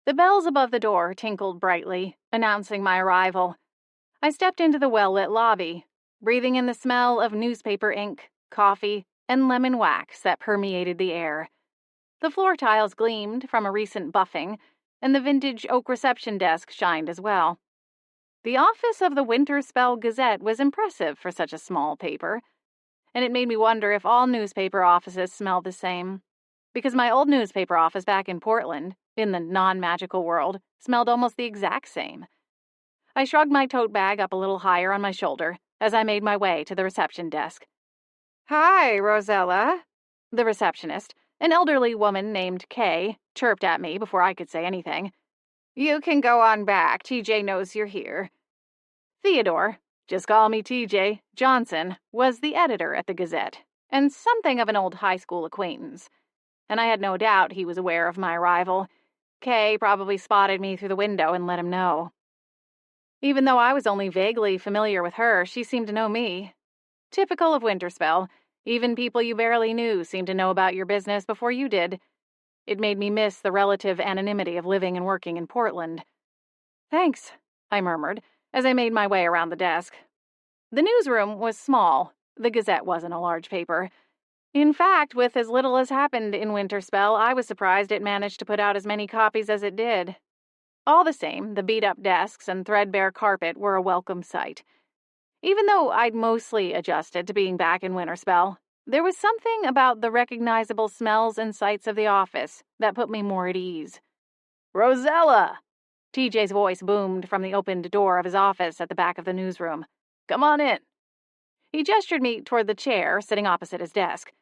The bells above the door tinkled brightly, announcing my arrival. I stepped into the well-lit lobby, breathing in the smell of newspaper ink, coffee, and lemon wax that permeated the air. The floor tiles gleamed from a recent buffing, and the vintage oak reception desk shined as well. The office of the Winterspell Gazette was impressive for such a small paper, and it made me wonder if all newspaper offices smelled the same, because my old newspaper office back in Portland, in the non-magical world, smelled almost the exact same. I shrugged my tote bag up a little higher on my shoulder as I made my way to the reception desk. "Hi, Rosella," the receptionist, an elderly woman named Kay, chirped at me before I could say anything. "You can go on back. TJ knows you're here." Theodore, just call me TJ, Johnson, was the editor at the Gazette, and something of an old high school acquaintance. And I had no doubt he was aware of my arrival. Kay probably spotted me through the window and let him know. Even though I was only vaguely familiar with her, she seemed to know me. Typical of Winterspell, even people you barely knew seemed to know about your business before you did. It made me miss the relative anonymity of living and working in Portland. "Thanks," I murmured, as I made my way around the desk. The newsroom was small. The Gazette wasn't a large paper. In fact, with as little as happened in Winterspell, I was surprised it managed to put out as many copies as it did. All the same, the beat-up desks and threadbare carpet were a welcome sight. Even though I'd mostly adjusted to being back in Winterspell, there was something about the recognizable smells and sights of the office that put me more at ease. "Rosella!" TJ's voice boomed from the opened door of his office at the back of the newsroom. "Come on in." He gestured me toward the chair sitting opposite his desk.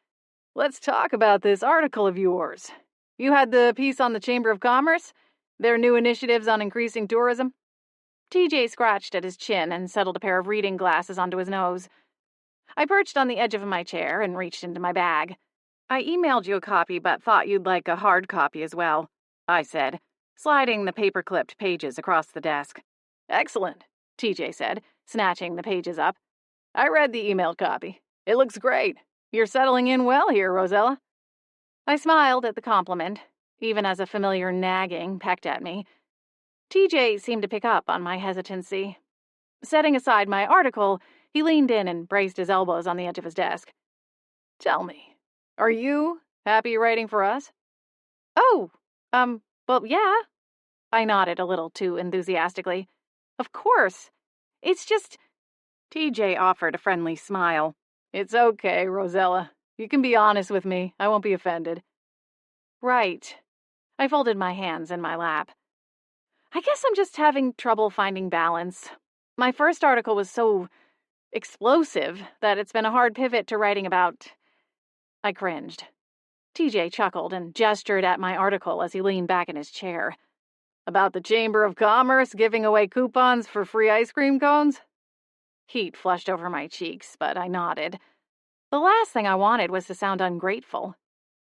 "Let's talk about this article of yours. You had the piece on the Chamber of Commerce? Their new initiatives on increasing tourism?" TJ scratched at his chin and settled a pair of reading glasses onto his nose. I perched on the edge of my chair and reached into my bag. "I emailed you a copy, but thought you'd like a hard copy as well," I said, sliding the paper-clipped pages across the desk. "Excellent," TJ said, snatching the pages up. "I read the emailed copy. It looks great. You're settling in well here, Rosella." I smiled at the compliment, even as a familiar nagging pecked at me. TJ seemed to pick up on my hesitancy. Setting aside my article, he leaned in and braced his elbows on the edge of his desk. "Tell me, are you happy writing for us?" "Oh, well, yeah." I nodded a little too enthusiastically. "Of course. It's just—" TJ offered a friendly smile. "It's okay, Rosella. You can be honest with me. I won't be offended." "Right." I folded my hands in my lap. "I guess I'm just having trouble finding balance. My first article was so explosive that it's been a hard pivot to writing about—" I cringed. TJ chuckled and gestured at my article as he leaned back in his chair. "About the Chamber of Commerce giving away coupons for free ice cream cones?" Heat flushed over my cheeks, but I nodded. The last thing I wanted was to sound ungrateful.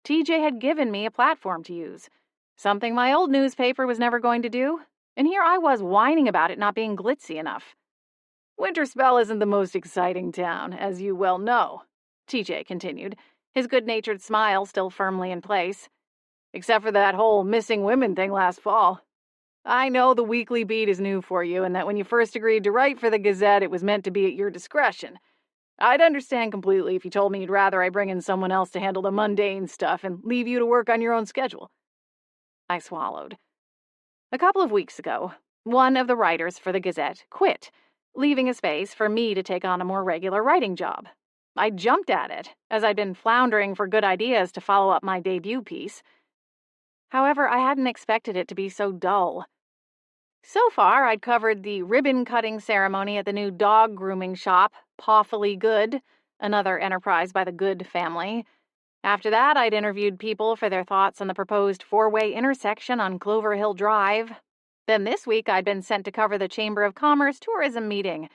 TJ had given me a platform to use, something my old newspaper was never going to do, and here I was whining about it not being glitzy enough. "Winterspell isn't the most exciting town, as you well know," TJ continued, his good-natured smile still firmly in place. "Except for that whole missing women thing last fall. I know the weekly beat is new for you, and that when you first agreed to write for the Gazette, it was meant to be at your discretion. I'd understand completely if you told me you'd rather I bring in someone else to handle the mundane stuff and leave you to work on your own schedule." I swallowed. A couple of weeks ago, one of the writers for the Gazette quit, leaving a space for me to take on a more regular writing job. I jumped at it, as I'd been floundering for good ideas to follow up my debut piece. However, I hadn't expected it to be so dull. So far, I'd covered the ribbon-cutting ceremony at the new dog grooming shop, Pawfully Good, another enterprise by the Good family. After that, I'd interviewed people for their thoughts on the proposed four-way intersection on Clover Hill Drive. Then this week, I'd been sent to cover the Chamber of Commerce tourism meeting,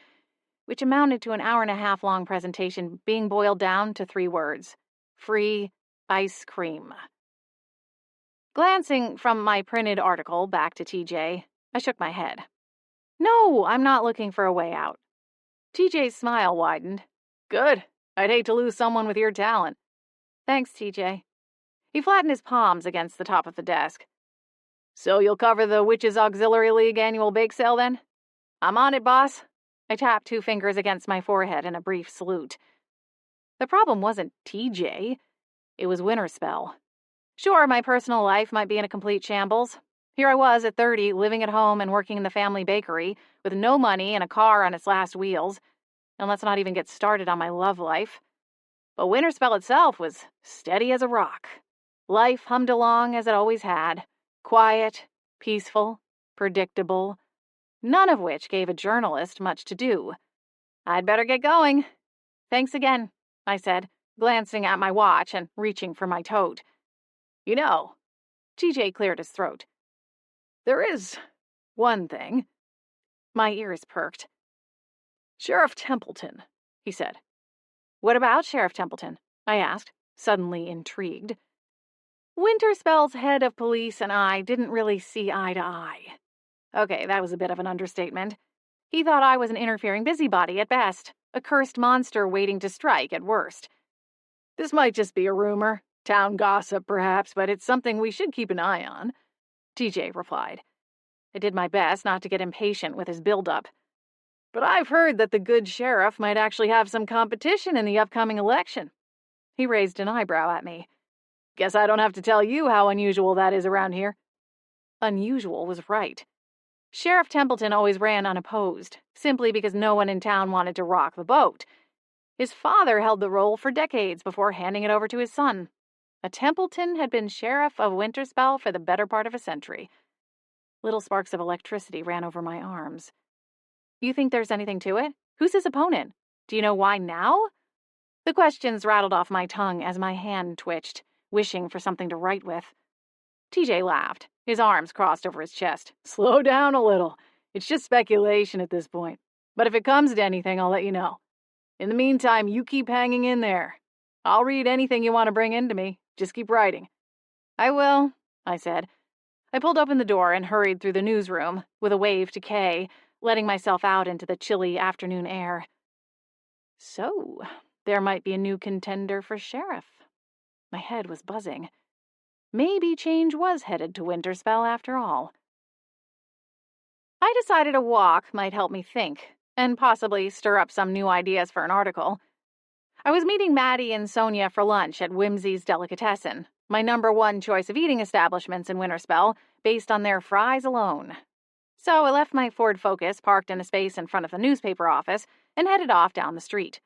which amounted to an hour-and-a-half-long presentation being boiled down to 3 words: free ice cream. Glancing from my printed article back to TJ, I shook my head. "No, I'm not looking for a way out." TJ's smile widened. "Good. I'd hate to lose someone with your talent." "Thanks, TJ." He flattened his palms against the top of the desk. So you'll cover the Witches Auxiliary League annual bake sale then? I'm on it, boss. I tapped 2 fingers against my forehead in a brief salute. The problem wasn't TJ. It was Winterspell. Sure, my personal life might be in a complete shambles. Here I was at 30, living at home and working in the family bakery, with no money and a car on its last wheels. And let's not even get started on my love life. But Winterspell itself was steady as a rock. Life hummed along as it always had. Quiet, peaceful, predictable. None of which gave a journalist much to do. I'd better get going. Thanks again, I said, glancing at my watch and reaching for my tote. You know, TJ cleared his throat. There is one thing. My ears perked. Sheriff Templeton, he said. What about Sheriff Templeton? I asked, suddenly intrigued. Winterspell's head of police and I didn't really see eye to eye. Okay, that was a bit of an understatement. He thought I was an interfering busybody at best, a cursed monster waiting to strike at worst. This might just be a rumor, town gossip perhaps, but it's something we should keep an eye on, TJ replied. I did my best not to get impatient with his build-up. But I've heard that the good sheriff might actually have some competition in the upcoming election. He raised an eyebrow at me. Guess I don't have to tell you how unusual that is around here. Unusual was right. Sheriff Templeton always ran unopposed, simply because no one in town wanted to rock the boat. His father held the role for decades before handing it over to his son. A Templeton had been sheriff of Winterspell for the better part of a century. Little sparks of electricity ran over my arms. You think there's anything to it? Who's his opponent? Do you know why now? The questions rattled off my tongue as my hand twitched, wishing for something to write with. TJ laughed, his arms crossed over his chest. Slow down a little. It's just speculation at this point. But if it comes to anything, I'll let you know. In the meantime, you keep hanging in there. I'll read anything you want to bring into me. Just keep writing. I will, I said. I pulled open the door and hurried through the newsroom, with a wave to Kay, letting myself out into the chilly afternoon air. So, there might be a new contender for sheriff. My head was buzzing. Maybe change was headed to Winterspell after all. I decided a walk might help me think, and possibly stir up some new ideas for an article. I was meeting Maddie and Sonia for lunch at Whimsy's Delicatessen, my #1 choice of eating establishments in Winterspell, based on their fries alone. So I left my Ford Focus parked in a space in front of the newspaper office and headed off down the street.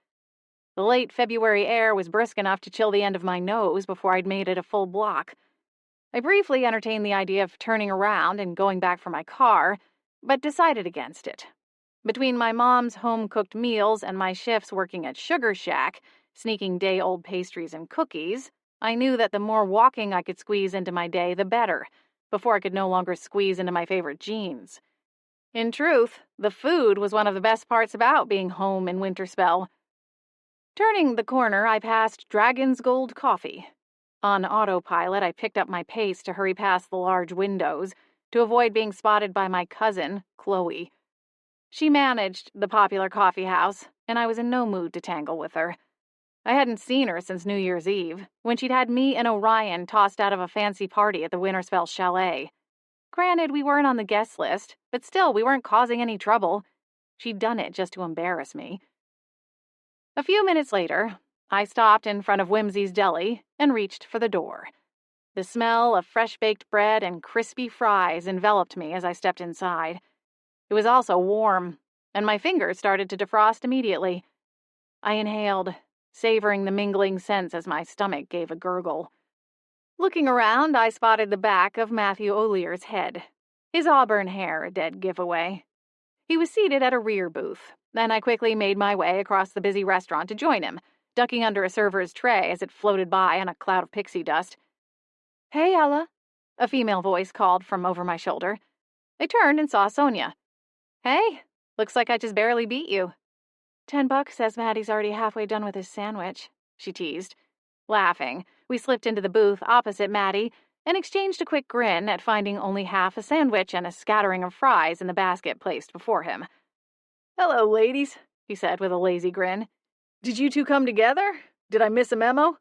The late February air was brisk enough to chill the end of my nose before I'd made it a full block. I briefly entertained the idea of turning around and going back for my car, but decided against it. Between my mom's home-cooked meals and my shifts working at Sugar Shack, sneaking day-old pastries and cookies, I knew that the more walking I could squeeze into my day, the better, before I could no longer squeeze into my favorite jeans. In truth, the food was one of the best parts about being home in Winterspell. Turning the corner, I passed Dragon's Gold Coffee. On autopilot, I picked up my pace to hurry past the large windows to avoid being spotted by my cousin, Chloe. She managed the popular coffee house, and I was in no mood to tangle with her. I hadn't seen her since New Year's Eve, when she'd had me and Orion tossed out of a fancy party at the Winterspell Chalet. Granted, we weren't on the guest list, but still, we weren't causing any trouble. She'd done it just to embarrass me. A few minutes later, I stopped in front of Whimsy's Deli and reached for the door. The smell of fresh-baked bread and crispy fries enveloped me as I stepped inside. It was also warm, and my fingers started to defrost immediately. I inhaled, savoring the mingling scents as my stomach gave a gurgle. Looking around, I spotted the back of Matthew O'Lear's head, his auburn hair a dead giveaway. He was seated at a rear booth, and I quickly made my way across the busy restaurant to join him, ducking under a server's tray as it floated by on a cloud of pixie dust. "Hey, Ella," a female voice called from over my shoulder. I turned and saw Sonia. "Hey, looks like I just barely beat you." $10 says Maddie's already halfway done with his sandwich, she teased. Laughing, we slipped into the booth opposite Maddie and exchanged a quick grin at finding only half a sandwich and a scattering of fries in the basket placed before him. "Hello, ladies," he said with a lazy grin. "Did you two come together? Did I miss a memo?"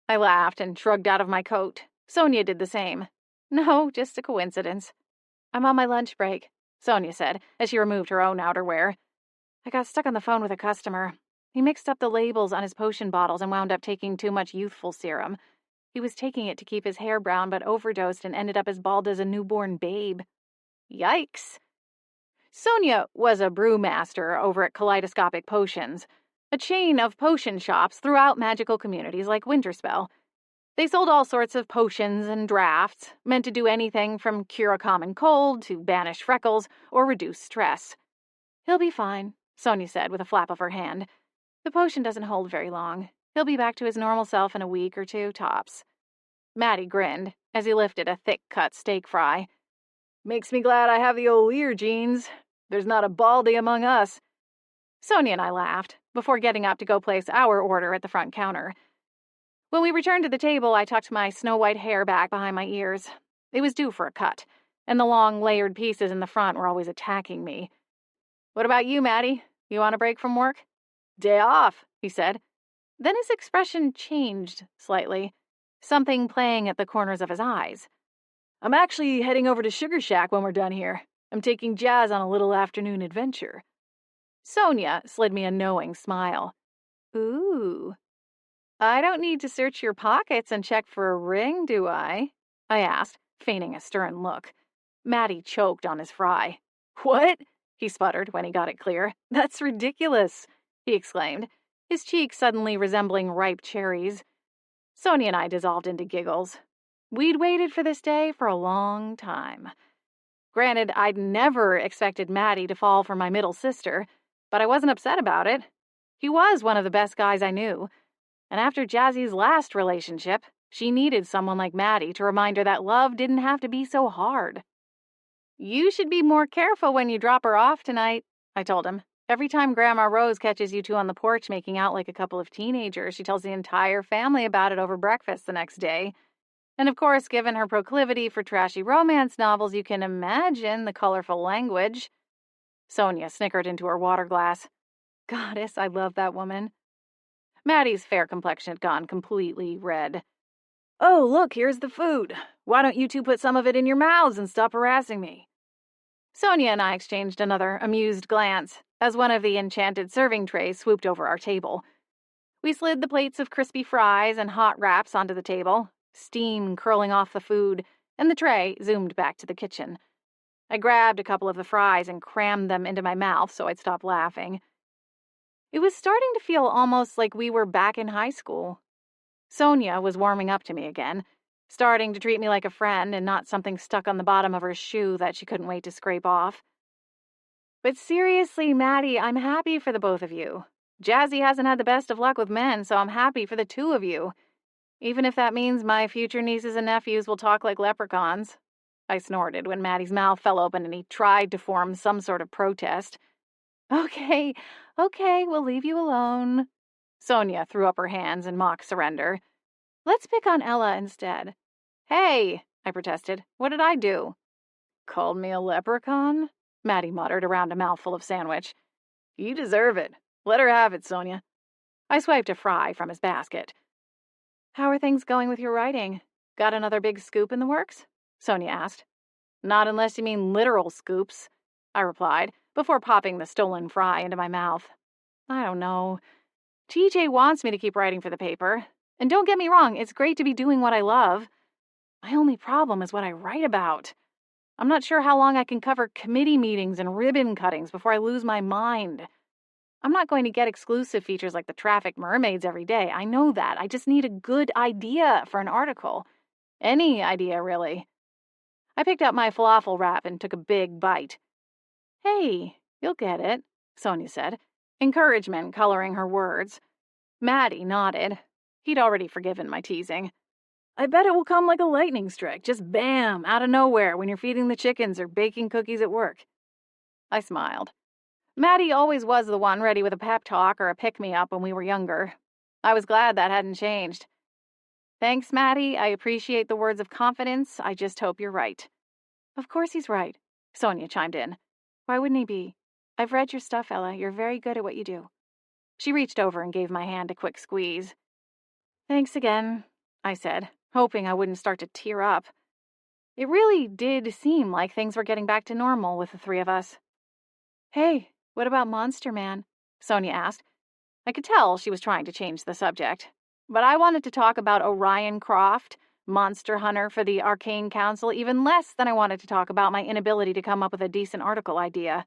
I laughed and shrugged out of my coat. Sonia did the same. No, just a coincidence. I'm on my lunch break, Sonia said as she removed her own outerwear. I got stuck on the phone with a customer. He mixed up the labels on his potion bottles and wound up taking too much youthful serum. He was taking it to keep his hair brown but overdosed and ended up as bald as a newborn babe. Yikes. Sonia was a brewmaster over at Kaleidoscopic Potions, a chain of potion shops throughout magical communities like Winterspell. They sold all sorts of potions and drafts, meant to do anything from cure a common cold to banish freckles or reduce stress. He'll be fine, Sonia said with a flap of her hand. The potion doesn't hold very long. He'll be back to his normal self in a week or two, tops. Matty grinned as he lifted a thick-cut steak fry. Makes me glad I have the old ear genes. There's not a baldy among us. Sonia and I laughed before getting up to go place our order at the front counter. When we returned to the table, I tucked my snow-white hair back behind my ears. It was due for a cut, and the long, layered pieces in the front were always attacking me. What about you, Matty? You want a break from work? Day off, he said. Then his expression changed slightly, something playing at the corners of his eyes. I'm actually heading over to Sugar Shack when we're done here. I'm taking Jazz on a little afternoon adventure. Sonia slid me a knowing smile. Ooh. I don't need to search your pockets and check for a ring, do I? I asked, feigning a stern look. Matty choked on his fry. What? He sputtered when he got it clear. That's ridiculous, he exclaimed, his cheeks suddenly resembling ripe cherries. Sonia and I dissolved into giggles. We'd waited for this day for a long time. Granted, I'd never expected Matty to fall for my middle sister, but I wasn't upset about it. He was one of the best guys I knew, and after Jazzy's last relationship, she needed someone like Matty to remind her that love didn't have to be so hard. You should be more careful when you drop her off tonight, I told him. Every time Grandma Rose catches you two on the porch making out like a couple of teenagers, she tells the entire family about it over breakfast the next day. And of course, given her proclivity for trashy romance novels, you can imagine the colorful language. Sonia snickered into her water glass. Goddess, I love that woman. Maddie's fair complexion had gone completely red. Oh, look, here's the food. Why don't you two put some of it in your mouths and stop harassing me? Sonia and I exchanged another amused glance as one of the enchanted serving trays swooped over our table. We slid the plates of crispy fries and hot wraps onto the table, steam curling off the food, and the tray zoomed back to the kitchen. I grabbed a couple of the fries and crammed them into my mouth so I'd stop laughing. It was starting to feel almost like we were back in high school. Sonia was warming up to me again, starting to treat me like a friend and not something stuck on the bottom of her shoe that she couldn't wait to scrape off. But seriously, Matty, I'm happy for the both of you. Jazzy hasn't had the best of luck with men, so I'm happy for the two of you. Even if that means my future nieces and nephews will talk like leprechauns. I snorted when Matty's mouth fell open and he tried to form some sort of protest. Okay, we'll leave you alone. Sonia threw up her hands in mock surrender. Let's pick on Ella instead. Hey, I protested. What did I do? Called me a leprechaun? Matty muttered around a mouthful of sandwich. You deserve it. Let her have it, Sonia. I swiped a fry from his basket. How are things going with your writing? Got another big scoop in the works? Sonia asked. Not unless you mean literal scoops, I replied, before popping the stolen fry into my mouth. I don't know. TJ wants me to keep writing for the paper. And don't get me wrong, it's great to be doing what I love. My only problem is what I write about. I'm not sure how long I can cover committee meetings and ribbon cuttings before I lose my mind. I'm not going to get exclusive features like the traffic mermaids every day. I know that. I just need a good idea for an article. Any idea, really. I picked up my falafel wrap and took a big bite. Hey, you'll get it, Sonia said, encouragement coloring her words. Matty nodded. He'd already forgiven my teasing. I bet it will come like a lightning strike, just bam, out of nowhere when you're feeding the chickens or baking cookies at work. I smiled. Matty always was the one ready with a pep talk or a pick-me-up when we were younger. I was glad that hadn't changed. Thanks, Matty. I appreciate the words of confidence. I just hope you're right. Of course he's right, Sonia chimed in. Why wouldn't he be? I've read your stuff, Ella. You're very good at what you do. She reached over and gave my hand a quick squeeze. Thanks again, I said, hoping I wouldn't start to tear up. It really did seem like things were getting back to normal with the three of us. "Hey, what about Monster Man?" Sonia asked. I could tell she was trying to change the subject, but I wanted to talk about Orion Croft, monster hunter for the Arcane Council, even less than I wanted to talk about my inability to come up with a decent article idea.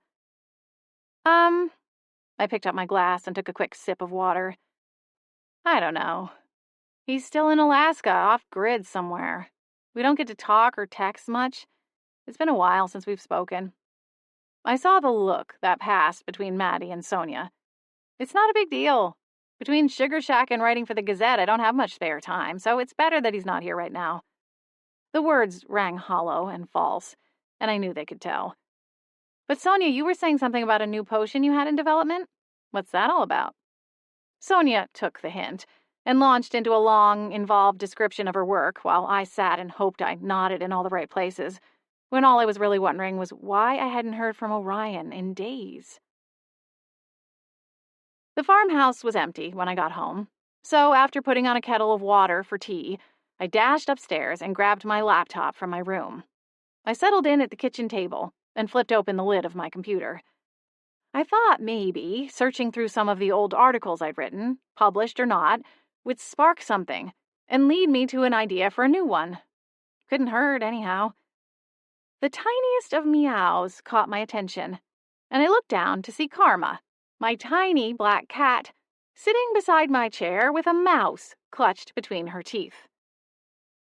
I picked up my glass and took a quick sip of water. I don't know. He's still in Alaska, off-grid somewhere. We don't get to talk or text much. It's been a while since we've spoken. I saw the look that passed between Maddie and Sonia. It's not a big deal. Between Sugar Shack and writing for the Gazette, I don't have much spare time, so it's better that he's not here right now. The words rang hollow and false, and I knew they could tell. But Sonia, you were saying something about a new potion you had in development? What's that all about? Sonia took the hint and launched into a long, involved description of her work while I sat and hoped I nodded in all the right places, when all I was really wondering was why I hadn't heard from Orion in days. The farmhouse was empty when I got home, so after putting on a kettle of water for tea, I dashed upstairs and grabbed my laptop from my room. I settled in at the kitchen table and flipped open the lid of my computer. I thought maybe searching through some of the old articles I'd written, published or not, would spark something and lead me to an idea for a new one. Couldn't hurt, anyhow. The tiniest of meows caught my attention, and I looked down to see Karma, my tiny black cat, sitting beside my chair with a mouse clutched between her teeth.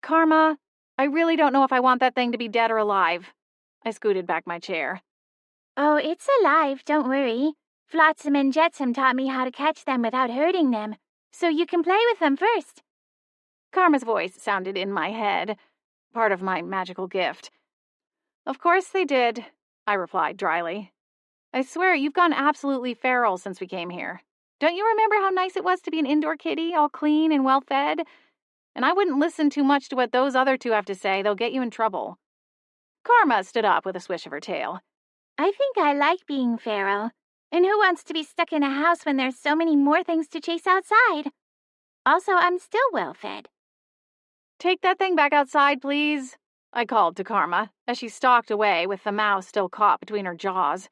"Karma, I really don't know if I want that thing to be dead or alive." I scooted back my chair. "Oh, it's alive, don't worry. Flotsam and Jetsam taught me how to catch them without hurting them, so you can play with them first." Karma's voice sounded in my head, part of my magical gift. "Of course they did," I replied dryly. "I swear you've gone absolutely feral since we came here. Don't you remember how nice it was to be an indoor kitty, all clean and well-fed? And I wouldn't listen too much to what those other two have to say. They'll get you in trouble." Karma stood up with a swish of her tail. "I think I like being feral. And who wants to be stuck in a house when there's so many more things to chase outside? Also, I'm still well-fed." "Take that thing back outside, please," I called to Karma as she stalked away with the mouse still caught between her jaws.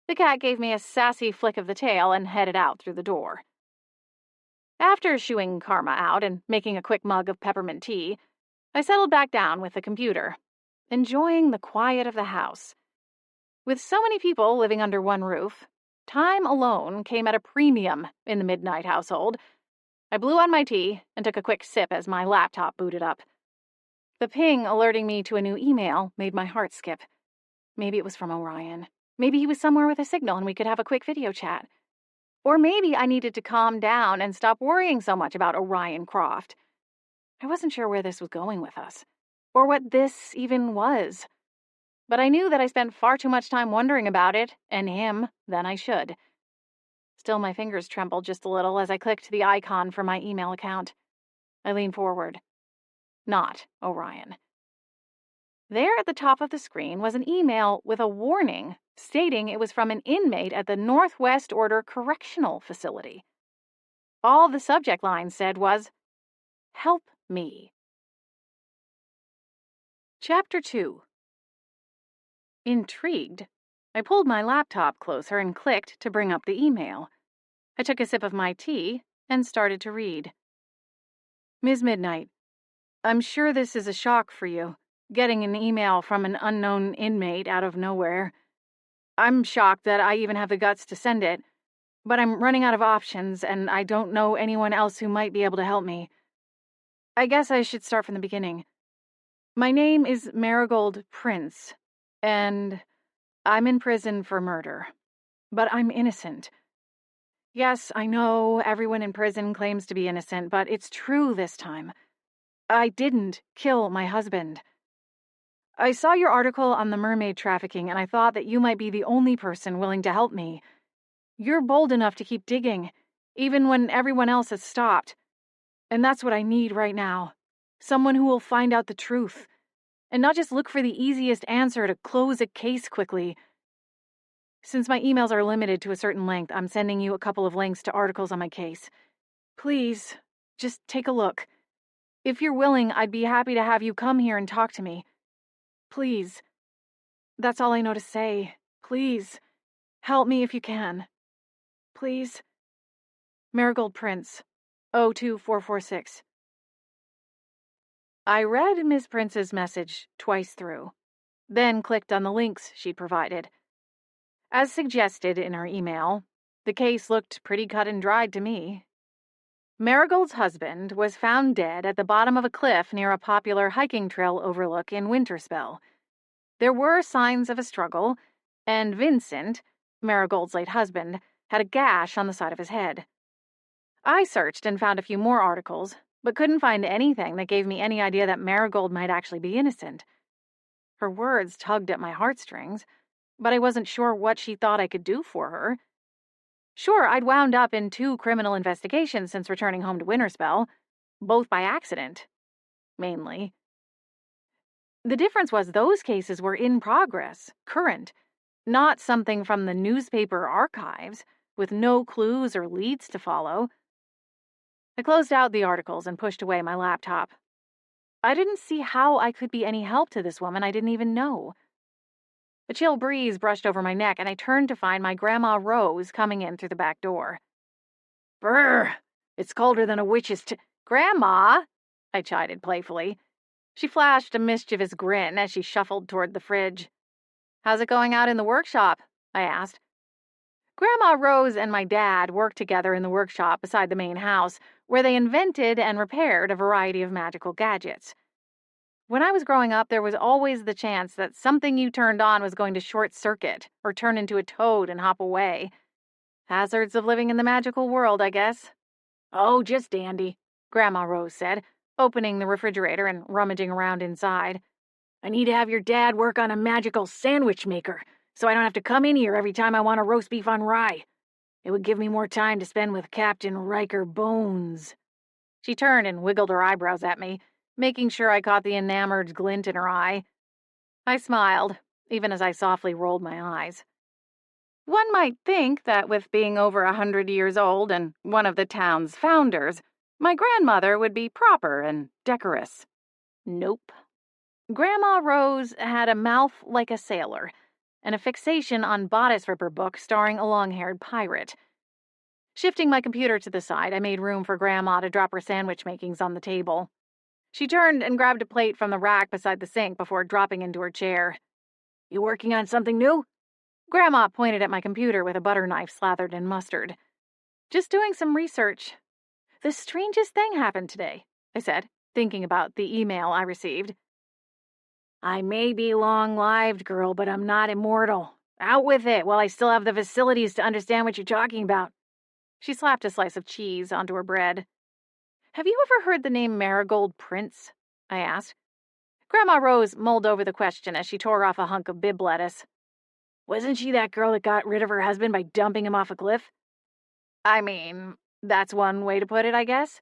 The cat gave me a sassy flick of the tail and headed out through the door. After shooing Karma out and making a quick mug of peppermint tea, I settled back down with the computer, enjoying the quiet of the house. With so many people living under one roof, time alone came at a premium in the Midnight household. I blew on my tea and took a quick sip as my laptop booted up. The ping alerting me to a new email made my heart skip. Maybe it was from Orion. Maybe he was somewhere with a signal and we could have a quick video chat. Or maybe I needed to calm down and stop worrying so much about Orion Croft. I wasn't sure where this was going with us, or what this even was. But I knew that I spent far too much time wondering about it, and him, than I should. Still, my fingers trembled just a little as I clicked the icon for my email account. I leaned forward. Not Orion. There at the top of the screen was an email with a warning stating it was from an inmate at the Northwest Order Correctional Facility. All the subject line said was, "Help me." Chapter 2. Intrigued, I pulled my laptop closer and clicked to bring up the email. I took a sip of my tea and started to read. "Ms. Midnight, I'm sure this is a shock for you, getting an email from an unknown inmate out of nowhere. I'm shocked that I even have the guts to send it, but I'm running out of options and I don't know anyone else who might be able to help me. I guess I should start from the beginning. My name is Marigold Prince, and I'm in prison for murder. But I'm innocent. Yes, I know everyone in prison claims to be innocent, but it's true this time. I didn't kill my husband. I saw your article on the mermaid trafficking, and I thought that you might be the only person willing to help me. You're bold enough to keep digging, even when everyone else has stopped. And that's what I need right now. Someone who will find out the truth, and not just look for the easiest answer to close a case quickly. Since my emails are limited to a certain length, I'm sending you a couple of links to articles on my case. Please, just take a look. If you're willing, I'd be happy to have you come here and talk to me. Please. That's all I know to say. Please. Help me if you can. Please. Marigold Prince. 02446. I read Miss Prince's message twice through, then clicked on the links she'd provided. As suggested in her email, the case looked pretty cut and dried to me. Marigold's husband was found dead at the bottom of a cliff near a popular hiking trail overlook in Winterspell. There were signs of a struggle, and Vincent, Marigold's late husband, had a gash on the side of his head. I searched and found a few more articles, but couldn't find anything that gave me any idea that Marigold might actually be innocent. Her words tugged at my heartstrings, but I wasn't sure what she thought I could do for her. Sure, I'd wound up in 2 criminal investigations since returning home to Winterspell, both by accident, mainly. The difference was those cases were in progress, current, not something from the newspaper archives, with no clues or leads to follow. I closed out the articles and pushed away my laptop. I didn't see how I could be any help to this woman I didn't even know. A chill breeze brushed over my neck, and I turned to find my Grandma Rose coming in through the back door. Brr! It's colder than a witch's Grandma! I chided playfully. She flashed a mischievous grin as she shuffled toward the fridge. How's it going out in the workshop? I asked. Grandma Rose and my dad worked together in the workshop beside the main house, where they invented and repaired a variety of magical gadgets. When I was growing up, there was always the chance that something you turned on was going to short-circuit or turn into a toad and hop away. Hazards of living in the magical world, I guess. Oh, just dandy, Grandma Rose said, opening the refrigerator and rummaging around inside. I need to have your dad work on a magical sandwich maker, so I don't have to come in here every time I want a roast beef on rye. It would give me more time to spend with Captain Riker Bones. She turned and wiggled her eyebrows at me, making sure I caught the enamored glint in her eye. I smiled, even as I softly rolled my eyes. One might think that with being over 100 years old and one of the town's founders, my grandmother would be proper and decorous. Nope. Grandma Rose had a mouth like a sailor, and a fixation on bodice ripper book starring a long-haired pirate. Shifting my computer to the side, I made room for Grandma to drop her sandwich makings on the table. She turned and grabbed a plate from the rack beside the sink before dropping into her chair. You working on something new? Grandma pointed at my computer with a butter knife slathered in mustard. Just doing some research. The strangest thing happened today, I said, thinking about the email I received. I may be long-lived, girl, but I'm not immortal. Out with it while I still have the facilities to understand what you're talking about. She slapped a slice of cheese onto her bread. Have you ever heard the name Marigold Prince? I asked. Grandma Rose mulled over the question as she tore off a hunk of bib lettuce. Wasn't she that girl that got rid of her husband by dumping him off a cliff? I mean, that's one way to put it, I guess.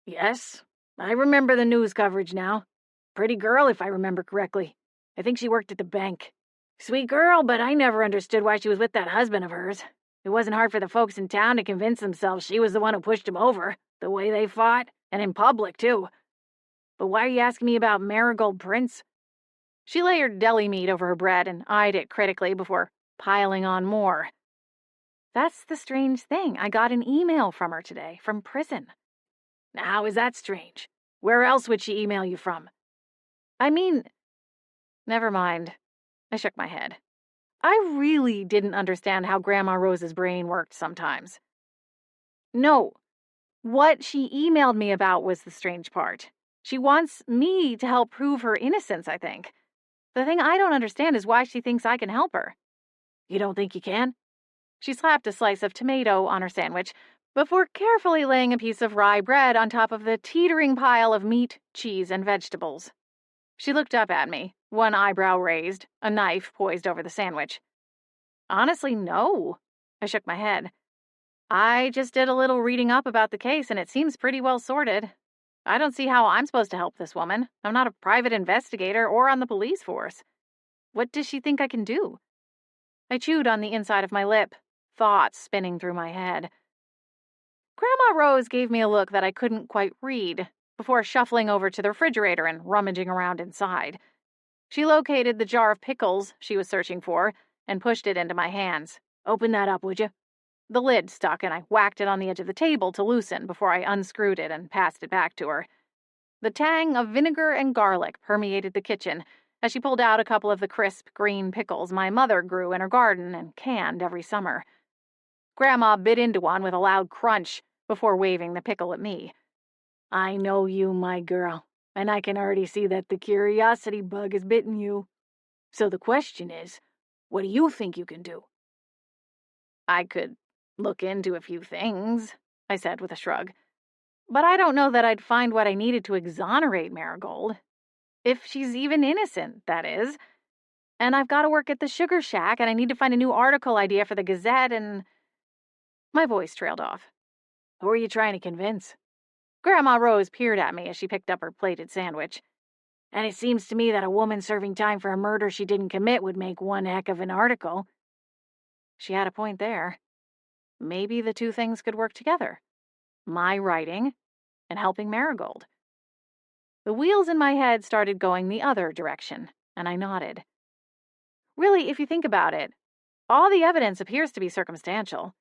Yes, I remember the news coverage now. Pretty girl, if I remember correctly. I think she worked at the bank. Sweet girl, but I never understood why she was with that husband of hers. It wasn't hard for the folks in town to convince themselves she was the one who pushed him over, the way they fought, and in public, too. But why are you asking me about Marigold Prince? She layered deli meat over her bread and eyed it critically before piling on more. That's the strange thing. I got an email from her today, from prison. Now, how is that strange? Where else would she email you from? I mean, never mind. I shook my head. I really didn't understand how Grandma Rose's brain worked sometimes. No, what she emailed me about was the strange part. She wants me to help prove her innocence, I think. The thing I don't understand is why she thinks I can help her. You don't think you can? She slapped a slice of tomato on her sandwich before carefully laying a piece of rye bread on top of the teetering pile of meat, cheese, and vegetables. She looked up at me, one eyebrow raised, a knife poised over the sandwich. Honestly, no. I shook my head. I just did a little reading up about the case, and it seems pretty well sorted. I don't see how I'm supposed to help this woman. I'm not a private investigator or on the police force. What does she think I can do? I chewed on the inside of my lip, thoughts spinning through my head. Grandma Rose gave me a look that I couldn't quite read, before shuffling over to the refrigerator and rummaging around inside. She located the jar of pickles she was searching for and pushed it into my hands. "Open that up, would you?" The lid stuck, and I whacked it on the edge of the table to loosen before I unscrewed it and passed it back to her. The tang of vinegar and garlic permeated the kitchen as she pulled out a couple of the crisp green pickles my mother grew in her garden and canned every summer. Grandma bit into one with a loud crunch before waving the pickle at me. "I know you, my girl, and I can already see that the curiosity bug has bitten you. So the question is, what do you think you can do?" "I could look into a few things," I said with a shrug. "But I don't know that I'd find what I needed to exonerate Marigold. If she's even innocent, that is. And I've got to work at the Sugar Shack, and I need to find a new article idea for the Gazette, and..." My voice trailed off. "Who are you trying to convince?" Grandma Rose peered at me as she picked up her plated sandwich. "And it seems to me that a woman serving time for a murder she didn't commit would make one heck of an article." She had a point there. Maybe the two things could work together. My writing and helping Marigold. The wheels in my head started going the other direction, and I nodded. Really, if you think about it, all the evidence appears to be circumstantial.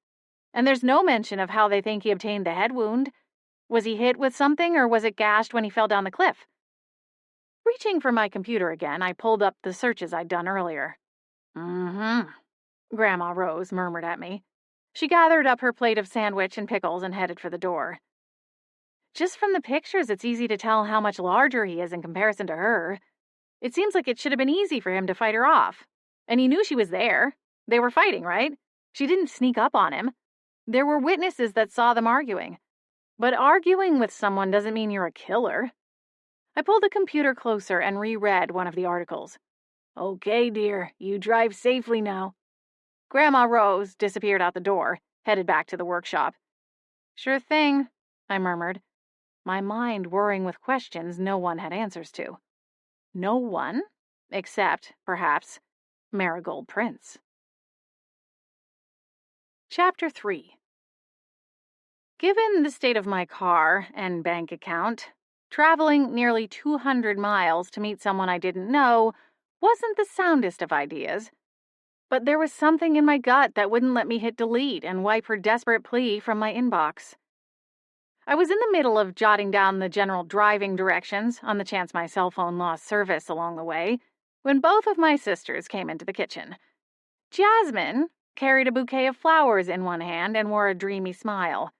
And there's no mention of how they think he obtained the head wound. Was he hit with something, or was it gashed when he fell down the cliff? Reaching for my computer again, I pulled up the searches I'd done earlier. Grandma Rose murmured at me. She gathered up her plate of sandwich and pickles and headed for the door. "Just from the pictures, it's easy to tell how much larger he is in comparison to her. It seems like it should have been easy for him to fight her off. And he knew she was there. They were fighting, right? She didn't sneak up on him. There were witnesses that saw them arguing. But arguing with someone doesn't mean you're a killer." I pulled the computer closer and reread one of the articles. "Okay, dear, you drive safely now." Grandma Rose disappeared out the door, headed back to the workshop. "Sure thing," I murmured, my mind whirring with questions no one had answers to. No one, except, perhaps, Marigold Prince. Chapter 3. Given the state of my car and bank account, traveling nearly 200 miles to meet someone I didn't know wasn't the soundest of ideas. But there was something in my gut that wouldn't let me hit delete and wipe her desperate plea from my inbox. I was in the middle of jotting down the general driving directions on the chance my cell phone lost service along the way when both of my sisters came into the kitchen. Jasmine carried a bouquet of flowers in one hand and wore a dreamy smile.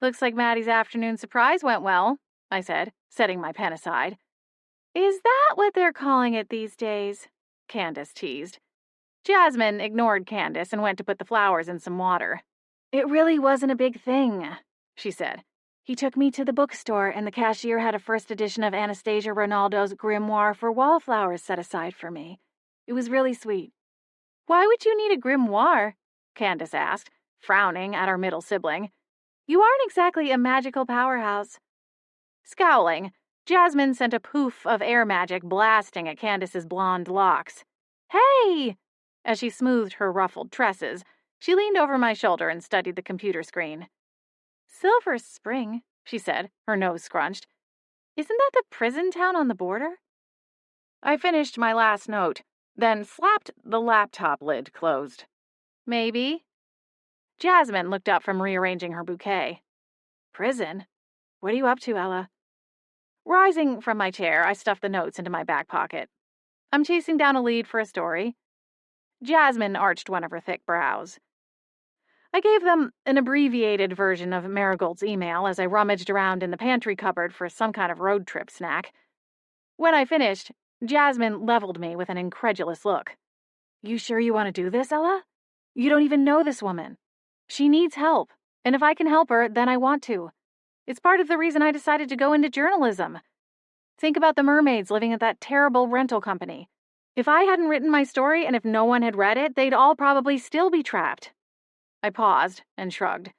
"Looks like Maddie's afternoon surprise went well," I said, setting my pen aside. "Is that what they're calling it these days?" Candace teased. Jasmine ignored Candace and went to put the flowers in some water. "It really wasn't a big thing," she said. "He took me to the bookstore, and the cashier had a first edition of Anastasia Ronaldo's Grimoire for Wallflowers set aside for me. It was really sweet." "Why would you need a grimoire?" Candace asked, frowning at our middle sibling. "You aren't exactly a magical powerhouse." Scowling, Jasmine sent a poof of air magic blasting at Candace's blonde locks. "Hey!" As she smoothed her ruffled tresses, she leaned over my shoulder and studied the computer screen. "Silver Spring," she said, her nose scrunched. "Isn't that the prison town on the border?" I finished my last note, then slapped the laptop lid closed. "Maybe." Jasmine looked up from rearranging her bouquet. "Prison? What are you up to, Ella?" Rising from my chair, I stuffed the notes into my back pocket. "I'm chasing down a lead for a story." Jasmine arched one of her thick brows. I gave them an abbreviated version of Marigold's email as I rummaged around in the pantry cupboard for some kind of road trip snack. When I finished, Jasmine leveled me with an incredulous look. "You sure you want to do this, Ella? You don't even know this woman. She needs help, and if I can help her, then I want to. It's part of the reason I decided to go into journalism. Think about the mermaids living at that terrible rental company. If I hadn't written my story and if no one had read it, they'd all probably still be trapped." I paused and shrugged.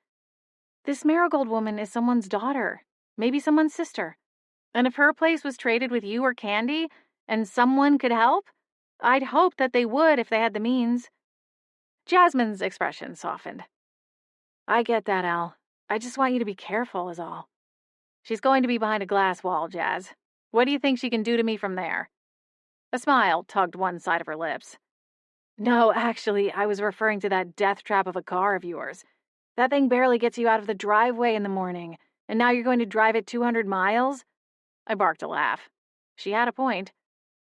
"This Marigold woman is someone's daughter, maybe someone's sister. And if her place was traded with you or Candy, and someone could help, I'd hope that they would if they had the means." Jasmine's expression softened. "I get that, Al. I just want you to be careful, is all." "She's going to be behind a glass wall, Jazz. What do you think she can do to me from there?" A smile tugged one side of her lips. No, actually, I was referring to that death trap of a car of yours. That thing barely gets you out of the driveway in the morning, and now you're going to drive it 200 miles? I barked a laugh. She had a point.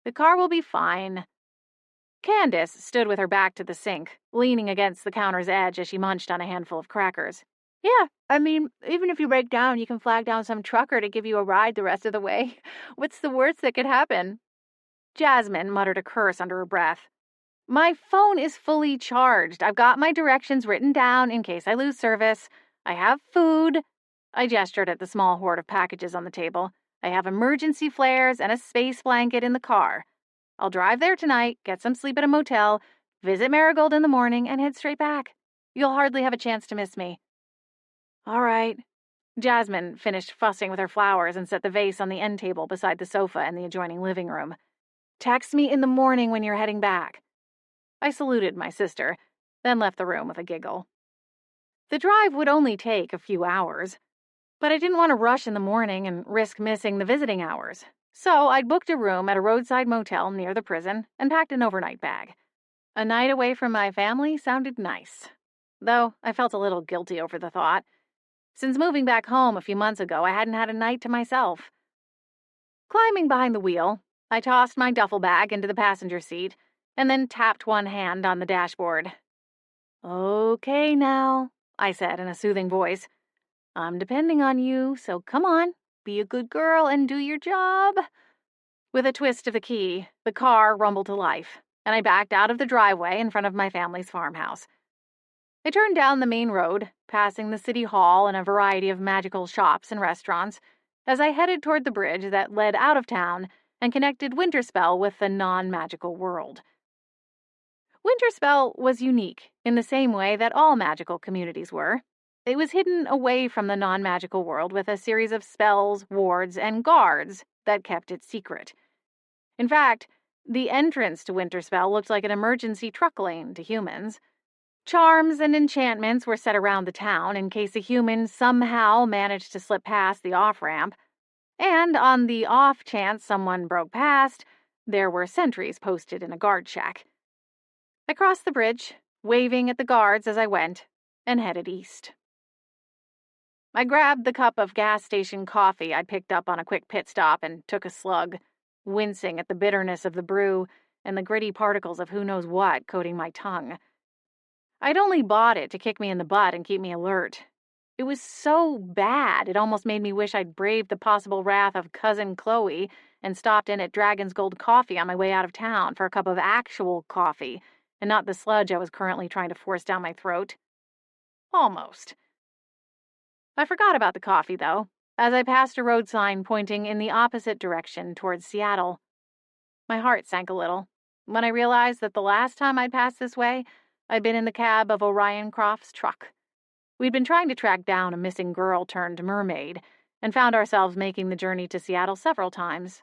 The car will be fine. Candace stood with her back to the sink, leaning against the counter's edge as she munched on a handful of crackers. Yeah, I mean, even if you break down, you can flag down some trucker to give you a ride the rest of the way. What's the worst that could happen? Jasmine muttered a curse under her breath. My phone is fully charged. I've got my directions written down in case I lose service. I have food. I gestured at the small hoard of packages on the table. I have emergency flares and a space blanket in the car. I'll drive there tonight, get some sleep at a motel, visit Marigold in the morning, and head straight back. You'll hardly have a chance to miss me. All right. Jasmine finished fussing with her flowers and set the vase on the end table beside the sofa in the adjoining living room. Text me in the morning when you're heading back. I saluted my sister, then left the room with a giggle. The drive would only take a few hours, but I didn't want to rush in the morning and risk missing the visiting hours. So I'd booked a room at a roadside motel near the prison and packed an overnight bag. A night away from my family sounded nice, though I felt a little guilty over the thought. Since moving back home a few months ago, I hadn't had a night to myself. Climbing behind the wheel, I tossed my duffel bag into the passenger seat and then tapped one hand on the dashboard. Okay now, I said in a soothing voice. I'm depending on you, so come on, be a good girl and do your job. With a twist of the key, the car rumbled to life, and I backed out of the driveway in front of my family's farmhouse. I turned down the main road, passing the city hall and a variety of magical shops and restaurants, as I headed toward the bridge that led out of town and connected Winterspell with the non-magical world. Winterspell was unique in the same way that all magical communities were. It was hidden away from the non-magical world with a series of spells, wards, and guards that kept it secret. In fact, the entrance to Winterspell looked like an emergency truck lane to humans. Charms and enchantments were set around the town in case a human somehow managed to slip past the off-ramp. And on the off chance someone broke past, there were sentries posted in a guard shack. I crossed the bridge, waving at the guards as I went, and headed east. I grabbed the cup of gas station coffee I'd picked up on a quick pit stop and took a slug, wincing at the bitterness of the brew and the gritty particles of who knows what coating my tongue. I'd only bought it to kick me in the butt and keep me alert. It was so bad, it almost made me wish I'd braved the possible wrath of Cousin Chloe and stopped in at Dragon's Gold Coffee on my way out of town for a cup of actual coffee, and not the sludge I was currently trying to force down my throat. Almost. I forgot about the coffee, though, as I passed a road sign pointing in the opposite direction towards Seattle. My heart sank a little when I realized that the last time I'd passed this way, I'd been in the cab of Orion Croft's truck. We'd been trying to track down a missing girl turned mermaid, and found ourselves making the journey to Seattle several times.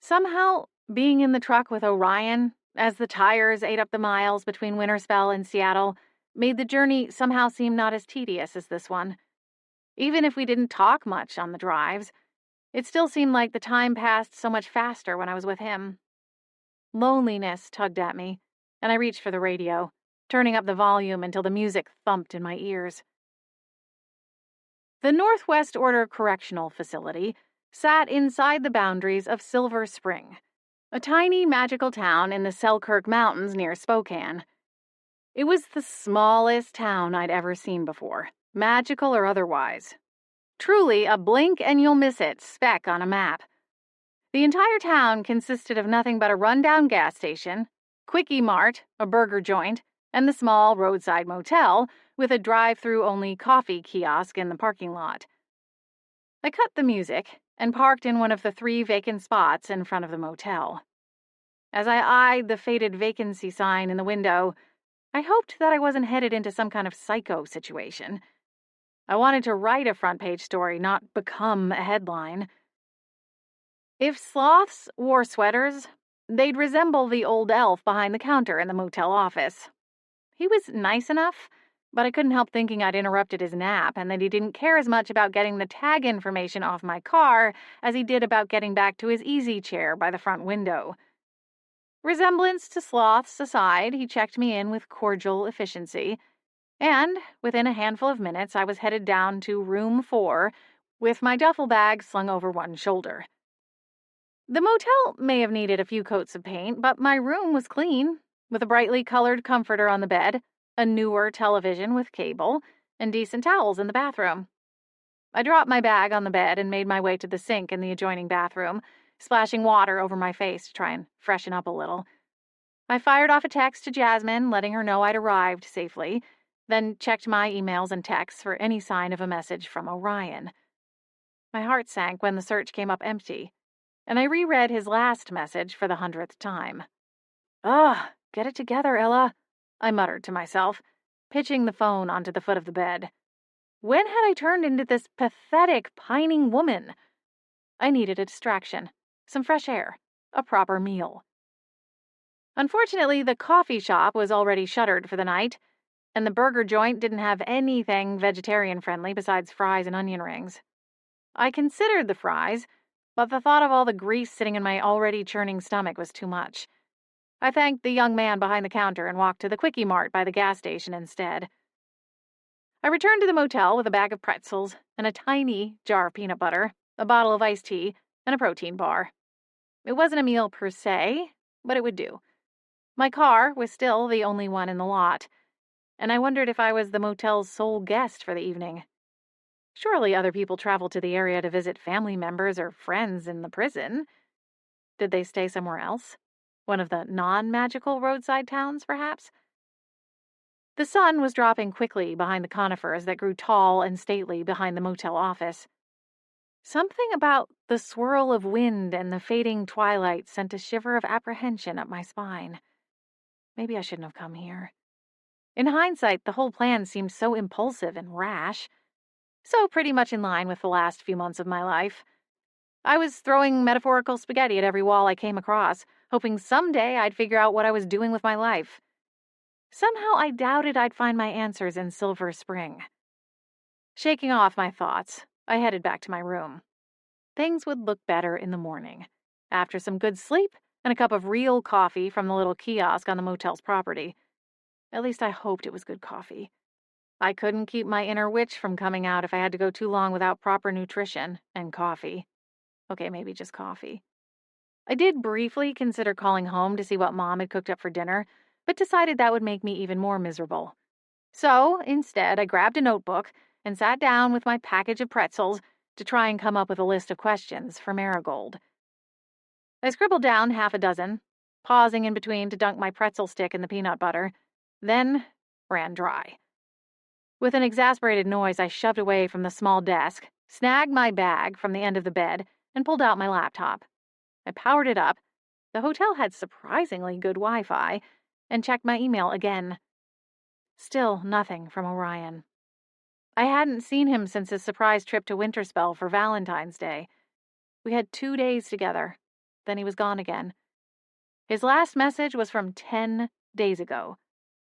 Somehow, being in the truck with Orion, as the tires ate up the miles between Winterspell and Seattle, made the journey somehow seem not as tedious as this one. Even if we didn't talk much on the drives, it still seemed like the time passed so much faster when I was with him. Loneliness tugged at me, and I reached for the radio, turning up the volume until the music thumped in my ears. The Northwest Order Correctional Facility sat inside the boundaries of Silver Spring, a tiny magical town in the Selkirk Mountains near Spokane. It was the smallest town I'd ever seen before, magical or otherwise. Truly a blink and you'll miss it speck on a map. The entire town consisted of nothing but a rundown gas station, Quickie Mart, a burger joint, and the small roadside motel with a drive-through only coffee kiosk in the parking lot. I cut the music and parked in one of the 3 vacant spots in front of the motel. As I eyed the faded vacancy sign in the window, I hoped that I wasn't headed into some kind of psycho situation. I wanted to write a front-page story, not become a headline. If sloths wore sweaters, they'd resemble the old elf behind the counter in the motel office. He was nice enough, but I couldn't help thinking I'd interrupted his nap and that he didn't care as much about getting the tag information off my car as he did about getting back to his easy chair by the front window. Resemblance to sloths aside, he checked me in with cordial efficiency, and within a handful of minutes I was headed down to room 4 with my duffel bag slung over one shoulder. The motel may have needed a few coats of paint, but my room was clean, with a brightly colored comforter on the bed, a newer television with cable, and decent towels in the bathroom. I dropped my bag on the bed and made my way to the sink in the adjoining bathroom, splashing water over my face to try and freshen up a little. I fired off a text to Jasmine, letting her know I'd arrived safely, then checked my emails and texts for any sign of a message from Orion. My heart sank when the search came up empty, and I reread his last message for the 100th time. Ugh, get it together, Ella, I muttered to myself, pitching the phone onto the foot of the bed. When had I turned into this pathetic, pining woman? I needed a distraction, some fresh air, a proper meal. Unfortunately, the coffee shop was already shuttered for the night, and the burger joint didn't have anything vegetarian-friendly besides fries and onion rings. I considered the fries, but the thought of all the grease sitting in my already churning stomach was too much. I thanked the young man behind the counter and walked to the Quickie Mart by the gas station instead. I returned to the motel with a bag of pretzels and a tiny jar of peanut butter, a bottle of iced tea, and a protein bar. It wasn't a meal per se, but it would do. My car was still the only one in the lot, and I wondered if I was the motel's sole guest for the evening. Surely other people travel to the area to visit family members or friends in the prison. Did they stay somewhere else? One of the non-magical roadside towns, perhaps? The sun was dropping quickly behind the conifers that grew tall and stately behind the motel office. Something about the swirl of wind and the fading twilight sent a shiver of apprehension up my spine. Maybe I shouldn't have come here. In hindsight, the whole plan seemed so impulsive and rash. So pretty much in line with the last few months of my life. I was throwing metaphorical spaghetti at every wall I came across, hoping someday I'd figure out what I was doing with my life. Somehow I doubted I'd find my answers in Silver Spring. Shaking off my thoughts, I headed back to my room. Things would look better in the morning, after some good sleep and a cup of real coffee from the little kiosk on the motel's property. At least I hoped it was good coffee. I couldn't keep my inner witch from coming out if I had to go too long without proper nutrition and coffee. Okay, maybe just coffee. I did briefly consider calling home to see what Mom had cooked up for dinner, but decided that would make me even more miserable. So, instead, I grabbed a notebook and sat down with my package of pretzels to try and come up with a list of questions for Marigold. I scribbled down half a dozen, pausing in between to dunk my pretzel stick in the peanut butter, then ran dry. With an exasperated noise, I shoved away from the small desk, snagged my bag from the end of the bed, and pulled out my laptop. I powered it up. The hotel had surprisingly good Wi-Fi, and checked my email again. Still nothing from Orion. I hadn't seen him since his surprise trip to Winterspell for Valentine's Day. We had 2 days together. Then he was gone again. His last message was from 10 days ago,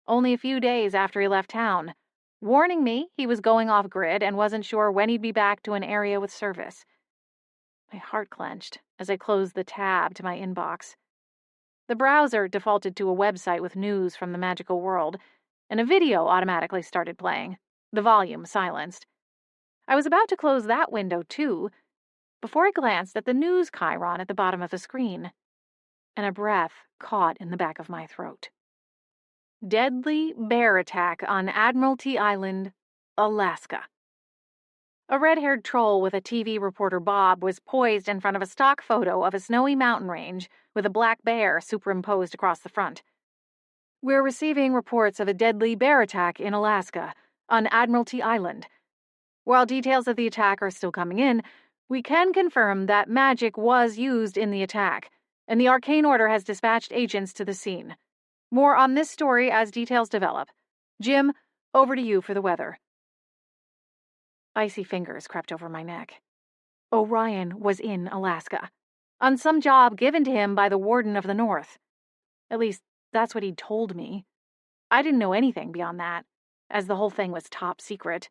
only a few days after he left town, warning me he was going off-grid and wasn't sure when he'd be back to an area with service. My heart clenched as I closed the tab to my inbox. The browser defaulted to a website with news from the magical world, and a video automatically started playing, the volume silenced. I was about to close that window, too, before I glanced at the news chyron at the bottom of the screen, and a breath caught in the back of my throat. Deadly bear attack on Admiralty Island, Alaska. A red-haired troll with a TV reporter bob was poised in front of a stock photo of a snowy mountain range with a black bear superimposed across the front. We're receiving reports of a deadly bear attack in Alaska, on Admiralty Island. While details of the attack are still coming in, we can confirm that magic was used in the attack, and the Arcane Order has dispatched agents to the scene. More on this story as details develop. Jim, over to you for the weather. Icy fingers crept over my neck. Orion was in Alaska, on some job given to him by the Warden of the North. At least, that's what he'd told me. I didn't know anything beyond that, as the whole thing was top secret.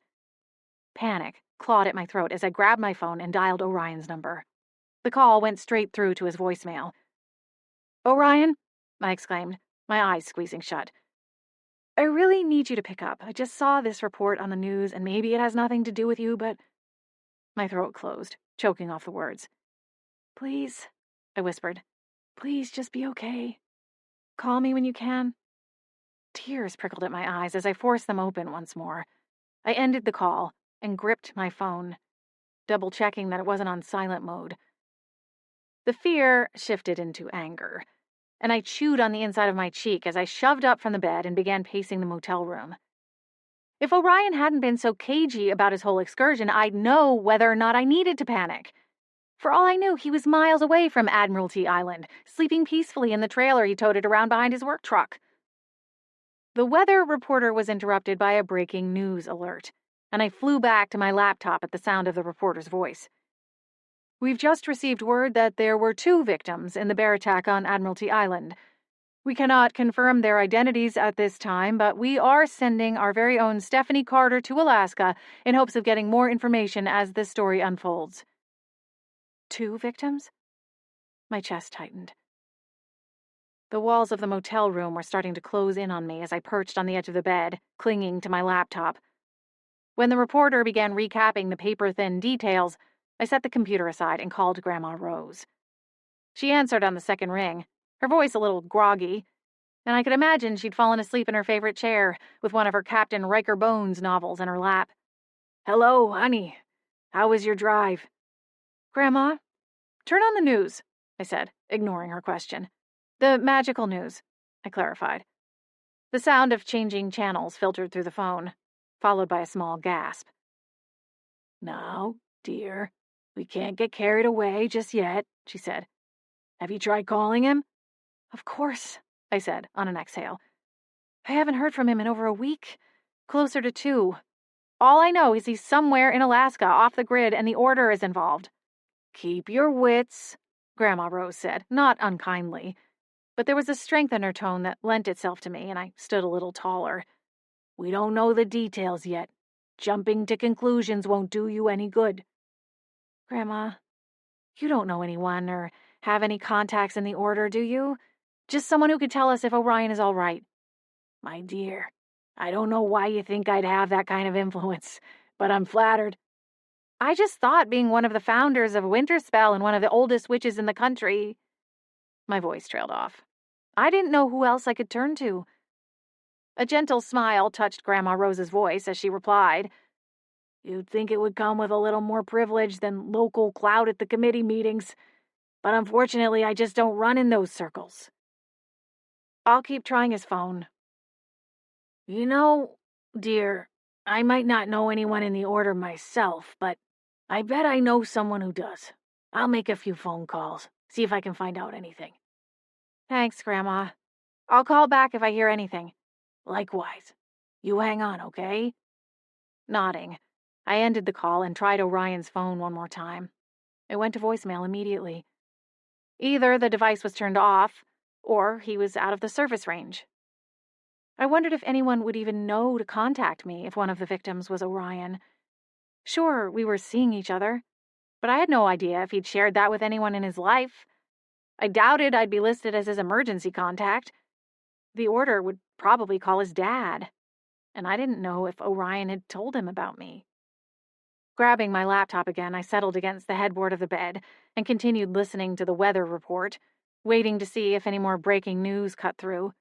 Panic clawed at my throat as I grabbed my phone and dialed Orion's number. The call went straight through to his voicemail. Orion? I exclaimed, my eyes squeezing shut. I really need you to pick up. I just saw this report on the news, and maybe it has nothing to do with you, but... My throat closed, choking off the words. Please, I whispered. Please just be okay. Call me when you can. Tears prickled at my eyes as I forced them open once more. I ended the call and gripped my phone, double-checking that it wasn't on silent mode. The fear shifted into anger, and I chewed on the inside of my cheek as I shoved up from the bed and began pacing the motel room. If Orion hadn't been so cagey about his whole excursion, I'd know whether or not I needed to panic. For all I knew, he was miles away from Admiralty Island, sleeping peacefully in the trailer he toted around behind his work truck. The weather reporter was interrupted by a breaking news alert, and I flew back to my laptop at the sound of the reporter's voice. We've just received word that there were 2 victims in the bear attack on Admiralty Island. We cannot confirm their identities at this time, but we are sending our very own Stephanie Carter to Alaska in hopes of getting more information as this story unfolds. 2 victims? My chest tightened. The walls of the motel room were starting to close in on me as I perched on the edge of the bed, clinging to my laptop. When the reporter began recapping the paper-thin details, I set the computer aside and called Grandma Rose. She answered on the second ring, her voice a little groggy, and I could imagine she'd fallen asleep in her favorite chair with one of her Captain Riker Bones novels in her lap. Hello, honey. How was your drive? Grandma, turn on the news, I said, ignoring her question. The magical news, I clarified. The sound of changing channels filtered through the phone, followed by a small gasp. Now, dear, we can't get carried away just yet, she said. Have you tried calling him? Of course, I said on an exhale. I haven't heard from him in over a week, closer to 2. All I know is he's somewhere in Alaska, off the grid, and the order is involved. Keep your wits, Grandma Rose said, not unkindly, but there was a strength in her tone that lent itself to me, and I stood a little taller. We don't know the details yet. Jumping to conclusions won't do you any good. Grandma, you don't know anyone or have any contacts in the order, do you? Just someone who could tell us if Orion is all right. My dear, I don't know why you think I'd have that kind of influence, but I'm flattered. I just thought being one of the founders of Winterspell and one of the oldest witches in the country... My voice trailed off. I didn't know who else I could turn to. A gentle smile touched Grandma Rose's voice as she replied, You'd think it would come with a little more privilege than local clout at the committee meetings, but unfortunately I just don't run in those circles. I'll keep trying his phone. You know, dear, I might not know anyone in the order myself, but I bet I know someone who does. I'll make a few phone calls, see if I can find out anything. Thanks, Grandma. I'll call back if I hear anything. Likewise. You hang on, okay? Nodding, I ended the call and tried Orion's phone one more time. It went to voicemail immediately. Either the device was turned off, or he was out of the service range. I wondered if anyone would even know to contact me if one of the victims was Orion. Sure, we were seeing each other, but I had no idea if he'd shared that with anyone in his life. I doubted I'd be listed as his emergency contact. The order would probably call his dad, and I didn't know if Orion had told him about me. Grabbing my laptop again, I settled against the headboard of the bed and continued listening to the weather report, waiting to see if any more breaking news cut through.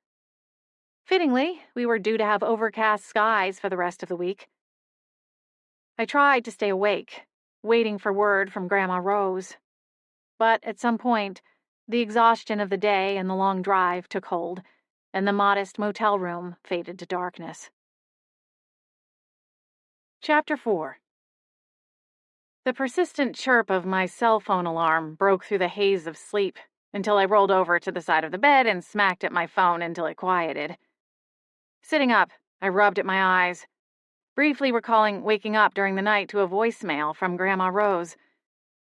Fittingly, we were due to have overcast skies for the rest of the week. I tried to stay awake, waiting for word from Grandma Rose. But at some point, the exhaustion of the day and the long drive took hold, and the modest motel room faded to darkness. Chapter 4. The persistent chirp of my cell phone alarm broke through the haze of sleep until I rolled over to the side of the bed and smacked at my phone until it quieted. Sitting up, I rubbed at my eyes, briefly recalling waking up during the night to a voicemail from Grandma Rose.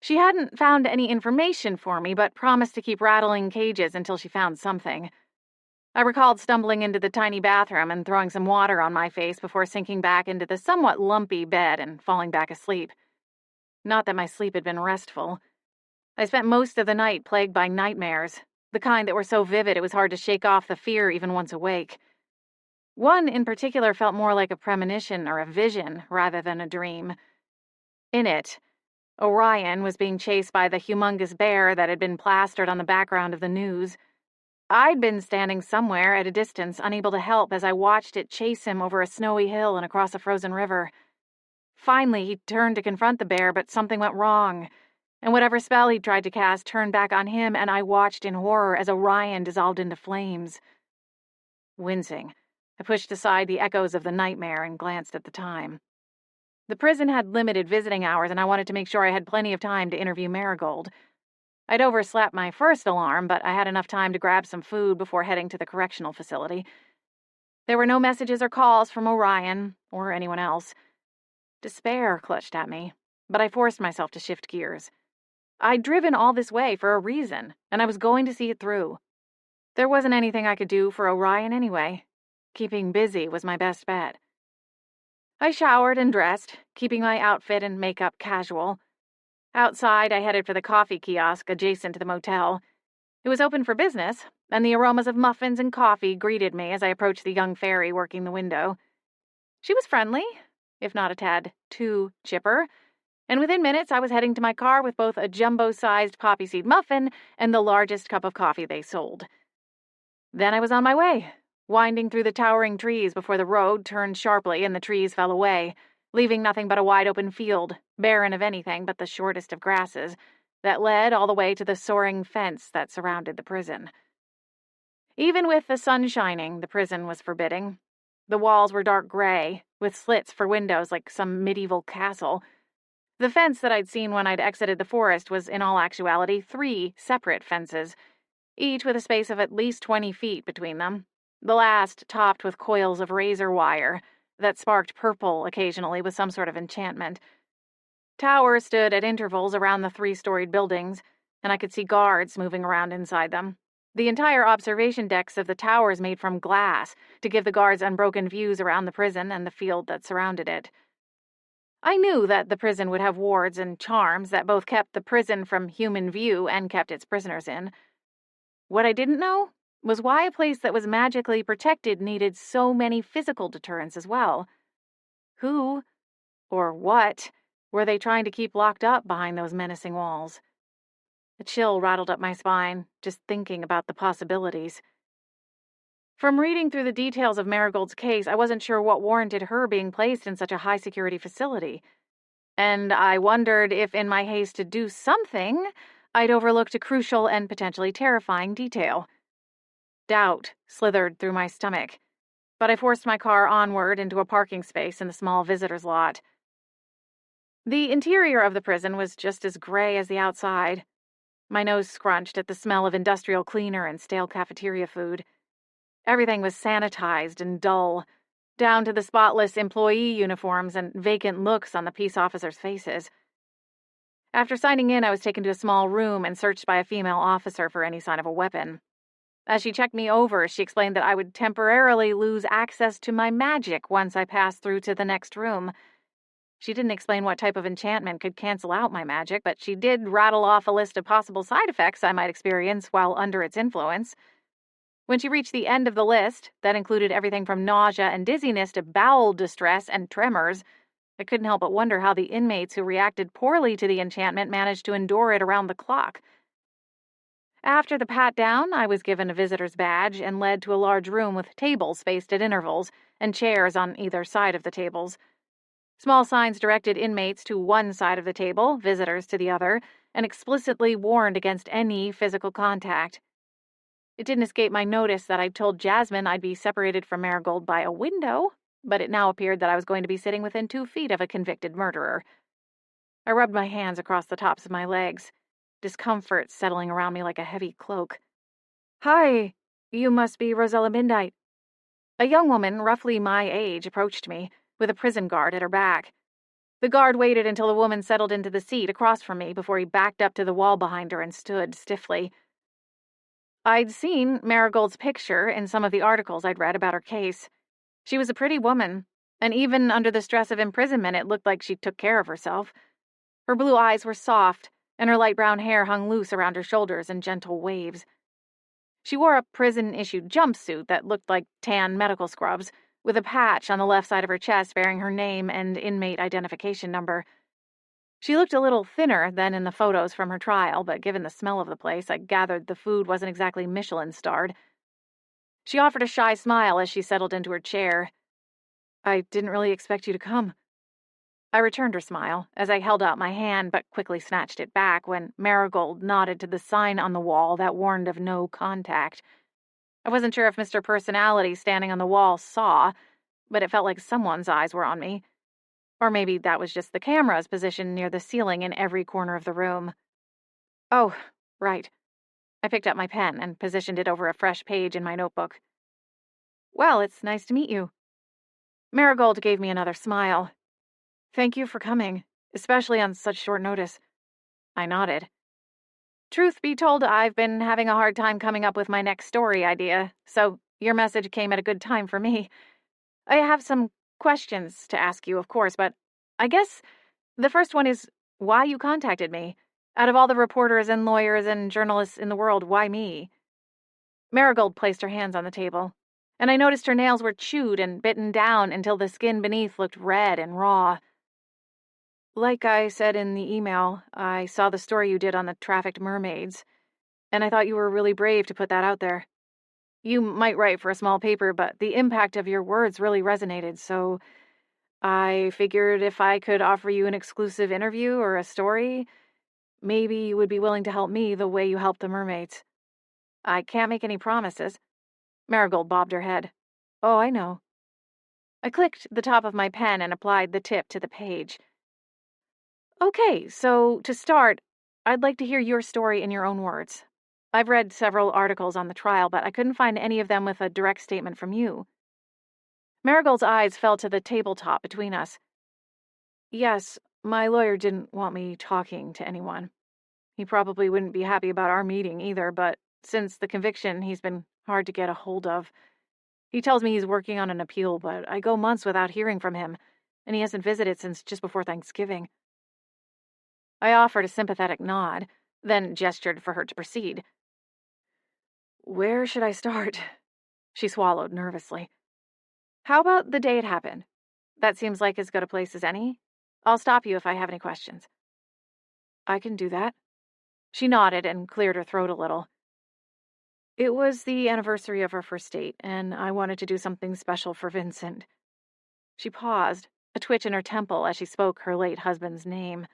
She hadn't found any information for me, but promised to keep rattling cages until she found something. I recalled stumbling into the tiny bathroom and throwing some water on my face before sinking back into the somewhat lumpy bed and falling back asleep. Not that my sleep had been restful. I spent most of the night plagued by nightmares, the kind that were so vivid it was hard to shake off the fear even once awake. One in particular felt more like a premonition or a vision rather than a dream. In it, Orion was being chased by the humongous bear that had been plastered on the background of the news. I'd been standing somewhere at a distance, unable to help as I watched it chase him over a snowy hill and across a frozen river. Finally, he turned to confront the bear, but something went wrong, and whatever spell he'd tried to cast turned back on him, and I watched in horror as Orion dissolved into flames. Wincing, I pushed aside the echoes of the nightmare and glanced at the time. The prison had limited visiting hours, and I wanted to make sure I had plenty of time to interview Marigold. I'd overslept my first alarm, but I had enough time to grab some food before heading to the correctional facility. There were no messages or calls from Orion or anyone else. Despair clutched at me, but I forced myself to shift gears. I'd driven all this way for a reason, and I was going to see it through. There wasn't anything I could do for Orion anyway. Keeping busy was my best bet. I showered and dressed, keeping my outfit and makeup casual. Outside, I headed for the coffee kiosk adjacent to the motel. It was open for business, and the aromas of muffins and coffee greeted me as I approached the young fairy working the window. She was friendly, if not a tad too chipper, and within minutes I was heading to my car with both a jumbo-sized poppy seed muffin and the largest cup of coffee they sold. Then I was on my way, winding through the towering trees before the road turned sharply and the trees fell away, leaving nothing but a wide-open field, barren of anything but the shortest of grasses, that led all the way to the soaring fence that surrounded the prison. Even with the sun shining, the prison was forbidding. The walls were dark gray, with slits for windows like some medieval castle. The fence that I'd seen when I'd exited the forest was in all actuality 3 separate fences, each with a space of at least 20 feet between them, the last topped with coils of razor wire that sparked purple occasionally with some sort of enchantment. Towers stood at intervals around the 3-storied buildings, and I could see guards moving around inside them. The entire observation decks of the towers made from glass to give the guards unbroken views around the prison and the field that surrounded it. I knew that the prison would have wards and charms that both kept the prison from human view and kept its prisoners in. What I didn't know was why a place that was magically protected needed so many physical deterrents as well. Who, or what, were they trying to keep locked up behind those menacing walls? A chill rattled up my spine, just thinking about the possibilities. From reading through the details of Marigold's case, I wasn't sure what warranted her being placed in such a high-security facility. And I wondered if, in my haste to do something, I'd overlooked a crucial and potentially terrifying detail. Doubt slithered through my stomach, but I forced my car onward into a parking space in the small visitor's lot. The interior of the prison was just as gray as the outside. My nose scrunched at the smell of industrial cleaner and stale cafeteria food. Everything was sanitized and dull, down to the spotless employee uniforms and vacant looks on the peace officers' faces. After signing in, I was taken to a small room and searched by a female officer for any sign of a weapon. As she checked me over, she explained that I would temporarily lose access to my magic once I passed through to the next room. She didn't explain what type of enchantment could cancel out my magic, but she did rattle off a list of possible side effects I might experience while under its influence. When she reached the end of the list, that included everything from nausea and dizziness to bowel distress and tremors, I couldn't help but wonder how the inmates who reacted poorly to the enchantment managed to endure it around the clock. After the pat-down, I was given a visitor's badge and led to a large room with tables spaced at intervals and chairs on either side of the tables. Small signs directed inmates to one side of the table, visitors to the other, and explicitly warned against any physical contact. It didn't escape my notice that I'd told Jasmine I'd be separated from Marigold by a window, but it now appeared that I was going to be sitting within 2 feet of a convicted murderer. I rubbed my hands across the tops of my legs, discomfort settling around me like a heavy cloak. "Hi, you must be Rosella Midnight." A young woman, roughly my age, approached me, with a prison guard at her back. The guard waited until the woman settled into the seat across from me before he backed up to the wall behind her and stood stiffly. I'd seen Marigold's picture in some of the articles I'd read about her case. She was a pretty woman, and even under the stress of imprisonment, it looked like she took care of herself. Her blue eyes were soft, and her light brown hair hung loose around her shoulders in gentle waves. She wore a prison-issued jumpsuit that looked like tan medical scrubs, with a patch on the left side of her chest bearing her name and inmate identification number. She looked a little thinner than in the photos from her trial, but given the smell of the place, I gathered the food wasn't exactly Michelin-starred. She offered a shy smile as she settled into her chair. "I didn't really expect you to come." I returned her smile as I held out my hand but quickly snatched it back when Marigold nodded to the sign on the wall that warned of no contact. I wasn't sure if Mr. Personality standing on the wall saw, but it felt like someone's eyes were on me. Or maybe that was just the cameras positioned near the ceiling in every corner of the room. Oh, right. I picked up my pen and positioned it over a fresh page in my notebook. "Well, it's nice to meet you." Marigold gave me another smile. "Thank you for coming, especially on such short notice." I nodded. "Truth be told, I've been having a hard time coming up with my next story idea, so your message came at a good time for me. I have some questions to ask you, of course, but I guess the first one is why you contacted me. Out of all the reporters and lawyers and journalists in the world, why me?" Marigold placed her hands on the table, and I noticed her nails were chewed and bitten down until the skin beneath looked red and raw. "Like I said in the email, I saw the story you did on the trafficked mermaids, and I thought you were really brave to put that out there. You might write for a small paper, but the impact of your words really resonated, so I figured if I could offer you an exclusive interview or a story, maybe you would be willing to help me the way you helped the mermaids. I can't make any promises." Marigold bobbed her head. "Oh, I know." I clicked the top of my pen and applied the tip to the page. "Okay, so to start, I'd like to hear your story in your own words. I've read several articles on the trial, but I couldn't find any of them with a direct statement from you." Marigold's eyes fell to the tabletop between us. "Yes, my lawyer didn't want me talking to anyone. He probably wouldn't be happy about our meeting either, but since the conviction, he's been hard to get a hold of. He tells me he's working on an appeal, but I go months without hearing from him, and he hasn't visited since just before Thanksgiving." I offered a sympathetic nod, then gestured for her to proceed. "Where should I start?" She swallowed nervously. "How about the day it happened? That seems like as good a place as any. I'll stop you if I have any questions." "I can do that." She nodded and cleared her throat a little. "It was the anniversary of our first date, and I wanted to do something special for Vincent." She paused, a twitch in her temple as she spoke her late husband's name.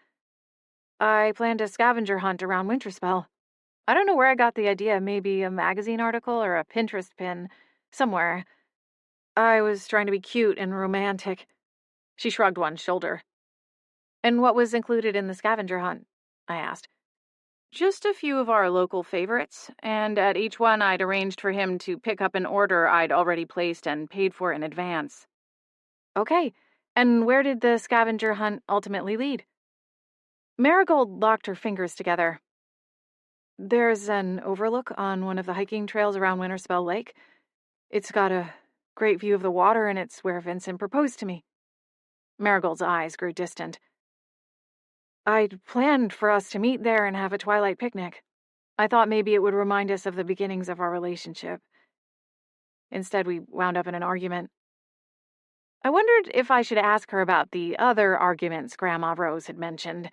"I planned a scavenger hunt around Winterspell. I don't know where I got the idea, maybe a magazine article or a Pinterest pin, somewhere. I was trying to be cute and romantic." She shrugged one shoulder. "And what was included in the scavenger hunt?" I asked. "Just a few of our local favorites, and at each one I'd arranged for him to pick up an order I'd already placed and paid for in advance." "Okay, and where did the scavenger hunt ultimately lead?" Marigold locked her fingers together. "There's an overlook on one of the hiking trails around Winterspell Lake. It's got a great view of the water, and it's where Vincent proposed to me." Marigold's eyes grew distant. "I'd planned for us to meet there and have a twilight picnic. I thought maybe it would remind us of the beginnings of our relationship. Instead, we wound up in an argument." I wondered if I should ask her about the other arguments Grandma Rose had mentioned.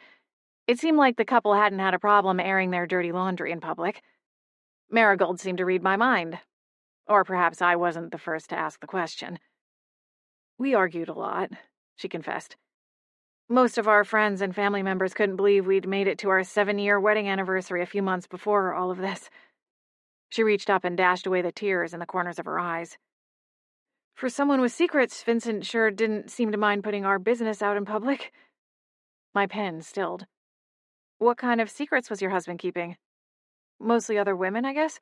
It seemed like the couple hadn't had a problem airing their dirty laundry in public. Marigold seemed to read my mind. Or perhaps I wasn't the first to ask the question. "We argued a lot," she confessed. "Most of our friends and family members couldn't believe we'd made it to our 7-year wedding anniversary a few months before all of this." She reached up and dashed away the tears in the corners of her eyes. "For someone with secrets, Vincent sure didn't seem to mind putting our business out in public." My pen stilled. "What kind of secrets was your husband keeping? Mostly other women, I guess?"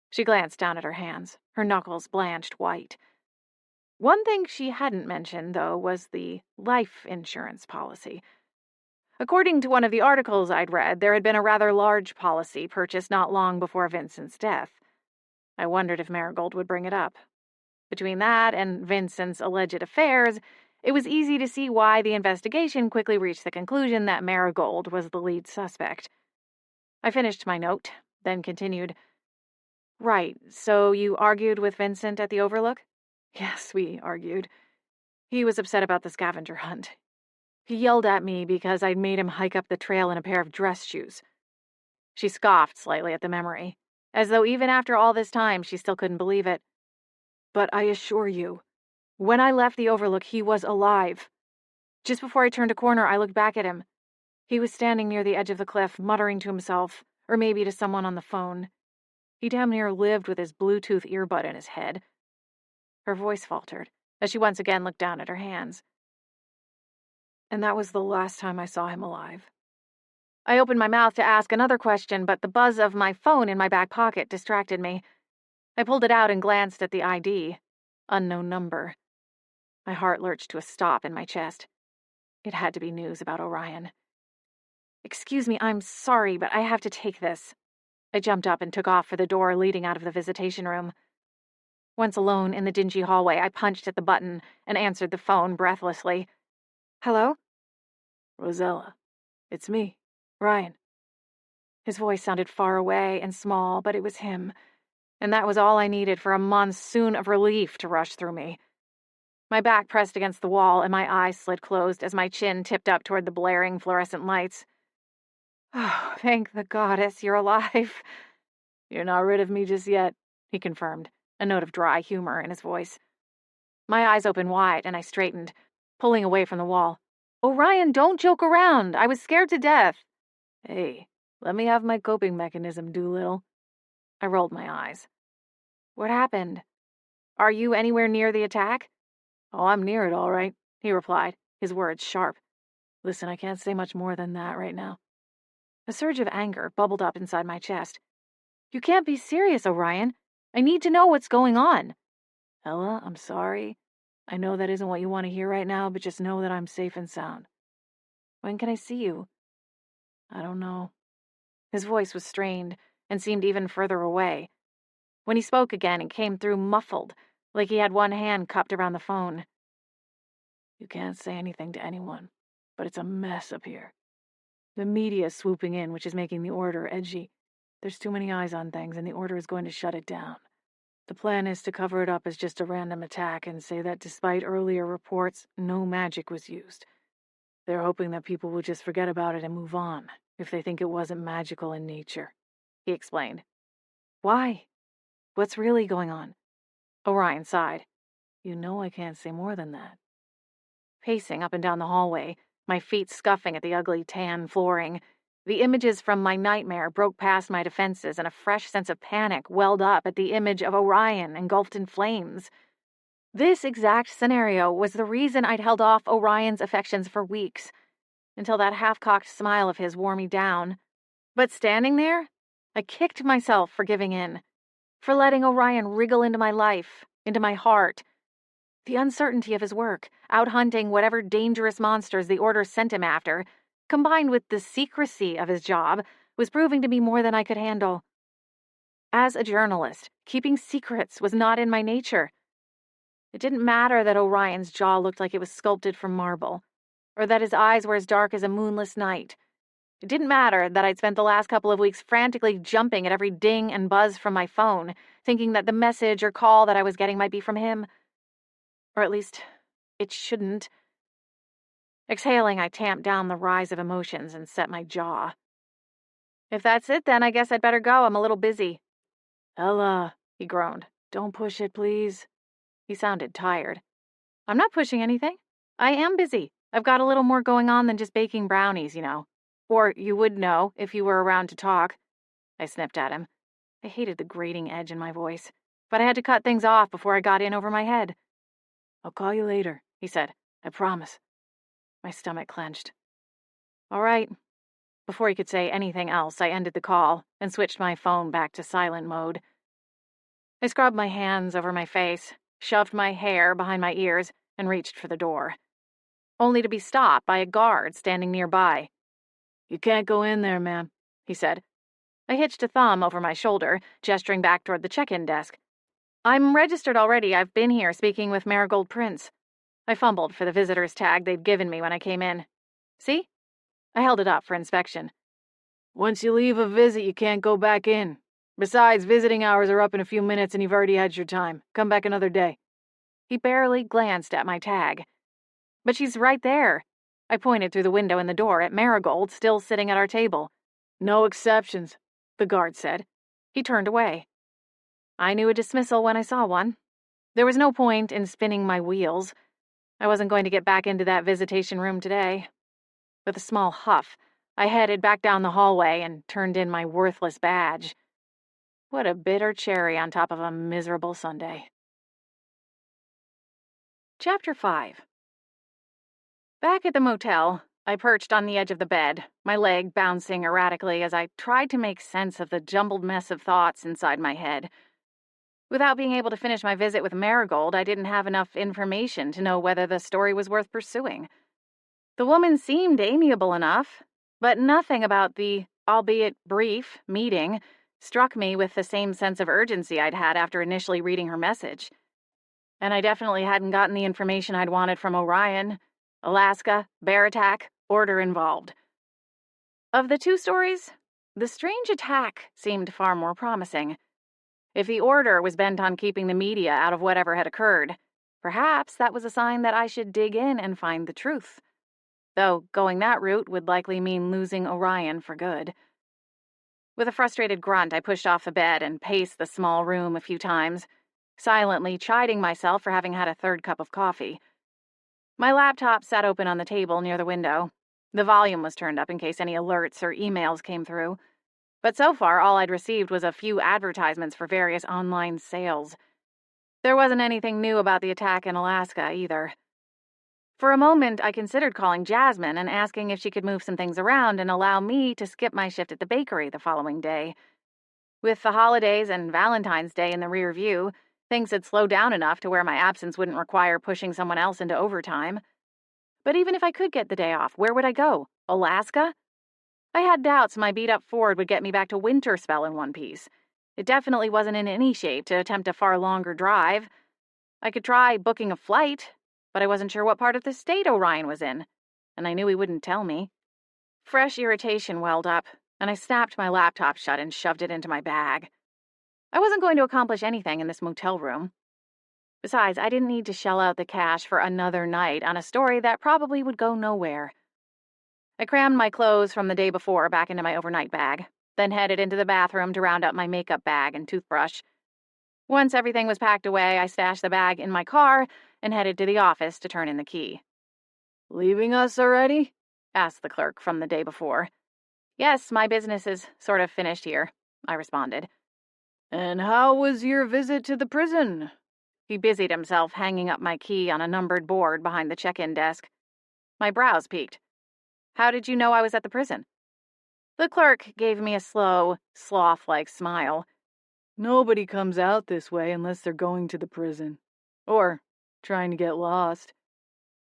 She glanced down at her hands, her knuckles blanched white. One thing she hadn't mentioned, though, was the life insurance policy. According to one of the articles I'd read, there had been a rather large policy purchased not long before Vincent's death. I wondered if Marigold would bring it up. Between that and Vincent's alleged affairs, it was easy to see why the investigation quickly reached the conclusion that Marigold was the lead suspect. I finished my note, then continued. Right, so you argued with Vincent at the Overlook? Yes, we argued. He was upset about the scavenger hunt. He yelled at me because I'd made him hike up the trail in a pair of dress shoes. She scoffed slightly at the memory, as though even after all this time she still couldn't believe it. But I assure you, when I left the Overlook, he was alive. Just before I turned a corner, I looked back at him. He was standing near the edge of the cliff, muttering to himself, or maybe to someone on the phone. He damn near lived with his Bluetooth earbud in his head. Her voice faltered, as she once again looked down at her hands. And that was the last time I saw him alive. I opened my mouth to ask another question, but the buzz of my phone in my back pocket distracted me. I pulled it out and glanced at the ID. Unknown number. My heart lurched to a stop in my chest. It had to be news about Orion. Excuse me, I'm sorry, but I have to take this. I jumped up and took off for the door leading out of the visitation room. Once alone in the dingy hallway, I punched at the button and answered the phone breathlessly. Hello? Rosella. It's me, Ryan. His voice sounded far away and small, but it was him, and that was all I needed for a monsoon of relief to rush through me. My back pressed against the wall and my eyes slid closed as my chin tipped up toward the blaring fluorescent lights. Oh, thank the goddess you're alive. You're not rid of me just yet, he confirmed, a note of dry humor in his voice. My eyes opened wide and I straightened, pulling away from the wall. Orion, don't joke around. I was scared to death. Hey, let me have my coping mechanism, Doolittle. I rolled my eyes. What happened? Are you anywhere near the attack? Oh, I'm near it, all right, he replied, his words sharp. Listen, I can't say much more than that right now. A surge of anger bubbled up inside my chest. You can't be serious, Orion. I need to know what's going on. Ella, I'm sorry. I know that isn't what you want to hear right now, but just know that I'm safe and sound. When can I see you? I don't know. His voice was strained and seemed even further away. When he spoke again, it came through muffled, like he had one hand cupped around the phone. You can't say anything to anyone, but it's a mess up here. The media's swooping in, which is making the order edgy. There's too many eyes on things, and the order is going to shut it down. The plan is to cover it up as just a random attack and say that despite earlier reports, no magic was used. They're hoping that people will just forget about it and move on, if they think it wasn't magical in nature, he explained. Why? What's really going on? Orion sighed. You know I can't say more than that. Pacing up and down the hallway, my feet scuffing at the ugly tan flooring, the images from my nightmare broke past my defenses and a fresh sense of panic welled up at the image of Orion engulfed in flames. This exact scenario was the reason I'd held off Orion's affections for weeks, until that half-cocked smile of his wore me down. But standing there, I kicked myself for giving in, for letting Orion wriggle into my life, into my heart. The uncertainty of his work, out hunting whatever dangerous monsters the Order sent him after, combined with the secrecy of his job, was proving to be more than I could handle. As a journalist, keeping secrets was not in my nature. It didn't matter that Orion's jaw looked like it was sculpted from marble, or that his eyes were as dark as a moonless night. It didn't matter that I'd spent the last couple of weeks frantically jumping at every ding and buzz from my phone, thinking that the message or call that I was getting might be from him. Or at least, it shouldn't. Exhaling, I tamped down the rise of emotions and set my jaw. If that's it, then I guess I'd better go. I'm a little busy. Ella, he groaned. Don't push it, please. He sounded tired. I'm not pushing anything. I am busy. I've got a little more going on than just baking brownies, you know. Or you would know if you were around to talk. I snipped at him. I hated the grating edge in my voice, but I had to cut things off before I got in over my head. I'll call you later, he said. I promise. My stomach clenched. All right. Before he could say anything else, I ended the call and switched my phone back to silent mode. I scrubbed my hands over my face, shoved my hair behind my ears, and reached for the door, only to be stopped by a guard standing nearby. You can't go in there, ma'am, he said. I hitched a thumb over my shoulder, gesturing back toward the check-in desk. I'm registered already. I've been here speaking with Marigold Prince. I fumbled for the visitor's tag they'd given me when I came in. See? I held it up for inspection. Once you leave a visit, you can't go back in. Besides, visiting hours are up in a few minutes and you've already had your time. Come back another day." He barely glanced at my tag. "But she's right there." I pointed through the window in the door at Marigold, still sitting at our table. "No exceptions," the guard said. He turned away. I knew a dismissal when I saw one. There was no point in spinning my wheels. I wasn't going to get back into that visitation room today. With a small huff, I headed back down the hallway and turned in my worthless badge. What a bitter cherry on top of a miserable Sunday. Chapter 5. Back at the motel, I perched on the edge of the bed, my leg bouncing erratically as I tried to make sense of the jumbled mess of thoughts inside my head. Without being able to finish my visit with Marigold, I didn't have enough information to know whether the story was worth pursuing. The woman seemed amiable enough, but nothing about the, albeit brief, meeting struck me with the same sense of urgency I'd had after initially reading her message. And I definitely hadn't gotten the information I'd wanted from Orion. Alaska, bear attack, order involved. Of the two stories, the strange attack seemed far more promising. If the order was bent on keeping the media out of whatever had occurred, perhaps that was a sign that I should dig in and find the truth. Though going that route would likely mean losing Orion for good. With a frustrated grunt, I pushed off the bed and paced the small room a few times, silently chiding myself for having had a third cup of coffee. My laptop sat open on the table near the window. The volume was turned up in case any alerts or emails came through. But so far, all I'd received was a few advertisements for various online sales. There wasn't anything new about the attack in Alaska, either. For a moment, I considered calling Jasmine and asking if she could move some things around and allow me to skip my shift at the bakery the following day. With the holidays and Valentine's Day in the rear view, things had slowed down enough to where my absence wouldn't require pushing someone else into overtime. But even if I could get the day off, where would I go? Alaska? I had doubts my beat-up Ford would get me back to Winterspell in one piece. It definitely wasn't in any shape to attempt a far longer drive. I could try booking a flight, but I wasn't sure what part of the state Orion was in, and I knew he wouldn't tell me. Fresh irritation welled up, and I snapped my laptop shut and shoved it into my bag. I wasn't going to accomplish anything in this motel room. Besides, I didn't need to shell out the cash for another night on a story that probably would go nowhere. I crammed my clothes from the day before back into my overnight bag, then headed into the bathroom to round up my makeup bag and toothbrush. Once everything was packed away, I stashed the bag in my car and headed to the office to turn in the key. "Leaving us already?" asked the clerk from the day before. "Yes, my business is sort of finished here," I responded. "And how was your visit to the prison?" He busied himself hanging up my key on a numbered board behind the check-in desk. My brows peaked. "How did you know I was at the prison?" The clerk gave me a slow, sloth-like smile. "Nobody comes out this way unless they're going to the prison. Or trying to get lost."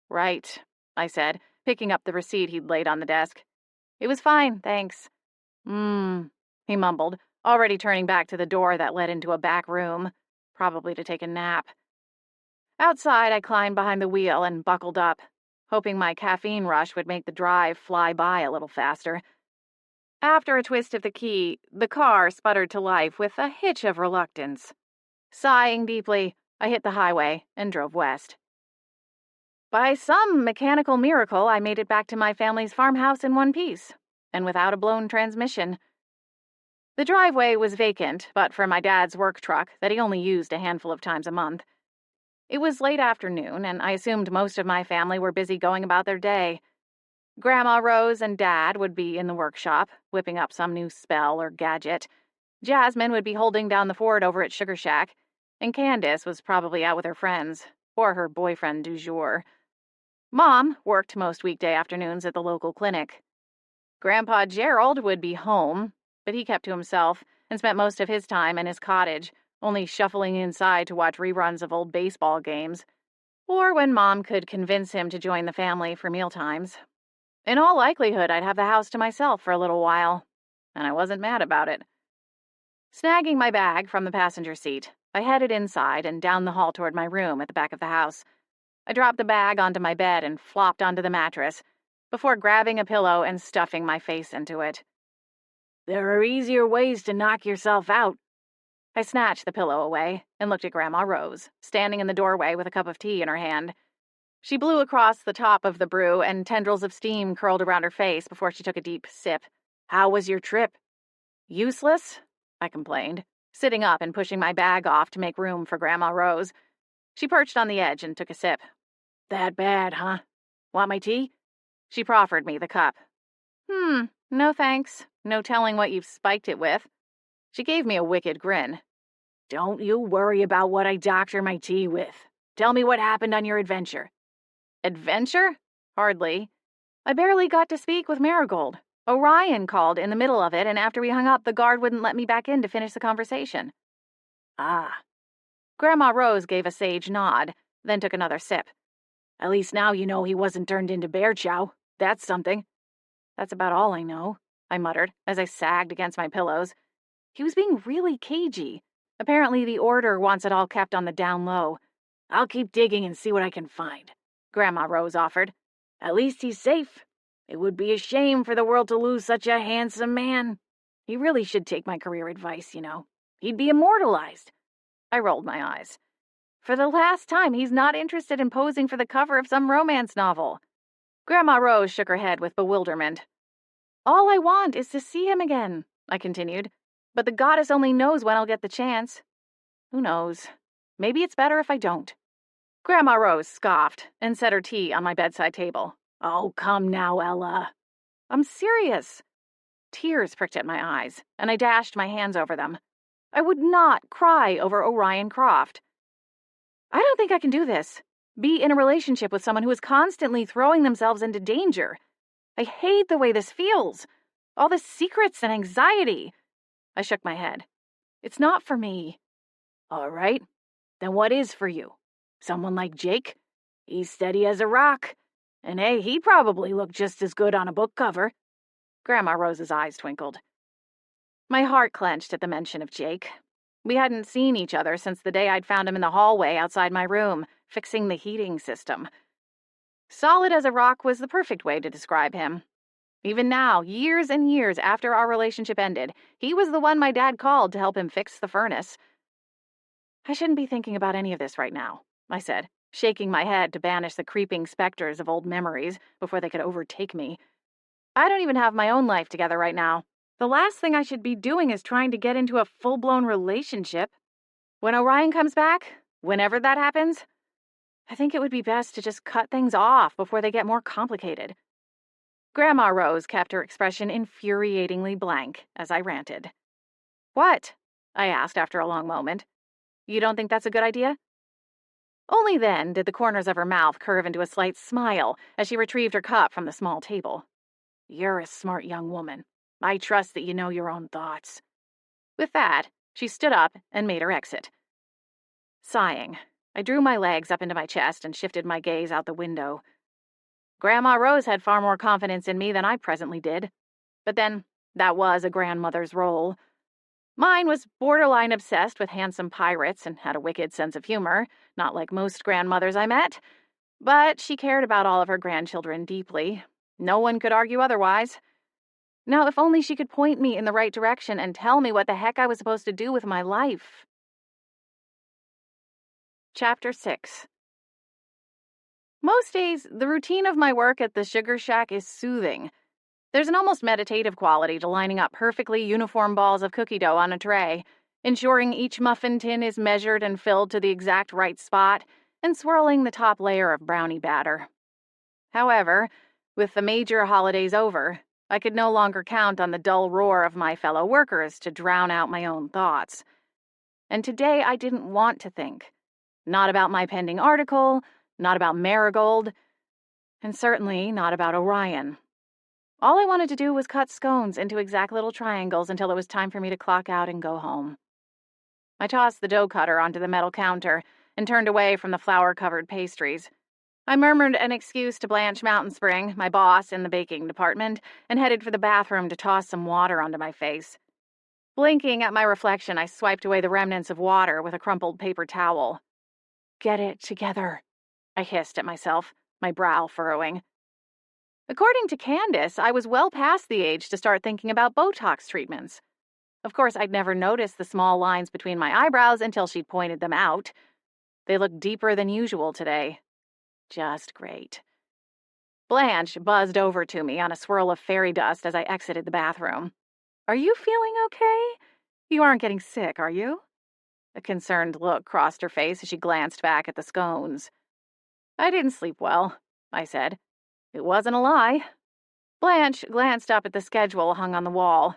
"Right," I said, picking up the receipt he'd laid on the desk. "It was fine, thanks." He mumbled, already turning back to the door that led into a back room, probably to take a nap. Outside, I climbed behind the wheel and buckled up, hoping my caffeine rush would make the drive fly by a little faster. After a twist of the key, the car sputtered to life with a hitch of reluctance. Sighing deeply, I hit the highway and drove west. By some mechanical miracle, I made it back to my family's farmhouse in one piece, and without a blown transmission. The driveway was vacant, but for my dad's work truck that he only used a handful of times a month. It was late afternoon, and I assumed most of my family were busy going about their day. Grandma Rose and Dad would be in the workshop, whipping up some new spell or gadget. Jasmine would be holding down the fort over at Sugar Shack, and Candace was probably out with her friends, or her boyfriend du jour. Mom worked most weekday afternoons at the local clinic. Grandpa Gerald would be home, but he kept to himself and spent most of his time in his cottage, only shuffling inside to watch reruns of old baseball games, or when Mom could convince him to join the family for mealtimes. In all likelihood, I'd have the house to myself for a little while, and I wasn't mad about it. Snagging my bag from the passenger seat, I headed inside and down the hall toward my room at the back of the house. I dropped the bag onto my bed and flopped onto the mattress, before grabbing a pillow and stuffing my face into it. "There are easier ways to knock yourself out," I snatched the pillow away and looked at Grandma Rose, standing in the doorway with a cup of tea in her hand. She blew across the top of the brew, and tendrils of steam curled around her face before she took a deep sip. "How was your trip?" "Useless," I complained, sitting up and pushing my bag off to make room for Grandma Rose. She perched on the edge and took a sip. "That bad, huh? Want my tea?" She proffered me the cup. No thanks. No telling what you've spiked it with." She gave me a wicked grin. "Don't you worry about what I doctor my tea with. Tell me what happened on your adventure." "Adventure? Hardly. I barely got to speak with Marigold. Orion called in the middle of it, and after we hung up, the guard wouldn't let me back in to finish the conversation." "Ah." Grandma Rose gave a sage nod, then took another sip. "At least now you know he wasn't turned into bear chow. That's something." "That's about all I know," I muttered as I sagged against my pillows. He was being really cagey. Apparently the order wants it all kept on the down low. "I'll keep digging and see what I can find," Grandma Rose offered. "At least he's safe. It would be a shame for the world to lose such a handsome man. He really should take my career advice, you know. He'd be immortalized." I rolled my eyes. For the last time, he's not interested in posing for the cover of some romance novel. Grandma Rose shook her head with bewilderment. "All I want is to see him again," I continued. "But the goddess only knows when I'll get the chance. Who knows? Maybe it's better if I don't." Grandma Rose scoffed and set her tea on my bedside table. "Oh, come now, Ella." "I'm serious." Tears pricked at my eyes, and I dashed my hands over them. I would not cry over Orion Croft. I don't think I can do this. Be in a relationship with someone who is constantly throwing themselves into danger. I hate the way this feels. All the secrets and anxiety. I shook my head. It's not for me. All right. Then what is for you? Someone like Jake? He's steady as a rock. And hey, he'd probably look just as good on a book cover. Grandma Rose's eyes twinkled. My heart clenched at the mention of Jake. We hadn't seen each other since the day I'd found him in the hallway outside my room, fixing the heating system. Solid as a rock was the perfect way to describe him. Even now, years and years after our relationship ended, he was the one my dad called to help him fix the furnace. I shouldn't be thinking about any of this right now, I said, shaking my head to banish the creeping specters of old memories before they could overtake me. I don't even have my own life together right now. The last thing I should be doing is trying to get into a full-blown relationship. When Orion comes back, whenever that happens, I think it would be best to just cut things off before they get more complicated. Grandma Rose kept her expression infuriatingly blank as I ranted. What? I asked after a long moment. You don't think that's a good idea? Only then did the corners of her mouth curve into a slight smile as she retrieved her cup from the small table. You're a smart young woman. I trust that you know your own thoughts. With that, she stood up and made her exit. Sighing, I drew my legs up into my chest and shifted my gaze out the window. Grandma Rose had far more confidence in me than I presently did. But then, that was a grandmother's role. Mine was borderline obsessed with handsome pirates and had a wicked sense of humor, not like most grandmothers I met. But she cared about all of her grandchildren deeply. No one could argue otherwise. Now, if only she could point me in the right direction and tell me what the heck I was supposed to do with my life. Chapter 6. Most days, the routine of my work at the Sugar Shack is soothing. There's an almost meditative quality to lining up perfectly uniform balls of cookie dough on a tray, ensuring each muffin tin is measured and filled to the exact right spot, and swirling the top layer of brownie batter. However, with the major holidays over, I could no longer count on the dull roar of my fellow workers to drown out my own thoughts. And today I didn't want to think. Not about my pending article, not about Marigold, and certainly not about Orion. All I wanted to do was cut scones into exact little triangles until it was time for me to clock out and go home. I tossed the dough cutter onto the metal counter and turned away from the flour-covered pastries. I murmured an excuse to Blanche Mountain Spring, my boss in the baking department, and headed for the bathroom to toss some water onto my face. Blinking at my reflection, I swiped away the remnants of water with a crumpled paper towel. Get it together, I hissed at myself, my brow furrowing. According to Candace, I was well past the age to start thinking about Botox treatments. Of course, I'd never noticed the small lines between my eyebrows until she'd pointed them out. They looked deeper than usual today. Just great. Blanche buzzed over to me on a swirl of fairy dust as I exited the bathroom. "Are you feeling okay? You aren't getting sick, are you?" A concerned look crossed her face as she glanced back at the scones. "I didn't sleep well," I said. It wasn't a lie. Blanche glanced up at the schedule hung on the wall.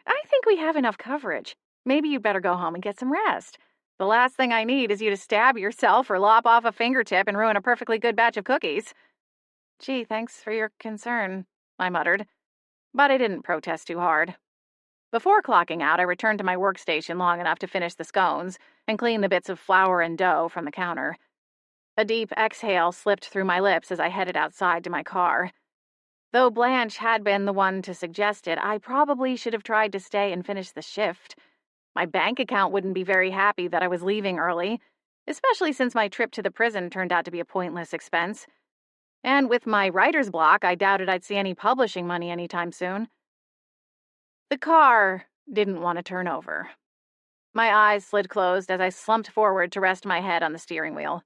"I think we have enough coverage. Maybe you'd better go home and get some rest. The last thing I need is you to stab yourself or lop off a fingertip and ruin a perfectly good batch of cookies." "Gee, thanks for your concern," I muttered, but I didn't protest too hard. Before clocking out, I returned to my workstation long enough to finish the scones and clean the bits of flour and dough from the counter. A deep exhale slipped through my lips as I headed outside to my car. Though Blanche had been the one to suggest it, I probably should have tried to stay and finish the shift. My bank account wouldn't be very happy that I was leaving early, especially since my trip to the prison turned out to be a pointless expense. And with my writer's block, I doubted I'd see any publishing money anytime soon. The car didn't want to turn over. My eyes slid closed as I slumped forward to rest my head on the steering wheel.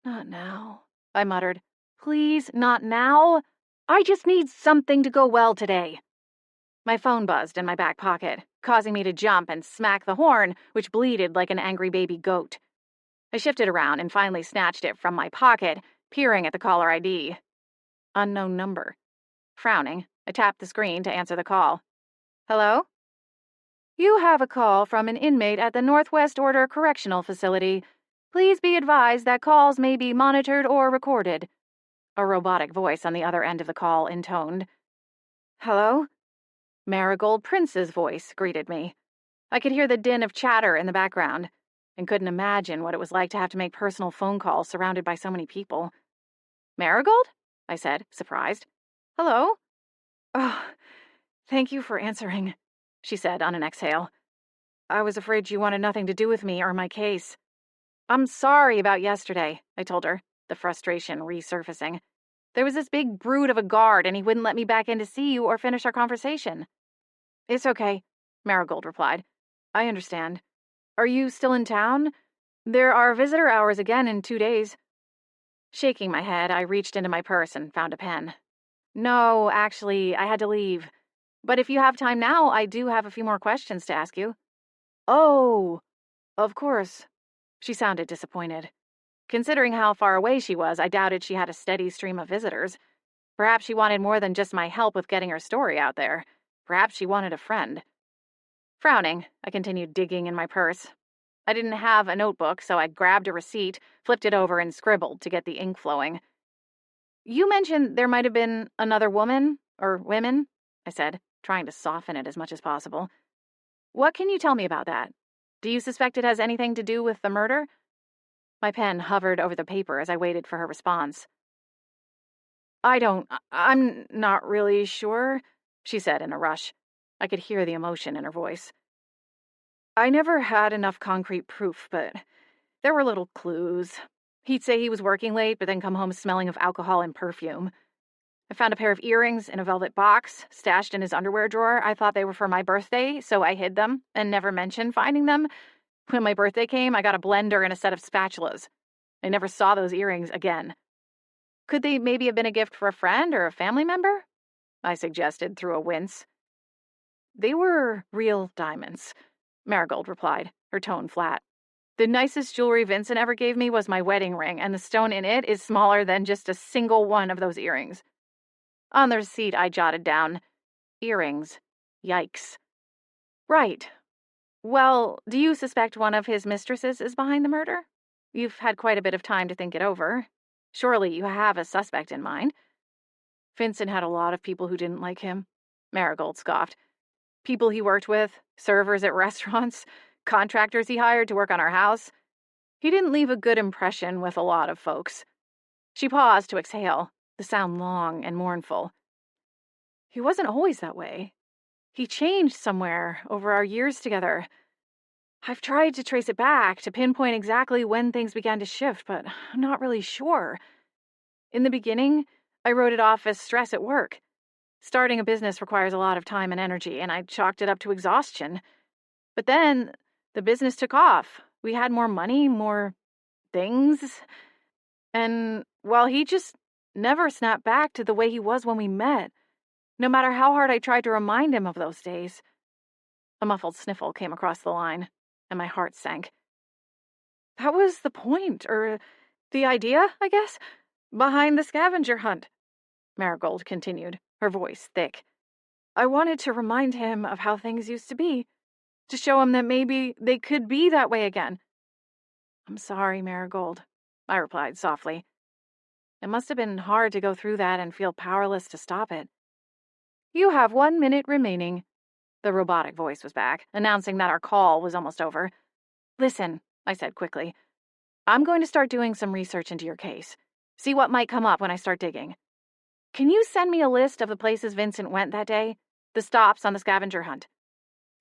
"Not now," I muttered. "Please, not now. I just need something to go well today." My phone buzzed in my back pocket, causing me to jump and smack the horn, which bleated like an angry baby goat. I shifted around and finally snatched it from my pocket, peering at the caller ID. Unknown number. Frowning, I tapped the screen to answer the call. "Hello? You have a call from an inmate at the Northwest Order Correctional Facility. Please be advised that calls may be monitored or recorded." A robotic voice on the other end of the call intoned. "Hello?" Marigold Prince's voice greeted me. I could hear the din of chatter in the background and couldn't imagine what it was like to have to make personal phone calls surrounded by so many people. "Marigold?" I said, surprised. "Hello?" "Oh, thank you for answering," she said on an exhale. "I was afraid you wanted nothing to do with me or my case." "I'm sorry about yesterday," I told her, the frustration resurfacing. "There was this big brute of a guard, and he wouldn't let me back in to see you or finish our conversation." "It's okay," Marigold replied. "I understand. Are you still in town? There are visitor hours again in 2 days. Shaking my head, I reached into my purse and found a pen. "No, actually, I had to leave. But if you have time now, I do have a few more questions to ask you." "Oh, of course." She sounded disappointed. Considering how far away she was, I doubted she had a steady stream of visitors. Perhaps she wanted more than just my help with getting her story out there. Perhaps she wanted a friend. Frowning, I continued digging in my purse. I didn't have a notebook, so I grabbed a receipt, flipped it over, and scribbled to get the ink flowing. "You mentioned there might have been another woman, or women," I said, trying to soften it as much as possible. "What can you tell me about that? Do you suspect it has anything to do with the murder?" My pen hovered over the paper as I waited for her response. I'm not really sure," she said in a rush. I could hear the emotion in her voice. "I never had enough concrete proof, but there were little clues. He'd say he was working late, but then come home smelling of alcohol and perfume. I found a pair of earrings in a velvet box, stashed in his underwear drawer. I thought they were for my birthday, so I hid them and never mentioned finding them. When my birthday came, I got a blender and a set of spatulas. I never saw those earrings again." "Could they maybe have been a gift for a friend or a family member?" I suggested through a wince. "They were real diamonds," Marigold replied, her tone flat. "The nicest jewelry Vincent ever gave me was my wedding ring, and the stone in it is smaller than just a single one of those earrings." On the receipt, I jotted down, "Earrings. Yikes." "Right. Well, do you suspect one of his mistresses is behind the murder? You've had quite a bit of time to think it over. Surely you have a suspect in mind." "Vincent had a lot of people who didn't like him," Marigold scoffed. "People he worked with, servers at restaurants, contractors he hired to work on our house. He didn't leave a good impression with a lot of folks." She paused to exhale, the sound long and mournful. "He wasn't always that way. He changed somewhere over our years together. I've tried to trace it back, to pinpoint exactly when things began to shift, but I'm not really sure. In the beginning, I wrote it off as stress at work. Starting a business requires a lot of time and energy, and I chalked it up to exhaustion. But then the business took off. We had more money, more things. And, well, he just never snapped back to the way he was when we met, no matter how hard I tried to remind him of those days. A muffled sniffle came across the line, and my heart sank. That was the point, or the idea, I guess, behind the scavenger hunt, Marigold continued, her voice thick. I wanted to remind him of how things used to be, to show him that maybe they could be that way again. I'm sorry, Marigold, I replied softly. It must have been hard to go through that and feel powerless to stop it. You have 1 minute remaining. The robotic voice was back, announcing that our call was almost over. Listen, I said quickly. I'm going to start doing some research into your case. See what might come up when I start digging. Can you send me a list of the places Vincent went that day? The stops on the scavenger hunt?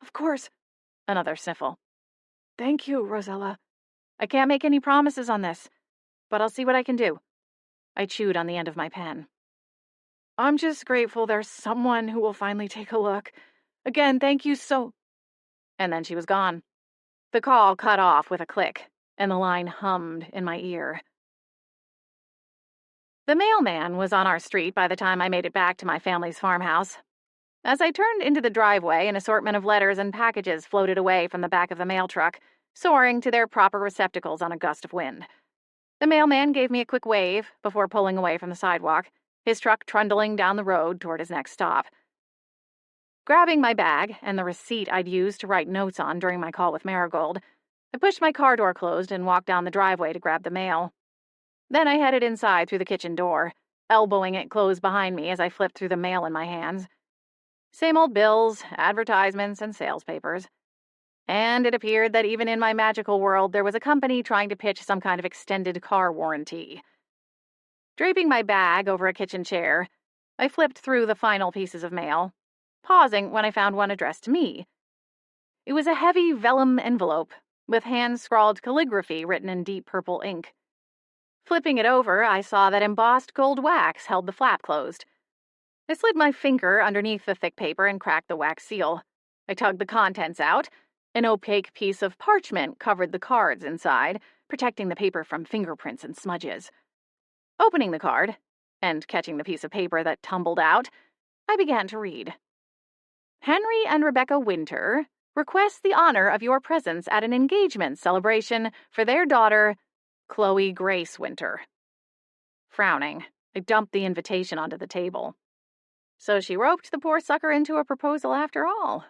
Of course. Another sniffle. Thank you, Rosella. I can't make any promises on this, but I'll see what I can do. I chewed on the end of my pen. I'm just grateful there's someone who will finally take a look. Again, thank you so... And then she was gone. The call cut off with a click, and the line hummed in my ear. The mailman was on our street by the time I made it back to my family's farmhouse. As I turned into the driveway, an assortment of letters and packages floated away from the back of the mail truck, soaring to their proper receptacles on a gust of wind. The mailman gave me a quick wave before pulling away from the sidewalk, his truck trundling down the road toward his next stop. Grabbing my bag and the receipt I'd used to write notes on during my call with Marigold, I pushed my car door closed and walked down the driveway to grab the mail. Then I headed inside through the kitchen door, elbowing it closed behind me as I flipped through the mail in my hands. Same old bills, advertisements, and sales papers. And it appeared that even in my magical world, there was a company trying to pitch some kind of extended car warranty. Draping my bag over a kitchen chair, I flipped through the final pieces of mail, pausing when I found one addressed to me. It was a heavy vellum envelope with hand-scrawled calligraphy written in deep purple ink. Flipping it over, I saw that embossed gold wax held the flap closed. I slid my finger underneath the thick paper and cracked the wax seal. I tugged the contents out. An opaque piece of parchment covered the cards inside, protecting the paper from fingerprints and smudges. Opening the card, and catching the piece of paper that tumbled out, I began to read. Henry and Rebecca Winter request the honor of your presence at an engagement celebration for their daughter, Chloe Grace Winter. Frowning, I dumped the invitation onto the table. So she roped the poor sucker into a proposal after all.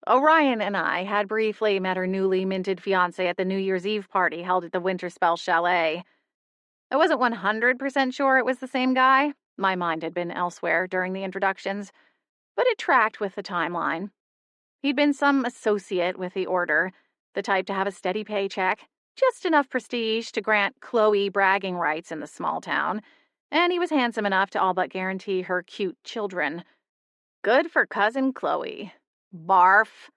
Orion and I had briefly met her newly minted fiancé at the New Year's Eve party held at the Winterspell chalet. I wasn't 100% sure it was the same guy. My mind had been elsewhere during the introductions, but it tracked with the timeline. He'd been some associate with the order, the type to have a steady paycheck, just enough prestige to grant Chloe bragging rights in the small town, and he was handsome enough to all but guarantee her cute children. Good for Cousin Chloe. Barf.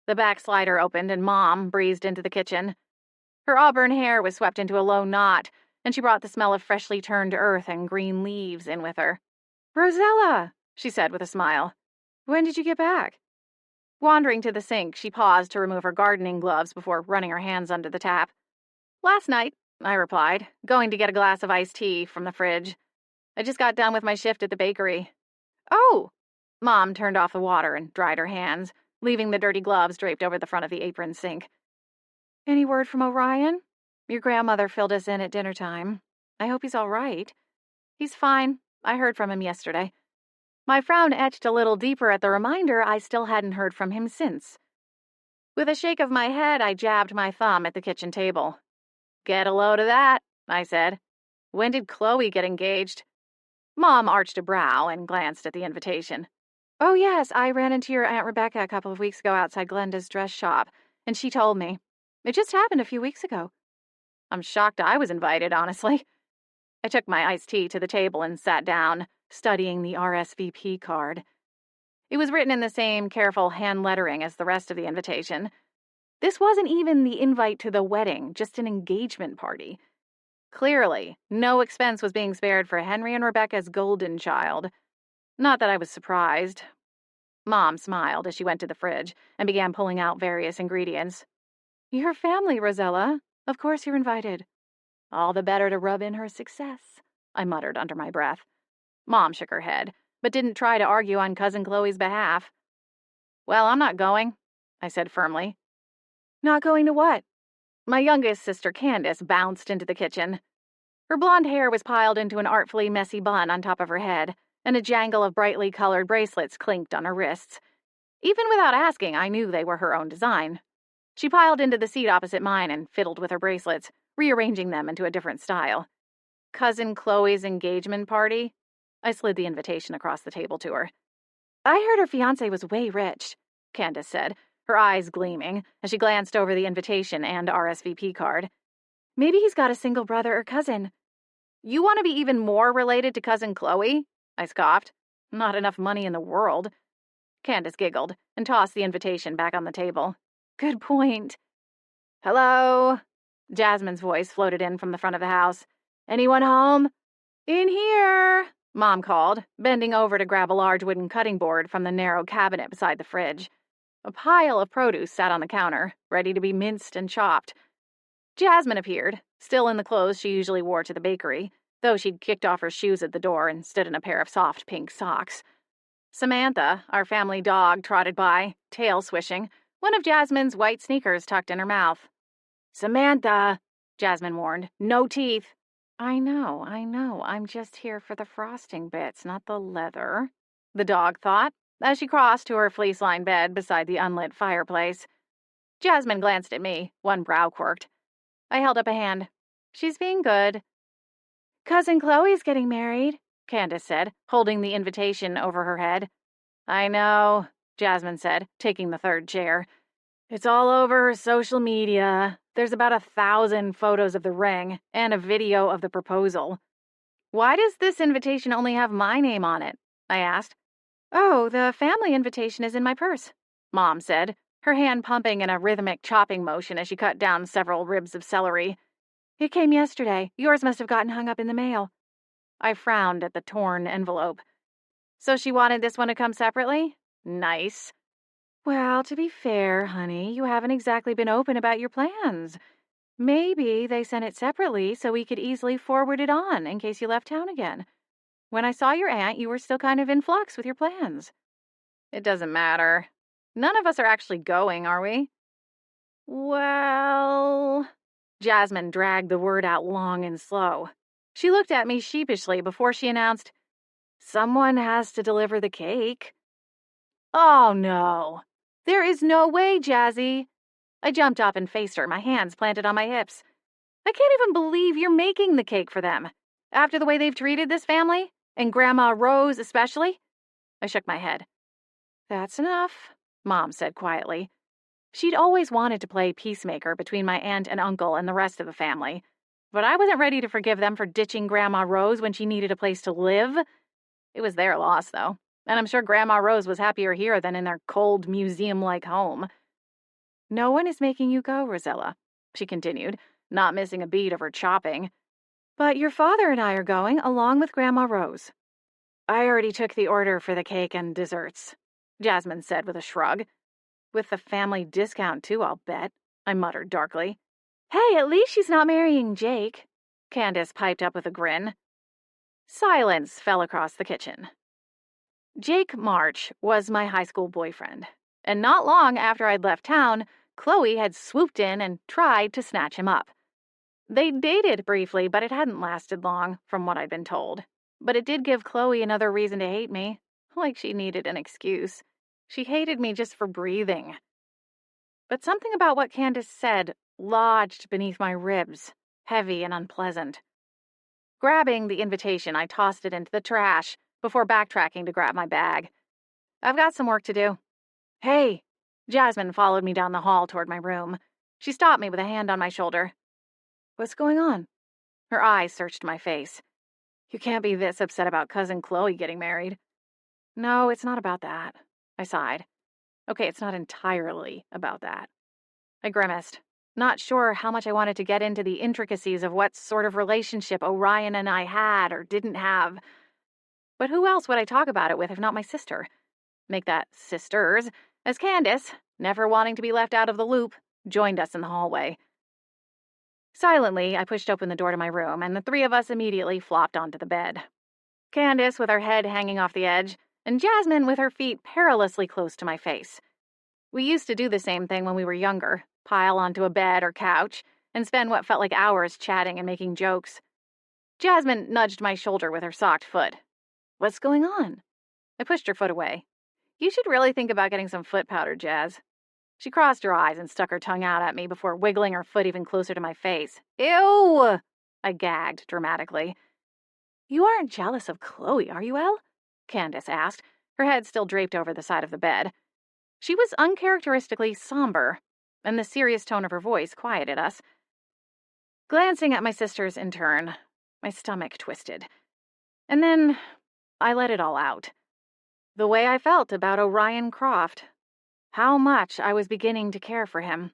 The back slider opened and Mom breezed into the kitchen. Her auburn hair was swept into a low knot, and she brought the smell of freshly turned earth and green leaves in with her. Rosella, she said with a smile. When did you get back? Wandering to the sink, she paused to remove her gardening gloves before running her hands under the tap. Last night, I replied, going to get a glass of iced tea from the fridge. I just got done with my shift at the bakery. Oh! Mom turned off the water and dried her hands, leaving the dirty gloves draped over the front of the apron sink. Any word from Orion? Your grandmother filled us in at dinner time. I hope he's all right. He's fine. I heard from him yesterday. My frown etched a little deeper at the reminder I still hadn't heard from him since. With a shake of my head, I jabbed my thumb at the kitchen table. Get a load of that, I said. When did Chloe get engaged? Mom arched a brow and glanced at the invitation. Oh, yes, I ran into your Aunt Rebecca a couple of weeks ago outside Glenda's dress shop, and she told me. It just happened a few weeks ago. I'm shocked I was invited, honestly. I took my iced tea to the table and sat down, studying the RSVP card. It was written in the same careful hand lettering as the rest of the invitation. This wasn't even the invite to the wedding, just an engagement party. Clearly, no expense was being spared for Henry and Rebecca's golden child. Not that I was surprised. Mom smiled as she went to the fridge and began pulling out various ingredients. Your family, Rosella. Of course you're invited. All the better to rub in her success, I muttered under my breath. Mom shook her head, but didn't try to argue on Cousin Chloe's behalf. Well, I'm not going, I said firmly. Not going to what? My youngest sister, Candace, bounced into the kitchen. Her blonde hair was piled into an artfully messy bun on top of her head, and a jangle of brightly colored bracelets clinked on her wrists. Even without asking, I knew they were her own design. She piled into the seat opposite mine and fiddled with her bracelets, rearranging them into a different style. Cousin Chloe's engagement party? I slid the invitation across the table to her. I heard her fiancé was way rich, Candace said, her eyes gleaming as she glanced over the invitation and RSVP card. Maybe he's got a single brother or cousin. You want to be even more related to Cousin Chloe? I scoffed. Not enough money in the world. Candace giggled and tossed the invitation back on the table. Good point. Hello? Jasmine's voice floated in from the front of the house. Anyone home? In here, Mom called, bending over to grab a large wooden cutting board from the narrow cabinet beside the fridge. A pile of produce sat on the counter, ready to be minced and chopped. Jasmine appeared, still in the clothes she usually wore to the bakery, though she'd kicked off her shoes at the door and stood in a pair of soft pink socks. Samantha, our family dog, trotted by, tail swishing, one of Jasmine's white sneakers tucked in her mouth. Samantha, Jasmine warned, no teeth. I know, I'm just here for the frosting bits, not the leather, the dog thought, as she crossed to her fleece-lined bed beside the unlit fireplace. Jasmine glanced at me, one brow quirked. I held up a hand. She's being good. Cousin Chloe's getting married, Candace said, holding the invitation over her head. I know, Jasmine said, taking the third chair. It's all over her social media. There's about 1,000 photos of the ring and a video of the proposal. Why does this invitation only have my name on it? I asked. Oh, the family invitation is in my purse, Mom said, her hand pumping in a rhythmic chopping motion as she cut down several ribs of celery. It came yesterday. Yours must have gotten hung up in the mail. I frowned at the torn envelope. So she wanted this one to come separately? Nice. Well, to be fair, honey, you haven't exactly been open about your plans. Maybe they sent it separately so we could easily forward it on in case you left town again. When I saw your aunt, you were still kind of in flux with your plans. It doesn't matter. None of us are actually going, are we? Well... Jasmine dragged the word out long and slow. She looked at me sheepishly before she announced, Someone has to deliver the cake. Oh, no. There is no way, Jazzy. I jumped up and faced her, my hands planted on my hips. I can't even believe you're making the cake for them. After the way they've treated this family, and Grandma Rose especially. I shook my head. That's enough, Mom said quietly. She'd always wanted to play peacemaker between my aunt and uncle and the rest of the family, but I wasn't ready to forgive them for ditching Grandma Rose when she needed a place to live. It was their loss, though, and I'm sure Grandma Rose was happier here than in their cold, museum-like home. No one is making you go, Rosella, she continued, not missing a beat of her chopping. But your father and I are going, along with Grandma Rose. I already took the order for the cake and desserts, Jasmine said with a shrug. With the family discount, too, I'll bet, I muttered darkly. Hey, at least she's not marrying Jake, Candace piped up with a grin. Silence fell across the kitchen. Jake March was my high school boyfriend, and not long after I'd left town, Chloe had swooped in and tried to snatch him up. They dated briefly, but it hadn't lasted long, from what I'd been told. But it did give Chloe another reason to hate me, like she needed an excuse. She hated me just for breathing. But something about what Candace said lodged beneath my ribs, heavy and unpleasant. Grabbing the invitation, I tossed it into the trash before backtracking to grab my bag. I've got some work to do. Hey! Jasmine followed me down the hall toward my room. She stopped me with a hand on my shoulder. What's going on? Her eyes searched my face. You can't be this upset about Cousin Chloe getting married. No, it's not about that. I sighed. Okay, it's not entirely about that. I grimaced, not sure how much I wanted to get into the intricacies of what sort of relationship Orion and I had or didn't have. But who else would I talk about it with if not my sister? Make that sisters, as Candace, never wanting to be left out of the loop, joined us in the hallway. Silently, I pushed open the door to my room, and the three of us immediately flopped onto the bed. Candace with her head hanging off the edge, and Jasmine with her feet perilously close to my face. We used to do the same thing when we were younger, pile onto a bed or couch, and spend what felt like hours chatting and making jokes. Jasmine nudged my shoulder with her socked foot. "What's going on?" I pushed her foot away. "You should really think about getting some foot powder, Jazz." She crossed her eyes and stuck her tongue out at me before wiggling her foot even closer to my face. "Ew!" I gagged dramatically. "You aren't jealous of Chloe, are you, Elle?" Candace asked, her head still draped over the side of the bed. She was uncharacteristically somber, and the serious tone of her voice quieted us. Glancing at my sisters in turn, my stomach twisted. And then I let it all out. The way I felt about Orion Croft. How much I was beginning to care for him.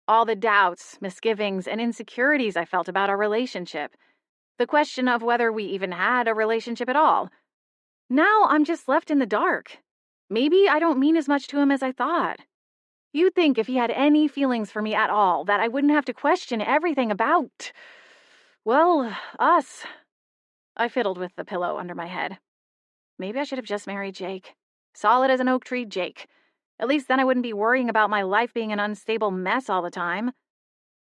All the doubts, misgivings, and insecurities I felt about our relationship. The question of whether we even had a relationship at all. Now I'm just left in the dark. Maybe I don't mean as much to him as I thought. You'd think if he had any feelings for me at all, that I wouldn't have to question everything about, well, us. I fiddled with the pillow under my head. Maybe I should have just married Jake. Solid as an oak tree, Jake. At least then I wouldn't be worrying about my life being an unstable mess all the time.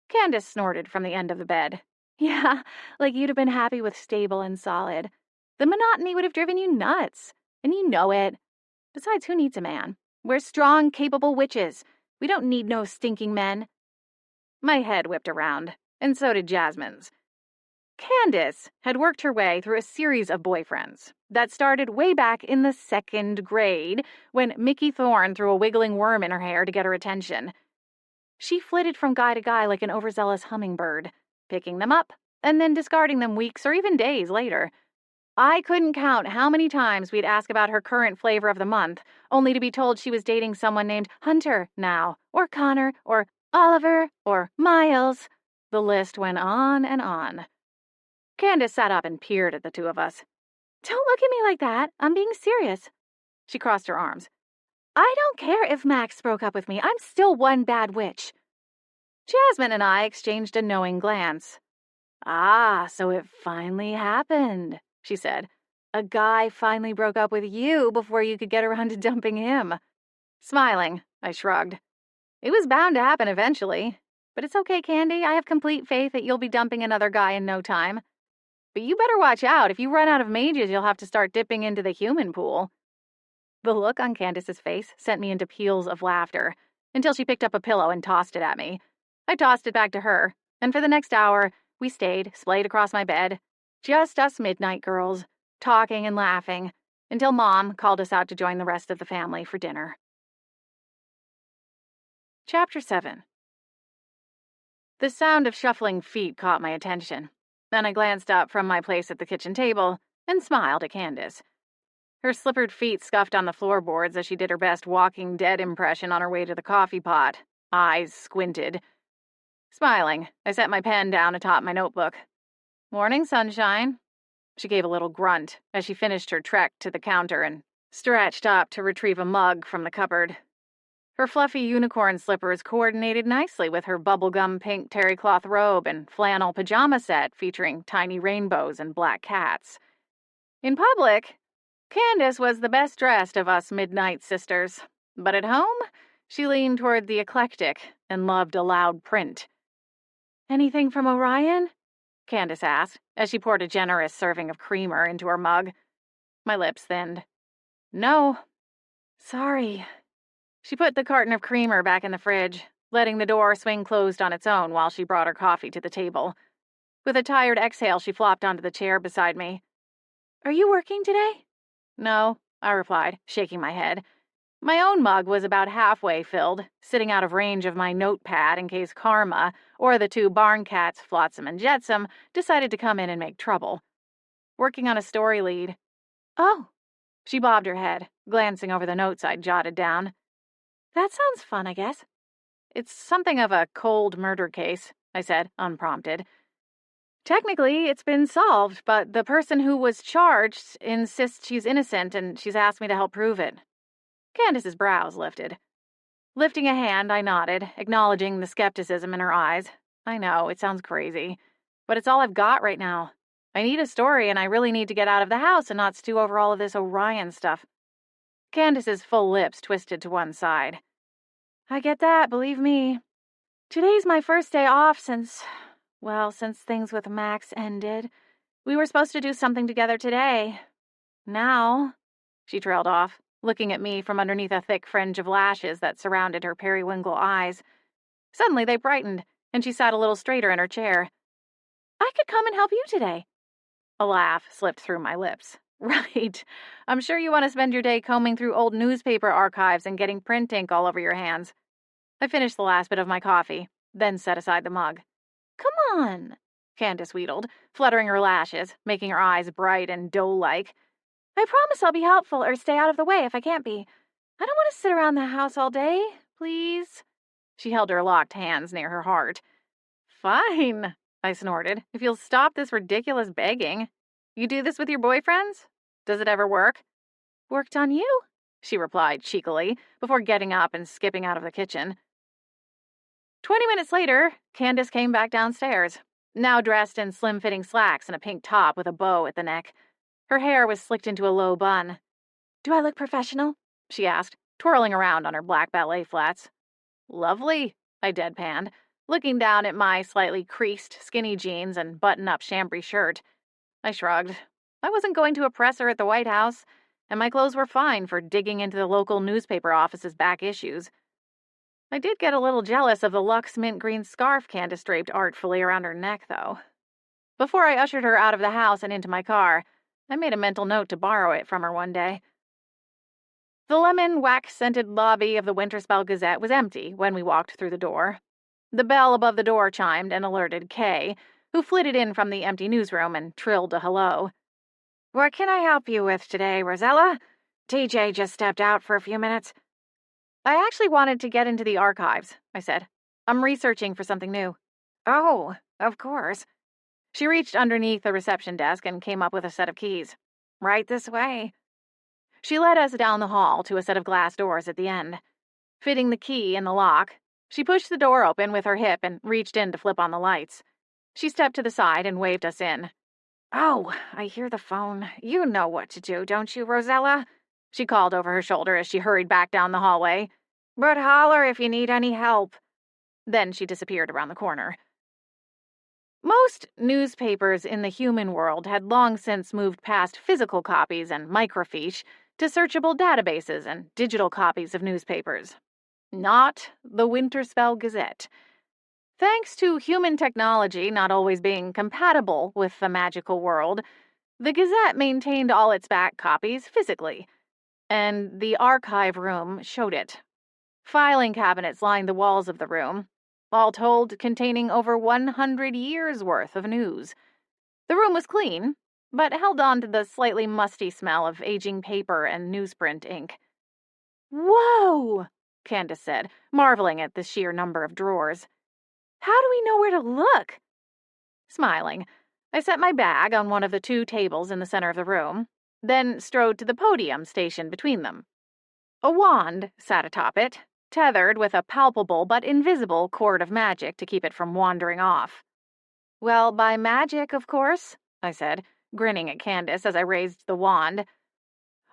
Candace snorted from the end of the bed. "Yeah, like you'd have been happy with stable and solid. The monotony would have driven you nuts, and you know it. Besides, who needs a man? We're strong, capable witches. We don't need no stinking men." My head whipped around, and so did Jasmine's. Candace had worked her way through a series of boyfriends that started way back in the 2nd grade when Mickey Thorne threw a wiggling worm in her hair to get her attention. She flitted from guy to guy like an overzealous hummingbird, picking them up and then discarding them weeks or even days later. I couldn't count how many times we'd ask about her current flavor of the month, only to be told she was dating someone named Hunter now, or Connor, or Oliver, or Miles. The list went on and on. Candace sat up and peered at the two of us. "Don't look at me like that. I'm being serious." She crossed her arms. "I don't care if Max broke up with me. I'm still one bad witch." Jasmine and I exchanged a knowing glance. "Ah, so it finally happened," she said. "A guy finally broke up with you before you could get around to dumping him." Smiling, I shrugged. "It was bound to happen eventually. But it's okay, Candy. I have complete faith that you'll be dumping another guy in no time. But you better watch out. If you run out of mages, you'll have to start dipping into the human pool." The look on Candace's face sent me into peals of laughter, until she picked up a pillow and tossed it at me. I tossed it back to her, and for the next hour, we stayed, splayed across my bed, just us midnight girls, talking and laughing, until Mom called us out to join the rest of the family for dinner. Chapter 7. The sound of shuffling feet caught my attention. Then I glanced up from my place at the kitchen table and smiled at Candace. Her slippered feet scuffed on the floorboards as she did her best Walking Dead impression on her way to the coffee pot, eyes squinted. Smiling, I set my pen down atop my notebook. "Morning, sunshine." She gave a little grunt as she finished her trek to the counter and stretched up to retrieve a mug from the cupboard. Her fluffy unicorn slippers coordinated nicely with her bubblegum pink terry cloth robe and flannel pajama set featuring tiny rainbows and black cats. In public, Candace was the best dressed of us midnight sisters, but at home, she leaned toward the eclectic and loved a loud print. "Anything from Orion?" Candace asked as she poured a generous serving of creamer into her mug. My lips thinned. "No." "Sorry." She put the carton of creamer back in the fridge, letting the door swing closed on its own while she brought her coffee to the table. With a tired exhale, she flopped onto the chair beside me. "Are you working today?" "No," I replied, shaking my head. My own mug was about halfway filled, sitting out of range of my notepad in case Karma, or the two barn cats, Flotsam and Jetsam, decided to come in and make trouble. "Working on a story lead." "Oh." She bobbed her head, glancing over the notes I'd jotted down. "That sounds fun, I guess." "It's something of a cold murder case," I said, unprompted. Technically, it's been solved, but the person who was charged insists she's innocent and she's asked me to help prove it. Candace's brows lifted. Lifting a hand, I nodded, acknowledging the skepticism in her eyes. I know, it sounds crazy, but it's all I've got right now. I need a story, and I really need to get out of the house and not stew over all of this Orion stuff. Candace's full lips twisted to one side. I get that, believe me. Today's my first day off since things with Max ended. We were supposed to do something together today. Now, she trailed off, looking at me from underneath a thick fringe of lashes that surrounded her periwinkle eyes. Suddenly they brightened, and she sat a little straighter in her chair. I could come and help you today. A laugh slipped through my lips. Right. I'm sure you want to spend your day combing through old newspaper archives and getting print ink all over your hands. I finished the last bit of my coffee, then set aside the mug. Come on, Candace wheedled, fluttering her lashes, making her eyes bright and doe-like. I promise I'll be helpful or stay out of the way if I can't be. I don't want to sit around the house all day, please. She held her locked hands near her heart. Fine, I snorted, if you'll stop this ridiculous begging. You do this with your boyfriends? Does it ever work? Worked on you, she replied cheekily, before getting up and skipping out of the kitchen. 20 minutes later, Candace came back downstairs, now dressed in slim-fitting slacks and a pink top with a bow at the neck. Her hair was slicked into a low bun. Do I look professional? She asked, twirling around on her black ballet flats. Lovely, I deadpanned, looking down at my slightly creased, skinny jeans and button-up chambray shirt. I shrugged. I wasn't going to oppress her at the White House, and my clothes were fine for digging into the local newspaper office's back issues. I did get a little jealous of the luxe mint green scarf Candace draped artfully around her neck, though. Before I ushered her out of the house and into my car, I made a mental note to borrow it from her one day. The lemon wax-scented lobby of the Winterspell Gazette was empty when we walked through the door. The bell above the door chimed and alerted Kay, who flitted in from the empty newsroom and trilled a hello. What can I help you with today, Rosella? TJ just stepped out for a few minutes. I actually wanted to get into the archives, I said. I'm researching for something new. Oh, of course. She reached underneath the reception desk and came up with a set of keys. Right this way. She led us down the hall to a set of glass doors at the end. Fitting the key in the lock, she pushed the door open with her hip and reached in to flip on the lights. She stepped to the side and waved us in. Oh, I hear the phone. You know what to do, don't you, Rosella? She called over her shoulder as she hurried back down the hallway. But holler if you need any help. Then she disappeared around the corner. Most newspapers in the human world had long since moved past physical copies and microfiche to searchable databases and digital copies of newspapers. Not the Winterspell Gazette. Thanks to human technology not always being compatible with the magical world, the Gazette maintained all its back copies physically, and the archive room showed it. Filing cabinets lined the walls of the room, all told containing over 100 years' worth of news. The room was clean, but held on to the slightly musty smell of aging paper and newsprint ink. Whoa, Candace said, marveling at the sheer number of drawers. How do we know where to look? Smiling, I set my bag on one of the two tables in the center of the room, then strode to the podium stationed between them. A wand sat atop it, tethered with a palpable but invisible cord of magic to keep it from wandering off. Well, by magic, of course, I said, grinning at Candace as I raised the wand.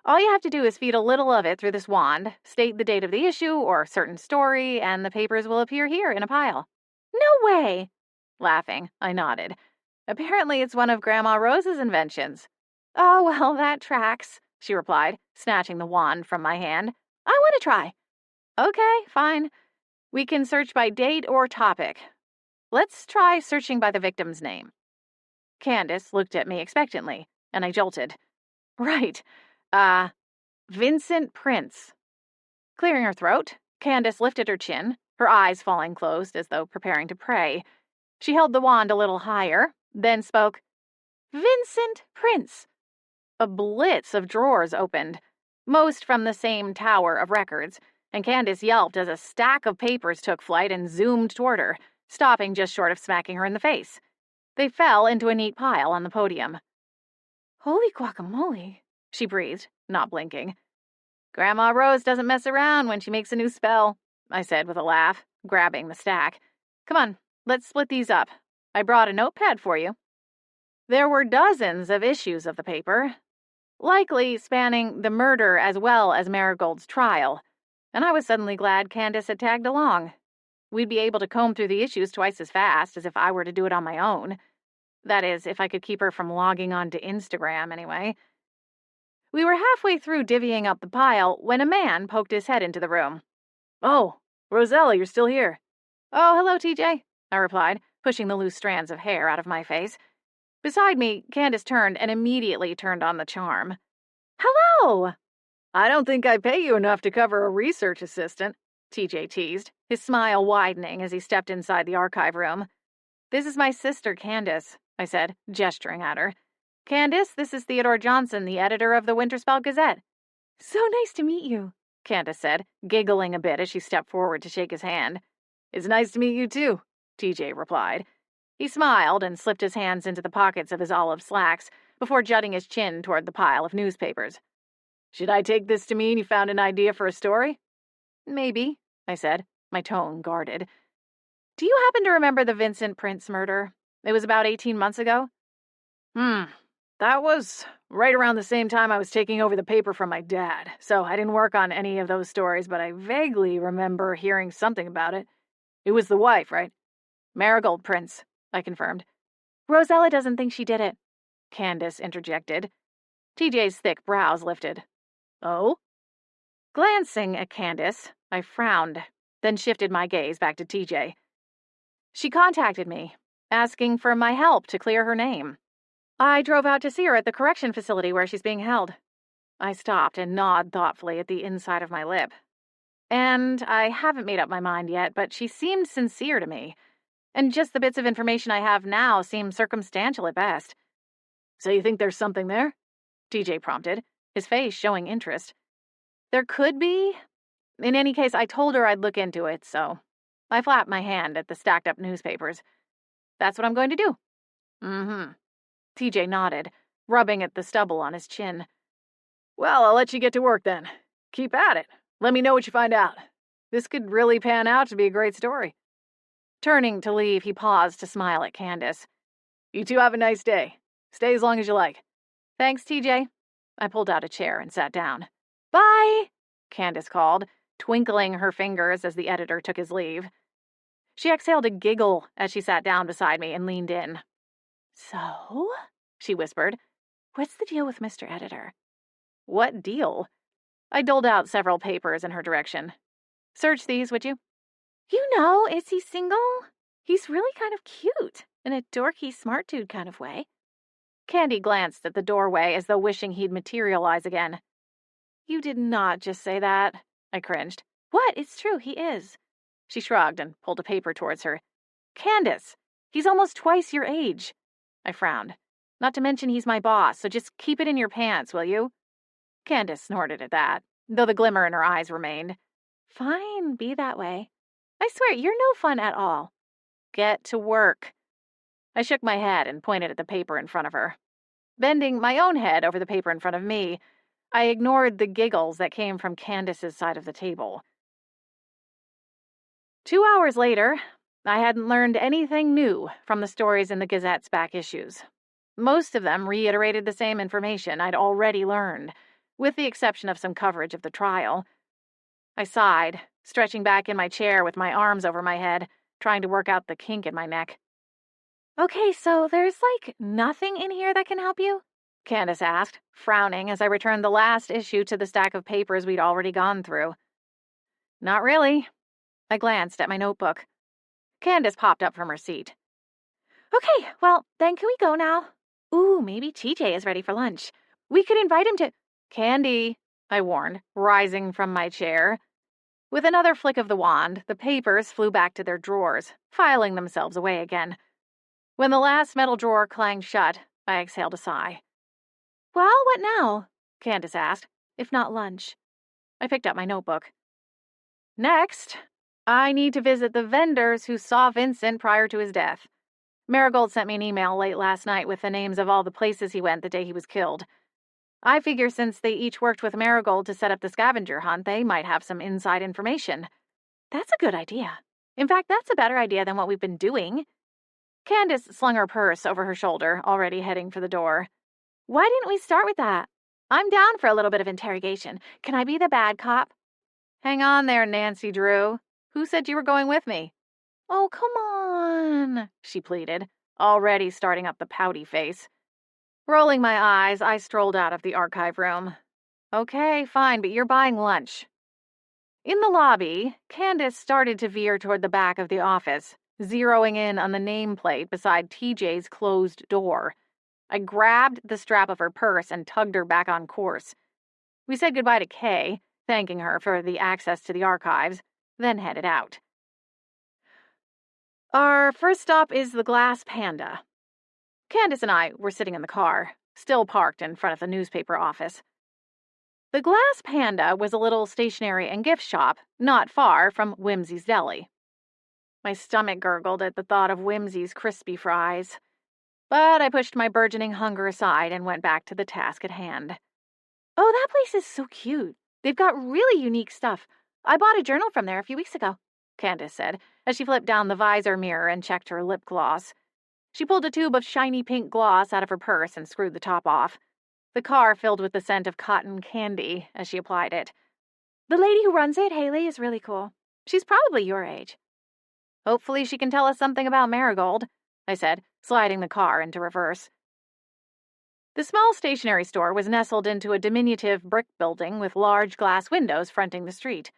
All you have to do is feed a little of it through this wand, state the date of the issue or certain story, and the papers will appear here in a pile. No way! Laughing, I nodded. Apparently it's one of Grandma Rose's inventions. Oh, well, that tracks, she replied, snatching the wand from my hand. I want to try. Okay, fine. We can search by date or topic. Let's try searching by the victim's name. Candace looked at me expectantly, and I jolted. Right. Vincent Prince. Clearing her throat, Candace lifted her chin, her eyes falling closed as though preparing to pray. She held the wand a little higher, then spoke, Vincent Prince. A blitz of drawers opened, most from the same tower of records, and Candace yelped as a stack of papers took flight and zoomed toward her, stopping just short of smacking her in the face. They fell into a neat pile on the podium. Holy guacamole, she breathed, not blinking. Grandma Rose doesn't mess around when she makes a new spell, I said with a laugh, grabbing the stack. Come on, let's split these up. I brought a notepad for you. There were dozens of issues of the paper, likely spanning the murder as well as Marigold's trial, and I was suddenly glad Candace had tagged along. We'd be able to comb through the issues twice as fast as if I were to do it on my own. That is, if I could keep her from logging on to Instagram, anyway. We were halfway through divvying up the pile when a man poked his head into the room. Oh, Rosella, you're still here. Oh, hello, TJ, I replied, pushing the loose strands of hair out of my face. Beside me, Candace turned and immediately turned on the charm. Hello! I don't think I pay you enough to cover a research assistant, TJ teased, his smile widening as he stepped inside the archive room. This is my sister, Candace, I said, gesturing at her. Candace, this is Theodore Johnson, the editor of the Winterspell Gazette. So nice to meet you, Candace said, giggling a bit as she stepped forward to shake his hand. It's nice to meet you too, TJ replied. He smiled and slipped his hands into the pockets of his olive slacks before jutting his chin toward the pile of newspapers. Should I take this to mean you found an idea for a story? Maybe, I said, my tone guarded. Do you happen to remember the Vincent Prince murder? It was about 18 months ago. That was right around the same time I was taking over the paper from my dad, so I didn't work on any of those stories, but I vaguely remember hearing something about it. It was the wife, right? Marigold Prince, I confirmed. Rosella doesn't think she did it, Candace interjected. TJ's thick brows lifted. Oh? Glancing at Candace, I frowned, then shifted my gaze back to TJ. She contacted me, asking for my help to clear her name. I drove out to see her at the correction facility where she's being held. I stopped and gnawed thoughtfully at the inside of my lip. And I haven't made up my mind yet, but she seemed sincere to me. And just the bits of information I have now seem circumstantial at best. So you think there's something there? TJ prompted, his face showing interest. There could be. In any case, I told her I'd look into it, so I flapped my hand at the stacked up newspapers. That's what I'm going to do. Mm-hmm. TJ nodded, rubbing at the stubble on his chin. Well, I'll let you get to work then. Keep at it. Let me know what you find out. This could really pan out to be a great story. Turning to leave, he paused to smile at Candace. You two have a nice day. Stay as long as you like. Thanks, TJ. I pulled out a chair and sat down. Bye, Candace called, twinkling her fingers as the editor took his leave. She exhaled a giggle as she sat down beside me and leaned in. So? She whispered. What's the deal with Mr. Editor? What deal? I doled out several papers in her direction. Search these, would you? You know, is he single? He's really kind of cute, in a dorky smart dude kind of way. Candy glanced at the doorway as though wishing he'd materialize again. You did not just say that, I cringed. What? It's true, he is. She shrugged and pulled a paper towards her. Candace, he's almost twice your age. I frowned. Not to mention he's my boss, so just keep it in your pants, will you? Candace snorted at that, though the glimmer in her eyes remained. Fine, be that way. I swear, you're no fun at all. Get to work. I shook my head and pointed at the paper in front of her. Bending my own head over the paper in front of me, I ignored the giggles that came from Candace's side of the table. 2 hours later, I hadn't learned anything new from the stories in the Gazette's back issues. Most of them reiterated the same information I'd already learned, with the exception of some coverage of the trial. I sighed, stretching back in my chair with my arms over my head, trying to work out the kink in my neck. Okay, so there's, nothing in here that can help you? Candace asked, frowning as I returned the last issue to the stack of papers we'd already gone through. Not really. I glanced at my notebook. Candace popped up from her seat. Okay, well, then can we go now? Ooh, maybe TJ is ready for lunch. We could invite him to... Candy, I warned, rising from my chair. With another flick of the wand, the papers flew back to their drawers, filing themselves away again. When the last metal drawer clanged shut, I exhaled a sigh. Well, what now? Candace asked, if not lunch. I picked up my notebook. Next, I need to visit the vendors who saw Vincent prior to his death. Marigold sent me an email late last night with the names of all the places he went the day he was killed. I figure since they each worked with Marigold to set up the scavenger hunt, they might have some inside information. That's a good idea. In fact, that's a better idea than what we've been doing. Candace slung her purse over her shoulder, already heading for the door. Why didn't we start with that? I'm down for a little bit of interrogation. Can I be the bad cop? Hang on there, Nancy Drew. Who said you were going with me? Oh, come on, she pleaded, already starting up the pouty face. Rolling my eyes, I strolled out of the archive room. Okay, fine, but you're buying lunch. In the lobby, Candace started to veer toward the back of the office, zeroing in on the nameplate beside TJ's closed door. I grabbed the strap of her purse and tugged her back on course. We said goodbye to Kay, thanking her for the access to the archives, then headed out. Our first stop is the Glass Panda. Candace and I were sitting in the car, still parked in front of the newspaper office. The Glass Panda was a little stationery and gift shop, not far from Whimsy's Deli. My stomach gurgled at the thought of Whimsy's crispy fries. But I pushed my burgeoning hunger aside and went back to the task at hand. Oh, that place is so cute. They've got really unique stuff. I bought a journal from there a few weeks ago, Candace said, as she flipped down the visor mirror and checked her lip gloss. She pulled a tube of shiny pink gloss out of her purse and screwed the top off. The car filled with the scent of cotton candy as she applied it. The lady who runs it, Haley, is really cool. She's probably your age. Hopefully she can tell us something about Marigold, I said, sliding the car into reverse. The small stationery store was nestled into a diminutive brick building with large glass windows fronting the street.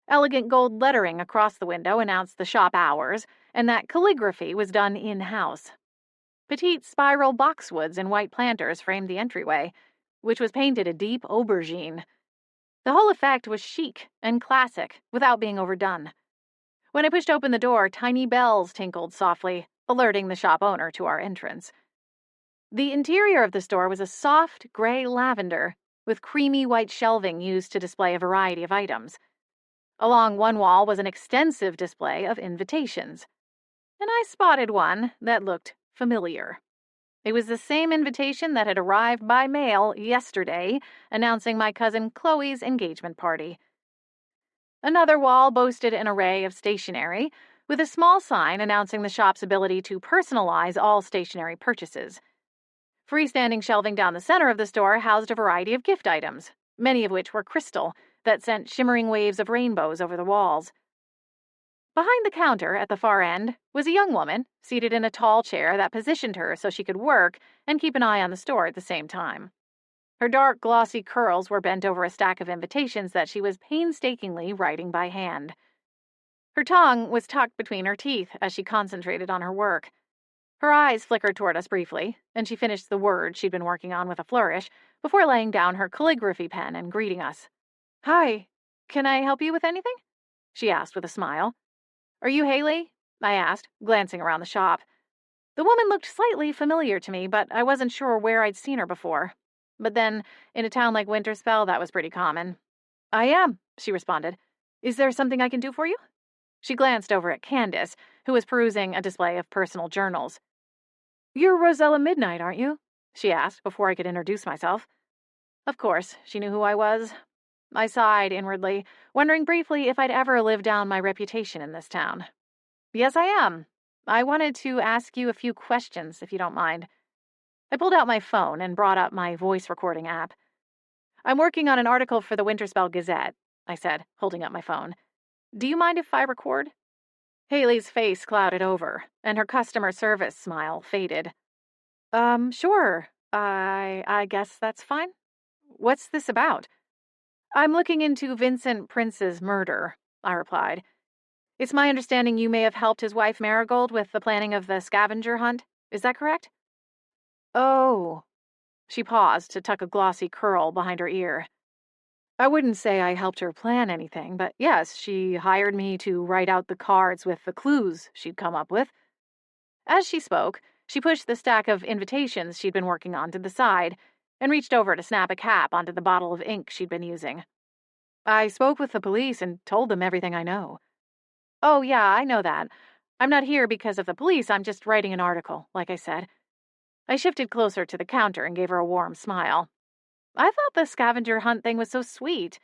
Elegant gold lettering across the window announced the shop hours, and that calligraphy was done in-house. Petite spiral boxwoods and white planters framed the entryway, which was painted a deep aubergine. The whole effect was chic and classic, without being overdone. When I pushed open the door, tiny bells tinkled softly, alerting the shop owner to our entrance. The interior of the store was a soft gray lavender, with creamy white shelving used to display a variety of items. Along one wall was an extensive display of invitations, and I spotted one that looked familiar. It was the same invitation that had arrived by mail yesterday, announcing my cousin Chloe's engagement party. Another wall boasted an array of stationery, with a small sign announcing the shop's ability to personalize all stationery purchases. Freestanding shelving down the center of the store housed a variety of gift items, many of which were crystal, that sent shimmering waves of rainbows over the walls. Behind the counter, at the far end, was a young woman, seated in a tall chair that positioned her so she could work and keep an eye on the store at the same time. Her dark, glossy curls were bent over a stack of invitations that she was painstakingly writing by hand. Her tongue was tucked between her teeth as she concentrated on her work. Her eyes flickered toward us briefly, and she finished the word she'd been working on with a flourish before laying down her calligraphy pen and greeting us. "Hi, can I help you with anything?" she asked with a smile. "Are you Haley?" I asked, glancing around the shop. The woman looked slightly familiar to me, but I wasn't sure where I'd seen her before. But then, in a town like Winterspell, that was pretty common. "I am," she responded. "Is there something I can do for you?" She glanced over at Candace, who was perusing a display of personal journals. "You're Rosella Midnight, aren't you?" she asked before I could introduce myself. Of course, she knew who I was. I sighed inwardly, wondering briefly if I'd ever live down my reputation in this town. "Yes, I am. I wanted to ask you a few questions, if you don't mind." I pulled out my phone and brought up my voice recording app. "I'm working on an article for the Winterspell Gazette," I said, holding up my phone. "Do you mind if I record?" Haley's face clouded over, and her customer service smile faded. Sure. I guess that's fine. What's this about?" "I'm looking into Vincent Prince's murder," I replied. "It's my understanding you may have helped his wife Marigold with the planning of the scavenger hunt. Is that correct?" "Oh." She paused to tuck a glossy curl behind her ear. "I wouldn't say I helped her plan anything, but yes, she hired me to write out the cards with the clues she'd come up with." As she spoke, she pushed the stack of invitations she'd been working on to the side and reached over to snap a cap onto the bottle of ink she'd been using. "I spoke with the police and told them everything I know." "Oh, yeah, I know that. I'm not here because of the police, I'm just writing an article, like I said. I shifted closer to the counter and gave her a warm smile. I thought the scavenger hunt thing was so sweet.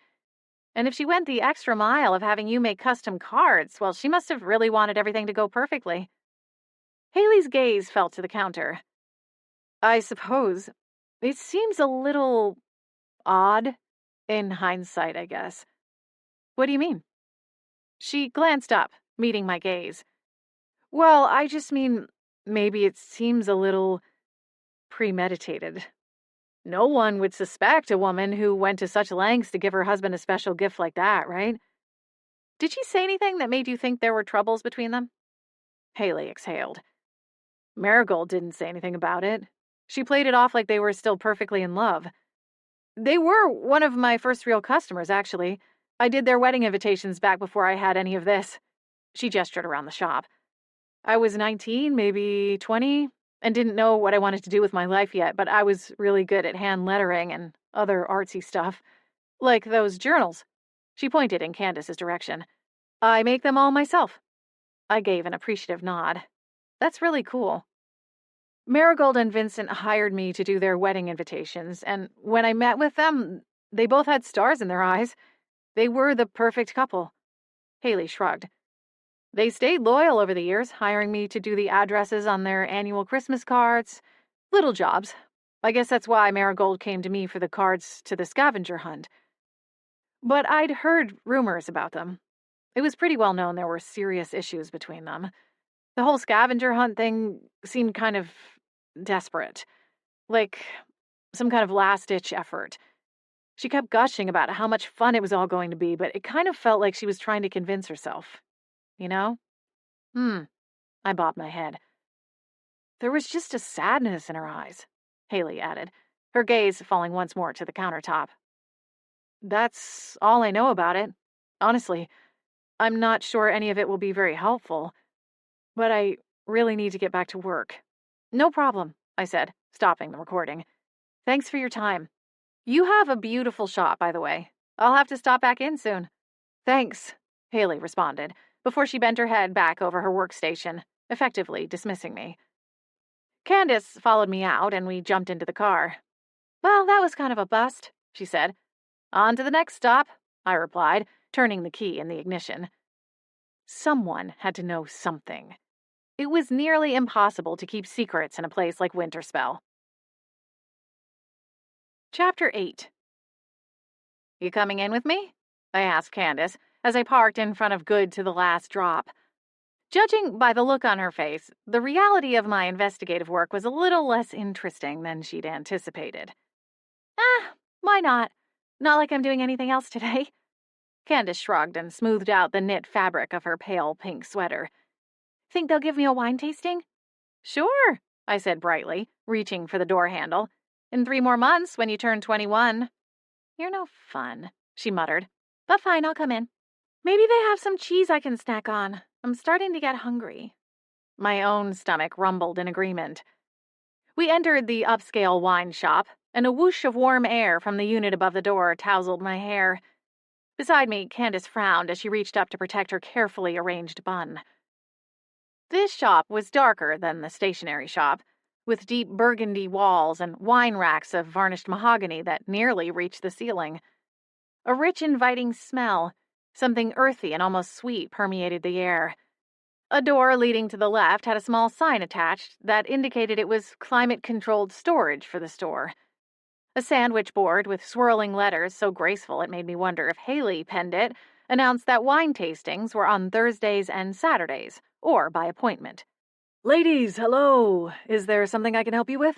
And if she went the extra mile of having you make custom cards, well, she must have really wanted everything to go perfectly. Haley's gaze fell to the counter. I suppose. It seems a little odd, in hindsight, I guess. What do you mean? She glanced up, meeting my gaze. Well, I just mean, maybe it seems a little premeditated. No one would suspect a woman who went to such lengths to give her husband a special gift like that, right? Did she say anything that made you think there were troubles between them? Haley exhaled. Marigold didn't say anything about it. She played it off like they were still perfectly in love. They were one of my first real customers, actually. I did their wedding invitations back before I had any of this. She gestured around the shop. I was 19, maybe 20, and didn't know what I wanted to do with my life yet, but I was really good at hand lettering and other artsy stuff. Like those journals. She pointed in Candace's direction. I make them all myself. I gave an appreciative nod. That's really cool. Marigold and Vincent hired me to do their wedding invitations, and when I met with them, they both had stars in their eyes. They were the perfect couple. Haley shrugged. They stayed loyal over the years, hiring me to do the addresses on their annual Christmas cards. Little jobs. I guess that's why Marigold came to me for the cards to the scavenger hunt. But I'd heard rumors about them. It was pretty well known there were serious issues between them. The whole scavenger hunt thing seemed kind of desperate. Like some kind of last-ditch effort. She kept gushing about how much fun it was all going to be, but it kind of felt like she was trying to convince herself. You know? I bobbed my head. There was just a sadness in her eyes, Haley added, her gaze falling once more to the countertop. That's all I know about it. Honestly, I'm not sure any of it will be very helpful. But I really need to get back to work. No problem, I said, stopping the recording. Thanks for your time. You have a beautiful shop, by the way. I'll have to stop back in soon. Thanks, Haley responded, before she bent her head back over her workstation, effectively dismissing me. Candace followed me out, and we jumped into the car. Well, that was kind of a bust, she said. On to the next stop, I replied, turning the key in the ignition. Someone had to know something. It was nearly impossible to keep secrets in a place like Winterspell. Chapter 8. You coming in with me? I asked Candace as I parked in front of Good to the Last Drop. Judging by the look on her face, the reality of my investigative work was a little less interesting than she'd anticipated. Why not? Not like I'm doing anything else today. Candace shrugged and smoothed out the knit fabric of her pale pink sweater. Think they'll give me a wine tasting? Sure, I said brightly, reaching for the door handle. In 3 more months, when you turn 21. You're no fun, she muttered. But fine, I'll come in. Maybe they have some cheese I can snack on. I'm starting to get hungry. My own stomach rumbled in agreement. We entered the upscale wine shop, and a whoosh of warm air from the unit above the door tousled my hair. Beside me, Candace frowned as she reached up to protect her carefully arranged bun. This shop was darker than the stationery shop, with deep burgundy walls and wine racks of varnished mahogany that nearly reached the ceiling. A rich, inviting smell, something earthy and almost sweet, permeated the air. A door leading to the left had a small sign attached that indicated it was climate-controlled storage for the store. A sandwich board with swirling letters so graceful it made me wonder if Haley penned it announced that wine tastings were on Thursdays and Saturdays, or by appointment. Ladies, hello! Is there something I can help you with?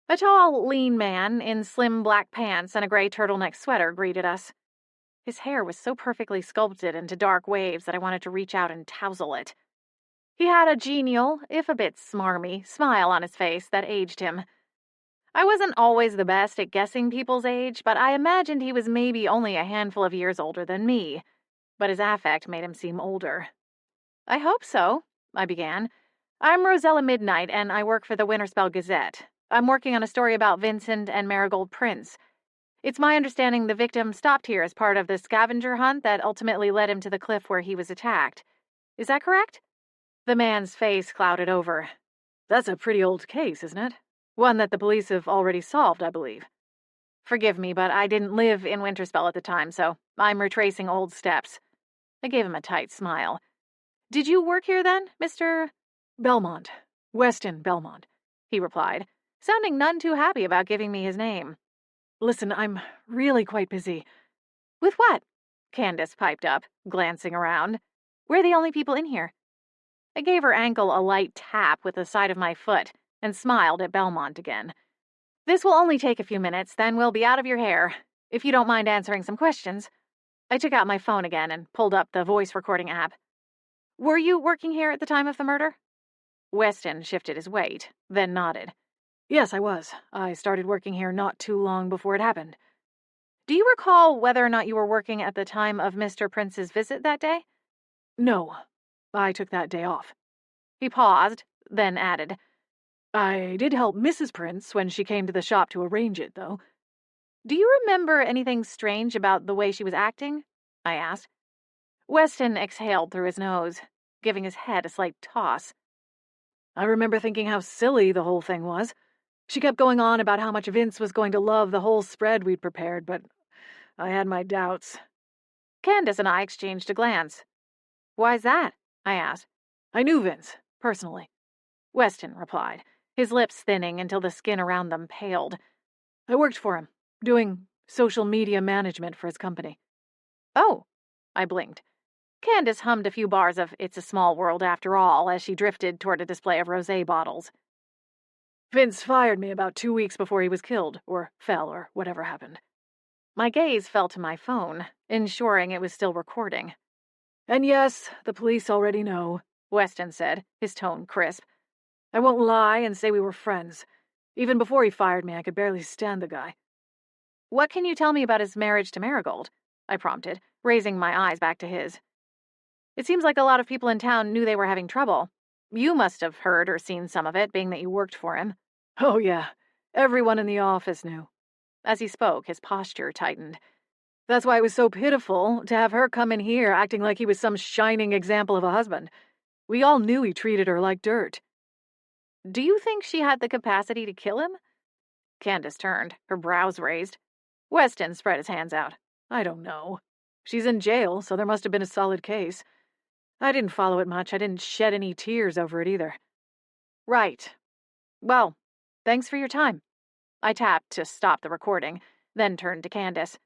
A tall, lean man in slim black pants and a gray turtleneck sweater greeted us. His hair was so perfectly sculpted into dark waves that I wanted to reach out and tousle it. He had a genial, if a bit smarmy, smile on his face that aged him. I wasn't always the best at guessing people's age, but I imagined he was maybe only a handful of years older than me. But his affect made him seem older. I hope so, I began. I'm Rosella Midnight, and I work for the Winterspell Gazette. I'm working on a story about Vincent and Marigold Prince. It's my understanding the victim stopped here as part of the scavenger hunt that ultimately led him to the cliff where he was attacked. Is that correct? The man's face clouded over. That's a pretty old case, isn't it? One that the police have already solved, I believe. Forgive me, but I didn't live in Winterspell at the time, so I'm retracing old steps. I gave him a tight smile. Did you work here then, Mr. Belmont. Weston Belmont, he replied, sounding none too happy about giving me his name. Listen, I'm really quite busy. With what? Candace piped up, glancing around. We're the only people in here. I gave her ankle a light tap with the side of my foot and smiled at Belmont again. This will only take a few minutes, then we'll be out of your hair, if you don't mind answering some questions. I took out my phone again and pulled up the voice recording app. Were you working here at the time of the murder? Weston shifted his weight, then nodded. Yes, I was. I started working here not too long before it happened. Do you recall whether or not you were working at the time of Mr. Prince's visit that day? No, I took that day off. He paused, then added, I did help Mrs. Prince when she came to the shop to arrange it, though. Do you remember anything strange about the way she was acting? I asked. Weston exhaled through his nose, giving his head a slight toss. I remember thinking how silly the whole thing was. She kept going on about how much Vince was going to love the whole spread we'd prepared, but I had my doubts. Candace and I exchanged a glance. Why's that? I asked. I knew Vince, personally. Weston replied, his lips thinning until the skin around them paled. I worked for him, doing social media management for his company. Oh, I blinked. Candace hummed a few bars of It's a Small World After All as she drifted toward a display of rosé bottles. Vince fired me about 2 weeks before he was killed, or fell, or whatever happened. My gaze fell to my phone, ensuring it was still recording. And yes, the police already know, Weston said, his tone crisp. I won't lie and say we were friends. Even before he fired me, I could barely stand the guy. What can you tell me about his marriage to Marigold? I prompted, raising my eyes back to his. It seems like a lot of people in town knew they were having trouble. You must have heard or seen some of it, being that you worked for him. Oh, yeah. Everyone in the office knew. As he spoke, his posture tightened. That's why it was so pitiful to have her come in here acting like he was some shining example of a husband. We all knew he treated her like dirt. Do you think she had the capacity to kill him? Candace turned, her brows raised. Weston spread his hands out. I don't know. She's in jail, so there must have been a solid case. I didn't follow it much. I didn't shed any tears over it either. Right. Well, thanks for your time. I tapped to stop the recording, then turned to Candace.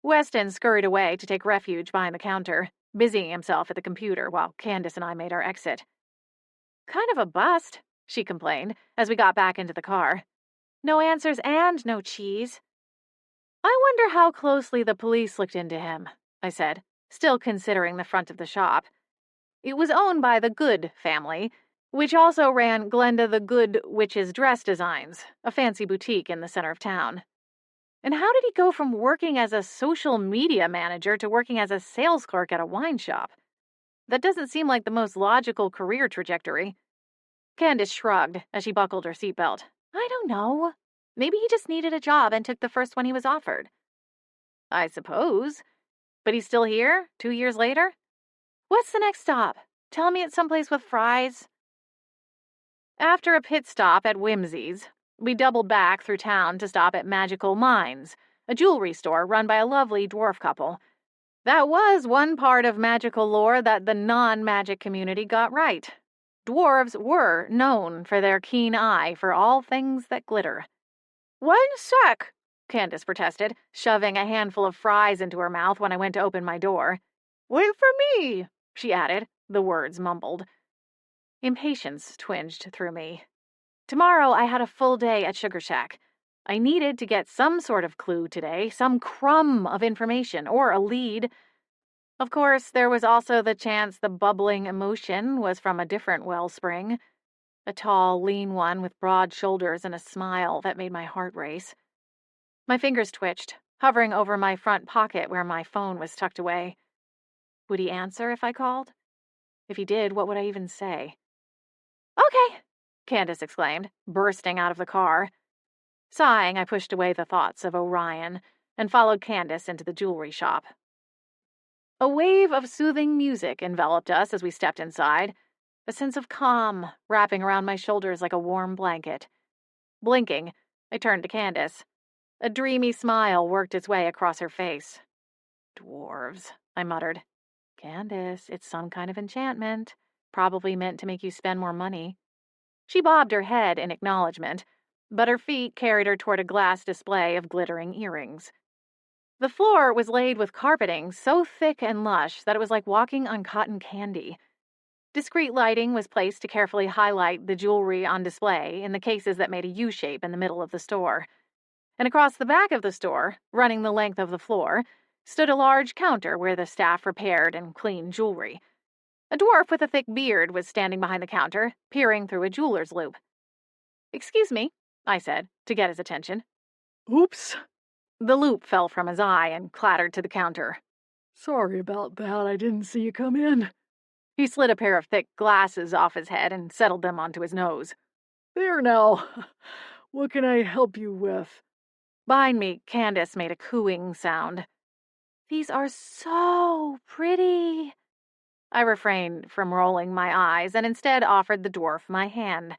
Weston scurried away to take refuge behind the counter, busying himself at the computer while Candace and I made our exit. Kind of a bust, she complained as we got back into the car. No answers and no cheese. I wonder how closely the police looked into him, I said, still considering the front of the shop. It was owned by the Good family, which also ran Glenda the Good Witch's Dress Designs, a fancy boutique in the center of town. And how did he go from working as a social media manager to working as a sales clerk at a wine shop? That doesn't seem like the most logical career trajectory. Candace shrugged as she buckled her seatbelt. I don't know. Maybe he just needed a job and took the first one he was offered. I suppose. But he's still here, 2 years later? What's the next stop? Tell me it's someplace with fries. After a pit stop at Whimsy's, we doubled back through town to stop at Magical Minds, a jewelry store run by a lovely dwarf couple. That was one part of magical lore that the non-magic community got right. Dwarves were known for their keen eye for all things that glitter. 1 sec, Candace protested, shoving a handful of fries into her mouth when I went to open my door. Wait for me, she added, the words mumbled. Impatience twinged through me. Tomorrow I had a full day at Sugar Shack. I needed to get some sort of clue today, some crumb of information, or a lead. Of course, there was also the chance the bubbling emotion was from a different wellspring. A tall, lean one with broad shoulders and a smile that made my heart race. My fingers twitched, hovering over my front pocket where my phone was tucked away. Would he answer if I called? If he did, what would I even say? Okay, Candace exclaimed, bursting out of the car. Sighing, I pushed away the thoughts of Orion and followed Candace into the jewelry shop. A wave of soothing music enveloped us as we stepped inside. a sense of calm wrapping around my shoulders like a warm blanket. Blinking, I turned to Candace. A dreamy smile worked its way across her face. Dwarves, I muttered. Candace, it's some kind of enchantment. Probably meant to make you spend more money. She bobbed her head in acknowledgement, but her feet carried her toward a glass display of glittering earrings. The floor was laid with carpeting so thick and lush that it was like walking on cotton candy. Discreet lighting was placed to carefully highlight the jewelry on display in the cases that made a U-shape in the middle of the store. And across the back of the store, running the length of the floor, stood a large counter where the staff repaired and cleaned jewelry. A dwarf with a thick beard was standing behind the counter, peering through a jeweler's loupe. "Excuse me," I said, to get his attention. Oops. The loupe fell from his eye and clattered to the counter. Sorry about that. I didn't see you come in. He slid a pair of thick glasses off his head and settled them onto his nose. There now. What can I help you with? Behind me, Candace made a cooing sound. "These are so pretty." I refrained from rolling my eyes and instead offered the dwarf my hand.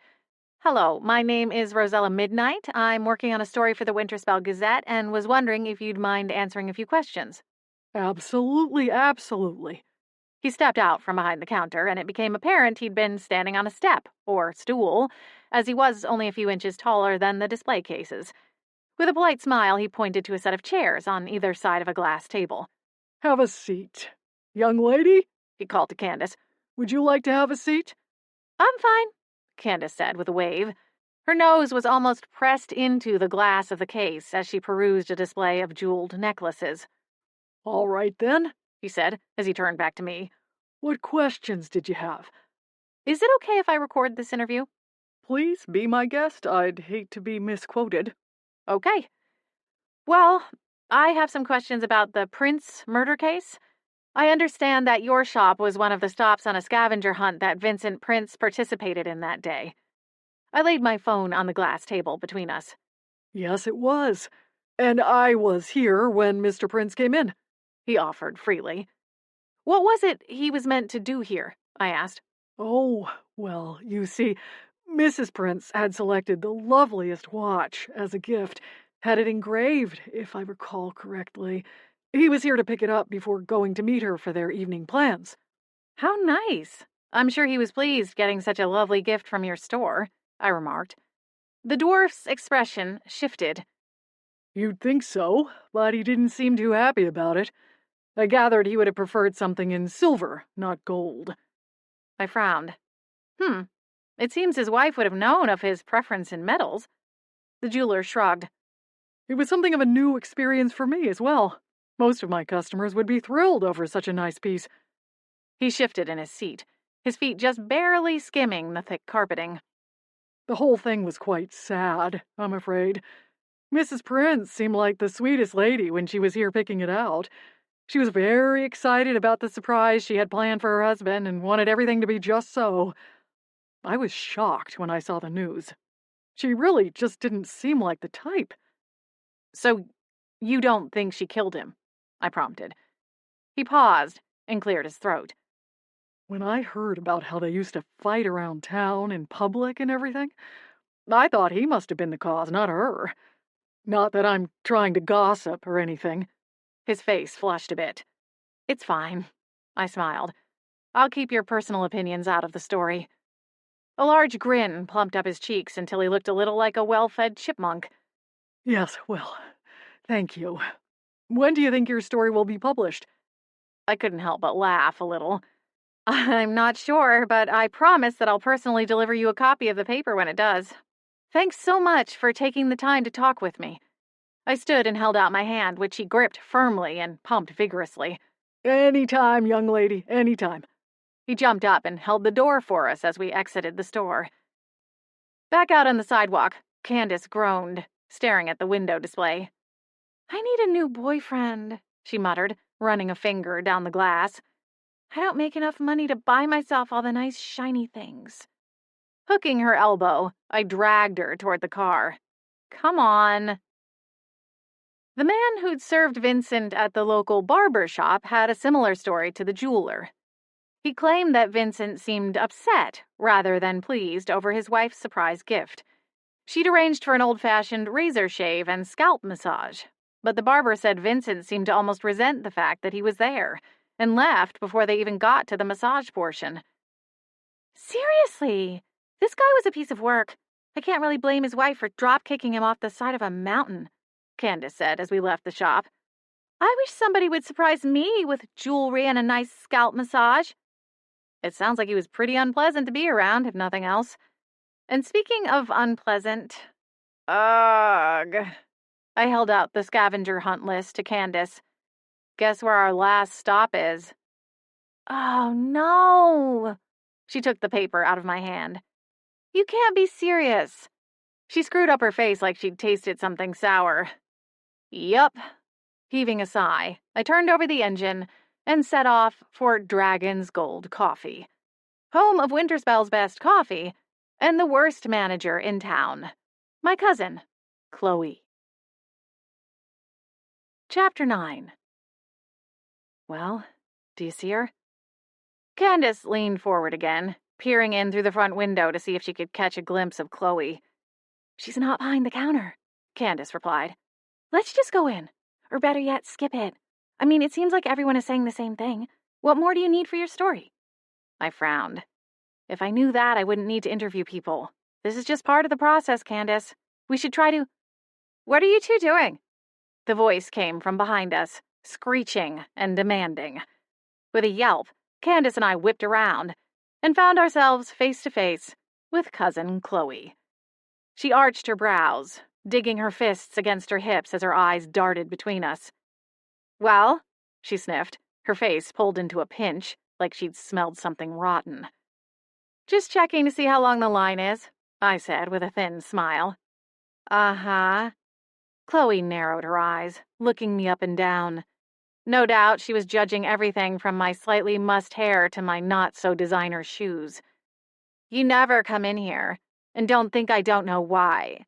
"Hello, my name is Rosella Midnight. I'm working on a story for the Winterspell Gazette and was wondering if you'd mind answering a few questions." Absolutely, absolutely. He stepped out from behind the counter, and it became apparent he'd been standing on a step, or stool, as he was only a few inches taller than the display cases. With a polite smile, he pointed to a set of chairs on either side of a glass table. Have a seat. Young lady, He called to Candace. would you like to have a seat? "I'm fine," Candace said with a wave. Her nose was almost pressed into the glass of the case as she perused a display of jeweled necklaces. All right then, He said, as he turned back to me. What questions did you have? "Is it okay if I record this interview?" Please be my guest. I'd hate to be misquoted. Okay. Well, I have some questions about the Prince murder case. I understand that your shop was one of the stops on a scavenger hunt that Vincent Prince participated in that day. I laid my phone on the glass table between us. Yes, it was. And I was here when Mr. Prince came in. He offered freely. "What was it he was meant to do here?" I asked. Oh, well, you see, Mrs. Prince had selected the loveliest watch as a gift, had it engraved, if I recall correctly. He was here to pick it up before going to meet her for their evening plans. "How nice. I'm sure he was pleased getting such a lovely gift from your store," I remarked. The dwarf's expression shifted. You'd think so, but he didn't seem too happy about it. I gathered he would have preferred something in silver, not gold. I frowned. It seems his wife would have known of his preference in metals. The jeweler shrugged. It was something of a new experience for me as well. Most of my customers would be thrilled over such a nice piece. He shifted in his seat, his feet just barely skimming the thick carpeting. The whole thing was quite sad, I'm afraid. Mrs. Prince seemed like the sweetest lady when she was here picking it out. She was very excited about the surprise she had planned for her husband and wanted everything to be just so. I was shocked when I saw the news. She really just didn't seem like the type. "So, you don't think she killed him?" I prompted. He paused and cleared his throat. When I heard about how they used to fight around town in public and everything, I thought he must have been the cause, not her. Not that I'm trying to gossip or anything. His face flushed a bit. "It's fine," I smiled. "I'll keep your personal opinions out of the story." A large grin plumped up his cheeks until he looked a little like a well-fed chipmunk. Yes, well, thank you. When do you think your story will be published? I couldn't help but laugh a little. "I'm not sure, but I promise that I'll personally deliver you a copy of the paper when it does. Thanks so much for taking the time to talk with me." I stood and held out my hand, which he gripped firmly and pumped vigorously. Anytime, young lady, anytime. He jumped up and held the door for us as we exited the store. Back out on the sidewalk, Candace groaned, staring at the window display. "I need a new boyfriend," she muttered, running a finger down the glass. "I don't make enough money to buy myself all the nice shiny things." Hooking her elbow, I dragged her toward the car. "Come on." The man who'd served Vincent at the local barber shop had a similar story to the jeweler. He claimed that Vincent seemed upset rather than pleased over his wife's surprise gift. She'd arranged for an old-fashioned razor shave and scalp massage, but the barber said Vincent seemed to almost resent the fact that he was there and left before they even got to the massage portion. Seriously, this guy was a piece of work. I can't really blame his wife for drop-kicking him off the side of a mountain, Candace said as we left the shop. I wish somebody would surprise me with jewelry and a nice scalp massage. It sounds like he was pretty unpleasant to be around, if nothing else. And speaking of unpleasant, ugh. I held out the scavenger hunt list to Candace. Guess where our last stop is? Oh, no. She took the paper out of my hand. You can't be serious. She screwed up her face like she'd tasted something sour. Yup. Heaving a sigh, I turned over the engine and set off for Dragon's Gold Coffee, home of Winterspell's best coffee and the worst manager in town, my cousin, Chloe. Chapter 9. Well, do you see her? Candace leaned forward again, peering in through the front window to see if she could catch a glimpse of Chloe. She's not behind the counter, Candace replied. Let's just go in. Or better yet, skip it. I mean, it seems like everyone is saying the same thing. What more do you need for your story? I frowned. If I knew that, I wouldn't need to interview people. This is just part of the process, Candace. We should try to... What are you two doing? The voice came from behind us, screeching and demanding. With a yelp, Candace and I whipped around and found ourselves face to face with Cousin Chloe. She arched her brows, digging her fists against her hips as her eyes darted between us. Well, she sniffed, her face pulled into a pinch, like she'd smelled something rotten. Just checking to see how long the line is, I said with a thin smile. Uh-huh. Chloe narrowed her eyes, looking me up and down. No doubt she was judging everything from my slightly mussed hair to my not-so-designer shoes. You never come in here, and don't think I don't know why.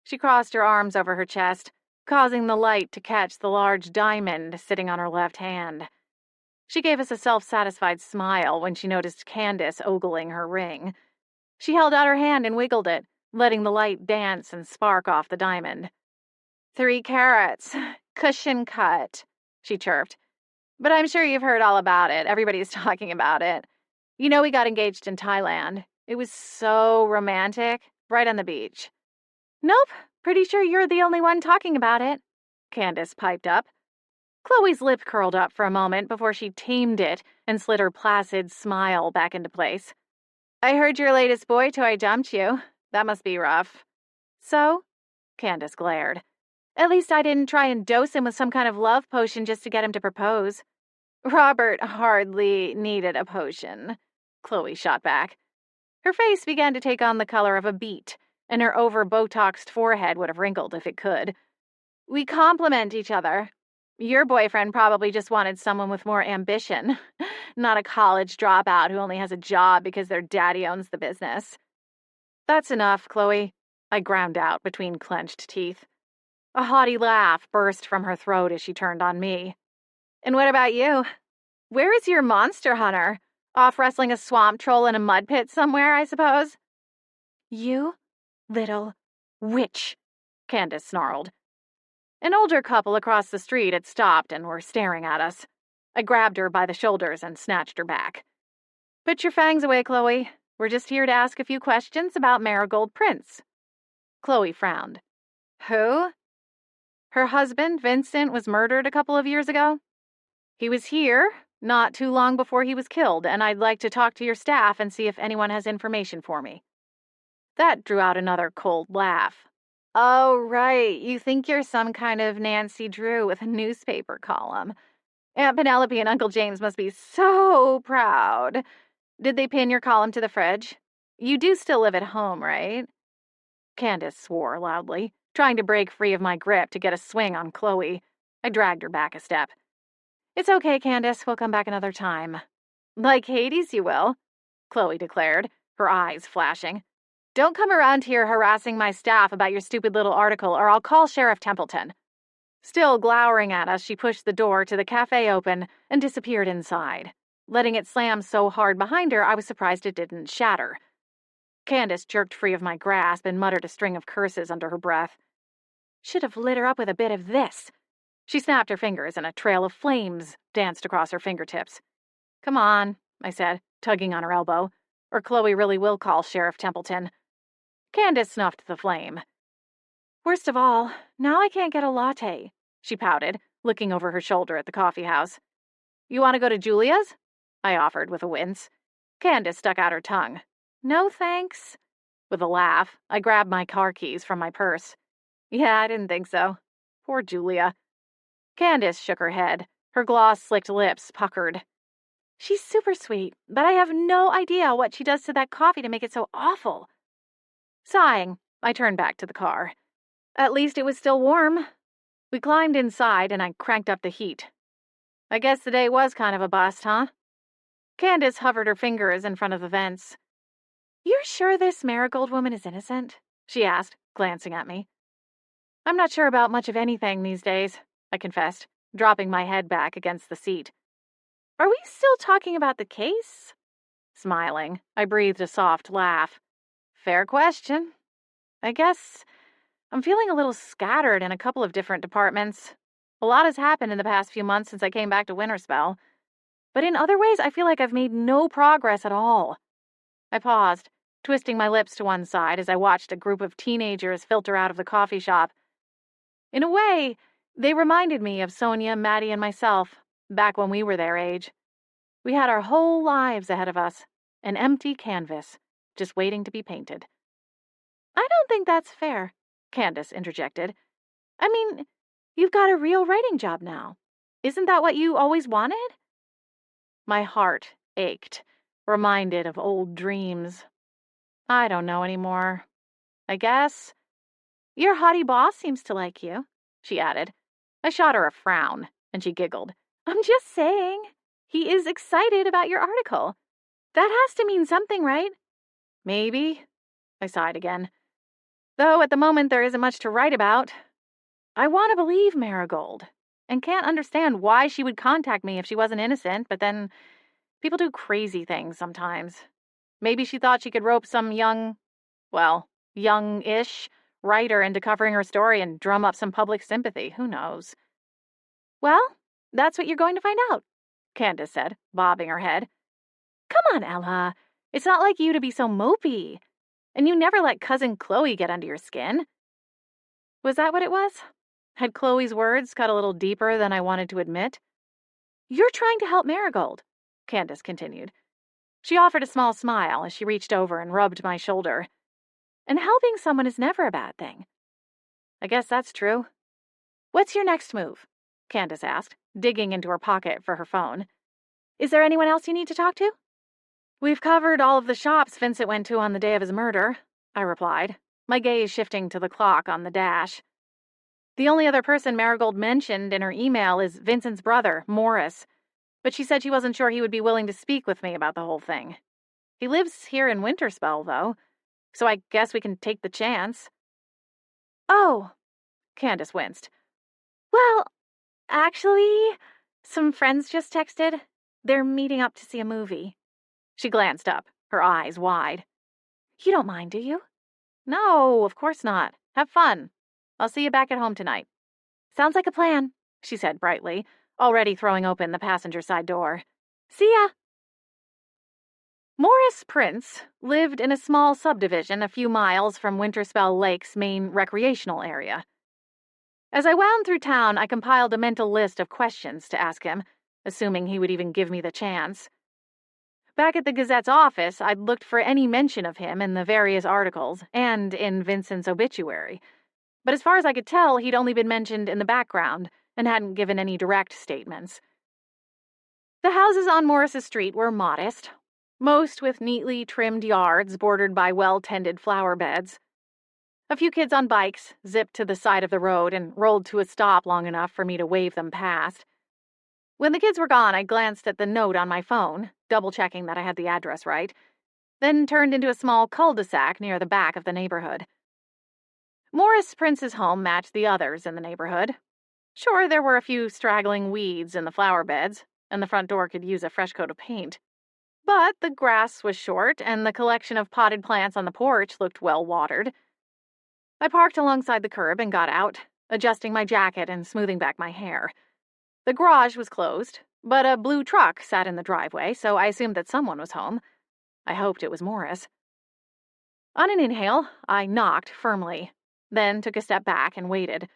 She crossed her arms over her chest, causing the light to catch the large diamond sitting on her left hand. She gave us a self-satisfied smile when she noticed Candace ogling her ring. She held out her hand and wiggled it, letting the light dance and spark off the diamond. 3 carats. Cushion cut, she chirped. But I'm sure you've heard all about it. Everybody's talking about it. You know we got engaged in Thailand. It was so romantic, right on the beach. Nope, pretty sure you're the only one talking about it, Candace piped up. Chloe's lip curled up for a moment before she tamed it and slid her placid smile back into place. I heard your latest boy toy dumped you. That must be rough. So? Candace glared. At least I didn't try and dose him with some kind of love potion just to get him to propose. Robert hardly needed a potion, Chloe shot back. Her face began to take on the color of a beet, and her over-Botoxed forehead would have wrinkled if it could. We complement each other. Your boyfriend probably just wanted someone with more ambition, not a college dropout who only has a job because their daddy owns the business. That's enough, Chloe, I ground out between clenched teeth. A haughty laugh burst from her throat as she turned on me. And what about you? Where is your monster hunter? Off wrestling a swamp troll in a mud pit somewhere, I suppose? You little witch, Candace snarled. An older couple across the street had stopped and were staring at us. I grabbed her by the shoulders and snatched her back. Put your fangs away, Chloe. We're just here to ask a few questions about Marigold Prince. Chloe frowned. Who? Her husband, Vincent, was murdered a couple of years ago. He was here not too long before he was killed, and I'd like to talk to your staff and see if anyone has information for me. That drew out another cold laugh. Oh, right. You think you're some kind of Nancy Drew with a newspaper column. Aunt Penelope and Uncle James must be so proud. Did they pin your column to the fridge? You do still live at home, right? Candace swore loudly, trying to break free of my grip to get a swing on Chloe. I dragged her back a step. It's okay, Candace. We'll come back another time. Like Hades, you will, Chloe declared, her eyes flashing. Don't come around here harassing my staff about your stupid little article, or I'll call Sheriff Templeton. Still glowering at us, she pushed the door to the cafe open and disappeared inside. letting it slam so hard behind her I was surprised it didn't shatter. Candace jerked free of my grasp and muttered a string of curses under her breath. Should have lit her up with a bit of this. She snapped her fingers and a trail of flames danced across her fingertips. Come on, I said, tugging on her elbow, or Chloe really will call Sheriff Templeton. Candace snuffed the flame. Worst of all, now I can't get a latte, she pouted, looking over her shoulder at the coffee house. You want to go to Julia's? I offered with a wince. Candace stuck out her tongue. No, thanks. With a laugh, I grabbed my car keys from my purse. Yeah, I didn't think so. Poor Julia. Candace shook her head. Her gloss-slicked lips puckered. She's super sweet, but I have no idea what she does to that coffee to make it so awful. Sighing, I turned back to the car. At least it was still warm. We climbed inside and I cranked up the heat. I guess the day was kind of a bust, huh? Candace hovered her fingers in front of the vents. You're sure this Marigold woman is innocent? She asked, glancing at me. I'm not sure about much of anything these days, I confessed, dropping my head back against the seat. Are we still talking about the case? Smiling, I breathed a soft laugh. Fair question. I guess I'm feeling a little scattered in a couple of different departments. A lot has happened in the past few months since I came back to Winterspell. But in other ways, I feel like I've made no progress at all. I paused, twisting my lips to one side as I watched a group of teenagers filter out of the coffee shop. In a way, they reminded me of Sonia, Maddie, and myself, back when we were their age. We had our whole lives ahead of us, an empty canvas, just waiting to be painted. I don't think that's fair, Candace interjected. I mean, you've got a real writing job now. Isn't that what you always wanted? My heart ached, reminded of old dreams. I don't know anymore. I guess. Your haughty boss seems to like you, she added. I shot her a frown, and she giggled. I'm just saying. He is excited about your article. That has to mean something, right? Maybe. I sighed again. Though at the moment there isn't much to write about. I want to believe Marigold, and can't understand why she would contact me if she wasn't innocent, but then people do crazy things sometimes. Maybe she thought she could rope some young-ish writer into covering her story and drum up some public sympathy. Who knows? Well, that's what you're going to find out, Candace said, bobbing her head. Come on, Ella. It's not like you to be so mopey. And you never let Cousin Chloe get under your skin. Was that what it was? Had Chloe's words cut a little deeper than I wanted to admit? You're trying to help Marigold, Candace continued. She offered a small smile as she reached over and rubbed my shoulder. And helping someone is never a bad thing. I guess that's true. What's your next move? Candace asked, digging into her pocket for her phone. Is there anyone else you need to talk to? We've covered all of the shops Vincent went to on the day of his murder, I replied, my gaze shifting to the clock on the dash. The only other person Marigold mentioned in her email is Vincent's brother, Morris, but she said she wasn't sure he would be willing to speak with me about the whole thing. He lives here in Winterspell, though, so I guess we can take the chance. Oh, Candace winced. Well, actually, some friends just texted. They're meeting up to see a movie. She glanced up, her eyes wide. You don't mind, do you? No, of course not. Have fun. I'll see you back at home tonight. Sounds like a plan, she said brightly, already throwing open the passenger side door. See ya. Morris Prince lived in a small subdivision a few miles from Winterspell Lake's main recreational area. As I wound through town, I compiled a mental list of questions to ask him, assuming he would even give me the chance. Back at the Gazette's office, I'd looked for any mention of him in the various articles and in Vincent's obituary. But as far as I could tell, he'd only been mentioned in the background and hadn't given any direct statements. The houses on Morris's Street were modest, most with neatly trimmed yards bordered by well-tended flower beds. A few kids on bikes zipped to the side of the road and rolled to a stop long enough for me to wave them past. When the kids were gone, I glanced at the note on my phone, double-checking that I had the address right, then turned into a small cul-de-sac near the back of the neighborhood. Morris Prince's home matched the others in the neighborhood. Sure, there were a few straggling weeds in the flower beds, and the front door could use a fresh coat of paint. But the grass was short, and the collection of potted plants on the porch looked well watered. I parked alongside the curb and got out, adjusting my jacket and smoothing back my hair. The garage was closed, but a blue truck sat in the driveway, so I assumed that someone was home. I hoped it was Morris. On an inhale, I knocked firmly, then took a step back and waited.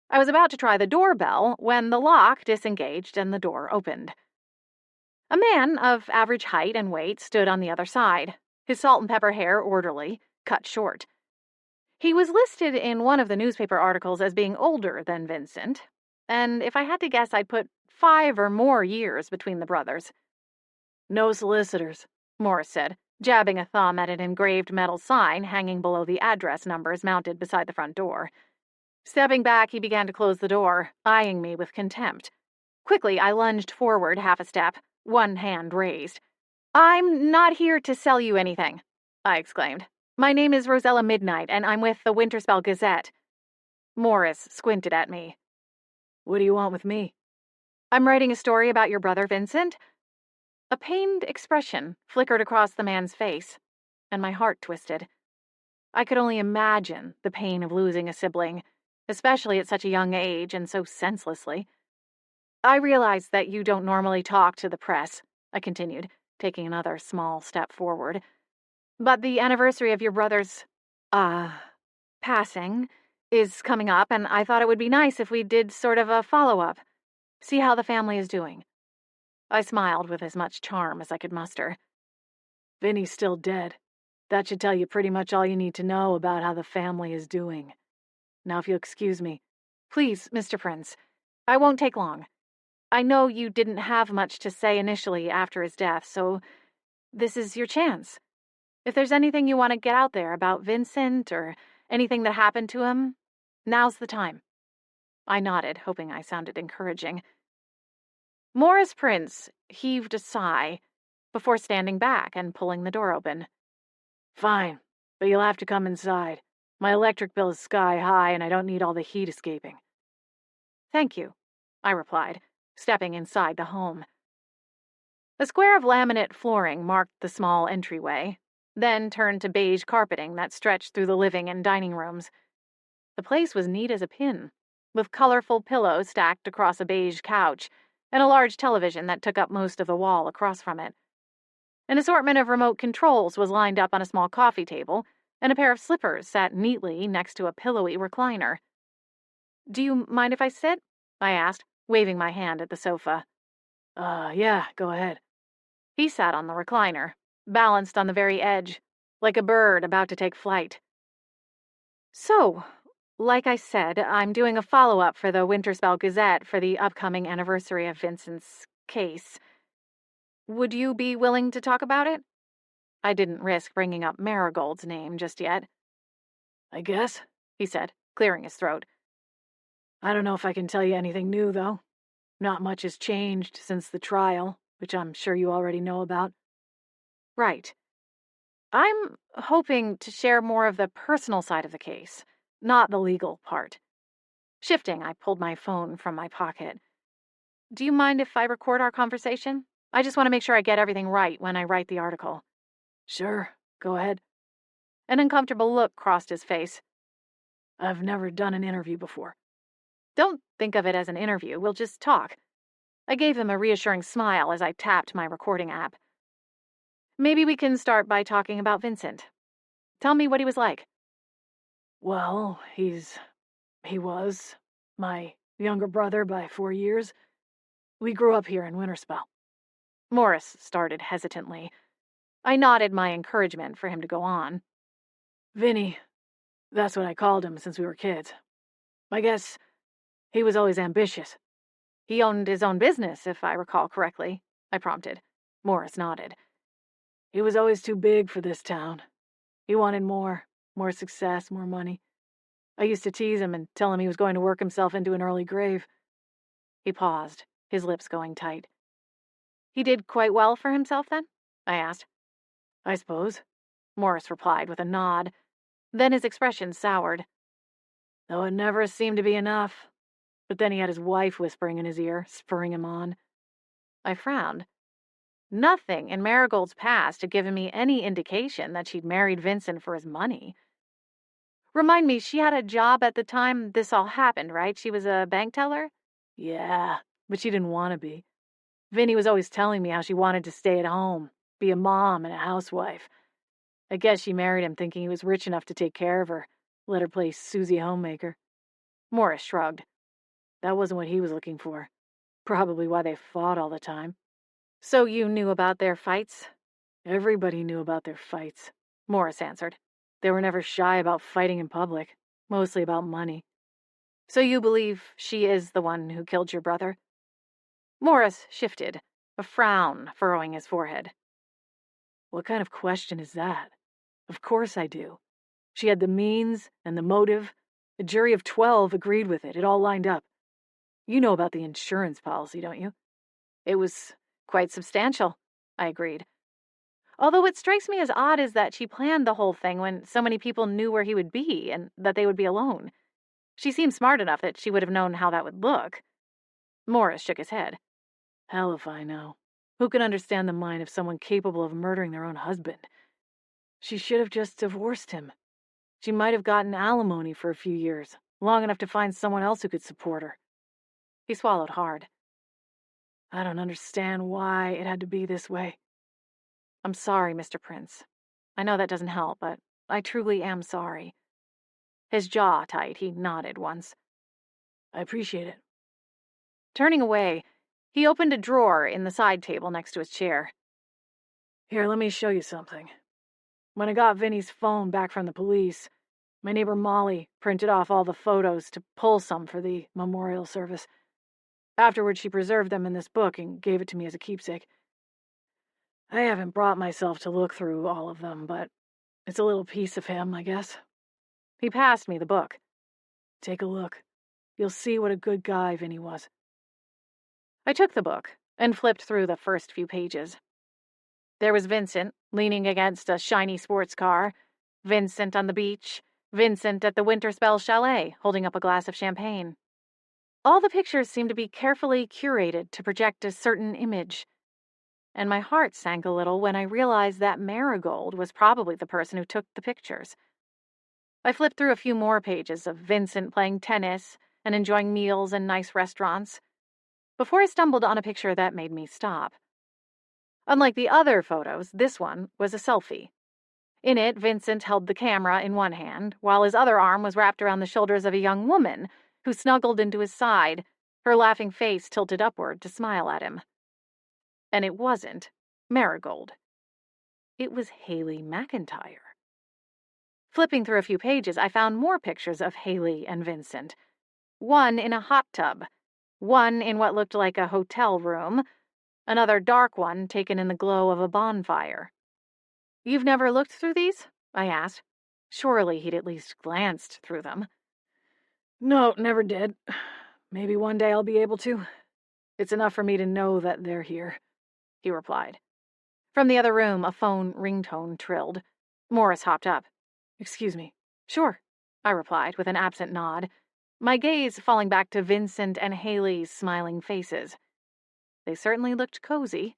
I was about to try the doorbell when the lock disengaged and the door opened. A man of average height and weight stood on the other side, his salt and pepper hair orderly, cut short. He was listed in one of the newspaper articles as being older than Vincent, and if I had to guess, I'd put 5 or more years between the brothers. No solicitors, Morris said, jabbing a thumb at an engraved metal sign hanging below the address numbers mounted beside the front door. Stepping back, he began to close the door, eyeing me with contempt. Quickly, I lunged forward half a step, one hand raised. "I'm not here to sell you anything," I exclaimed. "My name is Rosella Midnight, and I'm with the Winterspell Gazette." Morris squinted at me. "What do you want with me?" "I'm writing a story about your brother, Vincent." A pained expression flickered across the man's face, and my heart twisted. I could only imagine the pain of losing a sibling, especially at such a young age and so senselessly. "I realize that you don't normally talk to the press," I continued, taking another small step forward. "But the anniversary of your brother's, passing is coming up, and I thought it would be nice if we did sort of a follow-up. See how the family is doing." I smiled with as much charm as I could muster. "Vinny's still dead. That should tell you pretty much all you need to know about how the family is doing. Now, if you'll excuse me." "Please, Mr. Prince. I won't take long. I know you didn't have much to say initially after his death, so this is your chance. If there's anything you want to get out there about Vincent or anything that happened to him, now's the time." I nodded, hoping I sounded encouraging. Morris Prince heaved a sigh before standing back and pulling the door open. "Fine, but you'll have to come inside. My electric bill is sky high, and I don't need all the heat escaping." "Thank you," I replied, stepping inside the home. A square of laminate flooring marked the small entryway, then turned to beige carpeting that stretched through the living and dining rooms. The place was neat as a pin, with colorful pillows stacked across a beige couch and a large television that took up most of the wall across from it. An assortment of remote controls was lined up on a small coffee table, and a pair of slippers sat neatly next to a pillowy recliner. "Do you mind if I sit?" I asked, waving my hand at the sofa. Yeah, go ahead." He sat on the recliner, balanced on the very edge, like a bird about to take flight. "So, like I said, I'm doing a follow-up for the Winterspell Gazette for the upcoming anniversary of Vincent's case. Would you be willing to talk about it?" I didn't risk bringing up Marigold's name just yet. "I guess," he said, clearing his throat. "I don't know if I can tell you anything new, though. Not much has changed since the trial, which I'm sure you already know about." "Right. I'm hoping to share more of the personal side of the case, not the legal part." Shifting, I pulled my phone from my pocket. "Do you mind if I record our conversation? I just want to make sure I get everything right when I write the article." "Sure, go ahead." An uncomfortable look crossed his face. "I've never done an interview before." "Don't think of it as an interview. We'll just talk." I gave him a reassuring smile as I tapped my recording app. "Maybe we can start by talking about Vincent. Tell me what he was like." "Well, he was my younger brother by 4 years. We grew up here in Winterspell." Morris started hesitantly. I nodded my encouragement for him to go on. "Vinny, that's what I called him since we were kids. I guess he was always ambitious." "He owned his own business, if I recall correctly," I prompted. Morris nodded. "He was always too big for this town. He wanted more success, more money. I used to tease him and tell him he was going to work himself into an early grave." He paused, his lips going tight. "He did quite well for himself, then?" I asked. "I suppose," Morris replied with a nod. Then his expression soured. "Though it never seemed to be enough. But then he had his wife whispering in his ear, spurring him on." I frowned. Nothing in Marigold's past had given me any indication that she'd married Vincent for his money. Remind me, she had a job at the time this all happened, right? She was a bank teller? Yeah, but she didn't want to be. Vinny was always telling me how she wanted to stay at home, be a mom and a housewife. I guess she married him thinking he was rich enough to take care of her, let her play Susie Homemaker. Morris shrugged. That wasn't what he was looking for. Probably why they fought all the time. So you knew about their fights? Everybody knew about their fights, Morris answered. They were never shy about fighting in public, mostly about money. So you believe she is the one who killed your brother? Morris shifted, a frown furrowing his forehead. What kind of question is that? Of course I do. She had the means and the motive. A jury of 12 agreed with it. It all lined up. You know about the insurance policy, don't you? It was quite substantial, I agreed. Although what strikes me as odd is that she planned the whole thing when so many people knew where he would be and that they would be alone. She seemed smart enough that she would have known how that would look. Morris shook his head. Hell if I know. Who can understand the mind of someone capable of murdering their own husband? She should have just divorced him. She might have gotten alimony for a few years, long enough to find someone else who could support her. He swallowed hard. I don't understand why it had to be this way. I'm sorry, Mr. Prince. I know that doesn't help, but I truly am sorry. His jaw tight, he nodded once. I appreciate it. Turning away, he opened a drawer in the side table next to his chair. Here, let me show you something. When I got Vinny's phone back from the police, my neighbor Molly printed off all the photos to pull some for the memorial service. Afterward, she preserved them in this book and gave it to me as a keepsake. I haven't brought myself to look through all of them, but it's a little piece of him, I guess. He passed me the book. Take a look. You'll see what a good guy Vinny was. I took the book and flipped through the first few pages. There was Vincent, leaning against a shiny sports car, Vincent on the beach, Vincent at the Winterspell chalet, holding up a glass of champagne. All the pictures seemed to be carefully curated to project a certain image. And my heart sank a little when I realized that Marigold was probably the person who took the pictures. I flipped through a few more pages of Vincent playing tennis and enjoying meals in nice restaurants, before I stumbled on a picture that made me stop. Unlike the other photos, this one was a selfie. In it, Vincent held the camera in one hand, while his other arm was wrapped around the shoulders of a young woman who snuggled into his side, her laughing face tilted upward to smile at him. And it wasn't Marigold. It was Haley McIntyre. Flipping through a few pages, I found more pictures of Haley and Vincent. One in a hot tub, one in what looked like a hotel room, another dark one taken in the glow of a bonfire. You've never looked through these? I asked. Surely he'd at least glanced through them. No, never did. Maybe one day I'll be able to. It's enough for me to know that they're here, he replied. From the other room, a phone ringtone trilled. Morris hopped up. Excuse me. Sure, I replied with an absent nod, my gaze falling back to Vincent and Haley's smiling faces. They certainly looked cozy.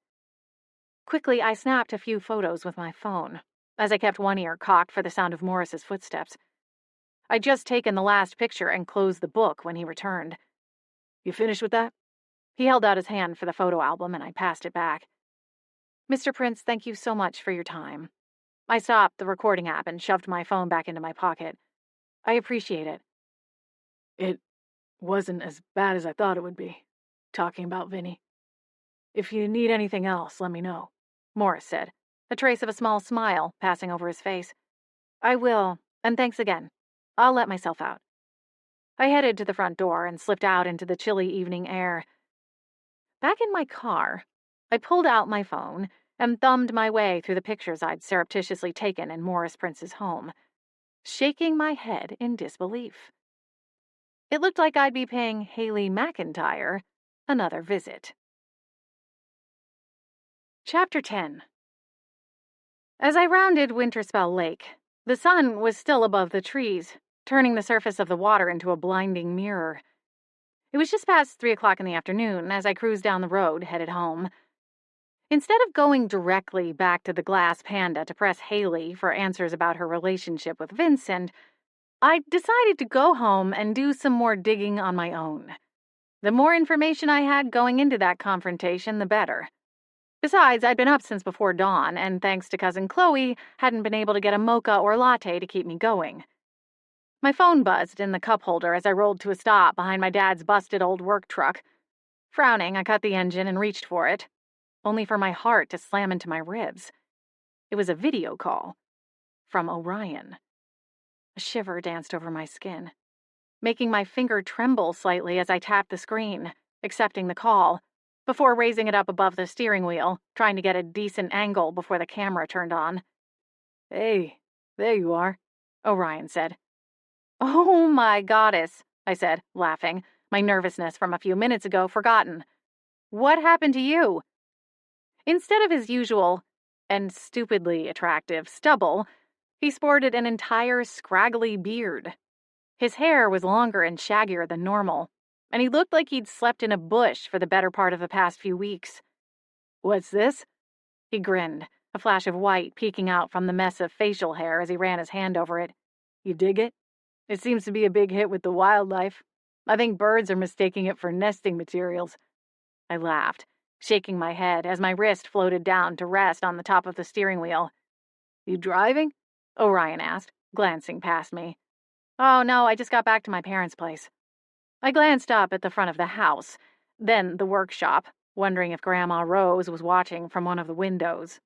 Quickly, I snapped a few photos with my phone, as I kept one ear cocked for the sound of Morris's footsteps. I'd just taken the last picture and closed the book when he returned. You finished with that? He held out his hand for the photo album, and I passed it back. Mr. Prince, thank you so much for your time. I stopped the recording app and shoved my phone back into my pocket. I appreciate it. It wasn't as bad as I thought it would be, talking about Vinny. If you need anything else, let me know, Morris said, a trace of a small smile passing over his face. I will, and thanks again. I'll let myself out. I headed to the front door and slipped out into the chilly evening air. Back in my car, I pulled out my phone and thumbed my way through the pictures I'd surreptitiously taken in Morris Prince's home, shaking my head in disbelief. It looked like I'd be paying Haley McIntyre another visit. Chapter 10. As I rounded Winterspell Lake, the sun was still above the trees, turning the surface of the water into a blinding mirror. It was just past 3 o'clock in the afternoon as I cruised down the road, headed home. Instead of going directly back to the Glass Panda to press Haley for answers about her relationship with Vincent, I decided to go home and do some more digging on my own. The more information I had going into that confrontation, the better. Besides, I'd been up since before dawn, and thanks to Cousin Chloe, hadn't been able to get a mocha or latte to keep me going. My phone buzzed in the cup holder as I rolled to a stop behind my dad's busted old work truck. Frowning, I cut the engine and reached for it, only for my heart to slam into my ribs. It was a video call from Orion. A shiver danced over my skin, making my finger tremble slightly as I tapped the screen, accepting the call, before raising it up above the steering wheel, trying to get a decent angle before the camera turned on. Hey, there you are, Orion said. Oh my goddess, I said, laughing, my nervousness from a few minutes ago forgotten. What happened to you? Instead of his usual, and stupidly attractive, stubble, he sported an entire scraggly beard. His hair was longer and shaggier than normal, and he looked like he'd slept in a bush for the better part of the past few weeks. What's this? He grinned, a flash of white peeking out from the mess of facial hair as he ran his hand over it. You dig it? It seems to be a big hit with the wildlife. I think birds are mistaking it for nesting materials. I laughed, shaking my head as my wrist floated down to rest on the top of the steering wheel. You driving? Orion asked, glancing past me. Oh, no, I just got back to my parents' place. I glanced up at the front of the house, then the workshop, wondering if Grandma Rose was watching from one of the windows.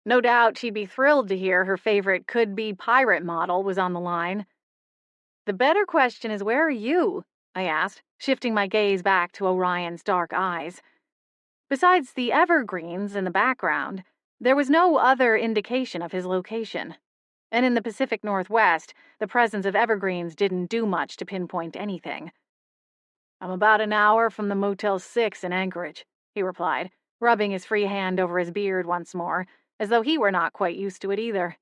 No doubt she'd be thrilled to hear her favorite could-be pirate model was on the line. The better question is, where are you? I asked, shifting my gaze back to Orion's dark eyes. Besides the evergreens in the background, there was no other indication of his location. And in the Pacific Northwest, the presence of evergreens didn't do much to pinpoint anything. I'm about an hour from the Motel 6 in Anchorage, he replied, rubbing his free hand over his beard once more, as though he were not quite used to it either.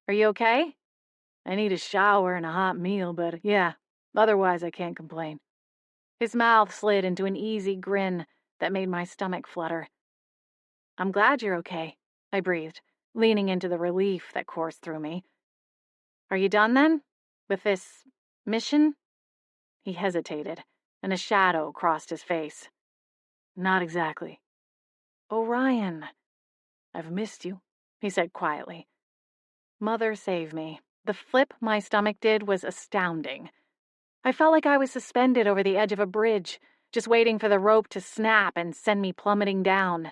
Are you okay? I need a shower and a hot meal, but yeah, otherwise I can't complain. His mouth slid into an easy grin that made my stomach flutter. I'm glad you're okay, I breathed, leaning into the relief that coursed through me. Are you done then? With this mission? He hesitated, and a shadow crossed his face. Not exactly. Orion. I've missed you, he said quietly. Mother save me. The flip my stomach did was astounding. I felt like I was suspended over the edge of a bridge, just waiting for the rope to snap and send me plummeting down.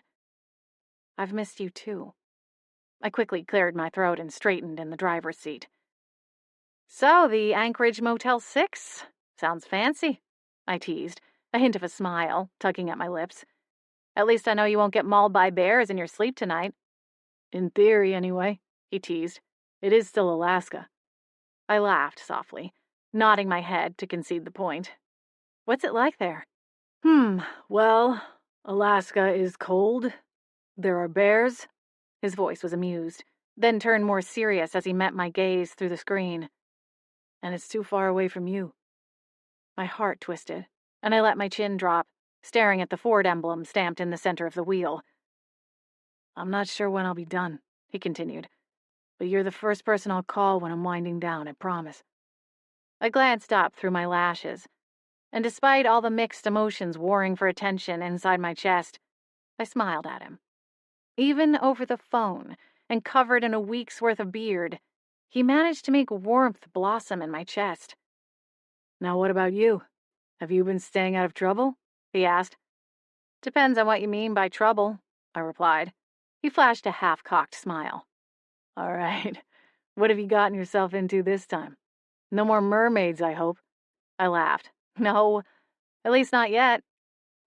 I've missed you too. I quickly cleared my throat and straightened in the driver's seat. So, the Anchorage Motel 6? Sounds fancy, I teased, a hint of a smile, tugging at my lips. At least I know you won't get mauled by bears in your sleep tonight. In theory, anyway, he teased. It is still Alaska. I laughed softly, nodding my head to concede the point. What's it like there? Well, Alaska is cold. There are bears. His voice was amused, then turned more serious as he met my gaze through the screen. And it's too far away from you. My heart twisted, and I let my chin drop, staring at the Ford emblem stamped in the center of the wheel. I'm not sure when I'll be done, he continued, but you're the first person I'll call when I'm winding down, I promise. I glanced up through my lashes, and despite all the mixed emotions warring for attention inside my chest, I smiled at him. Even over the phone, and covered in a week's worth of beard, he managed to make warmth blossom in my chest. Now what about you? Have you been staying out of trouble? He asked. Depends on what you mean by trouble, I replied. He flashed a half-cocked smile. All right. What have you gotten yourself into this time? No more mermaids, I hope. I laughed. No, at least not yet.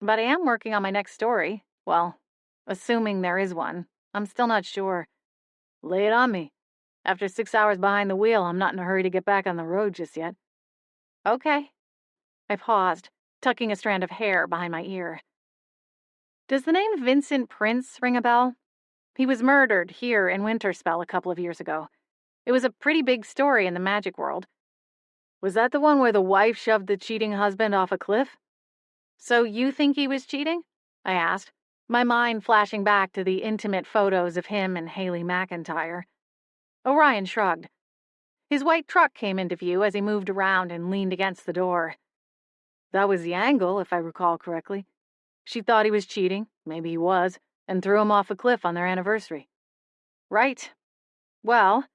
But I am working on my next story. Well, assuming there is one. I'm still not sure. Lay it on me. After 6 hours behind the wheel, I'm not in a hurry to get back on the road just yet. Okay. I paused, tucking a strand of hair behind my ear. Does the name Vincent Prince ring a bell? He was murdered here in Winterspell a couple of years ago. It was a pretty big story in the magic world. Was that the one where the wife shoved the cheating husband off a cliff? So you think he was cheating? I asked, my mind flashing back to the intimate photos of him and Haley McIntyre. Orion shrugged. His white truck came into view as he moved around and leaned against the door. That was the angle, if I recall correctly. She thought he was cheating, maybe he was, and threw him off a cliff on their anniversary. Right. Well,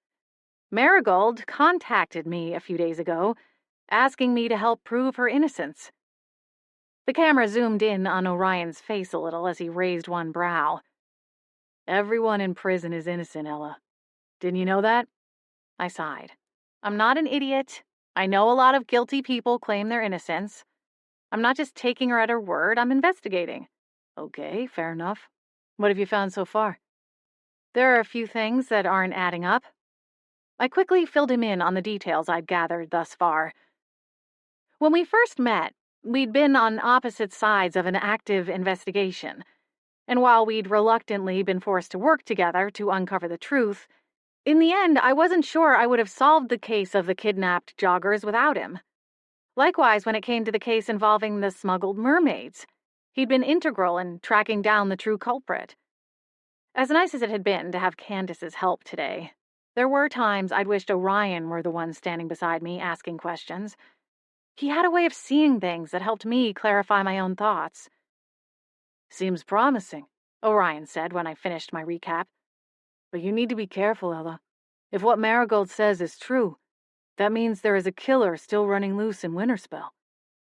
Marigold contacted me a few days ago, asking me to help prove her innocence. The camera zoomed in on Orion's face a little as he raised one brow. Everyone in prison is innocent, Ella. Didn't you know that? I sighed. I'm not an idiot. I know a lot of guilty people claim their innocence. I'm not just taking her at her word, I'm investigating. Okay, fair enough. What have you found so far? There are a few things that aren't adding up. I quickly filled him in on the details I'd gathered thus far. When we first met, we'd been on opposite sides of an active investigation, and while we'd reluctantly been forced to work together to uncover the truth, in the end, I wasn't sure I would have solved the case of the kidnapped joggers without him. Likewise, when it came to the case involving the smuggled mermaids, he'd been integral in tracking down the true culprit. As nice as it had been to have Candace's help today, there were times I'd wished Orion were the one standing beside me asking questions. He had a way of seeing things that helped me clarify my own thoughts. Seems promising, Orion said when I finished my recap. But you need to be careful, Ella. If what Marigold says is true, that means there is a killer still running loose in Winterspell.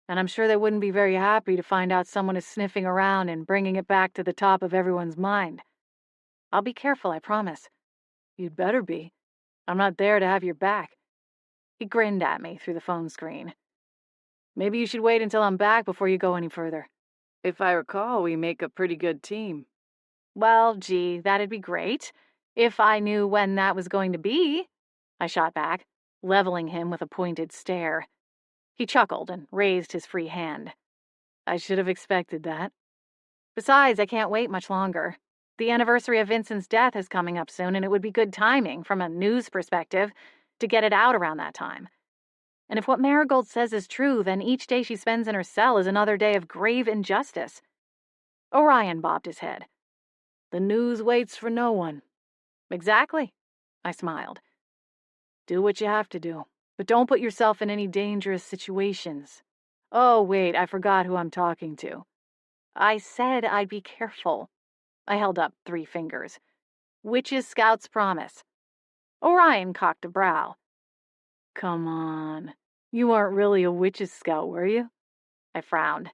And I'm sure they wouldn't be very happy to find out someone is sniffing around and bringing it back to the top of everyone's mind. I'll be careful, I promise. You'd better be. I'm not there to have your back. He grinned at me through the phone screen. Maybe you should wait until I'm back before you go any further. If I recall, we make a pretty good team. Well, gee, that'd be great. If I knew when that was going to be, I shot back, leveling him with a pointed stare. He chuckled and raised his free hand. I should have expected that. Besides, I can't wait much longer. The anniversary of Vincent's death is coming up soon, and it would be good timing, from a news perspective, to get it out around that time. And if what Marigold says is true, then each day she spends in her cell is another day of grave injustice. Orion bobbed his head. The news waits for no one. Exactly, I smiled. Do what you have to do, but don't put yourself in any dangerous situations. Oh, wait, I forgot who I'm talking to. I said I'd be careful. I held up 3 fingers. Witch's Scout's promise. Orion cocked a brow. Come on. You aren't really a witch's scout, were you? I frowned.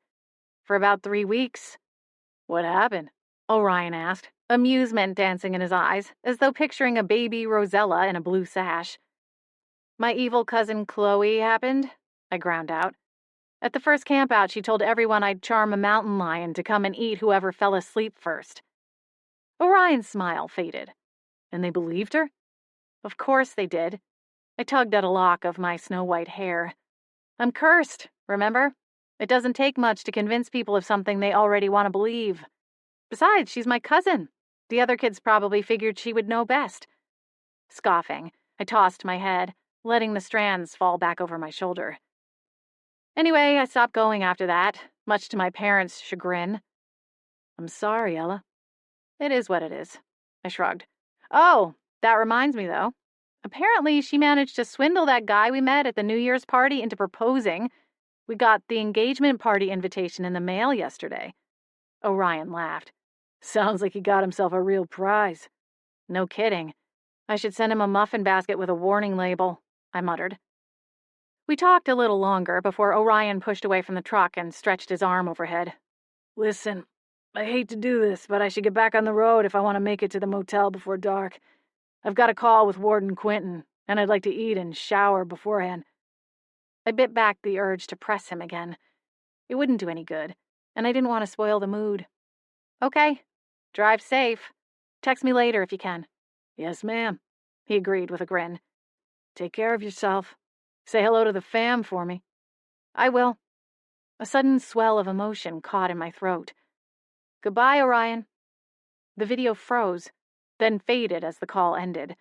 For about 3 weeks. What happened? Orion asked, amusement dancing in his eyes, as though picturing a baby Rosella in a blue sash. My evil cousin Chloe happened, I ground out. At the first campout, she told everyone I'd charm a mountain lion to come and eat whoever fell asleep first. Orion's smile faded. And they believed her? Of course they did. I tugged at a lock of my snow-white hair. I'm cursed, remember? It doesn't take much to convince people of something they already want to believe. Besides, she's my cousin. The other kids probably figured she would know best. Scoffing, I tossed my head, letting the strands fall back over my shoulder. Anyway, I stopped going after that, much to my parents' chagrin. I'm sorry, Ella. It is what it is, I shrugged. Oh, that reminds me, though. Apparently, she managed to swindle that guy we met at the New Year's party into proposing. We got the engagement party invitation in the mail yesterday. Orion laughed. Sounds like he got himself a real prize. No kidding. I should send him a muffin basket with a warning label, I muttered. We talked a little longer before Orion pushed away from the truck and stretched his arm overhead. Listen, I hate to do this, but I should get back on the road if I want to make it to the motel before dark. I've got a call with Warden Quinton, and I'd like to eat and shower beforehand. I bit back the urge to press him again. It wouldn't do any good, and I didn't want to spoil the mood. Okay, drive safe. Text me later if you can. Yes, ma'am, he agreed with a grin. Take care of yourself. Say hello to the fam for me. I will. A sudden swell of emotion caught in my throat. Goodbye, Orion. The video froze, then faded as the call ended.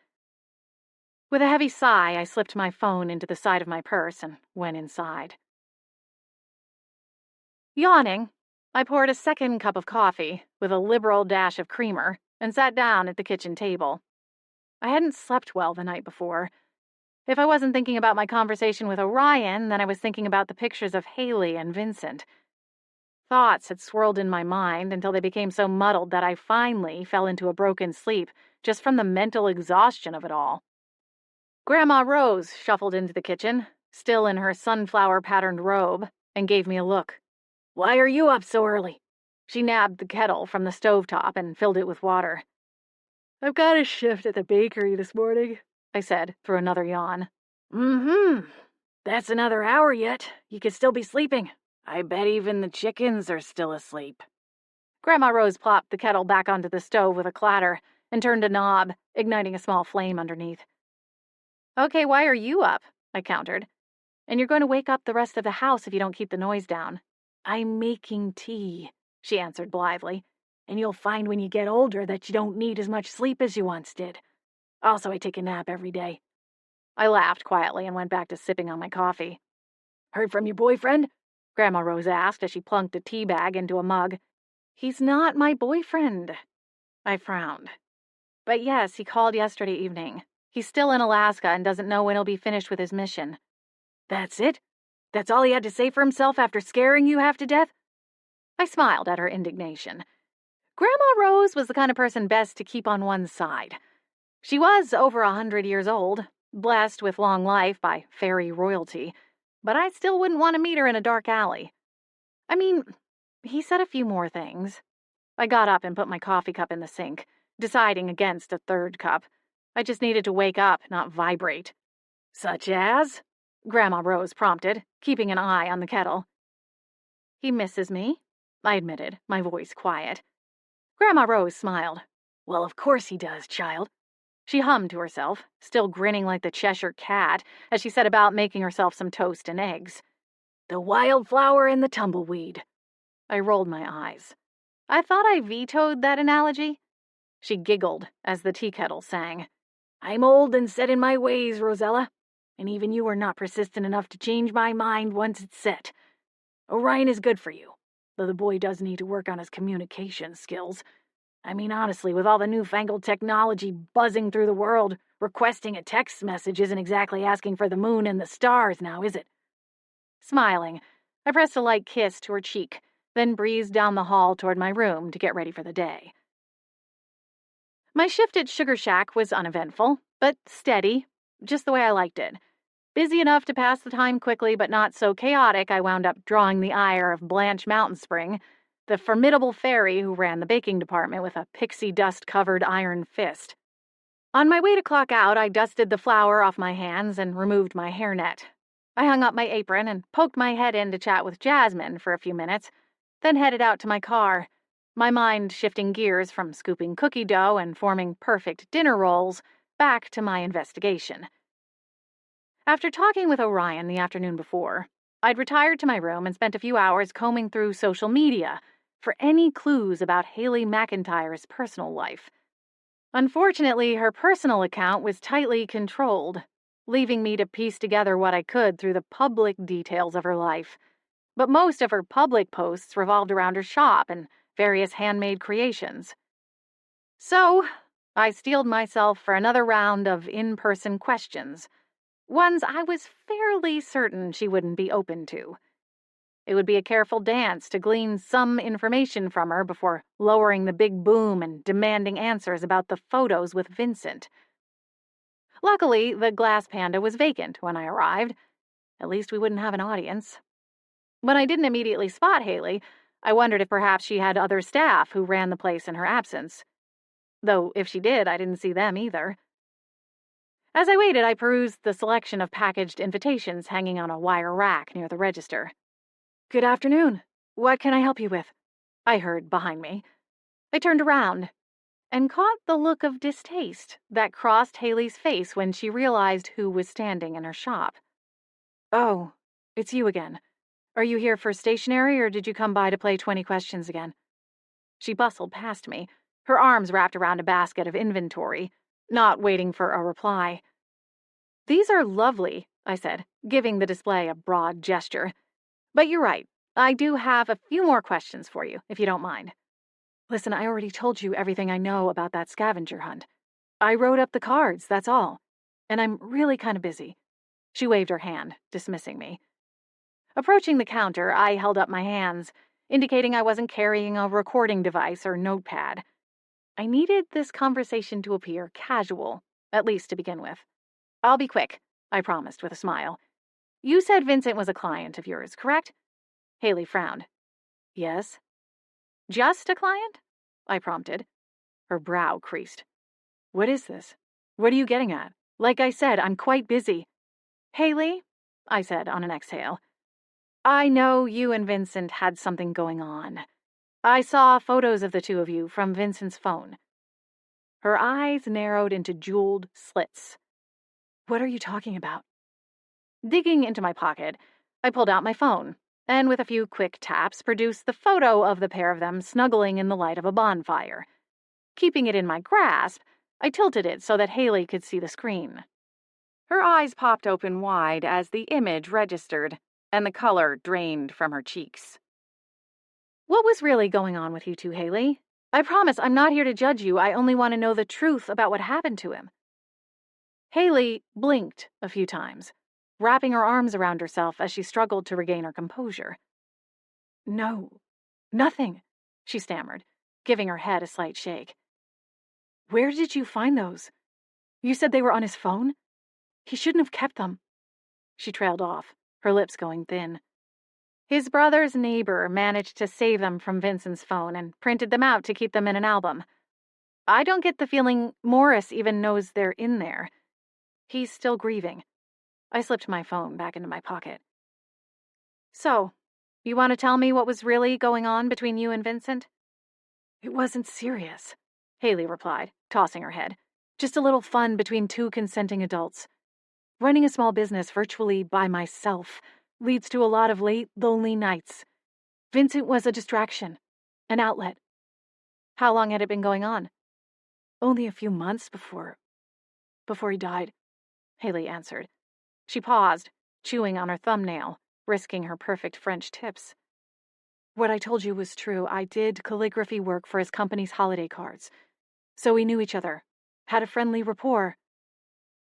With a heavy sigh, I slipped my phone into the side of my purse and went inside. Yawning, I poured a second cup of coffee with a liberal dash of creamer and sat down at the kitchen table. I hadn't slept well the night before. If I wasn't thinking about my conversation with Orion, then I was thinking about the pictures of Haley and Vincent. Thoughts had swirled in my mind until they became so muddled that I finally fell into a broken sleep just from the mental exhaustion of it all. Grandma Rose shuffled into the kitchen, still in her sunflower-patterned robe, and gave me a look. "Why are you up so early?" She nabbed the kettle from the stovetop and filled it with water. "I've got a shift at the bakery this morning," I said through another yawn. That's another hour yet. You could still be sleeping. I bet even the chickens are still asleep." Grandma Rose plopped the kettle back onto the stove with a clatter and turned a knob, igniting a small flame underneath. "Okay, why are you up?" I countered. "And you're going to wake up the rest of the house if you don't keep the noise down." "I'm making tea," she answered blithely. "And you'll find when you get older that you don't need as much sleep as you once did. Also, I take a nap every day." I laughed quietly and went back to sipping on my coffee. "Heard from your boyfriend?" Grandma Rose asked as she plunked a tea bag into a mug. "He's not my boyfriend." I frowned. "But yes, he called yesterday evening. He's still in Alaska and doesn't know when he'll be finished with his mission." "That's it? That's all he had to say for himself after scaring you half to death?" I smiled at her indignation. Grandma Rose was the kind of person best to keep on one's side. She was over 100 years old, blessed with long life by fairy royalty, but I still wouldn't want to meet her in a dark alley. I mean, he said a few more things. I got up and put my coffee cup in the sink, deciding against a third cup. I just needed to wake up, not vibrate. "Such as?" Grandma Rose prompted, keeping an eye on the kettle. "He misses me," I admitted, my voice quiet. Grandma Rose smiled. "Well, of course he does, child." She hummed to herself, still grinning like the Cheshire Cat, as she set about making herself some toast and eggs. "The wildflower and the tumbleweed." I rolled my eyes. I thought I vetoed that analogy. She giggled as the tea kettle sang. "I'm old and set in my ways, Rosella, and even you are not persistent enough to change my mind once it's set. Orion is good for you, though the boy does need to work on his communication skills. I mean, honestly, with all the newfangled technology buzzing through the world, requesting a text message isn't exactly asking for the moon and the stars now, is it?" Smiling, I pressed a light kiss to her cheek, then breezed down the hall toward my room to get ready for the day. My shift at Sugar Shack was uneventful, but steady, just the way I liked it. Busy enough to pass the time quickly, but not so chaotic I wound up drawing the ire of Blanche Mountain Spring, the formidable fairy who ran the baking department with a pixie dust-covered iron fist. On my way to clock out, I dusted the flour off my hands and removed my hairnet. I hung up my apron and poked my head in to chat with Jasmine for a few minutes, then headed out to my car, my mind shifting gears from scooping cookie dough and forming perfect dinner rolls back to my investigation. After talking with Orion the afternoon before, I'd retired to my room and spent a few hours combing through social media for any clues about Haley McIntyre's personal life. Unfortunately, her personal account was tightly controlled, leaving me to piece together what I could through the public details of her life. But most of her public posts revolved around her shop and various handmade creations. So, I steeled myself for another round of in-person questions, ones I was fairly certain she wouldn't be open to. It would be a careful dance to glean some information from her before lowering the big boom and demanding answers about the photos with Vincent. Luckily, the glass panda was vacant when I arrived. At least we wouldn't have an audience. When I didn't immediately spot Haley, I wondered if perhaps she had other staff who ran the place in her absence. Though if she did, I didn't see them either. As I waited, I perused the selection of packaged invitations hanging on a wire rack near the register. "Good afternoon. What can I help you with?" I heard behind me. I turned around and caught the look of distaste that crossed Haley's face when she realized who was standing in her shop. "Oh, it's you again. Are you here for stationery, or did you come by to play 20 questions again?" She bustled past me, her arms wrapped around a basket of inventory, not waiting for a reply. "These are lovely," I said, giving the display a broad gesture. "But you're right. I do have a few more questions for you, if you don't mind. Listen, I already told you everything I know about that scavenger hunt. I wrote up the cards, that's all. And I'm really kind of busy. She waved her hand, dismissing me. Approaching the counter, I held up my hands, indicating I wasn't carrying a recording device or notepad. I needed this conversation to appear casual, at least to begin with. I'll be quick, I promised with a smile. You said Vincent was a client of yours, correct? Haley frowned. Yes. Just a client? I prompted. Her brow creased. What is this? What are you getting at? Like I said, I'm quite busy. Haley, I said on an exhale, I know you and Vincent had something going on. I saw photos of the two of you from Vincent's phone. Her eyes narrowed into jeweled slits. What are you talking about? Digging into my pocket, I pulled out my phone, and with a few quick taps, produced the photo of the pair of them snuggling in the light of a bonfire. Keeping it in my grasp, I tilted it so that Haley could see the screen. Her eyes popped open wide as the image registered, and the color drained from her cheeks. What was really going on with you two, Haley? I promise I'm not here to judge you. I only want to know the truth about what happened to him. Haley blinked a few times, wrapping her arms around herself as she struggled to regain her composure. No, nothing, she stammered, giving her head a slight shake. Where did you find those? You said they were on his phone? He shouldn't have kept them. She trailed off, her lips going thin. His brother's neighbor managed to save them from Vincent's phone and printed them out to keep them in an album. I don't get the feeling Morris even knows they're in there. He's still grieving. I slipped my phone back into my pocket. So, you want to tell me what was really going on between you and Vincent? It wasn't serious, Haley replied, tossing her head. Just a little fun between two consenting adults. Running a small business virtually by myself leads to a lot of late, lonely nights. Vincent was a distraction, an outlet. How long had it been going on? Only a few months before he died, Haley answered. She paused, chewing on her thumbnail, risking her perfect French tips. What I told you was true. I did calligraphy work for his company's holiday cards. So we knew each other, had a friendly rapport.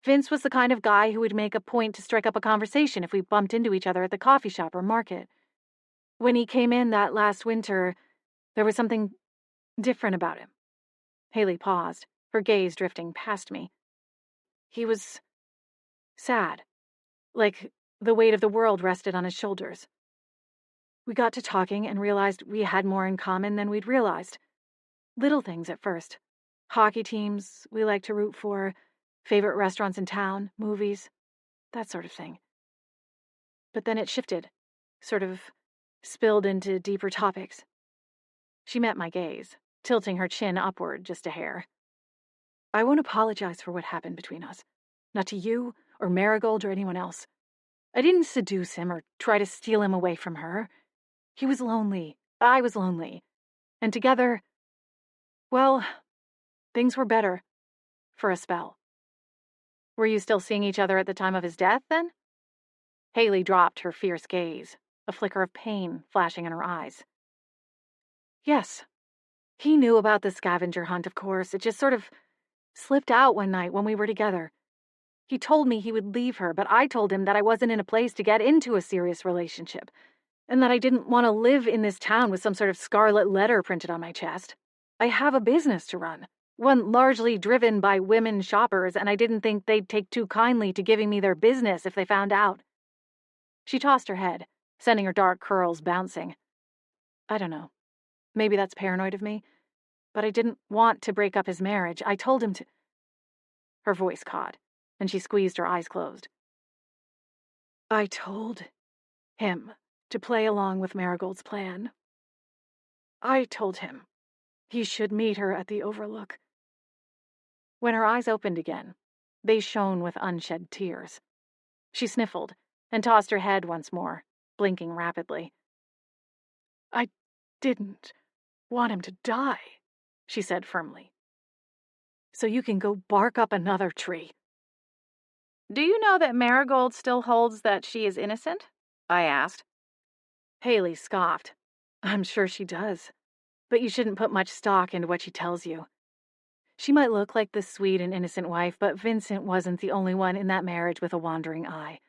Vince was the kind of guy who would make a point to strike up a conversation if we bumped into each other at the coffee shop or market. When he came in that last winter, there was something different about him. Haley paused, her gaze drifting past me. He was sad, like the weight of the world rested on his shoulders. We got to talking and realized we had more in common than we'd realized. Little things at first. Hockey teams we liked to root for, favorite restaurants in town, movies, that sort of thing. But then it shifted, sort of spilled into deeper topics. She met my gaze, tilting her chin upward just a hair. I won't apologize for what happened between us. Not to you, or Marigold, or anyone else. I didn't seduce him or try to steal him away from her. He was lonely. I was lonely. And together, well, things were better. For a spell. Were you still seeing each other at the time of his death, then? Haley dropped her fierce gaze, a flicker of pain flashing in her eyes. Yes. He knew about the scavenger hunt, of course. It just sort of slipped out one night when we were together. He told me he would leave her, but I told him that I wasn't in a place to get into a serious relationship, and that I didn't want to live in this town with some sort of scarlet letter printed on my chest. I have a business to run. One largely driven by women shoppers, and I didn't think they'd take too kindly to giving me their business if they found out. She tossed her head, sending her dark curls bouncing. I don't know. Maybe that's paranoid of me, but I didn't want to break up his marriage. I told him to... Her voice caught, and she squeezed her eyes closed. I told him to play along with Marigold's plan. I told him he should meet her at the Overlook. When her eyes opened again, they shone with unshed tears. She sniffled and tossed her head once more, blinking rapidly. I didn't want him to die, she said firmly. So you can go bark up another tree. Do you know that Marigold still holds that she is innocent? I asked. Haley scoffed. I'm sure she does. But you shouldn't put much stock into what she tells you. She might look like the sweet and innocent wife, but Vincent wasn't the only one in that marriage with a wandering eye.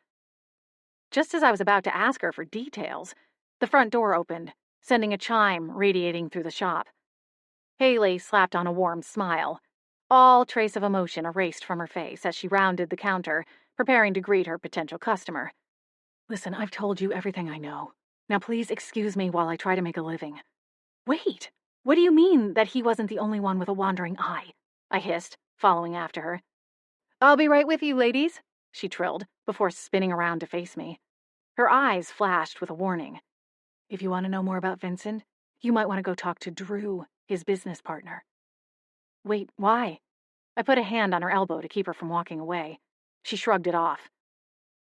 Just as I was about to ask her for details, the front door opened, sending a chime radiating through the shop. Haley slapped on a warm smile, all trace of emotion erased from her face as she rounded the counter, preparing to greet her potential customer. Listen, I've told you everything I know. Now please excuse me while I try to make a living. Wait, what do you mean that he wasn't the only one with a wandering eye? I hissed, following after her. I'll be right with you, ladies, she trilled, before spinning around to face me. Her eyes flashed with a warning. If you want to know more about Vincent, you might want to go talk to Drew, his business partner. Wait, why? I put a hand on her elbow to keep her from walking away. She shrugged it off.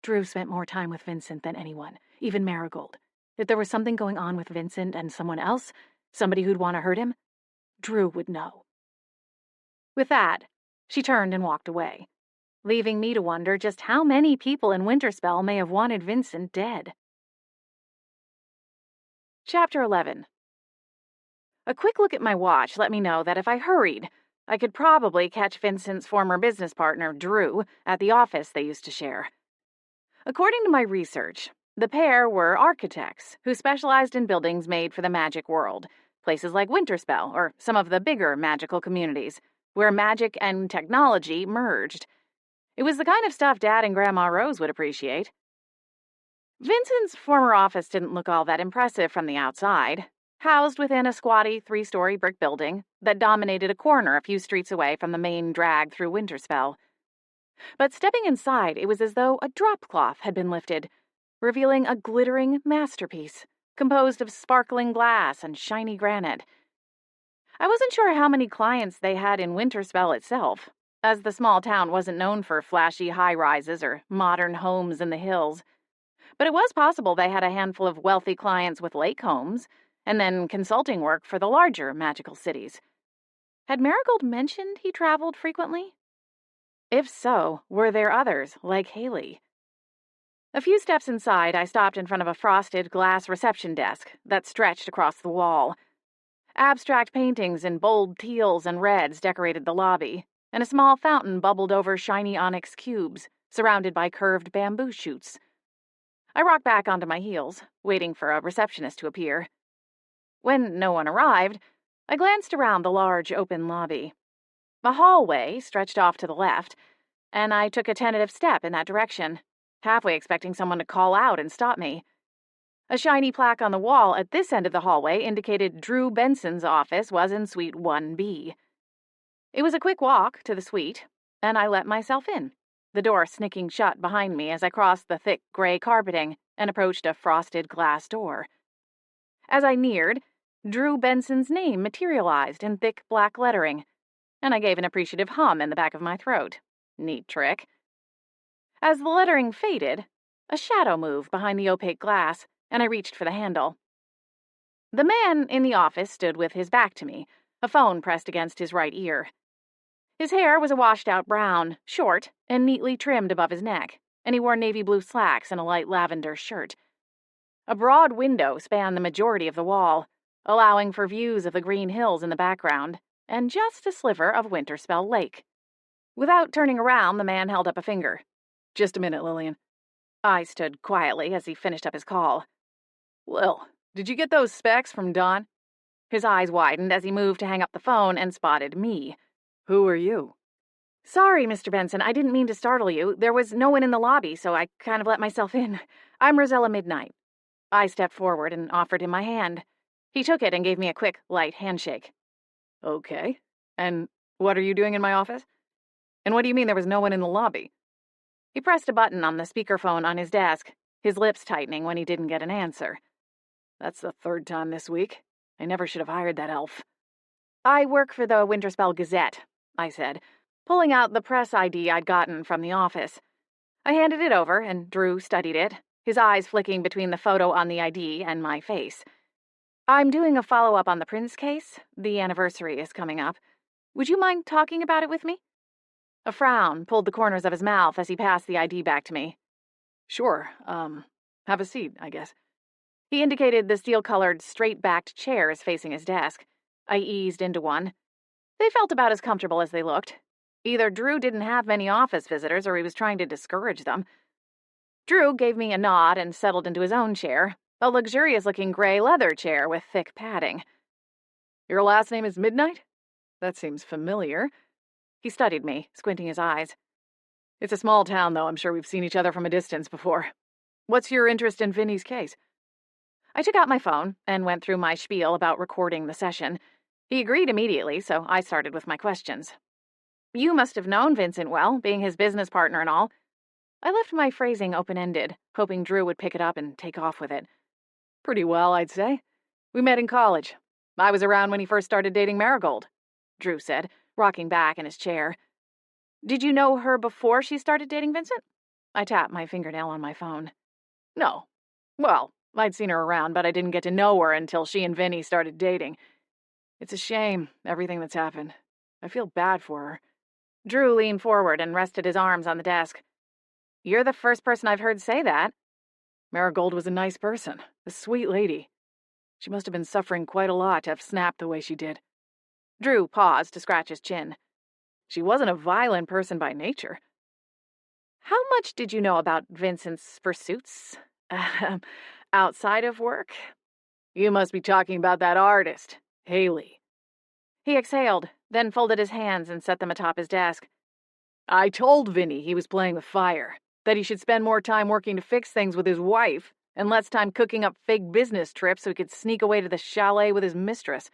Drew spent more time with Vincent than anyone, even Marigold. If there was something going on with Vincent and someone else, somebody who'd want to hurt him, Drew would know. With that, she turned and walked away, leaving me to wonder just how many people in Winterspell may have wanted Vincent dead. Chapter 11. A quick look at my watch let me know that if I hurried, I could probably catch Vincent's former business partner, Drew, at the office they used to share. According to my research, the pair were architects who specialized in buildings made for the magic world, places like Winterspell or some of the bigger magical communities, where magic and technology merged. It was the kind of stuff Dad and Grandma Rose would appreciate. Vincent's former office didn't look all that impressive from the outside, housed within a squatty 3-story brick building that dominated a corner a few streets away from the main drag through Winterspell. But stepping inside, it was as though a drop cloth had been lifted, revealing a glittering masterpiece composed of sparkling glass and shiny granite. I wasn't sure how many clients they had in Winterspell itself, as the small town wasn't known for flashy high-rises or modern homes in the hills. But it was possible they had a handful of wealthy clients with lake homes, and then consulting work for the larger magical cities. Had Marigold mentioned he traveled frequently? If so, were there others, like Haley? A few steps inside, I stopped in front of a frosted glass reception desk that stretched across the wall. Abstract paintings in bold teals and reds decorated the lobby, and a small fountain bubbled over shiny onyx cubes, surrounded by curved bamboo shoots. I rocked back onto my heels, waiting for a receptionist to appear. When no one arrived, I glanced around the large open lobby. A hallway stretched off to the left, and I took a tentative step in that direction, halfway expecting someone to call out and stop me. A shiny plaque on the wall at this end of the hallway indicated Drew Benson's office was in Suite 1B. It was a quick walk to the suite, and I let myself in, the door snicking shut behind me as I crossed the thick gray carpeting and approached a frosted glass door. As I neared, Drew Benson's name materialized in thick black lettering, and I gave an appreciative hum in the back of my throat. Neat trick. As the lettering faded, a shadow moved behind the opaque glass, and I reached for the handle. The man in the office stood with his back to me, a phone pressed against his right ear. His hair was a washed-out brown, short, and neatly trimmed above his neck, and he wore navy blue slacks and a light lavender shirt. A broad window spanned the majority of the wall, allowing for views of the green hills in the background, and just a sliver of Winterspell Lake. Without turning around, the man held up a finger. "Just a minute, Lillian." I stood quietly as he finished up his call. "Lil, did you get those specs from Don?" His eyes widened as he moved to hang up the phone and spotted me. "Who are you?" "Sorry, Mr. Benson, I didn't mean to startle you. There was no one in the lobby, so I kind of let myself in. I'm Rosella Midnight." I stepped forward and offered him my hand. He took it and gave me a quick, light handshake. "Okay. And what are you doing in my office? And what do you mean there was no one in the lobby?" He pressed a button on the speakerphone on his desk, his lips tightening when he didn't get an answer. "That's the third time this week. I never should have hired that elf." "I work for the Winterspell Gazette," I said, pulling out the press ID I'd gotten from the office. I handed it over, and Drew studied it, his eyes flicking between the photo on the ID and my face. "I'm doing a follow-up on the Prince case. The anniversary is coming up. Would you mind talking about it with me?" A frown pulled the corners of his mouth as he passed the ID back to me. "Sure, have a seat, I guess." He indicated the steel-colored, straight-backed chairs facing his desk. I eased into one. They felt about as comfortable as they looked. Either Drew didn't have many office visitors or he was trying to discourage them. Drew gave me a nod and settled into his own chair, a luxurious-looking gray leather chair with thick padding. Your last name is Midnight? That seems familiar. He studied me, squinting his eyes. It's a small town, though. I'm sure we've seen each other from a distance before. What's your interest in Vinny's case? I took out my phone and went through my spiel about recording the session. He agreed immediately, so I started with my questions. You must have known Vincent well, being his business partner and all. I left my phrasing open-ended, hoping Drew would pick it up and take off with it. Pretty well, I'd say. We met in college. I was around when he first started dating Marigold, Drew said, rocking back in his chair. Did you know her before she started dating Vincent? I tapped my fingernail on my phone. No. Well, I'd seen her around, but I didn't get to know her until she and Vinny started dating. It's a shame, everything that's happened. I feel bad for her. Drew leaned forward and rested his arms on the desk. You're the first person I've heard say that. Marigold was a nice person, a sweet lady. She must have been suffering quite a lot to have snapped the way she did. Drew paused to scratch his chin. She wasn't a violent person by nature. How much did you know about Vincent's pursuits? Outside of work? You must be talking about that artist, Haley. He exhaled, then folded his hands and set them atop his desk. I told Vinny he was playing with fire, that he should spend more time working to fix things with his wife and less time cooking up fake business trips so he could sneak away to the chalet with his mistress.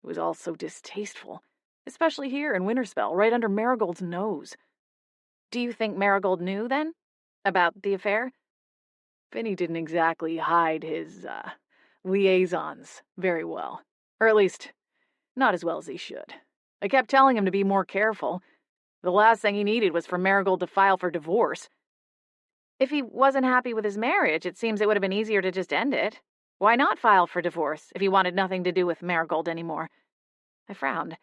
It was all so distasteful, especially here in Winterspell, right under Marigold's nose. Do you think Marigold knew, then, about the affair? Vinny didn't exactly hide his, liaisons very well. Or at least, not as well as he should. I kept telling him to be more careful. The last thing he needed was for Marigold to file for divorce. If he wasn't happy with his marriage, it seems it would have been easier to just end it. Why not file for divorce if he wanted nothing to do with Marigold anymore? I frowned.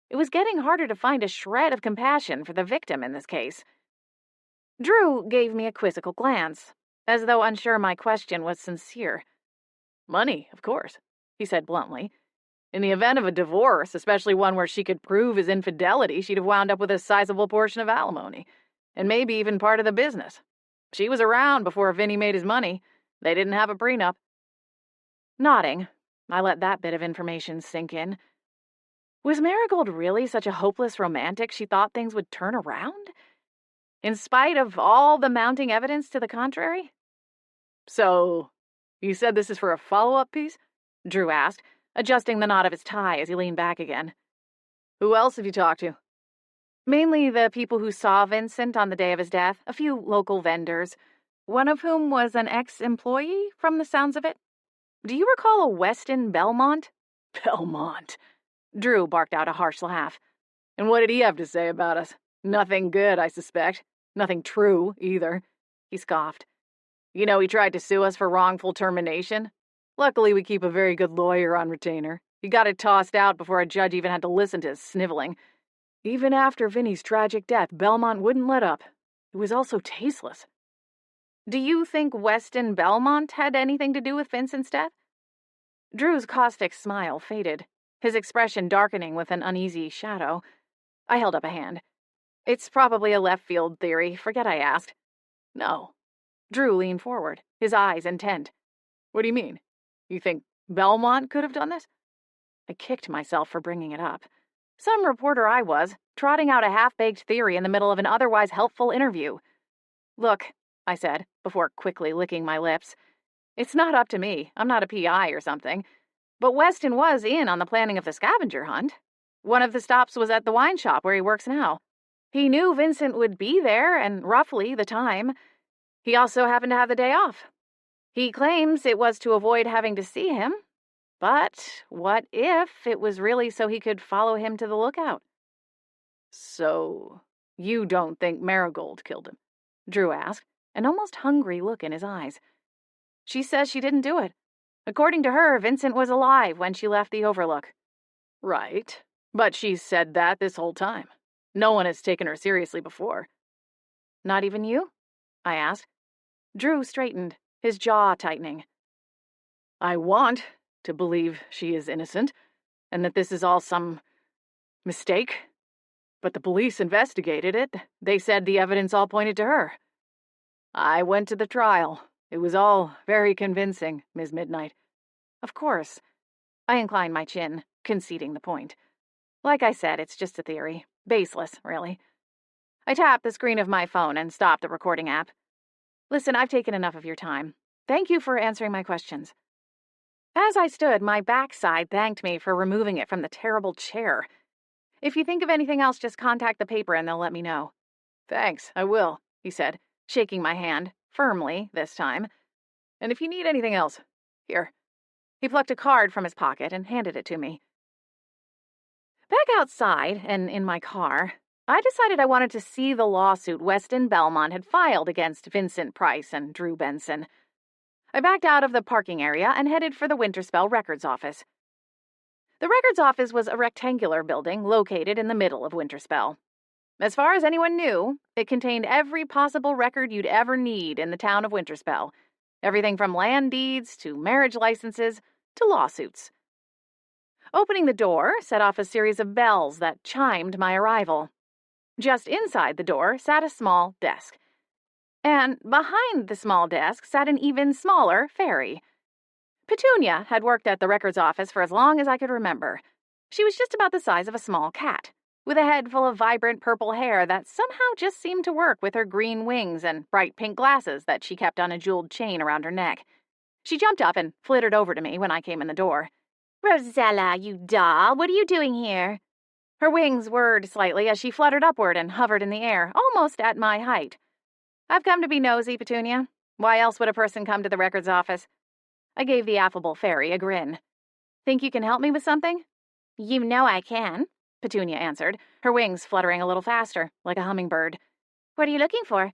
It was getting harder to find a shred of compassion for the victim in this case. Drew gave me a quizzical glance, as though unsure my question was sincere. Money, of course, he said bluntly. In the event of a divorce, especially one where she could prove his infidelity, she'd have wound up with a sizable portion of alimony, and maybe even part of the business. She was around before Vinny made his money. They didn't have a prenup. Nodding, I let that bit of information sink in. Was Marigold really such a hopeless romantic she thought things would turn around? In spite of all the mounting evidence to the contrary? So, you said this is for a follow-up piece? Drew asked, adjusting the knot of his tie as he leaned back again. Who else have you talked to? Mainly the people who saw Vincent on the day of his death, a few local vendors, one of whom was an ex-employee, from the sounds of it. Do you recall a Weston Belmont? Belmont. Drew barked out a harsh laugh. And what did he have to say about us? Nothing good, I suspect. Nothing true, either. He scoffed. You know, he tried to sue us for wrongful termination. Luckily, we keep a very good lawyer on retainer. He got it tossed out before a judge even had to listen to his sniveling. Even after Vinny's tragic death, Belmont wouldn't let up. It was all so tasteless. Do you think Weston Belmont had anything to do with Vincent's death? Drew's caustic smile faded, his expression darkening with an uneasy shadow. I held up a hand. It's probably a left-field theory. Forget I asked. No. Drew leaned forward, his eyes intent. What do you mean? You think Belmont could have done this? I kicked myself for bringing it up. Some reporter I was, trotting out a half-baked theory in the middle of an otherwise helpful interview. Look, I said, before quickly licking my lips. It's not up to me. I'm not a PI or something. But Weston was in on the planning of the scavenger hunt. One of the stops was at the wine shop where he works now. He knew Vincent would be there, and roughly the time. He also happened to have the day off. He claims it was to avoid having to see him. But what if it was really so he could follow him to the lookout? So, you don't think Marigold killed him? Drew asked, an almost hungry look in his eyes. She says she didn't do it. According to her, Vincent was alive when she left the Overlook. Right, but she's said that this whole time. No one has taken her seriously before. Not even you? I asked. Drew straightened, his jaw tightening. I want to believe she is innocent, and that this is all some mistake. But the police investigated it. They said the evidence all pointed to her. I went to the trial. It was all very convincing, Ms. Midnight. Of course. I inclined my chin, conceding the point. Like I said, it's just a theory. Baseless, really. I tapped the screen of my phone and stopped the recording app. Listen, I've taken enough of your time. Thank you for answering my questions. As I stood, my backside thanked me for removing it from the terrible chair. If you think of anything else, just contact the paper and they'll let me know. Thanks, I will, he said, shaking my hand, firmly this time. And if you need anything else, here. He plucked a card from his pocket and handed it to me. Back outside and in my car, I decided I wanted to see the lawsuit Weston Belmont had filed against Vincent Price and Drew Benson. I backed out of the parking area and headed for the Winterspell records office. The records office was a rectangular building located in the middle of Winterspell. As far as anyone knew, it contained every possible record you'd ever need in the town of Winterspell. Everything from land deeds to marriage licenses to lawsuits. Opening the door set off a series of bells that chimed my arrival. Just inside the door sat a small desk. And behind the small desk sat an even smaller fairy. Petunia had worked at the records office for as long as I could remember. She was just about the size of a small cat, with a head full of vibrant purple hair that somehow just seemed to work with her green wings and bright pink glasses that she kept on a jeweled chain around her neck. She jumped up and flittered over to me when I came in the door. Rosella, you doll, what are you doing here? Her wings whirred slightly as she fluttered upward and hovered in the air, almost at my height. I've come to be nosy, Petunia. Why else would a person come to the records office? I gave the affable fairy a grin. Think you can help me with something? You know I can, Petunia answered, her wings fluttering a little faster, like a hummingbird. What are you looking for?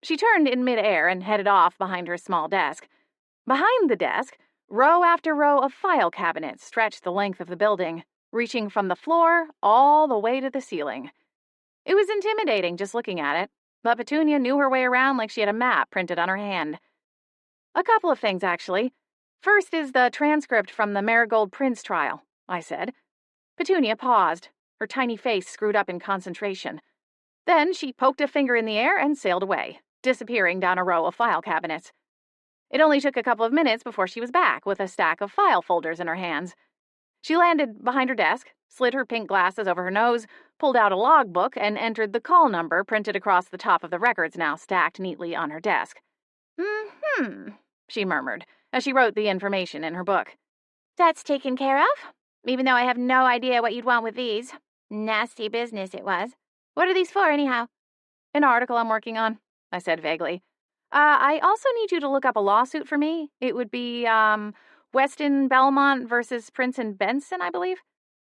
She turned in midair and headed off behind her small desk. Behind the desk, row after row of file cabinets stretched the length of the building, reaching from the floor all the way to the ceiling. It was intimidating just looking at it, but Petunia knew her way around like she had a map printed on her hand. A couple of things, actually. First is the transcript from the Marigold Prince trial, I said. Petunia paused, her tiny face screwed up in concentration. Then she poked a finger in the air and sailed away, disappearing down a row of file cabinets. It only took a couple of minutes before she was back with a stack of file folders in her hands. She landed behind her desk, slid her pink glasses over her nose, pulled out a logbook, and entered the call number printed across the top of the records now stacked neatly on her desk. She murmured, as she wrote the information in her book. That's taken care of, even though I have no idea what you'd want with these. Nasty business it was. What are these for, anyhow? An article I'm working on, I said vaguely. I also need you to look up a lawsuit for me. It would be, Weston Belmont versus Prince and Benson, I believe.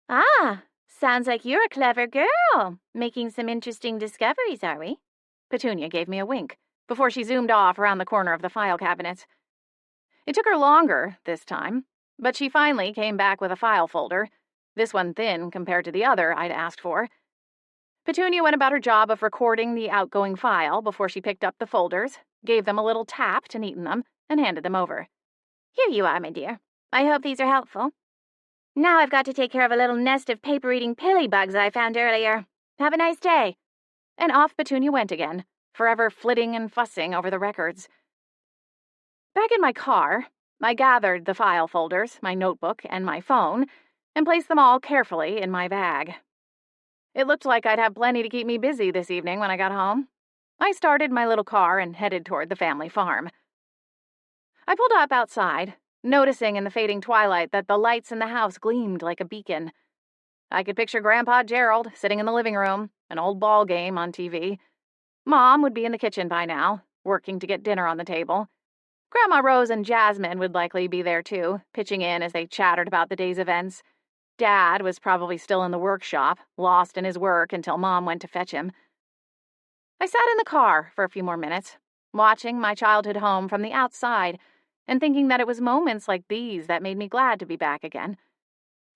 Ah, sounds like you're a clever girl. Making some interesting discoveries, are we? Petunia gave me a wink before she zoomed off around the corner of the file cabinets. It took her longer this time, but she finally came back with a file folder, this one thin compared to the other I'd asked for. Petunia went about her job of recording the outgoing file before she picked up the folders, gave them a little tap to neaten them, and handed them over. Here you are, my dear. I hope these are helpful. Now I've got to take care of a little nest of paper-eating pillybugs I found earlier. Have a nice day. And off Petunia went again, forever flitting and fussing over the records. Back in my car, I gathered the file folders, my notebook, and my phone, and placed them all carefully in my bag. It looked like I'd have plenty to keep me busy this evening when I got home. I started my little car and headed toward the family farm. I pulled up outside, noticing in the fading twilight that the lights in the house gleamed like a beacon. I could picture Grandpa Gerald sitting in the living room, an old ball game on TV. Mom would be in the kitchen by now, working to get dinner on the table. Grandma Rose and Jasmine would likely be there too, pitching in as they chattered about the day's events. Dad was probably still in the workshop, lost in his work until Mom went to fetch him. I sat in the car for a few more minutes, watching my childhood home from the outside and thinking that it was moments like these that made me glad to be back again.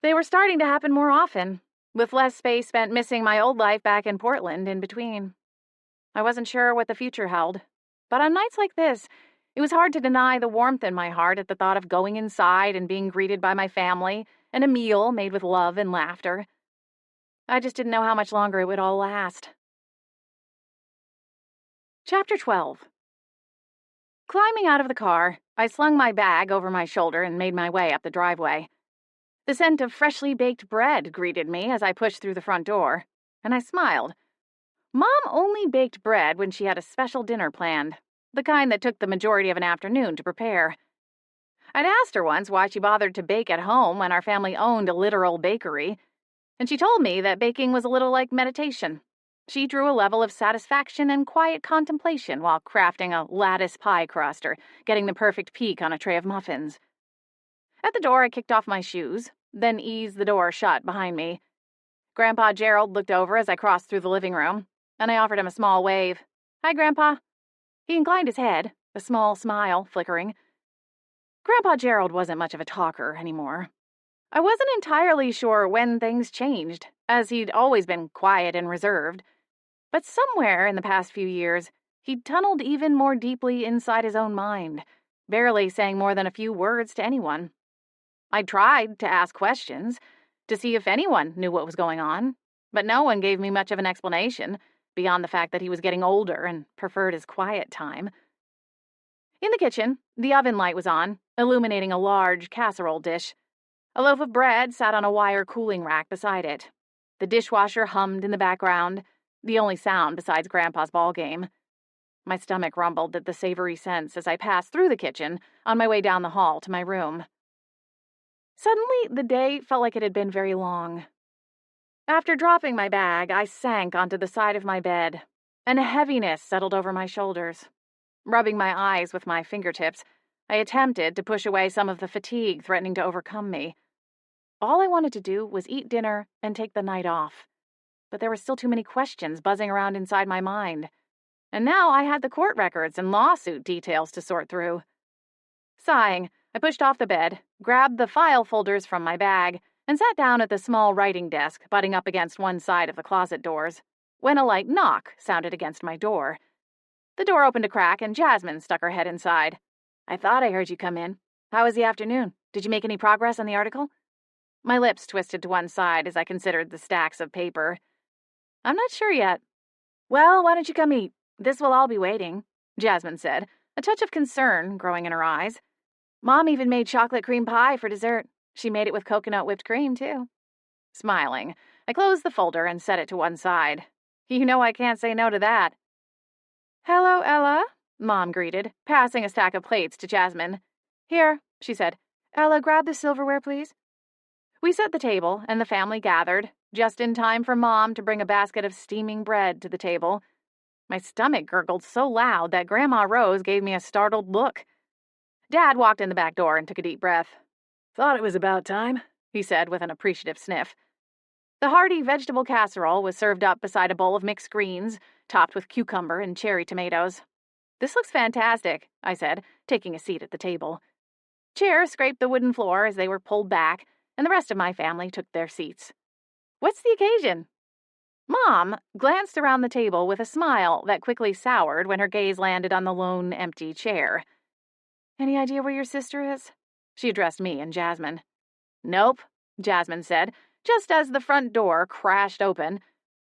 They were starting to happen more often, with less space spent missing my old life back in Portland in between. I wasn't sure what the future held, but on nights like this, It was hard to deny the warmth in my heart at the thought of going inside and being greeted by my family and a meal made with love and laughter. I just didn't know how much longer it would all last. Chapter 12. Climbing out of the car, I slung my bag over my shoulder and made my way up the driveway. The scent of freshly baked bread greeted me as I pushed through the front door, and I smiled. Mom only baked bread when she had a special dinner planned, the kind that took the majority of an afternoon to prepare. I'd asked her once why she bothered to bake at home when our family owned a literal bakery, and she told me that baking was a little like meditation. She drew a level of satisfaction and quiet contemplation while crafting a lattice pie crust or getting the perfect peak on a tray of muffins. At the door, I kicked off my shoes, then eased the door shut behind me. Grandpa Gerald looked over as I crossed through the living room, and I offered him a small wave. "Hi, Grandpa." He inclined his head, a small smile flickering. Grandpa Gerald wasn't much of a talker anymore. I wasn't entirely sure when things changed, as he'd always been quiet and reserved. But somewhere in the past few years, he'd tunneled even more deeply inside his own mind, barely saying more than a few words to anyone. I tried to ask questions, to see if anyone knew what was going on, but no one gave me much of an explanation, beyond the fact that he was getting older and preferred his quiet time. In the kitchen, the oven light was on, illuminating a large casserole dish. A loaf of bread sat on a wire cooling rack beside it. The dishwasher hummed in the background, the only sound besides Grandpa's ball game. My stomach rumbled at the savory scents as I passed through the kitchen on my way down the hall to my room. Suddenly, the day felt like it had been very long. After dropping my bag, I sank onto the side of my bed, and a heaviness settled over my shoulders. Rubbing my eyes with my fingertips, I attempted to push away some of the fatigue threatening to overcome me. All I wanted to do was eat dinner and take the night off. But there were still too many questions buzzing around inside my mind. And now I had the court records and lawsuit details to sort through. Sighing, I pushed off the bed, grabbed the file folders from my bag, and sat down at the small writing desk butting up against one side of the closet doors, when a light knock sounded against my door. The door opened a crack and Jasmine stuck her head inside. "I thought I heard you come in. How was the afternoon? Did you make any progress on the article?" My lips twisted to one side as I considered the stacks of paper. "I'm not sure yet." "Well, why don't you come eat? This will all be waiting," Jasmine said, a touch of concern growing in her eyes. "Mom even made chocolate cream pie for dessert. She made it with coconut whipped cream, too." Smiling, I closed the folder and set it to one side. You know I can't say no to that. "Hello, Ella," Mom greeted, passing a stack of plates to Jasmine. "Here," she said. "Ella, grab the silverware, please." We set the table, and the family gathered, just in time for Mom to bring a basket of steaming bread to the table. My stomach gurgled so loud that Grandma Rose gave me a startled look. Dad walked in the back door and took a deep breath. "Thought it was about time," he said with an appreciative sniff. The hearty vegetable casserole was served up beside a bowl of mixed greens, topped with cucumber and cherry tomatoes. "This looks fantastic," I said, taking a seat at the table. Chairs scraped the wooden floor as they were pulled back, and the rest of my family took their seats. "What's the occasion?" Mom glanced around the table with a smile that quickly soured when her gaze landed on the lone, empty chair. "Any idea where your sister is?" She addressed me and Jasmine. "Nope," Jasmine said, just as the front door crashed open.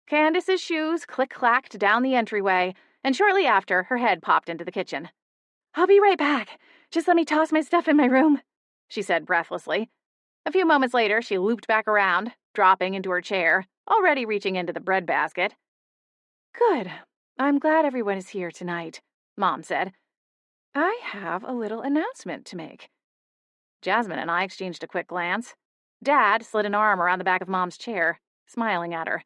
Candace's shoes click-clacked down the entryway, and shortly after, her head popped into the kitchen. "I'll be right back. Just let me toss my stuff in my room," she said breathlessly. A few moments later, she looped back around, dropping into her chair, already reaching into the bread basket. "Good. I'm glad everyone is here tonight," Mom said. "I have a little announcement to make." Jasmine and I exchanged a quick glance. Dad slid an arm around the back of Mom's chair, smiling at her.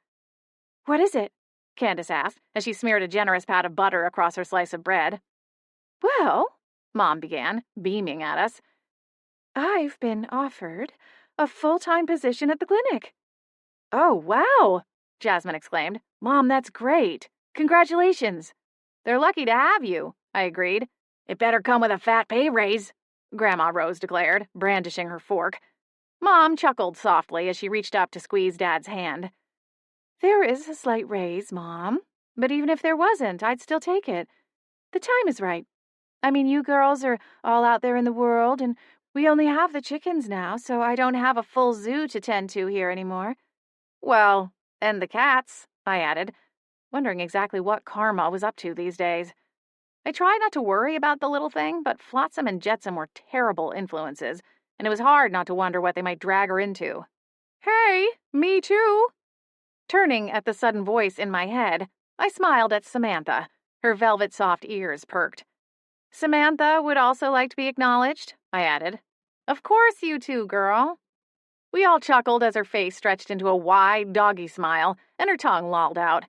"What is it?" Candace asked, as she smeared a generous pat of butter across her slice of bread. "Well," Mom began, beaming at us, "I've been offered a full-time position at the clinic." "Oh, wow!" Jasmine exclaimed. "Mom, that's great. Congratulations." "They're lucky to have you," I agreed. "It better come with a fat pay raise," Grandma Rose declared, brandishing her fork. Mom chuckled softly as she reached up to squeeze Dad's hand. "There is a slight raise, Mom, but even if there wasn't, I'd still take it. The time is right. I mean, you girls are all out there in the world, and we only have the chickens now, so I don't have a full zoo to tend to here anymore. Well, and the cats, I added, wondering exactly what Karma was up to these days. I tried not to worry about the little thing, but Flotsam and Jetsam were terrible influences, and it was hard not to wonder what they might drag her into. Hey, me too! Turning at the sudden voice in my head, I smiled at Samantha. Her velvet-soft ears perked. Samantha would also like to be acknowledged, I added. Of course you too, girl. We all chuckled as her face stretched into a wide doggy smile, and her tongue lolled out.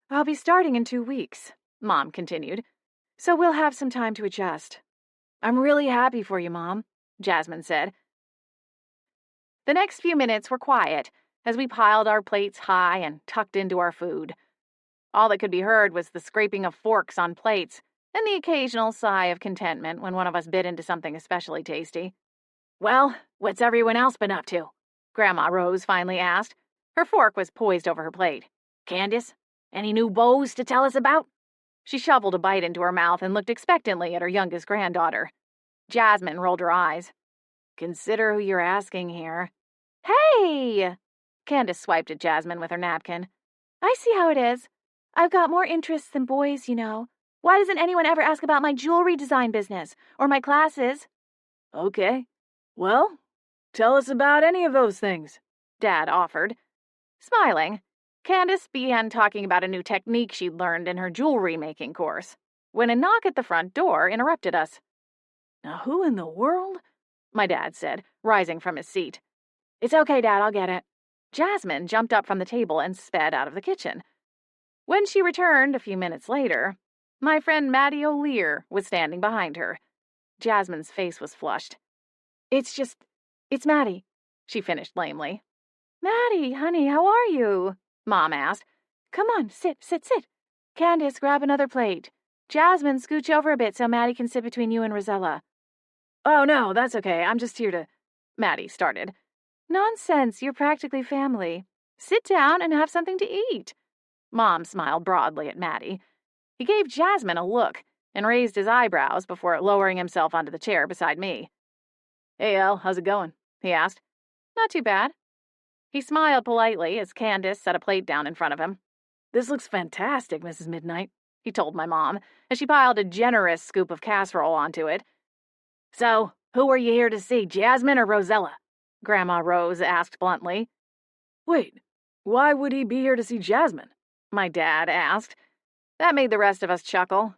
I'll be starting in 2 weeks, Mom continued, so we'll have some time to adjust. I'm really happy for you, Mom, Jasmine said. The next few minutes were quiet as we piled our plates high and tucked into our food. All that could be heard was the scraping of forks on plates and the occasional sigh of contentment when one of us bit into something especially tasty. Well, what's everyone else been up to? Grandma Rose finally asked. Her fork was poised over her plate. Candace, any new beaux to tell us about? She shoveled a bite into her mouth and looked expectantly at her youngest granddaughter. Jasmine rolled her eyes. Consider who you're asking here. Hey! Candace swiped at Jasmine with her napkin. I see how it is. I've got more interests than boys, you know. Why doesn't anyone ever ask about my jewelry design business or my classes? Okay. Well, tell us about any of those things, Dad offered. Smiling, Candace began talking about a new technique she'd learned in her jewelry-making course, when a knock at the front door interrupted us. Now, who in the world? My dad said, rising from his seat. It's okay, Dad, I'll get it. Jasmine jumped up from the table and sped out of the kitchen. When she returned a few minutes later, my friend Maddie O'Lear was standing behind her. Jasmine's face was flushed. It's Maddie, she finished lamely. Maddie, honey, how are you? Mom asked. Come on, sit. Candace, grab another plate. Jasmine, scooch over a bit so Maddie can sit between you and Rosella. Oh, no, that's okay. I'm just here to... Maddie started. Nonsense, you're practically family. Sit down and have something to eat. Mom smiled broadly at Maddie. He gave Jasmine a look and raised his eyebrows before lowering himself onto the chair beside me. Hey, Elle, how's it going? He asked. Not too bad. He smiled politely as Candace set a plate down in front of him. This looks fantastic, Mrs. Midnight, he told my mom, as she piled a generous scoop of casserole onto it. So, who are you here to see, Jasmine or Rosella? Grandma Rose asked bluntly. Wait, why would he be here to see Jasmine? My dad asked. That made the rest of us chuckle.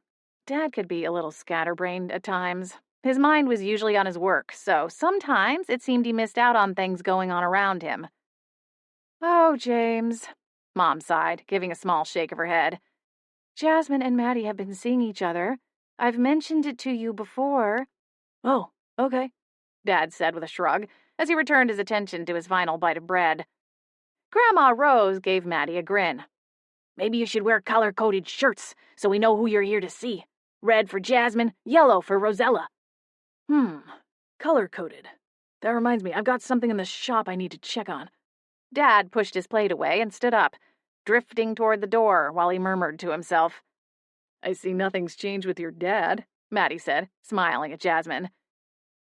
Dad could be a little scatterbrained at times. His mind was usually on his work, so sometimes it seemed he missed out on things going on around him. Oh, James, Mom sighed, giving a small shake of her head. Jasmine and Maddie have been seeing each other. I've mentioned it to you before. Oh, okay, Dad said with a shrug, as he returned his attention to his final bite of bread. Grandma Rose gave Maddie a grin. Maybe you should wear color-coded shirts so we know who you're here to see. Red for Jasmine, yellow for Rosella. Color-coded. That reminds me, I've got something in the shop I need to check on. Dad pushed his plate away and stood up, drifting toward the door while he murmured to himself. I see nothing's changed with your dad, Maddie said, smiling at Jasmine.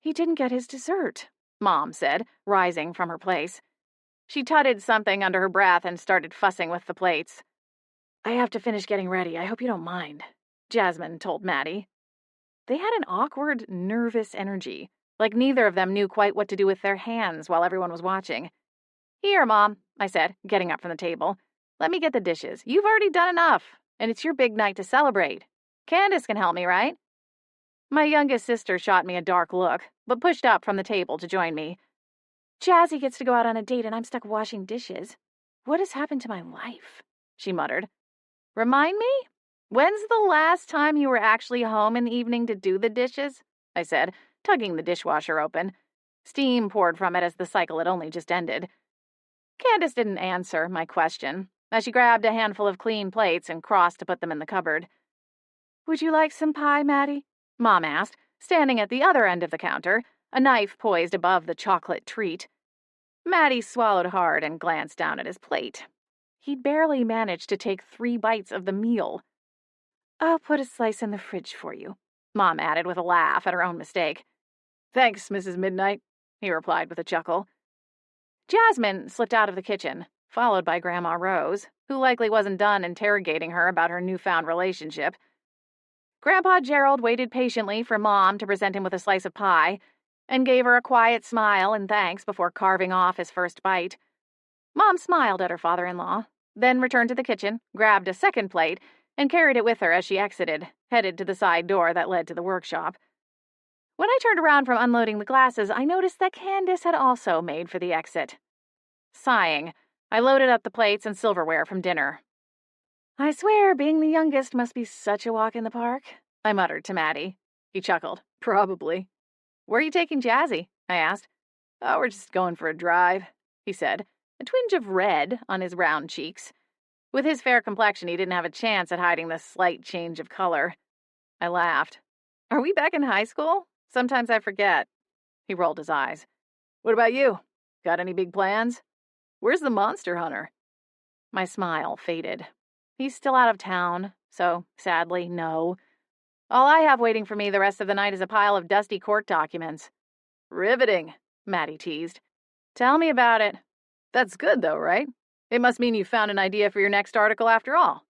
He didn't get his dessert, Mom said, rising from her place. She tutted something under her breath and started fussing with the plates. I have to finish getting ready. I hope you don't mind, Jasmine told Maddie. They had an awkward, nervous energy, like neither of them knew quite what to do with their hands while everyone was watching. Here, Mom, I said, getting up from the table. Let me get the dishes. You've already done enough, and it's your big night to celebrate. Candace can help me, right? My youngest sister shot me a dark look, but pushed up from the table to join me. Jazzy gets to go out on a date, and I'm stuck washing dishes. What has happened to my life? She muttered. Remind me? When's the last time you were actually home in the evening to do the dishes? I said, tugging the dishwasher open. Steam poured from it as the cycle had only just ended. Candace didn't answer my question, as she grabbed a handful of clean plates and crossed to put them in the cupboard. Would you like some pie, Maddie? Mom asked, standing at the other end of the counter, a knife poised above the chocolate treat. Maddie swallowed hard and glanced down at his plate. He'd barely managed to take 3 bites of the meal. I'll put a slice in the fridge for you. Mom added with a laugh at her own mistake. Thanks, Mrs. Midnight, he replied with a chuckle. Jasmine slipped out of the kitchen, followed by Grandma Rose, who likely wasn't done interrogating her about her newfound relationship. Grandpa Gerald waited patiently for Mom to present him with a slice of pie and gave her a quiet smile and thanks before carving off his first bite. Mom smiled at her father-in-law, then returned to the kitchen, grabbed a second plate, and carried it with her as she exited, headed to the side door that led to the workshop. When I turned around from unloading the glasses, I noticed that Candace had also made for the exit. Sighing, I loaded up the plates and silverware from dinner. I swear, being the youngest must be such a walk in the park, I muttered to Maddie. He chuckled. Probably. Where are you taking Jazzy? I asked. Oh, we're just going for a drive, he said, a twinge of red on his round cheeks. With his fair complexion, he didn't have a chance at hiding the slight change of color. I laughed. Are we back in high school? Sometimes I forget. He rolled his eyes. What about you? Got any big plans? Where's the monster hunter? My smile faded. He's still out of town, so sadly, no. All I have waiting for me the rest of the night is a pile of dusty court documents. Riveting, Maddie teased. Tell me about it. That's good, though, right? It must mean you found an idea for your next article after all.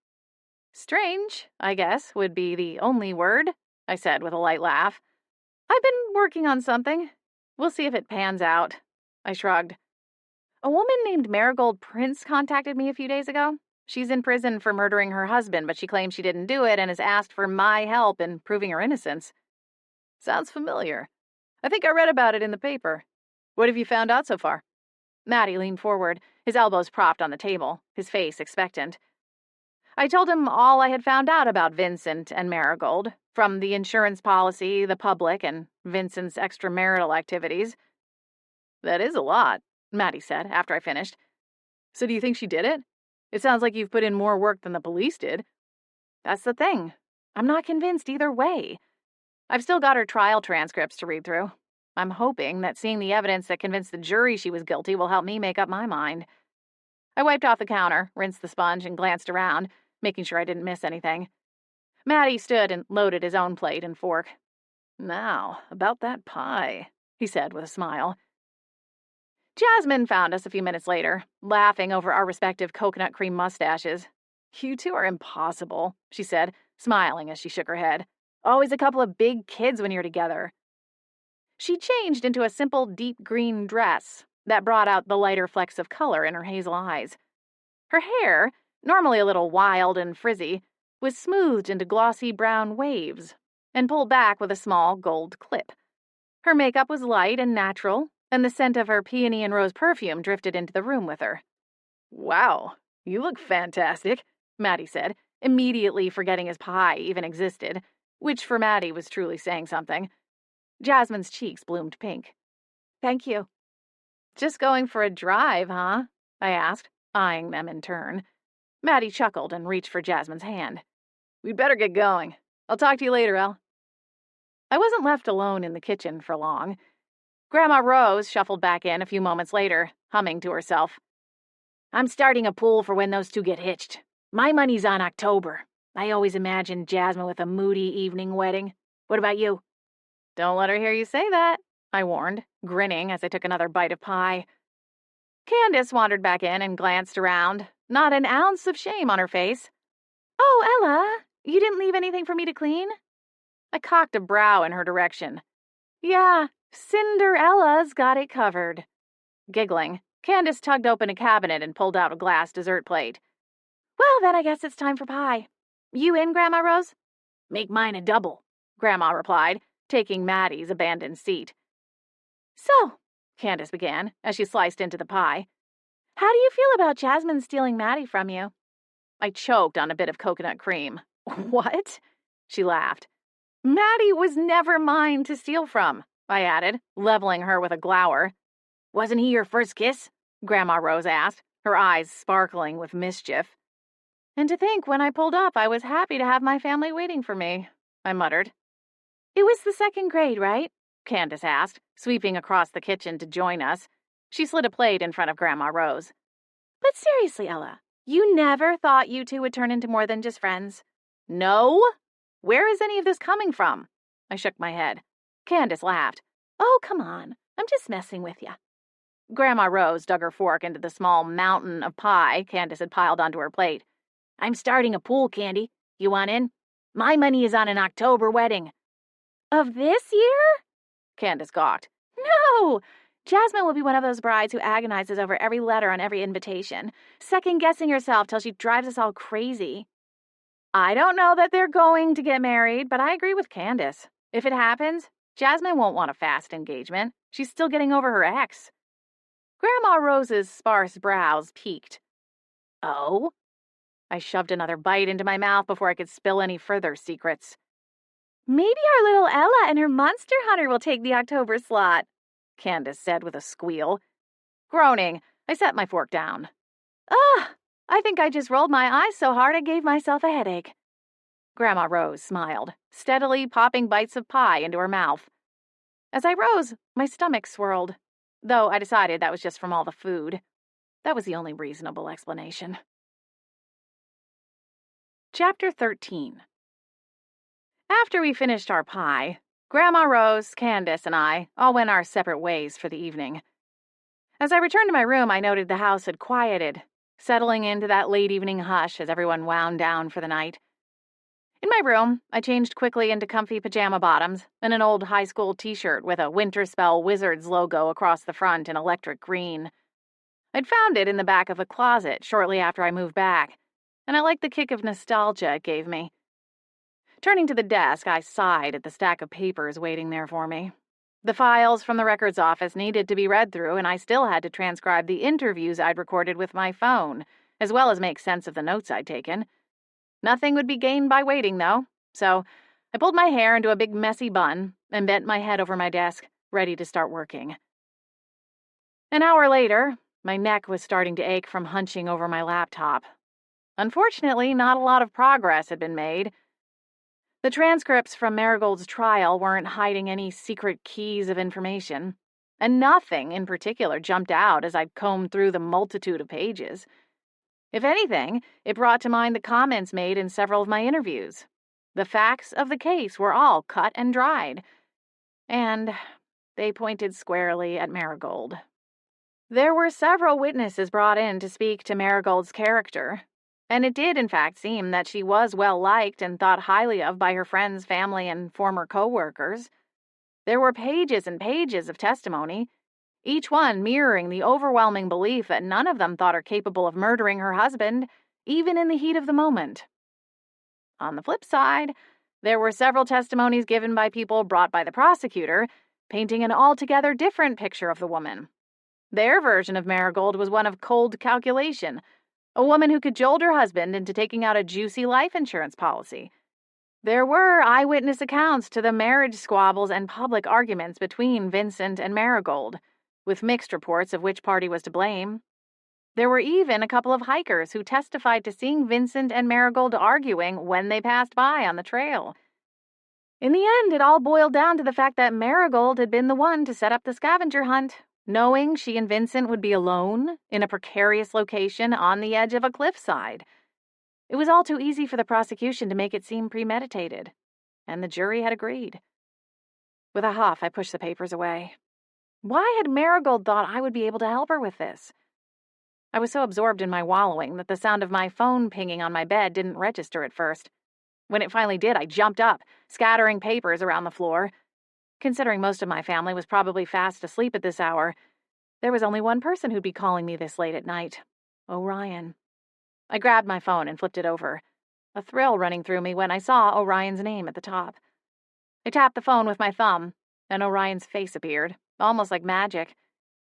Strange, I guess, would be the only word, I said with a light laugh. I've been working on something. We'll see if it pans out. I shrugged. A woman named Marigold Prince contacted me a few days ago. She's in prison for murdering her husband, but she claims she didn't do it and has asked for my help in proving her innocence. Sounds familiar. I think I read about it in the paper. What have you found out so far? Maddie leaned forward, his elbows propped on the table, his face expectant. I told him all I had found out about Vincent and Marigold, from the insurance policy, the public, and Vincent's extramarital activities. That is a lot, Maddie said after I finished. So do you think she did it? It sounds like you've put in more work than the police did. That's the thing. I'm not convinced either way. I've still got her trial transcripts to read through. I'm hoping that seeing the evidence that convinced the jury she was guilty will help me make up my mind. I wiped off the counter, rinsed the sponge, and glanced around, making sure I didn't miss anything. Maddie stood and loaded his own plate and fork. Now, about that pie, he said with a smile. Jasmine found us a few minutes later, laughing over our respective coconut cream mustaches. You two are impossible, she said, smiling as she shook her head. Always a couple of big kids when you're together. She changed into a simple deep green dress that brought out the lighter flecks of color in her hazel eyes. Her hair, normally a little wild and frizzy, was smoothed into glossy brown waves and pulled back with a small gold clip. Her makeup was light and natural, and the scent of her peony and rose perfume drifted into the room with her. Wow, you look fantastic, Maddie said, immediately forgetting his pie even existed, which for Maddie was truly saying something. Jasmine's cheeks bloomed pink. Thank you. Just going for a drive, huh? I asked, eyeing them in turn. Maddie chuckled and reached for Jasmine's hand. We'd better get going. I'll talk to you later, Elle. I wasn't left alone in the kitchen for long. Grandma Rose shuffled back in a few moments later, humming to herself. I'm starting a pool for when those two get hitched. My money's on October. I always imagined Jasmine with a moody evening wedding. What about you? Don't let her hear you say that, I warned, grinning as I took another bite of pie. Candace wandered back in and glanced around, not an ounce of shame on her face. Oh, Ella, you didn't leave anything for me to clean? I cocked a brow in her direction. Yeah, Cinderella's got it covered. Giggling, Candace tugged open a cabinet and pulled out a glass dessert plate. Well, then I guess it's time for pie. You in, Grandma Rose? Make mine a double, Grandma replied, taking Maddie's abandoned seat. So, Candace began, as she sliced into the pie, how do you feel about Jasmine stealing Maddie from you? I choked on a bit of coconut cream. What? She laughed. Maddie was never mine to steal from, I added, leveling her with a glower. Wasn't he your first kiss? Grandma Rose asked, her eyes sparkling with mischief. And to think when I pulled up I was happy to have my family waiting for me, I muttered. It was the second grade, right? Candace asked, sweeping across the kitchen to join us. She slid a plate in front of Grandma Rose. But seriously, Ella, you never thought you two would turn into more than just friends? No? Where is any of this coming from? I shook my head. Candace laughed. Oh, come on. I'm just messing with you. Grandma Rose dug her fork into the small mountain of pie Candace had piled onto her plate. I'm starting a pool, Candy. You want in? My money is on an October wedding. Of this year? Candace gawked. No! Jasmine will be one of those brides who agonizes over every letter on every invitation, second-guessing herself till she drives us all crazy. I don't know that they're going to get married, but I agree with Candace. If it happens, Jasmine won't want a fast engagement. She's still getting over her ex. Grandma Rose's sparse brows peaked. Oh? I shoved another bite into my mouth before I could spill any further secrets. Maybe our little Ella and her monster hunter will take the October slot, Candace said with a squeal. Groaning, I set my fork down. Ugh, I think I just rolled my eyes so hard I gave myself a headache. Grandma Rose smiled, steadily popping bites of pie into her mouth. As I rose, my stomach swirled, though I decided that was just from all the food. That was the only reasonable explanation. Chapter 13. After we finished our pie, Grandma Rose, Candace, and I all went our separate ways for the evening. As I returned to my room, I noted the house had quieted, settling into that late evening hush as everyone wound down for the night. In my room, I changed quickly into comfy pajama bottoms and an old high school t-shirt with a Winterspell Wizards logo across the front in electric green. I'd found it in the back of a closet shortly after I moved back, and I liked the kick of nostalgia it gave me. Turning to the desk, I sighed at the stack of papers waiting there for me. The files from the records office needed to be read through, and I still had to transcribe the interviews I'd recorded with my phone, as well as make sense of the notes I'd taken. Nothing would be gained by waiting, though, so I pulled my hair into a big messy bun and bent my head over my desk, ready to start working. An hour later, my neck was starting to ache from hunching over my laptop. Unfortunately, not a lot of progress had been made. The transcripts from Marigold's trial weren't hiding any secret keys of information, and nothing in particular jumped out as I combed through the multitude of pages. If anything, it brought to mind the comments made in several of my interviews. The facts of the case were all cut and dried, and they pointed squarely at Marigold. There were several witnesses brought in to speak to Marigold's character, and it did in fact seem that she was well liked and thought highly of by her friends, family, and former co-workers. There were pages and pages of testimony, each one mirroring the overwhelming belief that none of them thought her capable of murdering her husband, even in the heat of the moment. On the flip side, there were several testimonies given by people brought by the prosecutor, painting an altogether different picture of the woman. Their version of Marigold was one of cold calculation, a woman who cajoled her husband into taking out a juicy life insurance policy. There were eyewitness accounts to the marriage squabbles and public arguments between Vincent and Marigold, with mixed reports of which party was to blame. There were even a couple of hikers who testified to seeing Vincent and Marigold arguing when they passed by on the trail. In the end, it all boiled down to the fact that Marigold had been the one to set up the scavenger hunt, knowing she and Vincent would be alone in a precarious location on the edge of a cliffside. It was all too easy for the prosecution to make it seem premeditated, and the jury had agreed. With a huff, I pushed the papers away. Why had Marigold thought I would be able to help her with this? I was so absorbed in my wallowing that the sound of my phone pinging on my bed didn't register at first. When it finally did, I jumped up, scattering papers around the floor. Considering most of my family was probably fast asleep at this hour, there was only one person who'd be calling me this late at night: Orion. I grabbed my phone and flipped it over, a thrill running through me when I saw Orion's name at the top. I tapped the phone with my thumb, and Orion's face appeared, almost like magic.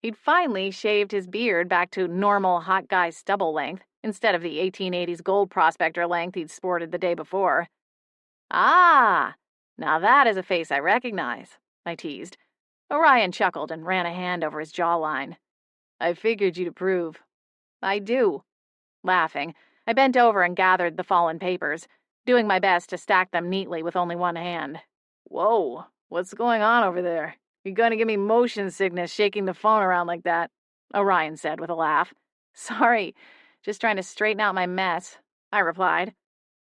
He'd finally shaved his beard back to normal hot guy stubble length, instead of the 1880s gold prospector length he'd sported the day before. Ah! Now that is a face I recognize, I teased. Orion chuckled and ran a hand over his jawline. I figured you'd approve. I do. Laughing, I bent over and gathered the fallen papers, doing my best to stack them neatly with only one hand. Whoa, what's going on over there? You're going to give me motion sickness shaking the phone around like that, Orion said with a laugh. Sorry, just trying to straighten out my mess, I replied.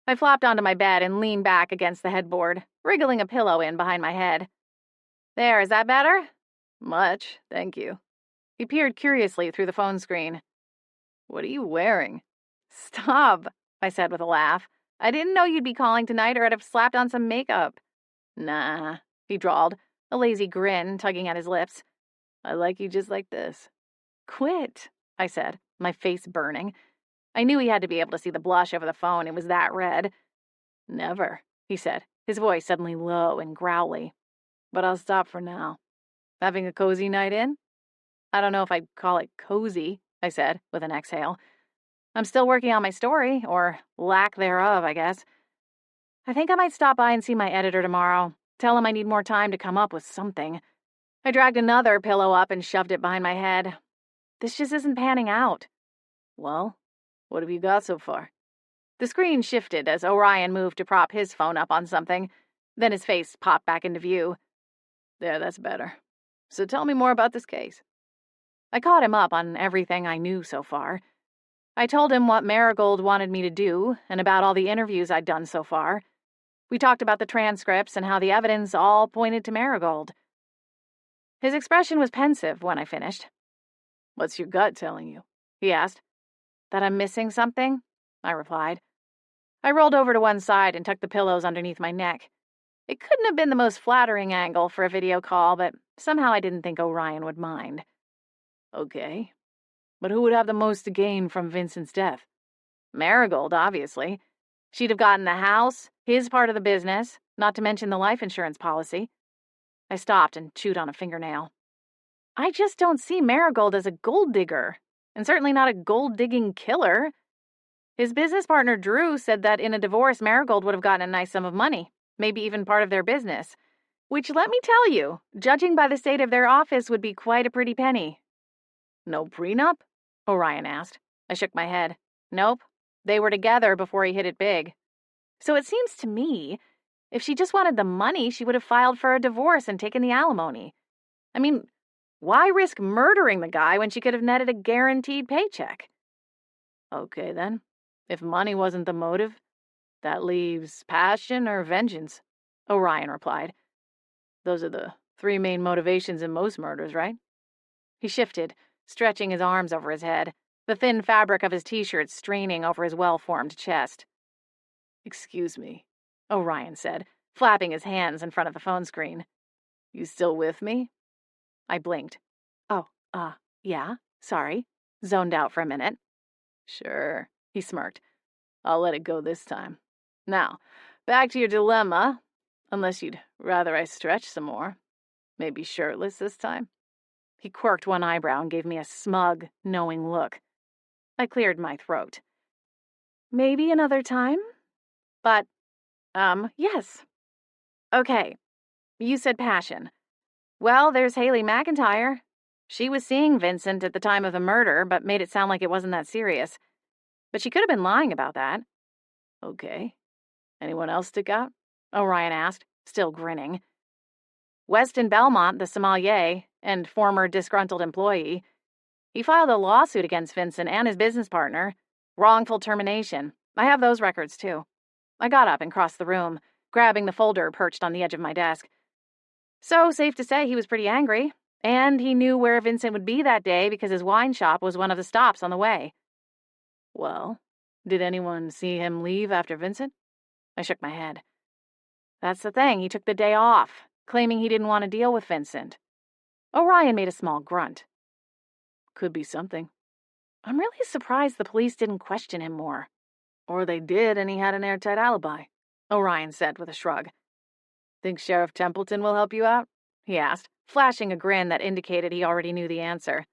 I flopped onto my bed and leaned back against the headboard, wriggling a pillow in behind my head. There, is that better? Much, thank you. He peered curiously through the phone screen. What are you wearing? Stop, I said with a laugh. I didn't know you'd be calling tonight or I'd have slapped on some makeup. Nah, he drawled, a lazy grin tugging at his lips. I like you just like this. Quit, I said, my face burning. I knew he had to be able to see the blush over the phone. It was that red. Never, he said, his voice suddenly low and growly. But I'll stop for now. Having a cozy night in? I don't know if I'd call it cozy, I said, with an exhale. I'm still working on my story, or lack thereof, I guess. I think I might stop by and see my editor tomorrow. Tell him I need more time to come up with something. I dragged another pillow up and shoved it behind my head. This just isn't panning out. Well, what have you got so far? The screen shifted as Orion moved to prop his phone up on something. Then his face popped back into view. There, that's better. So tell me more about this case. I caught him up on everything I knew so far. I told him what Marigold wanted me to do and about all the interviews I'd done so far. We talked about the transcripts and how the evidence all pointed to Marigold. His expression was pensive when I finished. What's your gut telling you? He asked. That I'm missing something? I replied. I rolled over to one side and tucked the pillows underneath my neck. It couldn't have been the most flattering angle for a video call, but somehow I didn't think Orion would mind. Okay. But who would have the most to gain from Vincent's death? Marigold, obviously. She'd have gotten the house, his part of the business, not to mention the life insurance policy. I stopped and chewed on a fingernail. I just don't see Marigold as a gold digger, and certainly not a gold-digging killer. His business partner, Drew, said that in a divorce, Marigold would have gotten a nice sum of money, maybe even part of their business, which, let me tell you, judging by the state of their office, would be quite a pretty penny. No prenup? Orion asked. I shook my head. Nope. They were together before he hit it big. So it seems to me, if she just wanted the money, she would have filed for a divorce and taken the alimony. I mean, why risk murdering the guy when she could have netted a guaranteed paycheck? Okay, then. If money wasn't the motive, that leaves passion or vengeance, Orion replied. Those are the three main motivations in most murders, right? He shifted, stretching his arms over his head, the thin fabric of his t-shirt straining over his well-formed chest. Excuse me, Orion said, flapping his hands in front of the phone screen. You still with me? I blinked. Oh, yeah, sorry. Zoned out for a minute. Sure, he smirked. I'll let it go this time. Now, back to your dilemma, unless you'd rather I stretch some more. Maybe shirtless this time? He quirked one eyebrow and gave me a smug, knowing look. I cleared my throat. Maybe another time? But, yes. Okay, you said passion. Well, there's Haley McIntyre. She was seeing Vincent at the time of the murder, but made it sound like it wasn't that serious. But she could have been lying about that. Okay. Anyone else stick out? Orion asked, still grinning. Weston Belmont, the sommelier, and former disgruntled employee. He filed a lawsuit against Vincent and his business partner. Wrongful termination. I have those records, too. I got up and crossed the room, grabbing the folder perched on the edge of my desk. So, safe to say he was pretty angry, and he knew where Vincent would be that day because his wine shop was one of the stops on the way. Well, did anyone see him leave after Vincent? I shook my head. That's the thing, he took the day off, claiming he didn't want to deal with Vincent. Orion made a small grunt. Could be something. I'm really surprised the police didn't question him more. Or they did and he had an airtight alibi, Orion said with a shrug. Think Sheriff Templeton will help you out? He asked, flashing a grin that indicated he already knew the answer.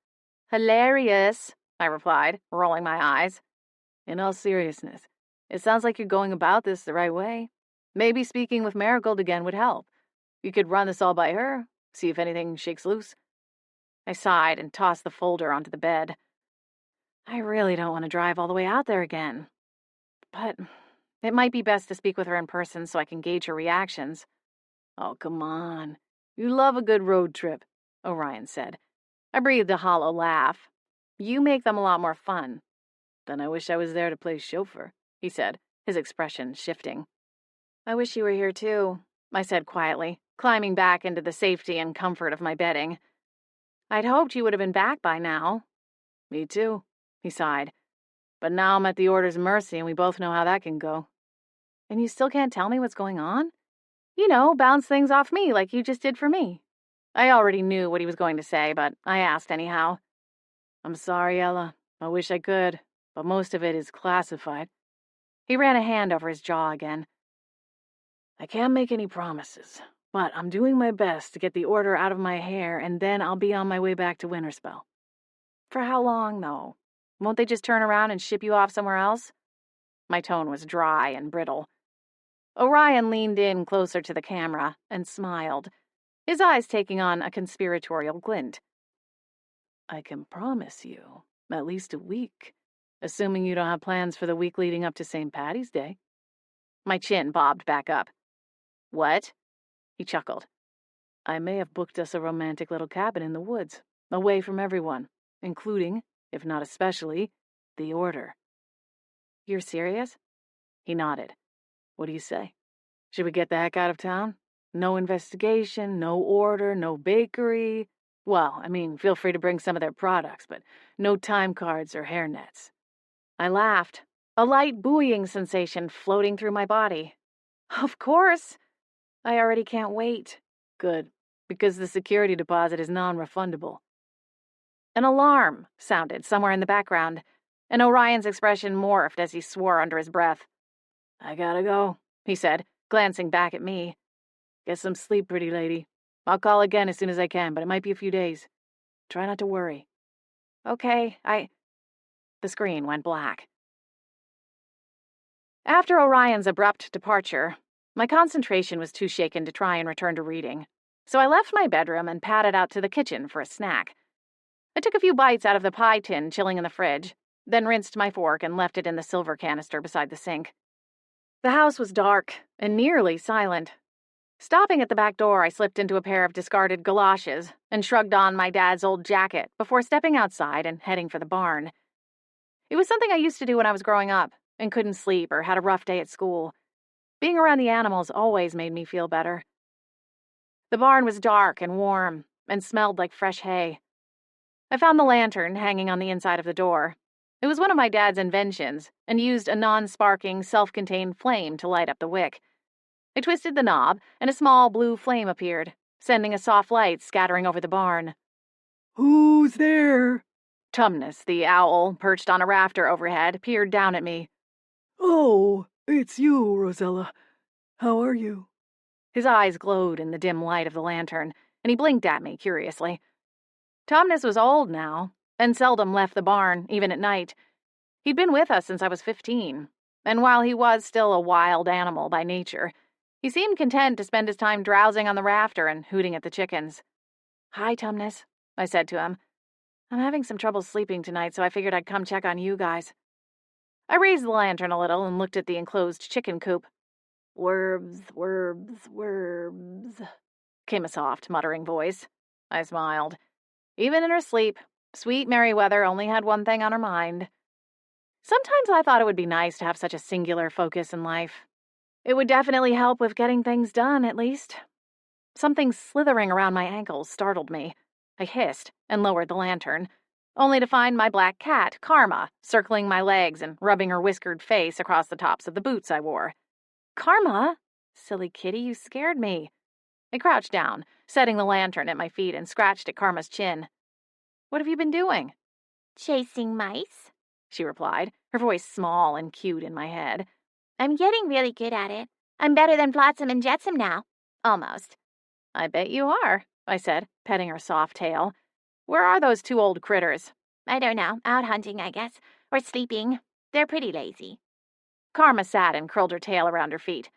Hilarious, I replied, rolling my eyes. In all seriousness, it sounds like you're going about this the right way. Maybe speaking with Marigold again would help. You could run this all by her, see if anything shakes loose. I sighed and tossed the folder onto the bed. I really don't want to drive all the way out there again. But it might be best to speak with her in person so I can gauge her reactions. Oh, come on. You love a good road trip, Orion said. I breathed a hollow laugh. You make them a lot more fun. Then I wish I was there to play chauffeur, he said, his expression shifting. I wish you were here too, I said quietly, climbing back into the safety and comfort of my bedding. I'd hoped you would have been back by now. Me too, he sighed. But now I'm at the Order's mercy, and we both know how that can go. And you still can't tell me what's going on? You know, bounce things off me like you just did for me. I already knew what he was going to say, but I asked anyhow. I'm sorry, Ella. I wish I could, but most of it is classified. He ran a hand over his jaw again. I can't make any promises, but I'm doing my best to get the Order out of my hair, and then I'll be on my way back to Winterspell. For how long, though? Won't they just turn around and ship you off somewhere else? My tone was dry and brittle. Orion leaned in closer to the camera and smiled, his eyes taking on a conspiratorial glint. I can promise you at least a week, assuming you don't have plans for the week leading up to St. Patty's Day. My chin bobbed back up. What? He chuckled. I may have booked us a romantic little cabin in the woods, away from everyone, including, if not especially, the Order. You're serious? He nodded. What do you say? Should we get the heck out of town? No investigation, no Order, no bakery. Well, I mean, feel free to bring some of their products, but no time cards or hairnets. I laughed, a light buoying sensation floating through my body. Of course. I already can't wait. Good, because the security deposit is non-refundable. An alarm sounded somewhere in the background, and Orion's expression morphed as he swore under his breath. I gotta go, he said, glancing back at me. Get some sleep, pretty lady. I'll call again as soon as I can, but it might be a few days. Try not to worry. Okay, The screen went black. After Orion's abrupt departure, my concentration was too shaken to try and return to reading, so I left my bedroom and padded out to the kitchen for a snack. I took a few bites out of the pie tin chilling in the fridge, then rinsed my fork and left it in the silver canister beside the sink. The house was dark and nearly silent. Stopping at the back door, I slipped into a pair of discarded galoshes and shrugged on my dad's old jacket before stepping outside and heading for the barn. It was something I used to do when I was growing up and couldn't sleep or had a rough day at school. Being around the animals always made me feel better. The barn was dark and warm and smelled like fresh hay. I found the lantern hanging on the inside of the door. It was one of my dad's inventions and used a non-sparking, self-contained flame to light up the wick. I twisted the knob, and a small blue flame appeared, sending a soft light scattering over the barn. Who's there? Tumnus, the owl, perched on a rafter overhead, peered down at me. Oh, it's you, Rosella. How are you? His eyes glowed in the dim light of the lantern, and he blinked at me curiously. Tumnus was old now, and seldom left the barn, even at night. He'd been with us since I was 15, and while he was still a wild animal by nature, he seemed content to spend his time drowsing on the rafter and hooting at the chickens. Hi, Tumnus, I said to him. I'm having some trouble sleeping tonight, so I figured I'd come check on you guys. I raised the lantern a little and looked at the enclosed chicken coop. Worms, worms, worms, came a soft, muttering voice. I smiled. Even in her sleep, sweet Merryweather only had one thing on her mind. Sometimes I thought it would be nice to have such a singular focus in life. It would definitely help with getting things done, at least. Something slithering around my ankles startled me. I hissed and lowered the lantern, only to find my black cat, Karma, circling my legs and rubbing her whiskered face across the tops of the boots I wore. Karma? Silly kitty, you scared me. I crouched down, setting the lantern at my feet, and scratched at Karma's chin. What have you been doing? Chasing mice, she replied, her voice small and cute in my head. I'm getting really good at it. I'm better than Flotsam and Jetsam now. Almost. I bet you are, I said, petting her soft tail. Where are those two old critters? I don't know. Out hunting, I guess. Or sleeping. They're pretty lazy. Karma sat and curled her tail around her feet.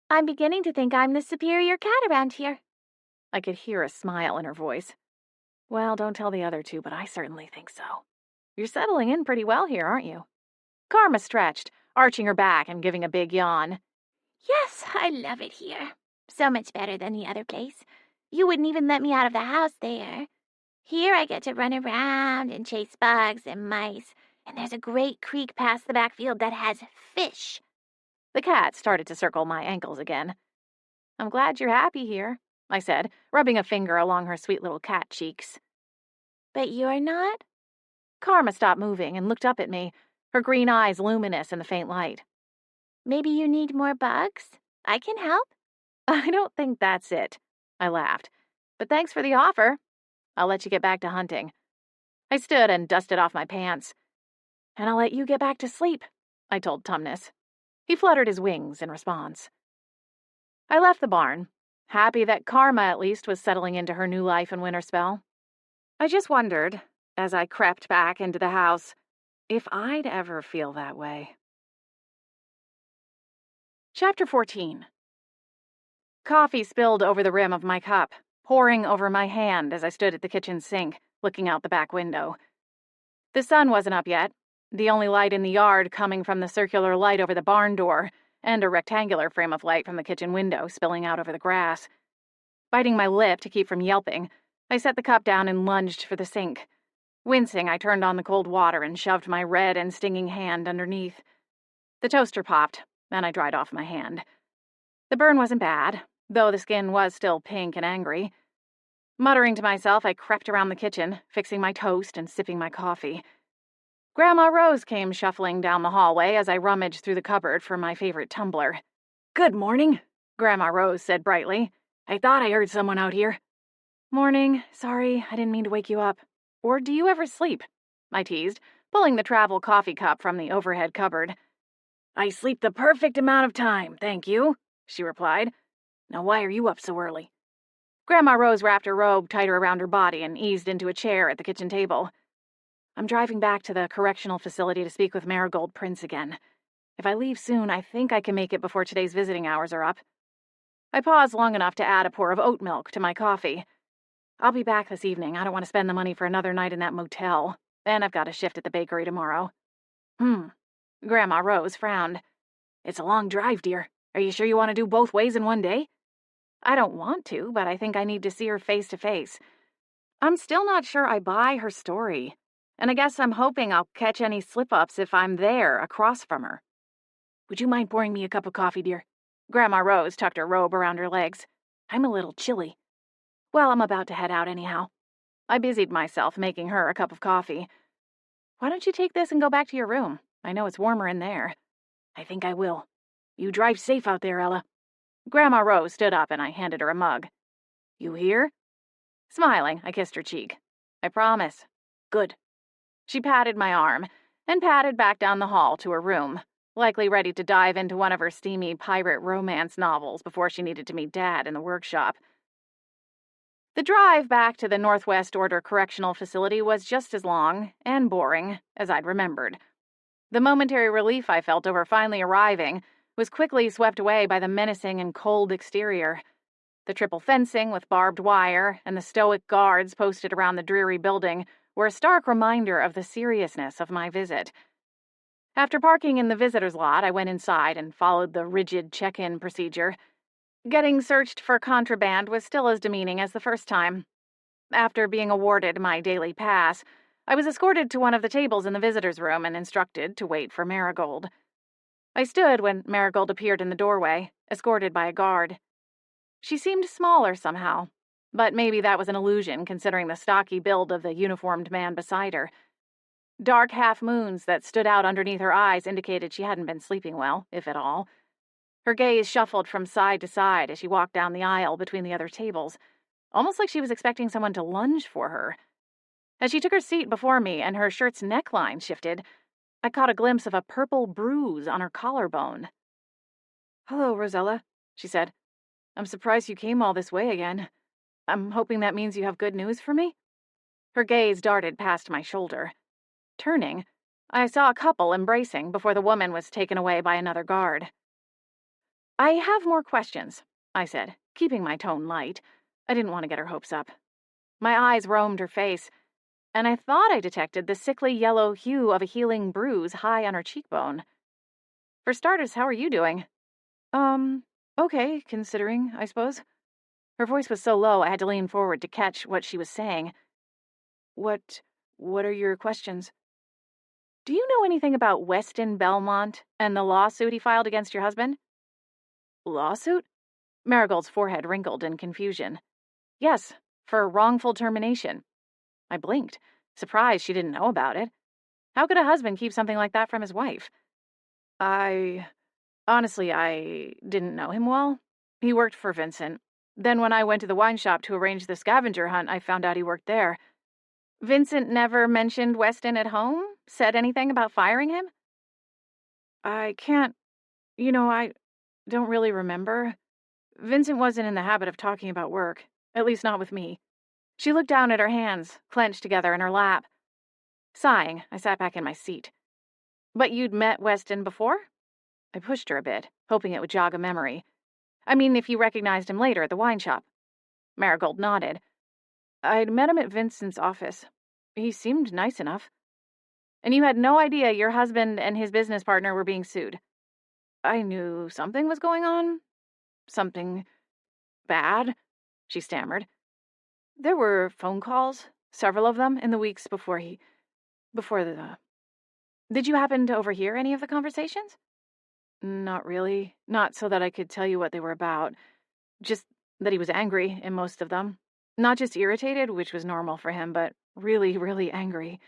I'm beginning to think I'm the superior cat around here. I could hear a smile in her voice. Well, don't tell the other two, but I certainly think so. You're settling in pretty well here, aren't you? Karma stretched, arching her back and giving a big yawn. Yes, I love it here. So much better than the other place. You wouldn't even let me out of the house there. Here I get to run around and chase bugs and mice, and there's a great creek past the backfield that has fish. The cat started to circle my ankles again. "I'm glad you're happy here," I said, rubbing a finger along her sweet little cat cheeks. But you're not? Karma stopped moving and looked up at me, her green eyes luminous in the faint light. Maybe you need more bugs? I can help. "I don't think that's it," I laughed. "But thanks for the offer. I'll let you get back to hunting." I stood and dusted off my pants. "And I'll let you get back to sleep," I told Tumnus. He fluttered his wings in response. I left the barn, happy that Karma at least was settling into her new life in Winterspell. I just wondered, as I crept back into the house, if I'd ever feel that way. Chapter 14. Coffee spilled over the rim of my cup, pouring over my hand as I stood at the kitchen sink, looking out the back window. The sun wasn't up yet, the only light in the yard coming from the circular light over the barn door, and a rectangular frame of light from the kitchen window spilling out over the grass. Biting my lip to keep from yelping, I set the cup down and lunged for the sink. Wincing, I turned on the cold water and shoved my red and stinging hand underneath. The toaster popped, and I dried off my hand. The burn wasn't bad, though the skin was still pink and angry. Muttering to myself, I crept around the kitchen, fixing my toast and sipping my coffee. Grandma Rose came shuffling down the hallway as I rummaged through the cupboard for my favorite tumbler. "Good morning," Grandma Rose said brightly. "I thought I heard someone out here." "Morning. Sorry, I didn't mean to wake you up. Or do you ever sleep?" I teased, pulling the travel coffee cup from the overhead cupboard. "I sleep the perfect amount of time, thank you," she replied. "Now why are you up so early?" Grandma Rose wrapped her robe tighter around her body and eased into a chair at the kitchen table. "I'm driving back to the correctional facility to speak with Marigold Prince again. If I leave soon, I think I can make it before today's visiting hours are up." I paused long enough to add a pour of oat milk to my coffee. "I'll be back this evening. I don't want to spend the money for another night in that motel. And I've got a shift at the bakery tomorrow." Grandma Rose frowned. "It's a long drive, dear. Are you sure you want to do both ways in one day?" "I don't want to, but I think I need to see her face to face. I'm still not sure I buy her story. And I guess I'm hoping I'll catch any slip-ups if I'm there across from her." "Would you mind pouring me a cup of coffee, dear?" Grandma Rose tucked her robe around her legs. "I'm a little chilly." "Well, I'm about to head out anyhow." I busied myself making her a cup of coffee. "Why don't you take this and go back to your room? I know it's warmer in there." "I think I will. You drive safe out there, Ella." Grandma Rose stood up and I handed her a mug. "You hear?" Smiling, I kissed her cheek. "I promise." "Good." She patted my arm and padded back down the hall to her room, likely ready to dive into one of her steamy pirate romance novels before she needed to meet Dad in the workshop. The drive back to the Northwest Order Correctional Facility was just as long and boring as I'd remembered. The momentary relief I felt over finally arriving was quickly swept away by the menacing and cold exterior. The triple fencing with barbed wire and the stoic guards posted around the dreary building were a stark reminder of the seriousness of my visit. After parking in the visitor's lot, I went inside and followed the rigid check-in procedure. Getting searched for contraband was still as demeaning as the first time. After being awarded my daily pass, I was escorted to one of the tables in the visitor's room and instructed to wait for Marigold. I stood when Marigold appeared in the doorway, escorted by a guard. She seemed smaller somehow, but maybe that was an illusion considering the stocky build of the uniformed man beside her. Dark half-moons that stood out underneath her eyes indicated she hadn't been sleeping well, if at all. Her gaze shuffled from side to side as she walked down the aisle between the other tables, almost like she was expecting someone to lunge for her. As she took her seat before me and her shirt's neckline shifted, I caught a glimpse of a purple bruise on her collarbone. "Hello, Rosella," she said. "I'm surprised you came all this way again. I'm hoping that means you have good news for me?" Her gaze darted past my shoulder. Turning, I saw a couple embracing before the woman was taken away by another guard. "I have more questions," I said, keeping my tone light. I didn't want to get her hopes up. My eyes roamed her face, and I thought I detected the sickly yellow hue of a healing bruise high on her cheekbone. "For starters, how are you doing?" Okay, considering, I suppose." Her voice was so low I had to lean forward to catch what she was saying. What are your questions?" Do you know anything about Weston Belmont and the lawsuit he filed against your husband? Lawsuit? Marigold's forehead wrinkled in confusion. Yes, for wrongful termination. I blinked, surprised she didn't know about it. How could a husband keep something like that from his wife? Honestly, I didn't know him well. He worked for Vincent. Then when I went to the wine shop to arrange the scavenger hunt, I found out he worked there. Vincent never mentioned Weston at home? Said anything about firing him? I don't really remember. Vincent wasn't in the habit of talking about work, at least not with me. She looked down at her hands, clenched together in her lap. Sighing, I sat back in my seat. But you'd met Weston before? I pushed her a bit, hoping it would jog a memory. I mean, if you recognized him later at the wine shop. Marigold nodded. I'd met him at Vincent's office. He seemed nice enough. And you had no idea your husband and his business partner were being sued? I knew something was going on. Something bad, she stammered. There were phone calls, several of them, in the weeks before the... Did you happen to overhear any of the conversations? Not really. Not so that I could tell you what they were about. Just that he was angry in most of them. Not just irritated, which was normal for him, but really, really angry.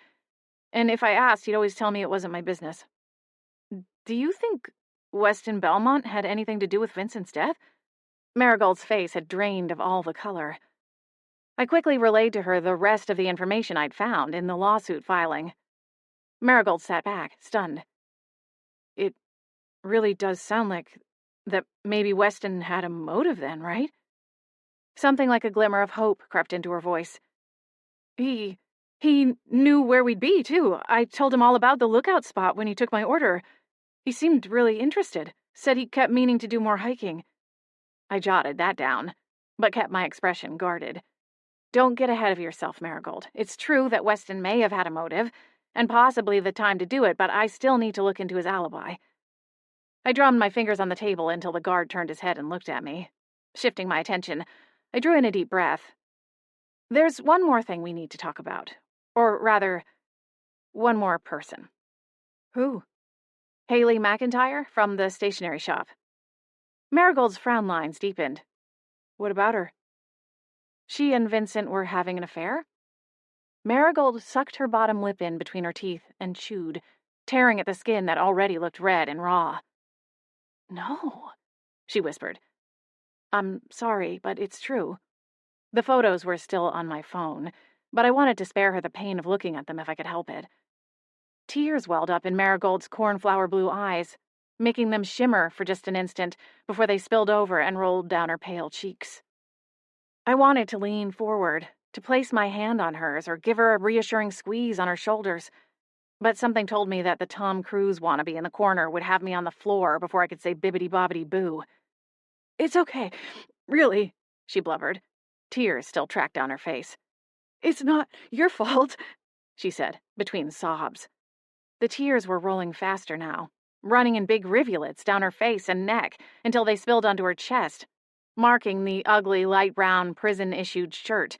And if I asked, he'd always tell me it wasn't my business. Do you think Weston Belmont had anything to do with Vincent's death? Marigold's face had drained of all the color. I quickly relayed to her the rest of the information I'd found in the lawsuit filing. Marigold sat back, stunned. It really does sound like that maybe Weston had a motive then, right? Something like a glimmer of hope crept into her voice. He knew where we'd be, too. I told him all about the lookout spot when he took my order. He seemed really interested, said he kept meaning to do more hiking. I jotted that down, but kept my expression guarded. Don't get ahead of yourself, Marigold. It's true that Weston may have had a motive, and possibly the time to do it, but I still need to look into his alibi. I drummed my fingers on the table until the guard turned his head and looked at me. Shifting my attention, I drew in a deep breath. There's one more thing we need to talk about. Or rather, one more person. Who? Haley McIntyre from the stationery shop. Marigold's frown lines deepened. What about her? She and Vincent were having an affair? Marigold sucked her bottom lip in between her teeth and chewed, tearing at the skin that already looked red and raw. No, she whispered. I'm sorry, but it's true. The photos were still on my phone, but I wanted to spare her the pain of looking at them if I could help it. Tears welled up in Marigold's cornflower blue eyes, making them shimmer for just an instant before they spilled over and rolled down her pale cheeks. I wanted to lean forward, to place my hand on hers or give her a reassuring squeeze on her shoulders, but something told me that the Tom Cruise wannabe in the corner would have me on the floor before I could say bibbidi-bobbidi-boo. It's okay, really, she blubbered. Tears still tracked down her face. It's not your fault, she said, between sobs. The tears were rolling faster now, running in big rivulets down her face and neck until they spilled onto her chest, marking the ugly light brown prison-issued shirt.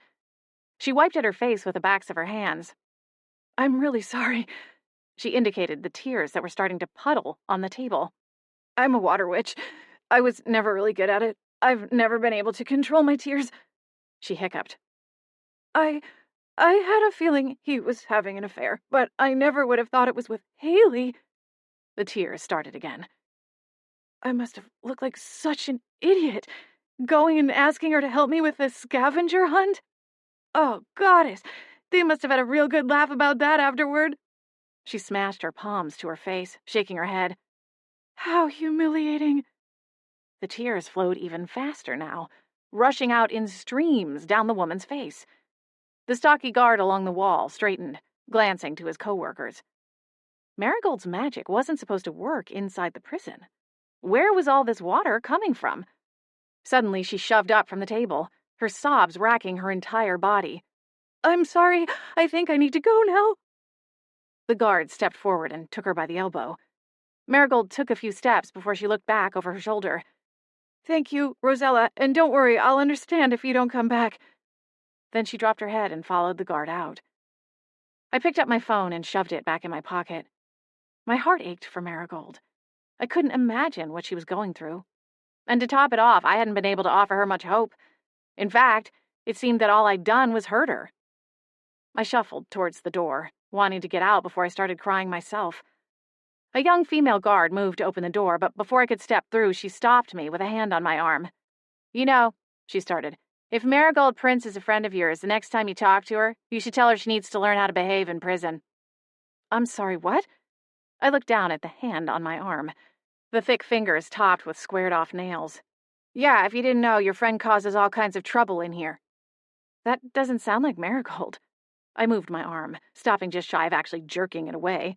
She wiped at her face with the backs of her hands. I'm really sorry. She indicated the tears that were starting to puddle on the table. I'm a water witch. I was never really good at it. I've never been able to control my tears. She hiccuped. I had a feeling he was having an affair, but I never would have thought it was with Haley. The tears started again. I must have looked like such an idiot, going and asking her to help me with the scavenger hunt. Oh, goddess, they must have had a real good laugh about that afterward. She smashed her palms to her face, shaking her head. How humiliating. The tears flowed even faster now, rushing out in streams down the woman's face. The stocky guard along the wall straightened, glancing to his co-workers. Marigold's magic wasn't supposed to work inside the prison. Where was all this water coming from? Suddenly she shoved up from the table, her sobs racking her entire body. I'm sorry, I think I need to go now. The guard stepped forward and took her by the elbow. Marigold took a few steps before she looked back over her shoulder. Thank you, Rosella, and don't worry, I'll understand if you don't come back. Then she dropped her head and followed the guard out. I picked up my phone and shoved it back in my pocket, My heart ached for Marigold. I couldn't imagine what she was going through. And to top it off, I hadn't been able to offer her much hope. In fact, it seemed that all I'd done was hurt her. I shuffled towards the door, wanting to get out before I started crying myself. A young female guard moved to open the door, but before I could step through, she stopped me with a hand on my arm. "You know," she started, "if Marigold Prince is a friend of yours, the next time you talk to her, you should tell her she needs to learn how to behave in prison." "I'm sorry, what?" I looked down at the hand on my arm, the thick fingers topped with squared-off nails. "Yeah, if you didn't know, your friend causes all kinds of trouble in here." "That doesn't sound like Marigold." I moved my arm, stopping just shy of actually jerking it away.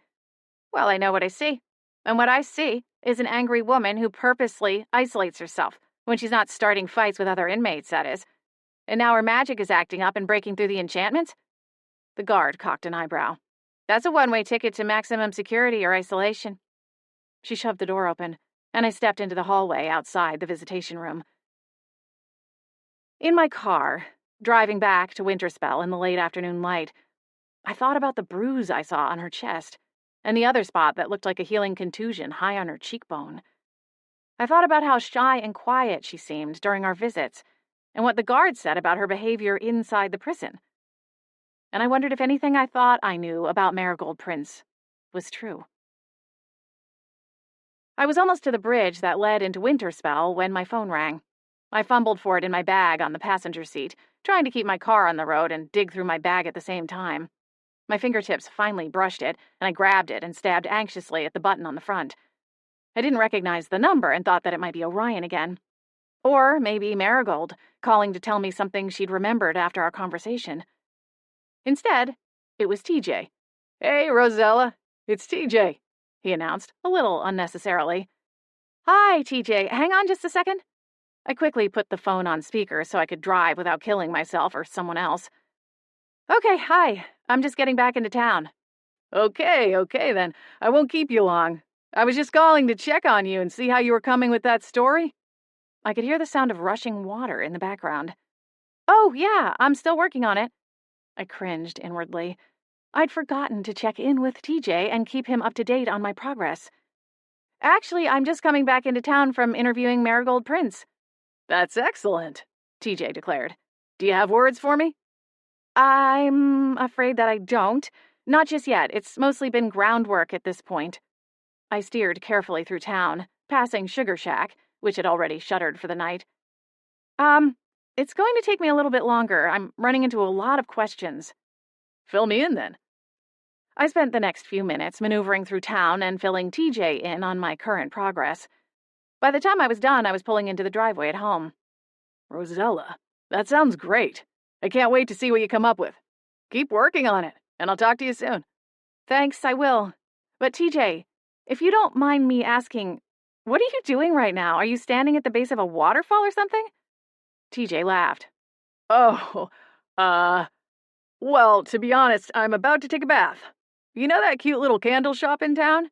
"Well, I know what I see. And what I see is an angry woman who purposely isolates herself when she's not starting fights with other inmates, that is. And now her magic is acting up and breaking through the enchantments?" The guard cocked an eyebrow. "That's a one-way ticket to maximum security or isolation." She shoved the door open, and I stepped into the hallway outside the visitation room. In my car, driving back to Winterspell in the late afternoon light, I thought about the bruise I saw on her chest, and the other spot that looked like a healing contusion high on her cheekbone. I thought about how shy and quiet she seemed during our visits, and what the guard said about her behavior inside the prison. And I wondered if anything I thought I knew about Marigold Prince was true. I was almost to the bridge that led into Winterspell when my phone rang. I fumbled for it in my bag on the passenger seat, trying to keep my car on the road and dig through my bag at the same time. My fingertips finally brushed it, and I grabbed it and stabbed anxiously at the button on the front. I didn't recognize the number and thought that it might be Orion again. Or maybe Marigold, calling to tell me something she'd remembered after our conversation. Instead, it was TJ. "Hey, Rosella, it's TJ," he announced, a little unnecessarily. "Hi, TJ. Hang on just a second." I quickly put the phone on speaker so I could drive without killing myself or someone else. "Okay, hi. I'm just getting back into town." Okay then. I won't keep you long. I was just calling to check on you and see how you were coming with that story." I could hear the sound of rushing water in the background. "Oh, yeah, I'm still working on it." I cringed inwardly. I'd forgotten to check in with TJ and keep him up to date on my progress. "Actually, I'm just coming back into town from interviewing Marigold Prince." "That's excellent," TJ declared. "Do you have words for me?" "I'm afraid that I don't. Not just yet. It's mostly been groundwork at this point." I steered carefully through town, passing Sugar Shack, which had already shuttered for the night. It's going to take me a little bit longer. I'm running into a lot of questions." "Fill me in, then." I spent the next few minutes maneuvering through town and filling TJ in on my current progress. By the time I was done, I was pulling into the driveway at home. "Rosella, that sounds great. I can't wait to see what you come up with. Keep working on it, and I'll talk to you soon." "Thanks, I will. But TJ, if you don't mind me asking, what are you doing right now? Are you standing at the base of a waterfall or something?" TJ laughed. "Oh, well, to be honest, I'm about to take a bath. You know that cute little candle shop in town?"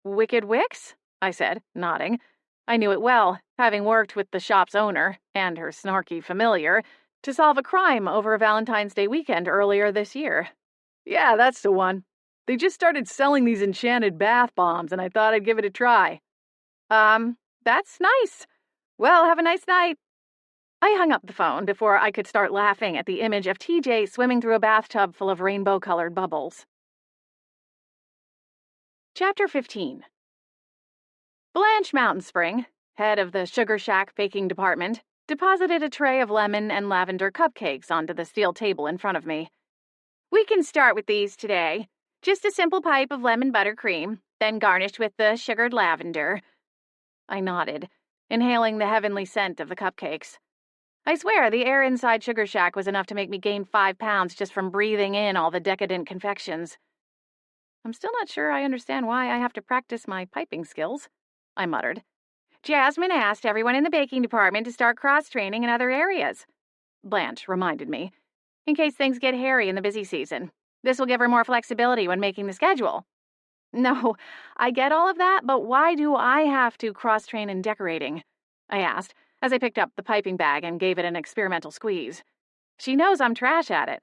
"Wicked Wicks?" I said, nodding. I knew it well, having worked with the shop's owner, and her snarky familiar, to solve a crime over Valentine's Day weekend earlier this year. "Yeah, that's the one. They just started selling these enchanted bath bombs, and I thought I'd give it a try." That's nice. Well, have a nice night." I hung up the phone before I could start laughing at the image of TJ swimming through a bathtub full of rainbow-colored bubbles. Chapter 15. Blanche Mountain Spring, head of the Sugar Shack baking department, deposited a tray of lemon and lavender cupcakes onto the steel table in front of me. "We can start with these today. Just a simple pipe of lemon buttercream, then garnished with the sugared lavender." I nodded, inhaling the heavenly scent of the cupcakes. I swear the air inside Sugar Shack was enough to make me gain 5 pounds just from breathing in all the decadent confections. "I'm still not sure I understand why I have to practice my piping skills," I muttered. "Jasmine asked everyone in the baking department to start cross-training in other areas," Blanche reminded me, "in case things get hairy in the busy season. This will give her more flexibility when making the schedule." "No, I get all of that, but why do I have to cross-train in decorating?" I asked, as I picked up the piping bag and gave it an experimental squeeze. She knows I'm trash at it.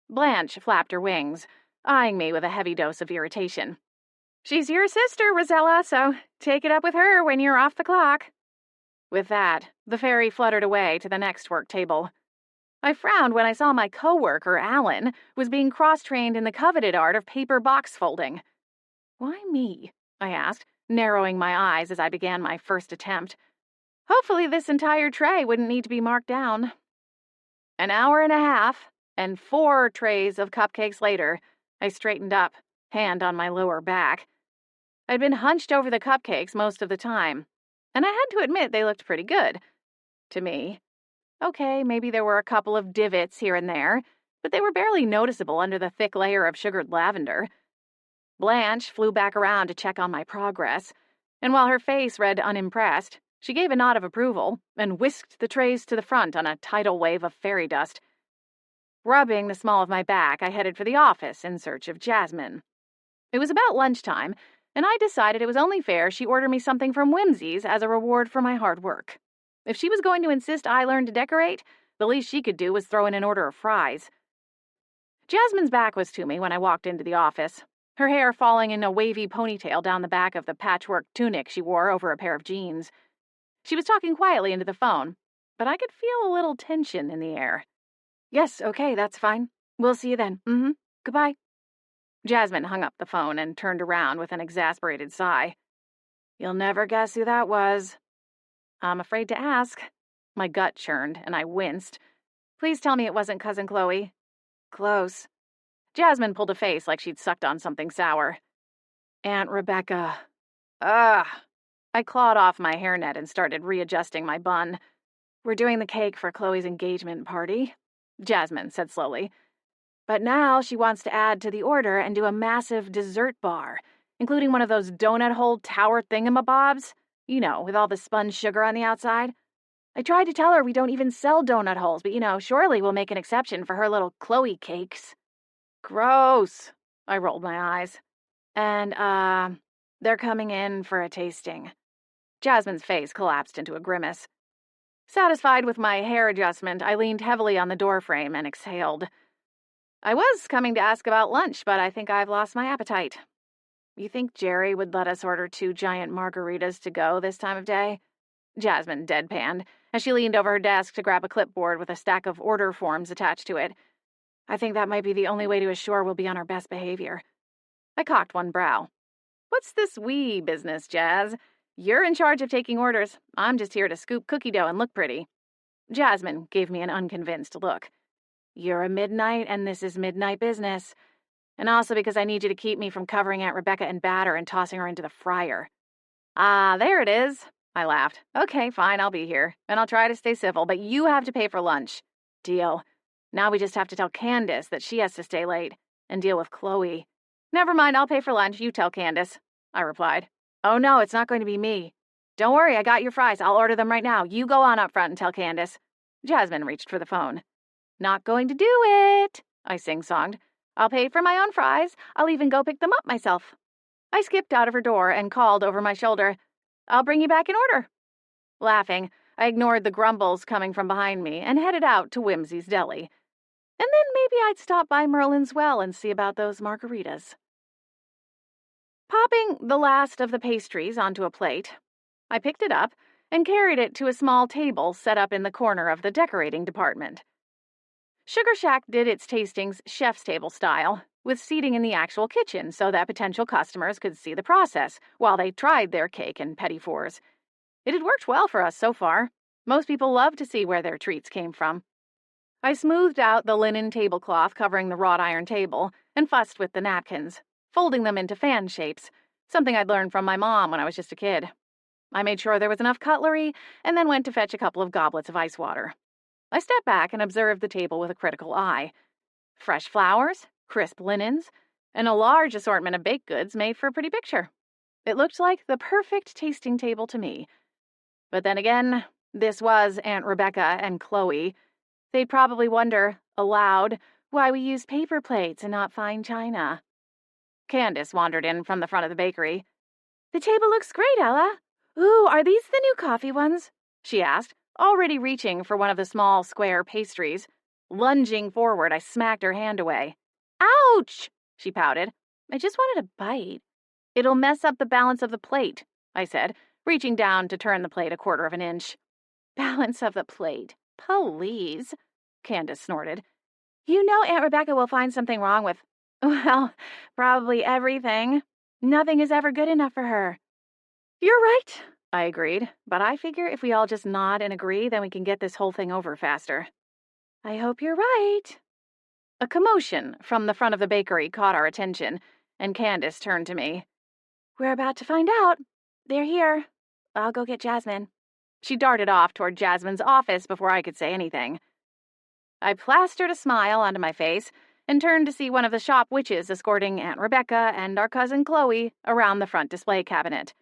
Blanche flapped her wings, eyeing me with a heavy dose of irritation. She's your sister, Rosella, so take it up with her when you're off the clock. With that, the fairy fluttered away to the next work table. I frowned when I saw my coworker, Alan, was being cross-trained in the coveted art of paper box folding. Why me? I asked, narrowing my eyes as I began my first attempt. Hopefully this entire tray wouldn't need to be marked down. An hour and a half, and 4 trays of cupcakes later, I straightened up, hand on my lower back. I'd been hunched over the cupcakes most of the time, and I had to admit they looked pretty good. To me. Okay, maybe there were a couple of divots here and there, but they were barely noticeable under the thick layer of sugared lavender. Blanche flew back around to check on my progress, and while her face read unimpressed, she gave a nod of approval and whisked the trays to the front on a tidal wave of fairy dust. Rubbing the small of my back, I headed for the office in search of Jasmine. It was about lunchtime, and I decided it was only fair she order me something from Whimsy's as a reward for my hard work. If she was going to insist I learn to decorate, the least she could do was throw in an order of fries. Jasmine's back was to me when I walked into the office, her hair falling in a wavy ponytail down the back of the patchwork tunic she wore over a pair of jeans. She was talking quietly into the phone, but I could feel a little tension in the air. Yes, okay, that's fine. We'll see you then. Goodbye. Jasmine hung up the phone and turned around with an exasperated sigh. You'll never guess who that was. I'm afraid to ask. My gut churned, and I winced. Please tell me it wasn't Cousin Chloe. Close. Jasmine pulled a face like she'd sucked on something sour. Aunt Rebecca. Ugh. I clawed off my hairnet and started readjusting my bun. We're doing the cake for Chloe's engagement party, Jasmine said slowly. But now she wants to add to the order and do a massive dessert bar, including one of those donut-hole tower thingamabobs. You know, with all the spun sugar on the outside. I tried to tell her we don't even sell donut holes, but surely we'll make an exception for her little Chloe cakes. Gross. I rolled my eyes. And, they're coming in for a tasting. Jasmine's face collapsed into a grimace. Satisfied with my hair adjustment, I leaned heavily on the doorframe and exhaled. I was coming to ask about lunch, but I think I've lost my appetite. You think Jerry would let us order 2 giant margaritas to go this time of day? Jasmine deadpanned, as she leaned over her desk to grab a clipboard with a stack of order forms attached to it. I think that might be the only way to assure we'll be on our best behavior. I cocked one brow. What's this we business, Jazz? You're in charge of taking orders. I'm just here to scoop cookie dough and look pretty. Jasmine gave me an unconvinced look. You're a midnight, and this is midnight business. And also because I need you to keep me from covering Aunt Rebecca in batter and tossing her into the fryer. Ah, there it is. I laughed. Okay, fine, I'll be here. And I'll try to stay civil, but you have to pay for lunch. Deal. Now we just have to tell Candace that she has to stay late and deal with Chloe. Never mind, I'll pay for lunch. You tell Candace, I replied. Oh no, it's not going to be me. Don't worry, I got your fries. I'll order them right now. You go on up front and tell Candace. Jasmine reached for the phone. Not going to do it, I sing-songed. I'll pay for my own fries. I'll even go pick them up myself. I skipped out of her door and called over my shoulder, I'll bring you back in order. Laughing, I ignored the grumbles coming from behind me and headed out to Whimsy's Deli. And then maybe I'd stop by Merlin's Well and see about those margaritas. Popping the last of the pastries onto a plate, I picked it up and carried it to a small table set up in the corner of the decorating department. Sugar Shack did its tastings chef's table style, with seating in the actual kitchen so that potential customers could see the process while they tried their cake and petit fours. It had worked well for us so far. Most people love to see where their treats came from. I smoothed out the linen tablecloth covering the wrought iron table and fussed with the napkins, folding them into fan shapes, something I'd learned from my mom when I was just a kid. I made sure there was enough cutlery and then went to fetch a couple of goblets of ice water. I stepped back and observed the table with a critical eye. Fresh flowers, crisp linens, and a large assortment of baked goods made for a pretty picture. It looked like the perfect tasting table to me. But then again, this was Aunt Rebecca and Chloe. They'd probably wonder, aloud, why we used paper plates and not fine china. Candace wandered in from the front of the bakery. The table looks great, Ella. Ooh, are these the new coffee ones? She asked, already reaching for one of the small square pastries. Lunging forward, I smacked her hand away. Ouch! She pouted. I just wanted a bite. It'll mess up the balance of the plate, I said, reaching down to turn the plate a quarter of an inch. Balance of the plate? Please, Candace snorted. You know Aunt Rebecca will find something wrong with, well, probably everything. Nothing is ever good enough for her. You're right, I agreed, but I figure if we all just nod and agree, then we can get this whole thing over faster. I hope you're right. A commotion from the front of the bakery caught our attention, and Candace turned to me. We're about to find out. They're here. I'll go get Jasmine. She darted off toward Jasmine's office before I could say anything. I plastered a smile onto my face and turned to see one of the shop witches escorting Aunt Rebecca and our cousin Chloe around the front display cabinet.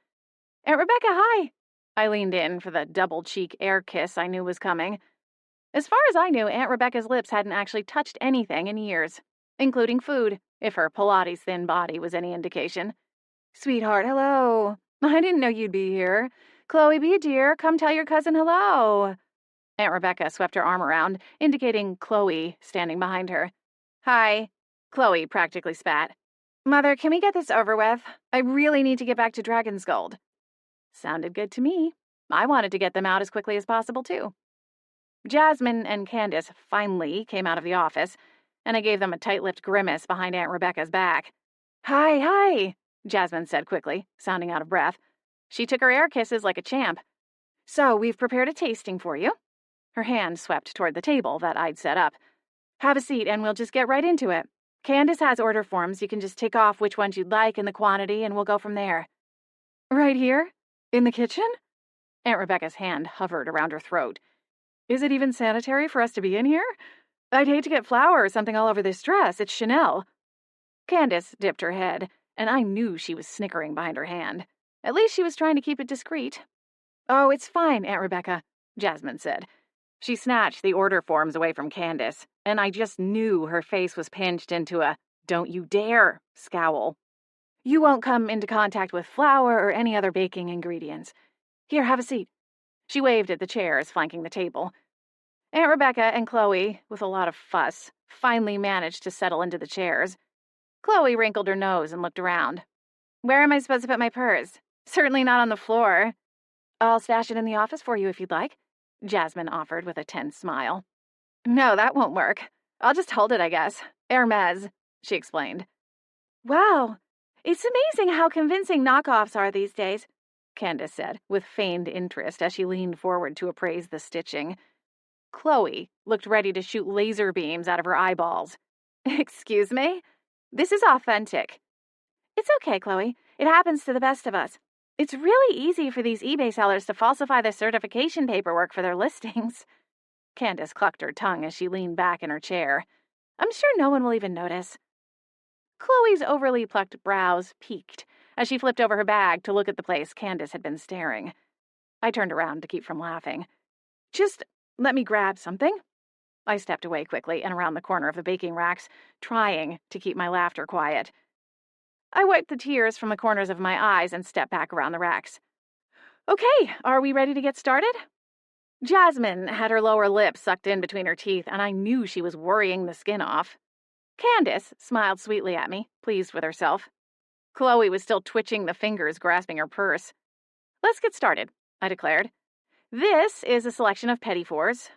Aunt Rebecca, hi! I leaned in for the double-cheek air kiss I knew was coming. As far as I knew, Aunt Rebecca's lips hadn't actually touched anything in years, including food, if her Pilates thin body was any indication. Sweetheart, hello. I didn't know you'd be here. Chloe, be a dear. Come tell your cousin hello. Aunt Rebecca swept her arm around, indicating Chloe standing behind her. Hi. Chloe practically spat. Mother, can we get this over with? I really need to get back to Dragon's Gold. Sounded good to me. I wanted to get them out as quickly as possible, too. Jasmine and Candace finally came out of the office, and I gave them a tight-lipped grimace behind Aunt Rebecca's back. Hi, Jasmine said quickly, sounding out of breath. She took her air kisses like a champ. So, we've prepared a tasting for you. Her hand swept toward the table that I'd set up. Have a seat, and we'll just get right into it. Candace has order forms. You can just tick off which ones you'd like and the quantity, and we'll go from there. Right here? In the kitchen? Aunt Rebecca's hand hovered around her throat. Is it even sanitary for us to be in here? I'd hate to get flour or something all over this dress. It's Chanel. Candace dipped her head, and I knew she was snickering behind her hand. At least she was trying to keep it discreet. Oh, it's fine, Aunt Rebecca, Jasmine said. She snatched the order forms away from Candace, and I just knew her face was pinched into a "don't you dare" scowl. You won't come into contact with flour or any other baking ingredients. Here, have a seat. She waved at the chairs flanking the table. Aunt Rebecca and Chloe, with a lot of fuss, finally managed to settle into the chairs. Chloe wrinkled her nose and looked around. Where am I supposed to put my purse? Certainly not on the floor. I'll stash it in the office for you if you'd like, Jasmine offered with a tense smile. No, that won't work. I'll just hold it, I guess. Hermes, she explained. Wow, it's amazing how convincing knockoffs are these days, Candace said, with feigned interest as she leaned forward to appraise the stitching. Chloe looked ready to shoot laser beams out of her eyeballs. Excuse me? This is authentic. It's okay, Chloe. It happens to the best of us. It's really easy for these eBay sellers to falsify the certification paperwork for their listings. Candace clucked her tongue as she leaned back in her chair. I'm sure no one will even notice. Chloe's overly plucked brows peaked as she flipped over her bag to look at the place Candace had been staring. I turned around to keep from laughing. Just let me grab something. I stepped away quickly and around the corner of the baking racks, trying to keep my laughter quiet. I wiped the tears from the corners of my eyes and stepped back around the racks. Okay, are we ready to get started? Jasmine had her lower lip sucked in between her teeth, and I knew she was worrying the skin off. Candace smiled sweetly at me, pleased with herself. Chloe was still twitching the fingers grasping her purse. Let's get started, I declared. This is a selection of petit fours.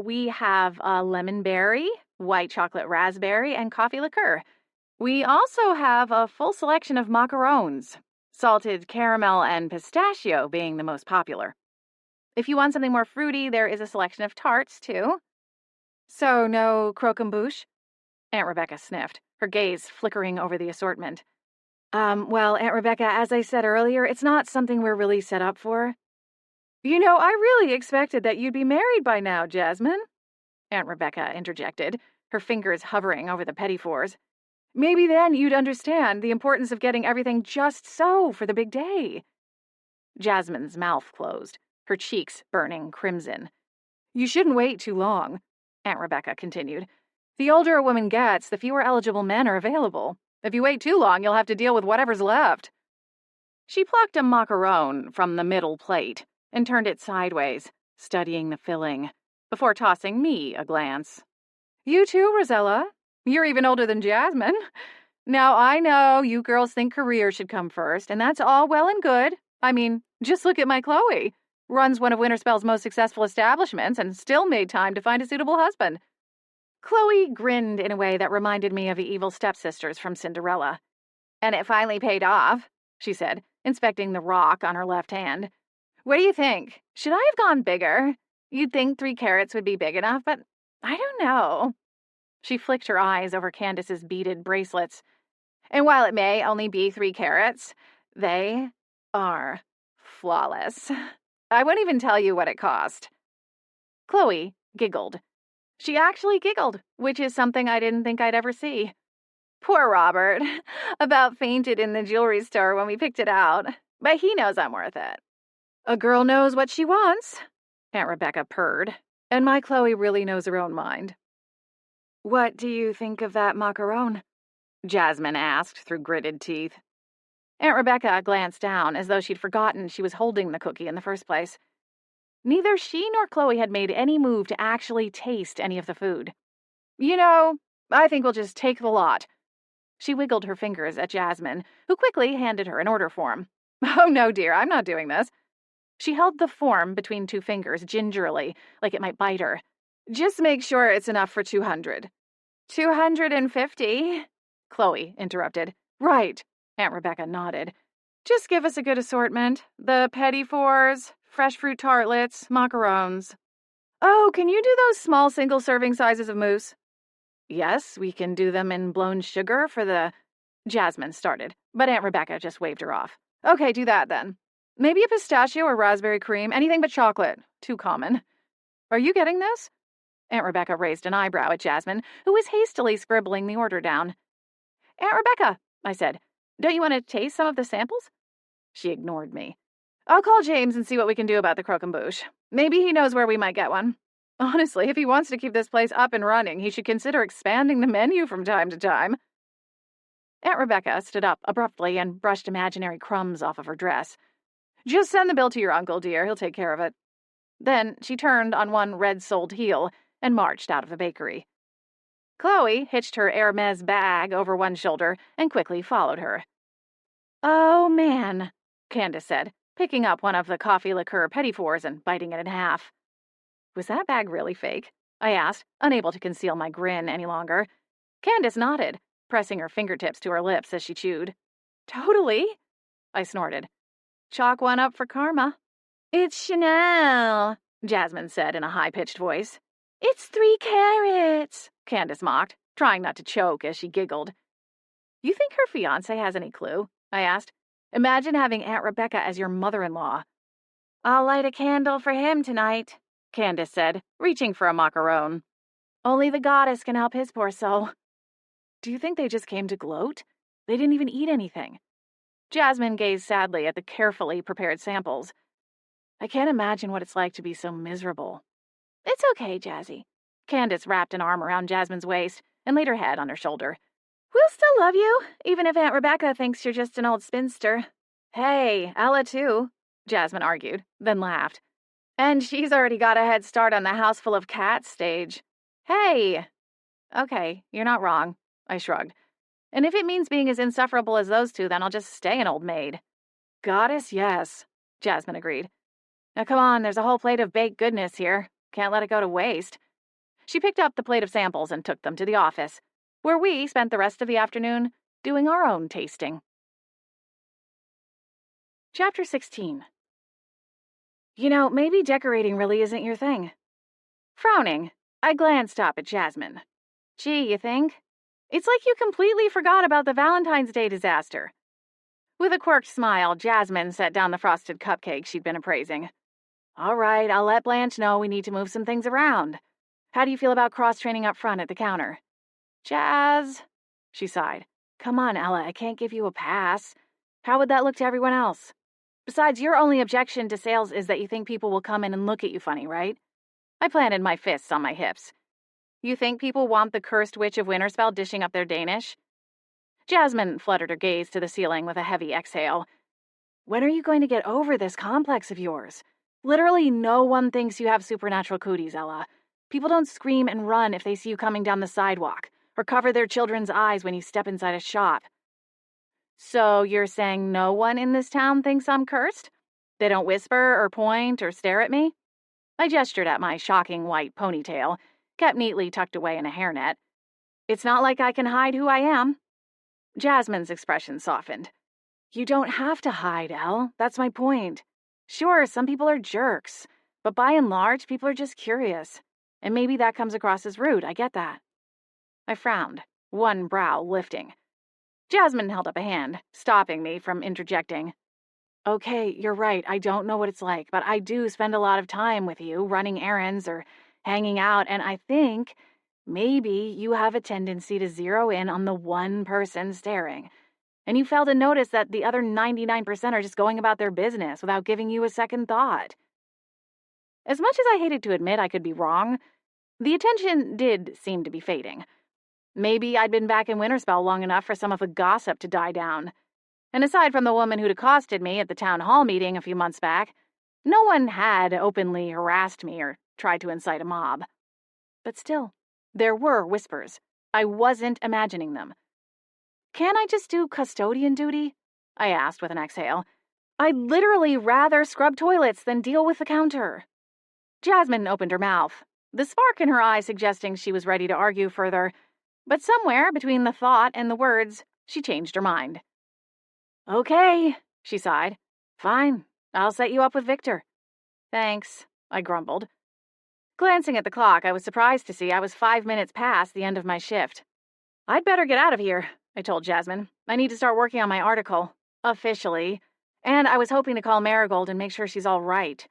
We have a lemon berry, white chocolate raspberry, and coffee liqueur. We also have a full selection of macarons, salted caramel and pistachio being the most popular. If you want something more fruity, there is a selection of tarts, too. So, no croquembouche? Aunt Rebecca sniffed, her gaze flickering over the assortment. Well, Aunt Rebecca, as I said earlier, it's not something we're really set up for. You know, I really expected that you'd be married by now, Jasmine, Aunt Rebecca interjected, her fingers hovering over the petit fours. Maybe then you'd understand the importance of getting everything just so for the big day. Jasmine's mouth closed, her cheeks burning crimson. You shouldn't wait too long, Aunt Rebecca continued. The older a woman gets, the fewer eligible men are available. If you wait too long, you'll have to deal with whatever's left. She plucked a macaron from the middle plate and turned it sideways, studying the filling, before tossing me a glance. You too, Rosella. You're even older than Jasmine. Now, I know you girls think career should come first, and that's all well and good. I mean, just look at my Chloe. Runs one of Winterspell's most successful establishments and still made time to find a suitable husband. Chloe grinned in a way that reminded me of the evil stepsisters from Cinderella. And it finally paid off, she said, inspecting the rock on her left hand. What do you think? Should I have gone bigger? You'd think 3 carats would be big enough, but I don't know. She flicked her eyes over Candace's beaded bracelets. And while it may only be 3 carats, they are flawless. I won't even tell you what it cost. Chloe giggled. She actually giggled, which is something I didn't think I'd ever see. Poor Robert. About fainted in the jewelry store when we picked it out. But he knows I'm worth it. A girl knows what she wants, Aunt Rebecca purred. And my Chloe really knows her own mind. What do you think of that macaron? Jasmine asked through gritted teeth. Aunt Rebecca glanced down as though she'd forgotten she was holding the cookie in the first place. Neither she nor Chloe had made any move to actually taste any of the food. You know, I think we'll just take the lot. She wiggled her fingers at Jasmine, who quickly handed her an order form. Oh, no, dear, I'm not doing this. She held the form between 2 fingers gingerly, like it might bite her. Just make sure it's enough for 200. 250? Chloe interrupted. Right, Aunt Rebecca nodded. Just give us a good assortment. The petit fours, fresh fruit tartlets, macarons. Oh, can you do those small single-serving sizes of mousse? Yes, we can do them in blown sugar for the... Jasmine started, but Aunt Rebecca just waved her off. Okay, do that then. Maybe a pistachio or raspberry cream, anything but chocolate. Too common. Are you getting this? Aunt Rebecca raised an eyebrow at Jasmine, who was hastily scribbling the order down. Aunt Rebecca, I said, don't you want to taste some of the samples? She ignored me. I'll call James and see what we can do about the croquembouche. Maybe he knows where we might get one. Honestly, if he wants to keep this place up and running, he should consider expanding the menu from time to time. Aunt Rebecca stood up abruptly and brushed imaginary crumbs off of her dress. Just send the bill to your uncle, dear. He'll take care of it. Then she turned on one red-soled heel and marched out of the bakery. Chloe hitched her Hermes bag over one shoulder and quickly followed her. Oh, man, Candace said, picking up one of the coffee liqueur petit fours and biting it in half. Was that bag really fake? I asked, unable to conceal my grin any longer. Candace nodded, pressing her fingertips to her lips as she chewed. Totally, I snorted. Chalk one up for karma. It's Chanel, Jasmine said in a high-pitched voice. It's 3 carats, Candace mocked, trying not to choke as she giggled. You think her fiancé has any clue? I asked. Imagine having Aunt Rebecca as your mother-in-law. I'll light a candle for him tonight, Candace said, reaching for a macaron. Only the goddess can help his poor soul. Do you think they just came to gloat? They didn't even eat anything. Jasmine gazed sadly at the carefully prepared samples. I can't imagine what it's like to be so miserable. It's okay, Jazzy. Candace wrapped an arm around Jasmine's waist and laid her head on her shoulder. We'll still love you, even if Aunt Rebecca thinks you're just an old spinster. Hey, Ella too, Jasmine argued, then laughed. And she's already got a head start on the house full of cats stage. Hey! Okay, you're not wrong, I shrugged. And if it means being as insufferable as those two, then I'll just stay an old maid. Goddess, yes, Jasmine agreed. Now come on, there's a whole plate of baked goodness here. Can't let it go to waste. She picked up the plate of samples and took them to the office, where we spent the rest of the afternoon doing our own tasting. Chapter 16. You know, maybe decorating really isn't your thing. Frowning, I glanced up at Jasmine. Gee, you think? It's like you completely forgot about the Valentine's Day disaster. With a quirked smile, Jasmine set down the frosted cupcake she'd been appraising. All right, I'll let Blanche know we need to move some things around. How do you feel about cross-training up front at the counter? Jazz, she sighed. Come on, Ella, I can't give you a pass. How would that look to everyone else? Besides, your only objection to sales is that you think people will come in and look at you funny, right? I planted my fists on my hips. You think people want the cursed witch of Winterspell dishing up their Danish? Jasmine fluttered her gaze to the ceiling with a heavy exhale. When are you going to get over this complex of yours? Literally no one thinks you have supernatural cooties, Ella. People don't scream and run if they see you coming down the sidewalk. or cover their children's eyes when you step inside a shop. So you're saying no one in this town thinks I'm cursed? They don't whisper or point or stare at me? I gestured at my shocking white ponytail, kept neatly tucked away in a hairnet. It's not like I can hide who I am. Jasmine's expression softened. You don't have to hide, Elle. That's my point. Sure, some people are jerks, but by and large, people are just curious. And maybe that comes across as rude, I get that. I frowned, one brow lifting. Jasmine held up a hand, stopping me from interjecting. Okay, you're right, I don't know what it's like, but I do spend a lot of time with you, running errands or hanging out, and I think maybe you have a tendency to zero in on the one person staring. And you fail to notice that the other 99% are just going about their business without giving you a second thought. As much as I hated to admit I could be wrong, the attention did seem to be fading. Maybe I'd been back in Winterspell long enough for some of the gossip to die down. And aside from the woman who'd accosted me at the town hall meeting a few months back, no one had openly harassed me or tried to incite a mob. But still, there were whispers. I wasn't imagining them. Can I just do custodian duty? I asked with an exhale. I'd literally rather scrub toilets than deal with the counter. Jasmine opened her mouth, the spark in her eye suggesting she was ready to argue further, but somewhere between the thought and the words, she changed her mind. Okay, she sighed. Fine, I'll set you up with Victor. Thanks, I grumbled. Glancing at the clock, I was surprised to see I was 5 minutes past the end of my shift. I'd better get out of here, I told Jasmine. I need to start working on my article, officially, and I was hoping to call Marigold and make sure she's all right.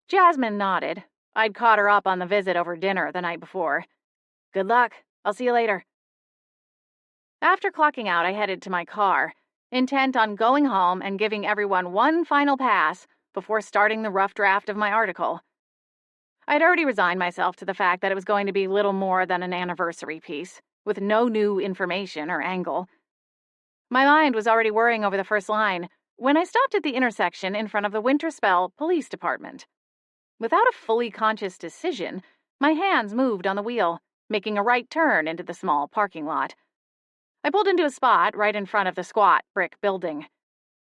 Jasmine nodded. I'd caught her up on the visit over dinner the night before. Good luck. I'll see you later. After clocking out, I headed to my car, intent on going home and giving everyone one final pass before starting the rough draft of my article. I'd already resigned myself to the fact that it was going to be little more than an anniversary piece, with no new information or angle. My mind was already worrying over the first line when I stopped at the intersection in front of the Winterspell Police Department. Without a fully conscious decision, my hands moved on the wheel, making a right turn into the small parking lot. I pulled into a spot right in front of the squat brick building.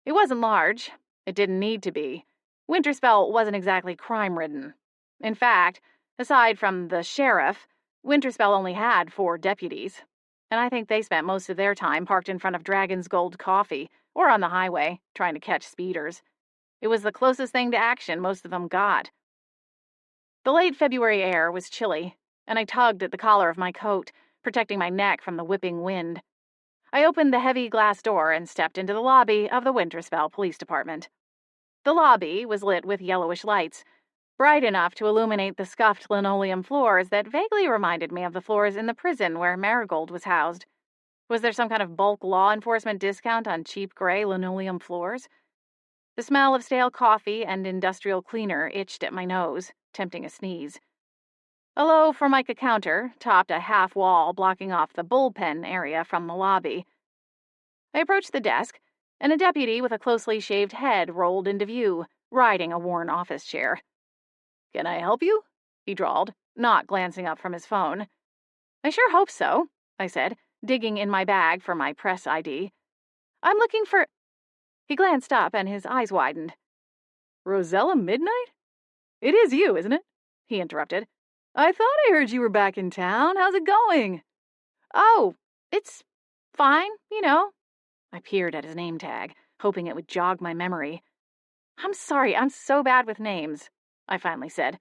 It wasn't large. It didn't need to be. Winterspell wasn't exactly crime-ridden. In fact, aside from the sheriff, Winterspell only had 4 deputies, and I think they spent most of their time parked in front of Dragon's Gold Coffee or on the highway, trying to catch speeders. It was the closest thing to action most of them got. The late February air was chilly, and I tugged at the collar of my coat, protecting my neck from the whipping wind. I opened the heavy glass door and stepped into the lobby of the Winterspell Police Department. The lobby was lit with yellowish lights, bright enough to illuminate the scuffed linoleum floors that vaguely reminded me of the floors in the prison where Marigold was housed. Was there some kind of bulk law enforcement discount on cheap gray linoleum floors? The smell of stale coffee and industrial cleaner itched at my nose, tempting a sneeze. A low Formica counter topped a half wall blocking off the bullpen area from the lobby. I approached the desk, and a deputy with a closely shaved head rolled into view, riding a worn office chair. "Can I help you?" he drawled, not glancing up from his phone. "I sure hope so," I said, digging in my bag for my press ID. "I'm looking for—" He glanced up and his eyes widened. "Rosella Midnight? It is you, isn't it?" he interrupted. "I thought I heard you were back in town. How's it going?" "Oh, it's fine, you know." I peered at his name tag, hoping it would jog my memory. "I'm sorry, I'm so bad with names," I finally said.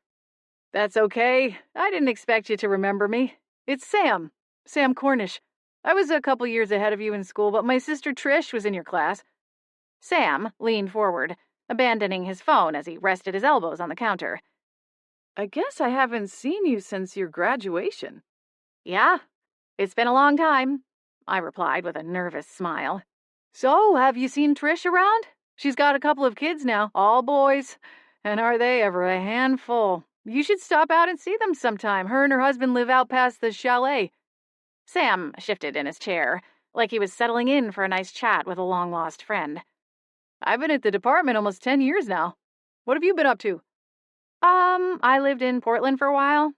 "That's okay. I didn't expect you to remember me. It's Sam Cornish. I was a couple years ahead of you in school, but my sister Trish was in your class." Sam leaned forward, abandoning his phone as he rested his elbows on the counter. "I guess I haven't seen you since your graduation." "Yeah, it's been a long time," I replied with a nervous smile. "So, have you seen Trish around? She's got a couple of kids now, all boys. And are they ever a handful? You should stop out and see them sometime. Her and her husband live out past the chalet." Sam shifted in his chair, like he was settling in for a nice chat with a long-lost friend. "I've been at the department almost 10 years now. What have you been up to?" I lived in Portland for a while."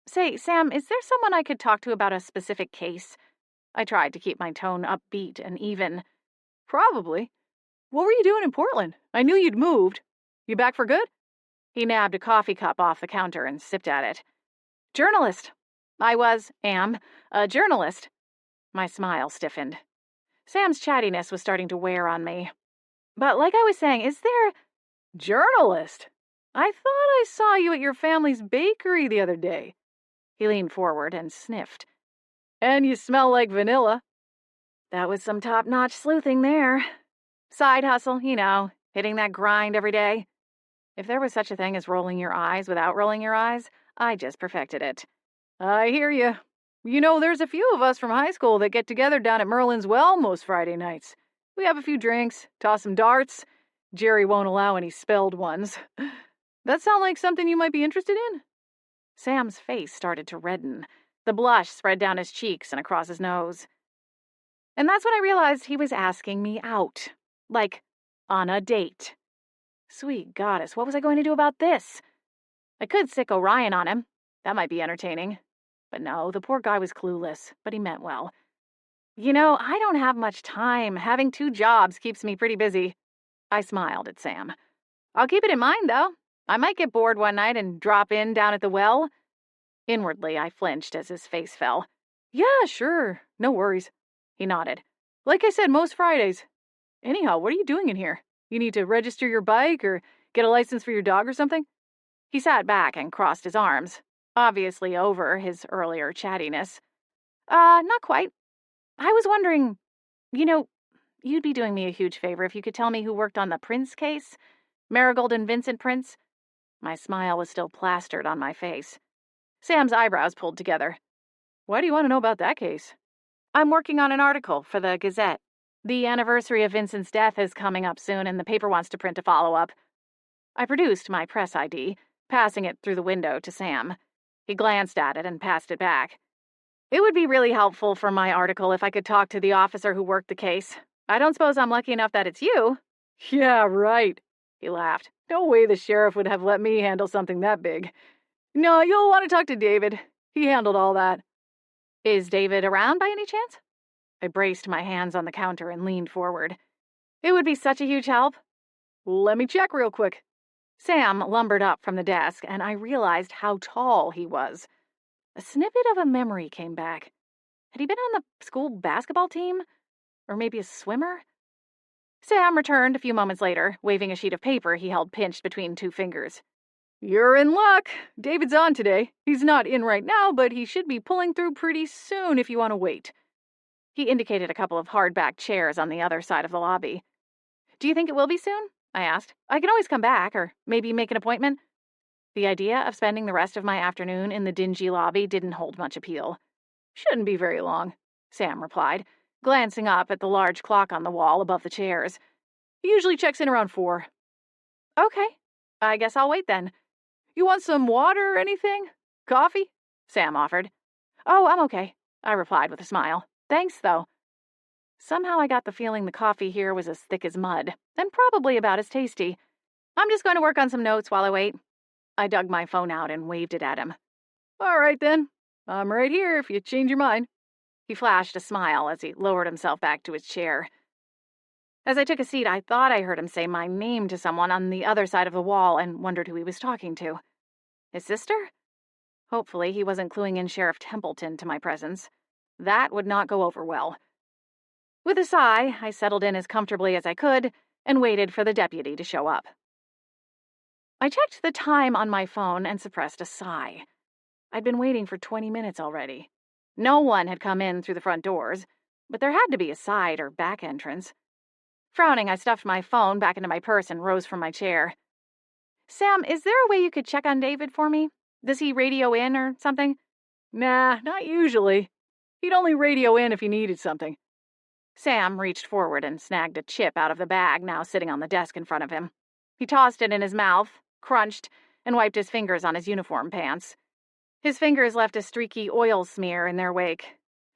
Say, Sam, is there someone I could talk to about a specific case? I tried to keep my tone upbeat and even. Probably. What were you doing in Portland? I knew you'd moved. You back for good? He nabbed a coffee cup off the counter and sipped at it. Journalist. Am, a journalist. My smile stiffened. Sam's chattiness was starting to wear on me. But like I was saying, is there... Journalist? I thought I saw you at your family's bakery the other day. He leaned forward and sniffed. And you smell like vanilla. That was some top-notch sleuthing there. Side hustle, hitting that grind every day. If there was such a thing as rolling your eyes without rolling your eyes, I just perfected it. I hear you. There's a few of us from high school that get together down at Merlin's Well most Friday nights. We have a few drinks, toss some darts. Jerry won't allow any spelled ones. That sound like something you might be interested in? Sam's face started to redden. The blush spread down his cheeks and across his nose. And that's when I realized he was asking me out. Like, on a date. Sweet goddess, what was I going to do about this? I could sick Orion on him. That might be entertaining. But no, the poor guy was clueless, but he meant well. I don't have much time. Having 2 jobs keeps me pretty busy. I smiled at Sam. I'll keep it in mind, though. I might get bored one night and drop in down at the well. Inwardly, I flinched as his face fell. Yeah, sure. No worries. He nodded. Like I said, most Fridays. Anyhow, what are you doing in here? You need to register your bike or get a license for your dog or something? He sat back and crossed his arms, obviously over his earlier chattiness. Not quite. I was wondering, you'd be doing me a huge favor if you could tell me who worked on the Prince case? Marigold and Vincent Prince? My smile was still plastered on my face. Sam's eyebrows pulled together. Why do you want to know about that case? I'm working on an article for the Gazette. The anniversary of Vincent's death is coming up soon, and the paper wants to print a follow-up. I produced my press ID, passing it through the window to Sam. He glanced at it and passed it back. It would be really helpful for my article if I could talk to the officer who worked the case. I don't suppose I'm lucky enough that it's you. Yeah, right. He laughed. No way the sheriff would have let me handle something that big. No, you'll want to talk to David. He handled all that. Is David around by any chance? I braced my hands on the counter and leaned forward. It would be such a huge help. Let me check real quick. Sam lumbered up from the desk, and I realized how tall he was. A snippet of a memory came back. Had he been on the school basketball team? Or maybe a swimmer? Sam returned a few moments later, waving a sheet of paper he held pinched between 2 fingers. You're in luck. David's on today. He's not in right now, but he should be pulling through pretty soon if you want to wait. He indicated a couple of hardback chairs on the other side of the lobby. Do you think it will be soon? I asked. I can always come back, or maybe make an appointment. The idea of spending the rest of my afternoon in the dingy lobby didn't hold much appeal. Shouldn't be very long, Sam replied, glancing up at the large clock on the wall above the chairs. He usually checks in around 4. Okay, I guess I'll wait then. You want some water or anything? Coffee? Sam offered. Oh, I'm okay, I replied with a smile. Thanks, though. Somehow I got the feeling the coffee here was as thick as mud, and probably about as tasty. I'm just going to work on some notes while I wait. I dug my phone out and waved it at him. All right, then. I'm right here if you change your mind. He flashed a smile as he lowered himself back to his chair. As I took a seat, I thought I heard him say my name to someone on the other side of the wall and wondered who he was talking to. His sister? Hopefully he wasn't cluing in Sheriff Templeton to my presence. That would not go over well. With a sigh, I settled in as comfortably as I could and waited for the deputy to show up. I checked the time on my phone and suppressed a sigh. I'd been waiting for 20 minutes already. No one had come in through the front doors, but there had to be a side or back entrance. Frowning, I stuffed my phone back into my purse and rose from my chair. Sam, is there a way you could check on David for me? Does he radio in or something? Nah, not usually. He'd only radio in if he needed something. Sam reached forward and snagged a chip out of the bag now sitting on the desk in front of him. He tossed it in his mouth, crunched, and wiped his fingers on his uniform pants. His fingers left a streaky oil smear in their wake.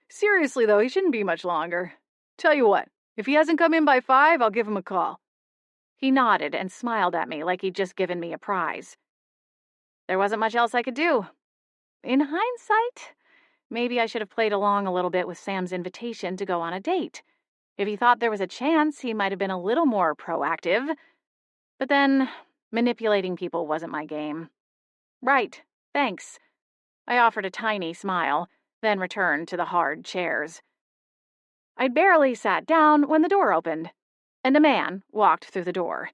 Seriously, though, he shouldn't be much longer. Tell you what, if he hasn't come in by 5, I'll give him a call. He nodded and smiled at me like he'd just given me a prize. There wasn't much else I could do. in hindsight, maybe I should have played along a little bit with Sam's invitation to go on a date. If he thought there was a chance, he might have been a little more proactive. But then, manipulating people wasn't my game. Right, thanks. I offered a tiny smile, then returned to the hard chairs. I'd barely sat down when the door opened, and a man walked through the door.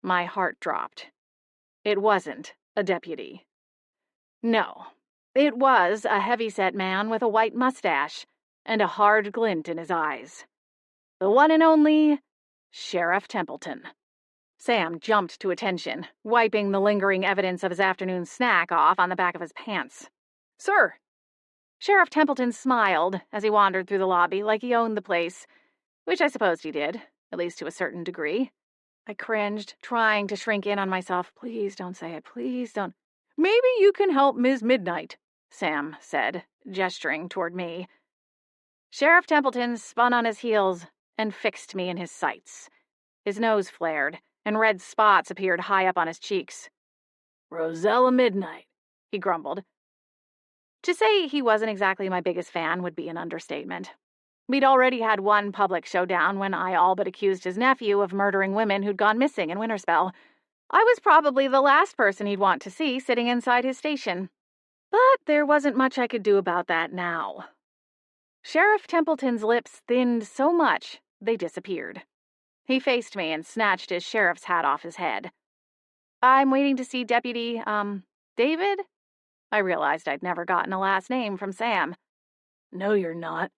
My heart dropped. It wasn't a deputy. No, it was a heavy-set man with a white mustache and a hard glint in his eyes. The one and only Sheriff Templeton. Sam jumped to attention, wiping the lingering evidence of his afternoon snack off on the back of his pants. "Sir!" Sheriff Templeton smiled as he wandered through the lobby like he owned the place, which I supposed he did, at least to a certain degree. I cringed, trying to shrink in on myself. Please don't say it, please don't. "Maybe you can help Ms. Midnight," Sam said, gesturing toward me. Sheriff Templeton spun on his heels and fixed me in his sights. His nose flared, and red spots appeared high up on his cheeks. "Rosella Midnight," he grumbled. To say he wasn't exactly my biggest fan would be an understatement. We'd already had one public showdown when I all but accused his nephew of murdering women who'd gone missing in Winterspell. I was probably the last person he'd want to see sitting inside his station. But there wasn't much I could do about that now. Sheriff Templeton's lips thinned so much they disappeared. He faced me and snatched his sheriff's hat off his head. "I'm waiting to see Deputy, David?" I realized I'd never gotten a last name from Sam. "No, you're not.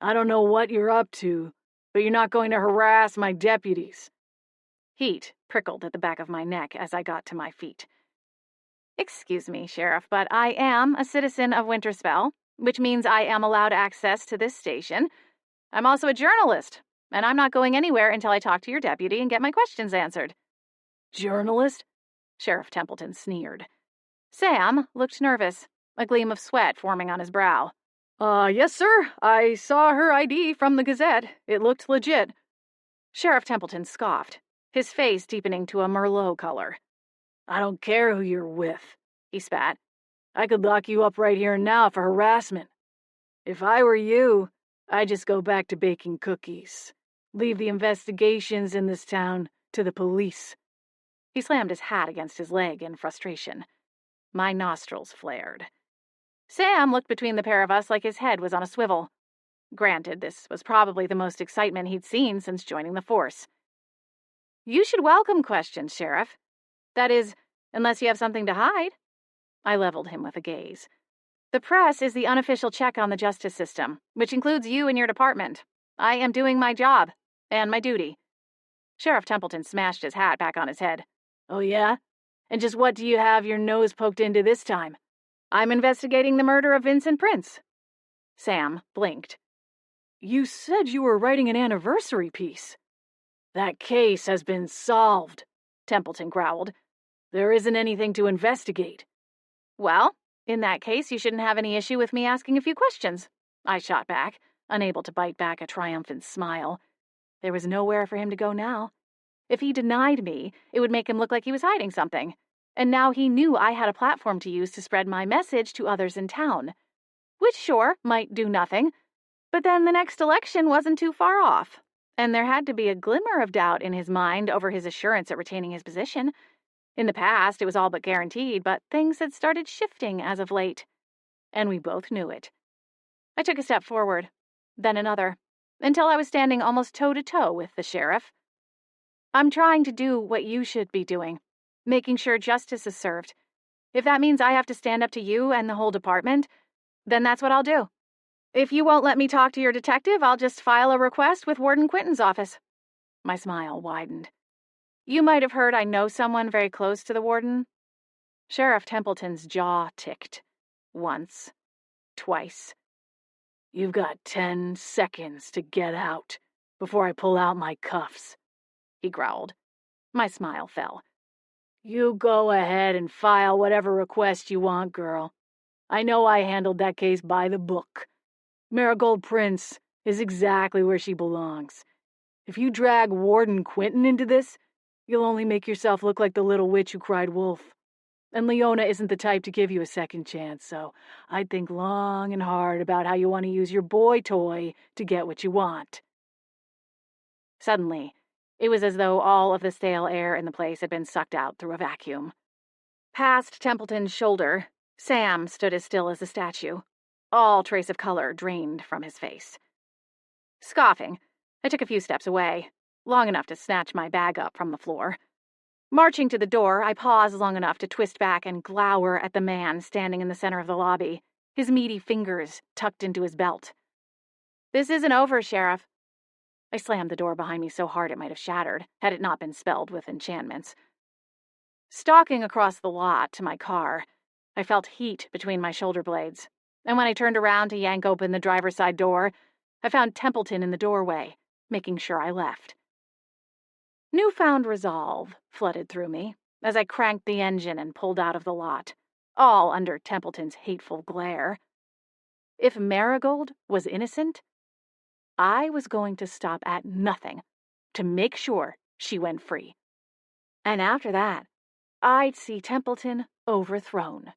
I don't know what you're up to, but you're not going to harass my deputies." Heat prickled at the back of my neck as I got to my feet. "Excuse me, Sheriff, but I am a citizen of Winterspell, which means I am allowed access to this station. I'm also a journalist, and I'm not going anywhere until I talk to your deputy and get my questions answered." "Journalist?" Sheriff Templeton sneered. Sam looked nervous, a gleam of sweat forming on his brow. Yes, sir. I saw her ID from the Gazette. It looked legit." Sheriff Templeton scoffed, his face deepening to a Merlot color. "I don't care who you're with," he spat. "I could lock you up right here and now for harassment. If I were you, I'd just go back to baking cookies. Leave the investigations in this town to the police." He slammed his hat against his leg in frustration. My nostrils flared. Sam looked between the pair of us like his head was on a swivel. Granted, this was probably the most excitement he'd seen since joining the force. "You should welcome questions, Sheriff. That is, unless you have something to hide." I leveled him with a gaze. "The press is the unofficial check on the justice system, which includes you and your department. I am doing my job, and my duty." Sheriff Templeton smashed his hat back on his head. "Oh, yeah? And just what do you have your nose poked into this time?" "I'm investigating the murder of Vincent Prince." Sam blinked. "You said you were writing an anniversary piece." "That case has been solved," Templeton growled. "There isn't anything to investigate." "Well, in that case, you shouldn't have any issue with me asking a few questions," I shot back, unable to bite back a triumphant smile. There was nowhere for him to go now. If he denied me, it would make him look like he was hiding something. And now he knew I had a platform to use to spread my message to others in town. Which, sure, might do nothing. But then the next election wasn't too far off, and there had to be a glimmer of doubt in his mind over his assurance at retaining his position. In the past, it was all but guaranteed, but things had started shifting as of late. And we both knew it. I took a step forward, then another, until I was standing almost toe-to-toe with the sheriff. "I'm trying to do what you should be doing, making sure justice is served. If that means I have to stand up to you and the whole department, then that's what I'll do. If you won't let me talk to your detective, I'll just file a request with Warden Quinton's office." My smile widened. "You might have heard I know someone very close to the warden." Sheriff Templeton's jaw ticked. Once. Twice. "You've got 10 seconds to get out before I pull out my cuffs," he growled. My smile fell. "You go ahead and file whatever request you want, girl. I know I handled that case by the book. Marigold Prince is exactly where she belongs. If you drag Warden Quinton into this, you'll only make yourself look like the little witch who cried wolf." And Leona isn't the type to give you a second chance, so I'd think long and hard about how you want to use your boy toy to get what you want." Suddenly, it was as though all of the stale air in the place had been sucked out through a vacuum. Past Templeton's shoulder, Sam stood as still as a statue, all trace of color drained from his face. Scoffing, I took a few steps away, long enough to snatch my bag up from the floor. Marching to the door, I paused long enough to twist back and glower at the man standing in the center of the lobby, his meaty fingers tucked into his belt. "This isn't over, Sheriff." I slammed the door behind me so hard it might have shattered, had it not been spelled with enchantments. Stalking across the lot to my car, I felt heat between my shoulder blades, and when I turned around to yank open the driver's side door, I found Templeton in the doorway, making sure I left. Newfound resolve flooded through me as I cranked the engine and pulled out of the lot, all under Templeton's hateful glare. If Marigold was innocent, I was going to stop at nothing to make sure she went free. And after that, I'd see Templeton overthrown,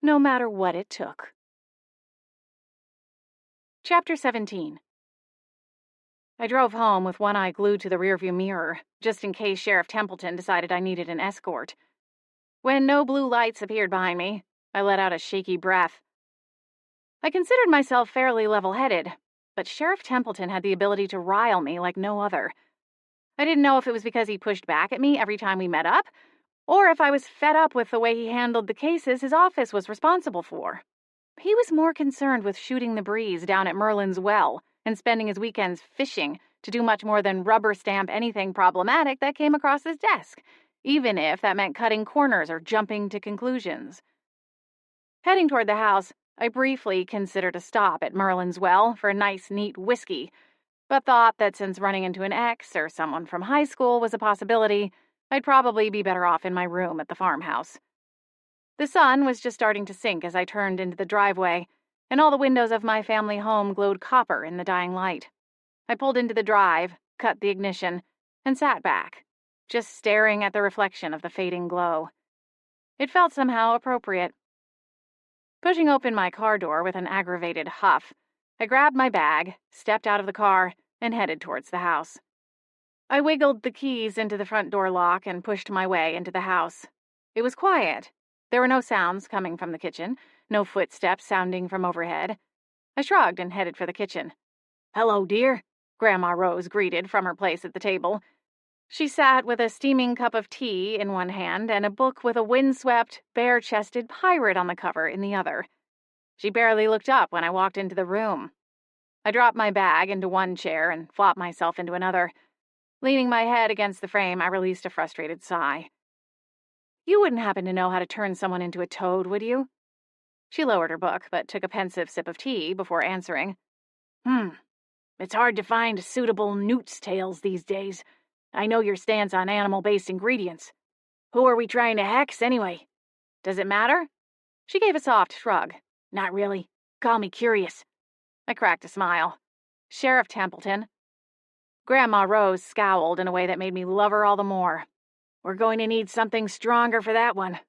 no matter what it took. Chapter 17. I drove home with one eye glued to the rearview mirror, just in case Sheriff Templeton decided I needed an escort. When no blue lights appeared behind me, I let out a shaky breath. I considered myself fairly level-headed, but Sheriff Templeton had the ability to rile me like no other. I didn't know if it was because he pushed back at me every time we met up, or if I was fed up with the way he handled the cases his office was responsible for. He was more concerned with shooting the breeze down at Merlin's well and spending his weekends fishing to do much more than rubber stamp anything problematic that came across his desk, even if that meant cutting corners or jumping to conclusions. Heading toward the house, I briefly considered a stop at Merlin's well for a nice, neat whiskey, but thought that since running into an ex or someone from high school was a possibility, I'd probably be better off in my room at the farmhouse. The sun was just starting to sink as I turned into the driveway, and all the windows of my family home glowed copper in the dying light. I pulled into the drive, cut the ignition, and sat back, just staring at the reflection of the fading glow. It felt somehow appropriate. Pushing open my car door with an aggravated huff, I grabbed my bag, stepped out of the car, and headed towards the house. I wiggled the keys into the front door lock and pushed my way into the house. It was quiet. There were no sounds coming from the kitchen, no footsteps sounding from overhead. I shrugged and headed for the kitchen. "Hello, dear," Grandma Rose greeted from her place at the table. She sat with a steaming cup of tea in one hand and a book with a windswept, bare-chested pirate on the cover in the other. She barely looked up when I walked into the room. I dropped my bag into one chair and flopped myself into another. Leaning my head against the frame, I released a frustrated sigh. "You wouldn't happen to know how to turn someone into a toad, would you?" She lowered her book, but took a pensive sip of tea before answering. It's hard to find suitable newt's tales these days. I know your stance on animal-based ingredients. Who are we trying to hex, anyway? Does it matter?" She gave a soft shrug. "Not really. Call me curious." I cracked a smile. "Sheriff Templeton." Grandma Rose scowled in a way that made me love her all the more. "We're going to need something stronger for that one.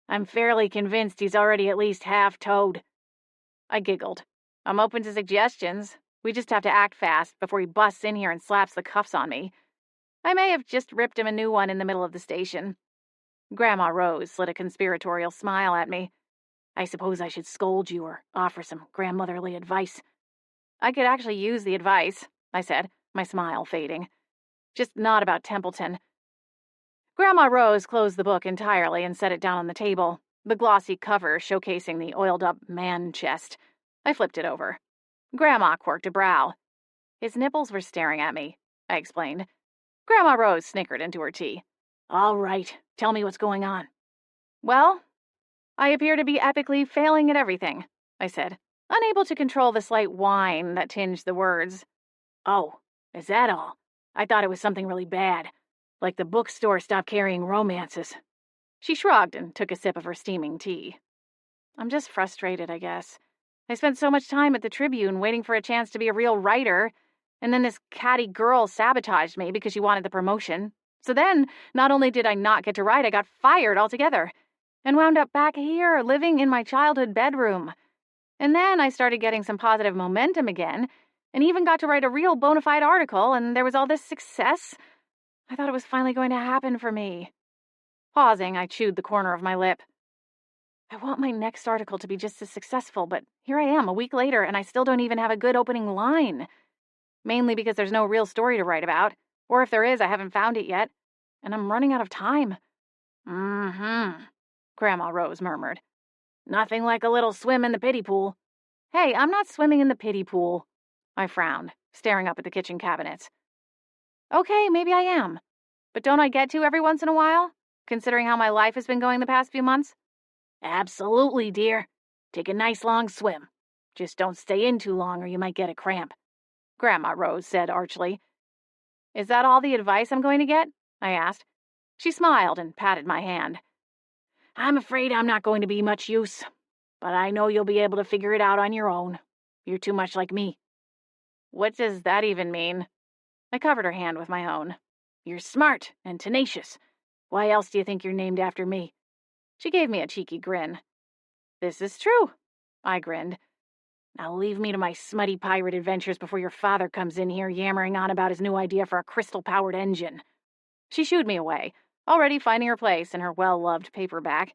I'm fairly convinced he's already at least half toad." I giggled. "I'm open to suggestions. We just have to act fast before he busts in here and slaps the cuffs on me. I may have just ripped him a new one in the middle of the station." Grandma Rose slid a conspiratorial smile at me. "I suppose I should scold you or offer some grandmotherly advice." "I could actually use the advice," I said, my smile fading. "Just not about Templeton." Grandma Rose closed the book entirely and set it down on the table, the glossy cover showcasing the oiled-up man chest. I flipped it over. Grandma quirked a brow. "His nipples were staring at me," I explained. Grandma Rose snickered into her tea. "All right, tell me what's going on." "Well, I appear to be epically failing at everything," I said, unable to control the slight whine that tinged the words. "Oh, is that all? I thought it was something really bad, like the bookstore stopped carrying romances." She shrugged and took a sip of her steaming tea. "I'm just frustrated, I guess. I spent so much time at the Tribune waiting for a chance to be a real writer, and then this catty girl sabotaged me because she wanted the promotion. So then, not only did I not get to write, I got fired altogether. and wound up back here, living in my childhood bedroom. And then I started getting some positive momentum again, and even got to write a real bona fide article, and there was all this success. I thought it was finally going to happen for me. Pausing, I chewed the corner of my lip. I want my next article to be just as successful, but here I am, a week later, and I still don't even have a good opening line. Mainly because there's no real story to write about, or if there is, I haven't found it yet, and I'm running out of time. Grandma Rose murmured. Nothing like a little swim in the pity pool. Hey, I'm not swimming in the pity pool. I frowned, staring up at the kitchen cabinets. Okay, maybe I am. But don't I get to every once in a while, considering how my life has been going the past few months? Absolutely, dear. Take a nice long swim. Just don't stay in too long or you might get a cramp, Grandma Rose said archly. Is that all the advice I'm going to get? I asked. She smiled and patted my hand. I'm afraid I'm not going to be much use, but I know you'll be able to figure it out on your own. You're too much like me. What does that even mean? I covered her hand with my own. You're smart and tenacious. Why else do you think you're named after me? She gave me a cheeky grin. This is true, I grinned. Now leave me to my smutty pirate adventures before your father comes in here yammering on about his new idea for a crystal-powered engine. She shooed me away, already finding her place in her well-loved paperback.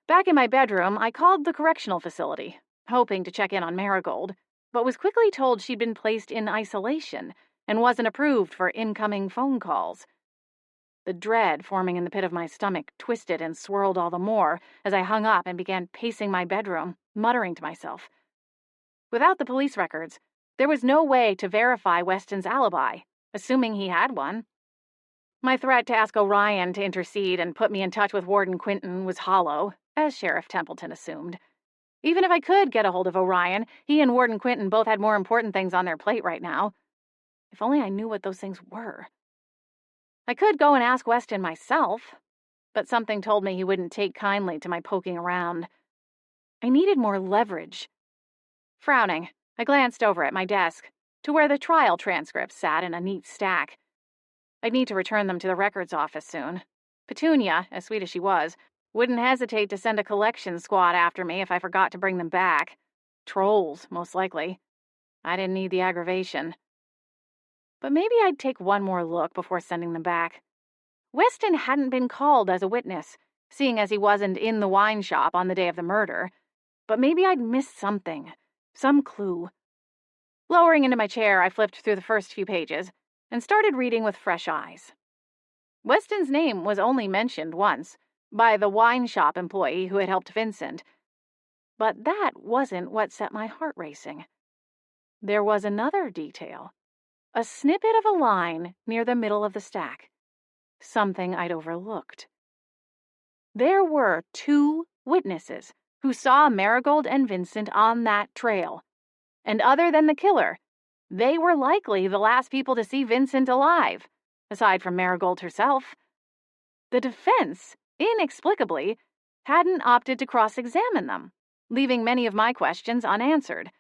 Back in my bedroom, I called the correctional facility, hoping to check in on Marigold, but was quickly told she'd been placed in isolation and wasn't approved for incoming phone calls. The dread forming in the pit of my stomach twisted and swirled all the more as I hung up and began pacing my bedroom, muttering to myself. Without the police records, there was no way to verify Weston's alibi, assuming he had one. My threat to ask Orion to intercede and put me in touch with Warden Quinton was hollow, as Sheriff Templeton assumed. Even if I could get a hold of Orion, he and Warden Quinton both had more important things on their plate right now. If only I knew what those things were. I could go and ask Weston myself, but something told me he wouldn't take kindly to my poking around. I needed more leverage. Frowning, I glanced over at my desk, to where the trial transcripts sat in a neat stack. I'd need to return them to the records office soon. Petunia, as sweet as she was, wouldn't hesitate to send a collection squad after me if I forgot to bring them back. Trolls, most likely. I didn't need the aggravation. But maybe I'd take one more look before sending them back. Weston hadn't been called as a witness, seeing as he wasn't in the wine shop on the day of the murder. But maybe I'd missed something, some clue. Lowering into my chair, I flipped through the first few pages and started reading with fresh eyes. Weston's name was only mentioned once, by the wine shop employee who had helped Vincent. But that wasn't what set my heart racing. There was another detail. A snippet of a line near the middle of the stack. Something I'd overlooked. There were 2 witnesses who saw Marigold and Vincent on that trail. And other than the killer, they were likely the last people to see Vincent alive, aside from Marigold herself. The defense, inexplicably, hadn't opted to cross-examine them, leaving many of my questions unanswered.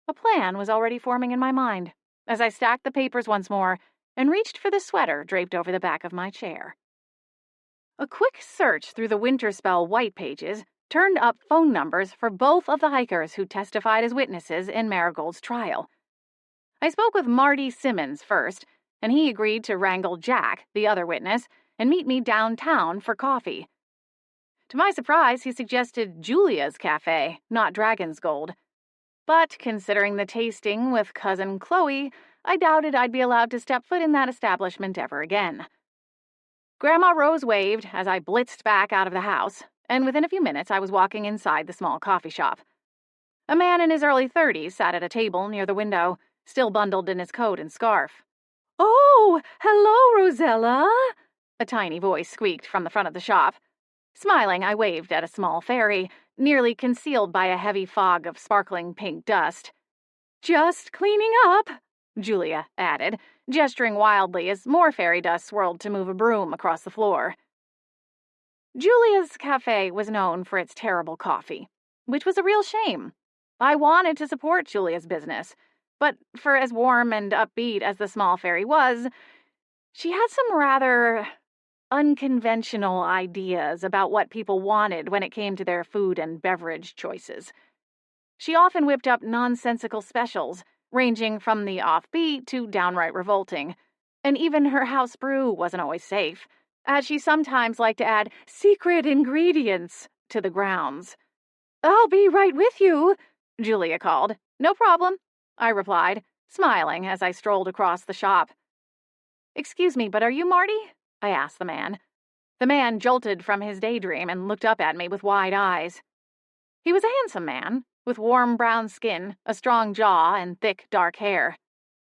A plan was already forming in my mind as I stacked the papers once more and reached for the sweater draped over the back of my chair. A quick search through the Winterspell white pages turned up phone numbers for both of the hikers who testified as witnesses in Marigold's trial. I spoke with Marty Simmons first, and he agreed to wrangle Jack, the other witness, and meet me downtown for coffee. To my surprise, he suggested Julia's Cafe, not Dragon's Gold. But considering the tasting with Cousin Chloe, I doubted I'd be allowed to step foot in that establishment ever again. Grandma Rose waved as I blitzed back out of the house, and within a few minutes I was walking inside the small coffee shop. A man in his early 30s sat at a table near the window, still bundled in his coat and scarf. Oh, hello, Rosella, a tiny voice squeaked from the front of the shop. Smiling, I waved at a small fairy, nearly concealed by a heavy fog of sparkling pink dust. Just cleaning up, Julia added, gesturing wildly as more fairy dust swirled to move a broom across the floor. Julia's Cafe was known for its terrible coffee, which was a real shame. I wanted to support Julia's business, but for as warm and upbeat as the small fairy was, she had some rather unconventional ideas about what people wanted when it came to their food and beverage choices. She often whipped up nonsensical specials, ranging from the offbeat to downright revolting. And even her house brew wasn't always safe, as she sometimes liked to add secret ingredients to the grounds. "I'll be right with you," Julia called. "No problem," I replied, smiling as I strolled across the shop. "Excuse me, but are you Marty?" I asked the man. The man jolted from his daydream and looked up at me with wide eyes. He was a handsome man, with warm brown skin, a strong jaw, and thick, dark hair.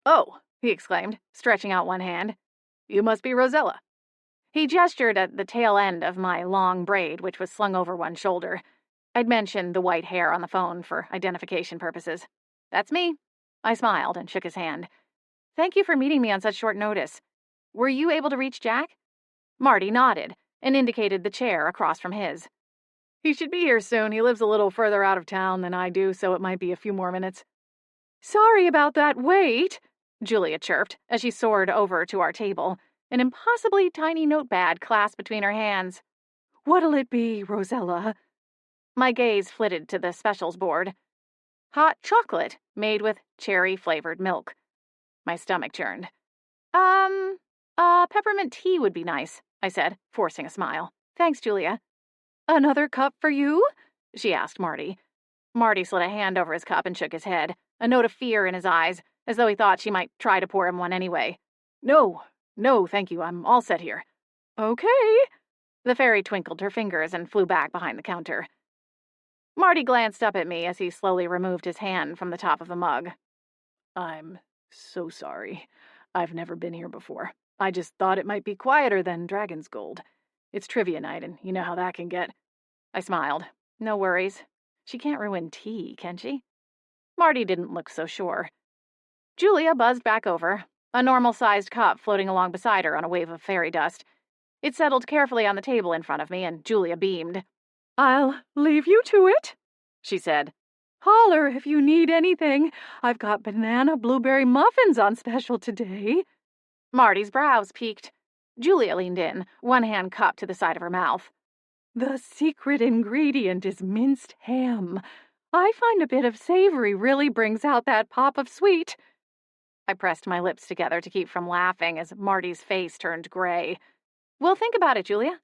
"Oh," he exclaimed, stretching out one hand. "You must be Rosella." He gestured at the tail end of my long braid, which was slung over one shoulder. I'd mentioned the white hair on the phone for identification purposes. "That's me." I smiled and shook his hand. "Thank you for meeting me on such short notice. Were you able to reach Jack?" Marty nodded and indicated the chair across from his. "He should be here soon. He lives a little further out of town than I do, so it might be a few more minutes." "Sorry about that wait," Julia chirped as she soared over to our table, an impossibly tiny notepad clasped between her hands. "What'll it be, Rosella?" My gaze flitted to the specials board. Hot chocolate made with cherry-flavored milk. My stomach churned. Peppermint tea would be nice," I said, forcing a smile. "Thanks, Julia." "Another cup for you?" she asked Marty. Marty slid a hand over his cup and shook his head, a note of fear in his eyes, as though he thought she might try to pour him one anyway. No, thank you. I'm all set here." "Okay." The fairy twinkled her fingers and flew back behind the counter. Marty glanced up at me as he slowly removed his hand from the top of the mug. "I'm so sorry. I've never been here before. I just thought it might be quieter than Dragon's Gold. It's trivia night, and you know how that can get." I smiled. No worries. She can't ruin tea, can she? Marty didn't look so sure. Julia buzzed back over, a normal-sized cup floating along beside her on a wave of fairy dust. It settled carefully on the table in front of me, and Julia beamed. "I'll leave you to it," she said. "Holler if you need anything. I've got banana blueberry muffins on special today." Marty's brows peaked. Julia leaned in, one hand cupped to the side of her mouth. "The secret ingredient is minced ham. I find a bit of savory really brings out that pop of sweet." I pressed my lips together to keep from laughing as Marty's face turned gray. "We'll think about it, Julia."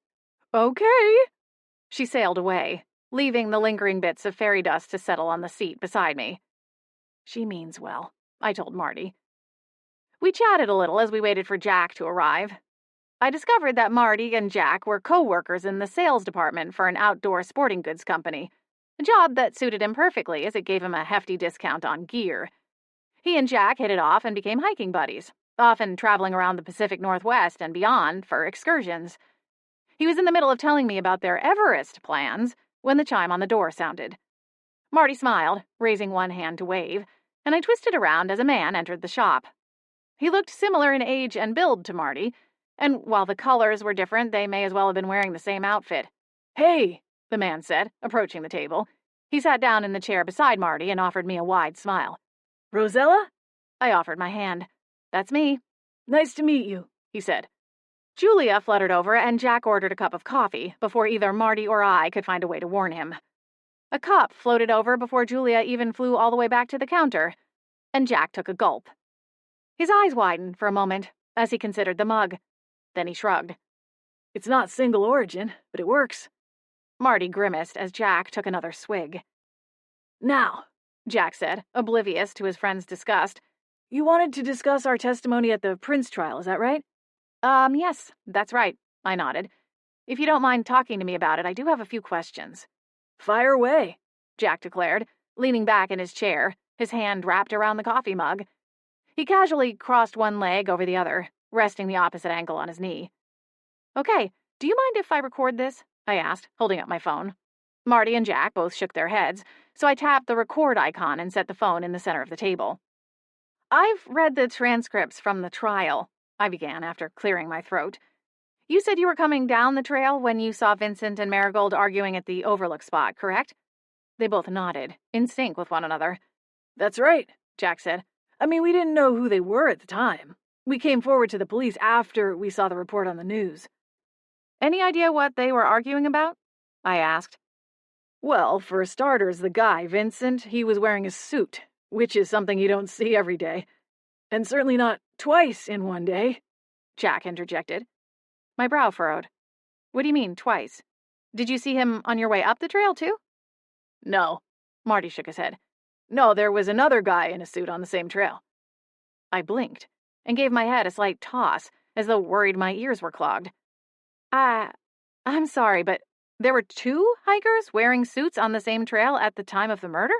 "Okay." She sailed away, leaving the lingering bits of fairy dust to settle on the seat beside me. "She means well," I told Marty. We chatted a little as we waited for Jack to arrive. I discovered that Marty and Jack were co-workers in the sales department for an outdoor sporting goods company, a job that suited him perfectly as it gave him a hefty discount on gear. He and Jack hit it off and became hiking buddies, often traveling around the Pacific Northwest and beyond for excursions. He was in the middle of telling me about their Everest plans when the chime on the door sounded. Marty smiled, raising one hand to wave, and I twisted around as a man entered the shop. He looked similar in age and build to Marty, and while the colors were different, they may as well have been wearing the same outfit. "Hey," the man said, approaching the table. He sat down in the chair beside Marty and offered me a wide smile. "Rosella?" I offered my hand. "That's me." "Nice to meet you," he said. Julia fluttered over, and Jack ordered a cup of coffee before either Marty or I could find a way to warn him. A cup floated over before Julia even flew all the way back to the counter, and Jack took a gulp. His eyes widened for a moment as he considered the mug. Then he shrugged. "It's not single origin, but it works." Marty grimaced as Jack took another swig. "Now," Jack said, oblivious to his friend's disgust, "you wanted to discuss our testimony at the Prince trial, is that right?" Yes, that's right," I nodded. "If you don't mind talking to me about it, I do have a few questions." "Fire away," Jack declared, leaning back in his chair, his hand wrapped around the coffee mug. He casually crossed one leg over the other, resting the opposite ankle on his knee. "Okay, do you mind if I record this?" I asked, holding up my phone. Marty and Jack both shook their heads, so I tapped the record icon and set the phone in the center of the table. "I've read the transcripts from the trial," I began after clearing my throat. "You said you were coming down the trail when you saw Vincent and Marigold arguing at the overlook spot, correct?" They both nodded, in sync with one another. "That's right," Jack said. "I mean, we didn't know who they were at the time. We came forward to the police after we saw the report on the news." Any idea what they were arguing about? I asked. Well, for starters, the guy, Vincent, he was wearing a suit, which is something you don't see every day. And certainly not twice in one day, Jack interjected. My brow furrowed. What do you mean, twice? Did you see him on your way up the trail, too? No. Marty shook his head. No, there was another guy in a suit on the same trail. I blinked and gave my head a slight toss, as though worried my ears were clogged. I'm sorry, but there were 2 hikers wearing suits on the same trail at the time of the murder?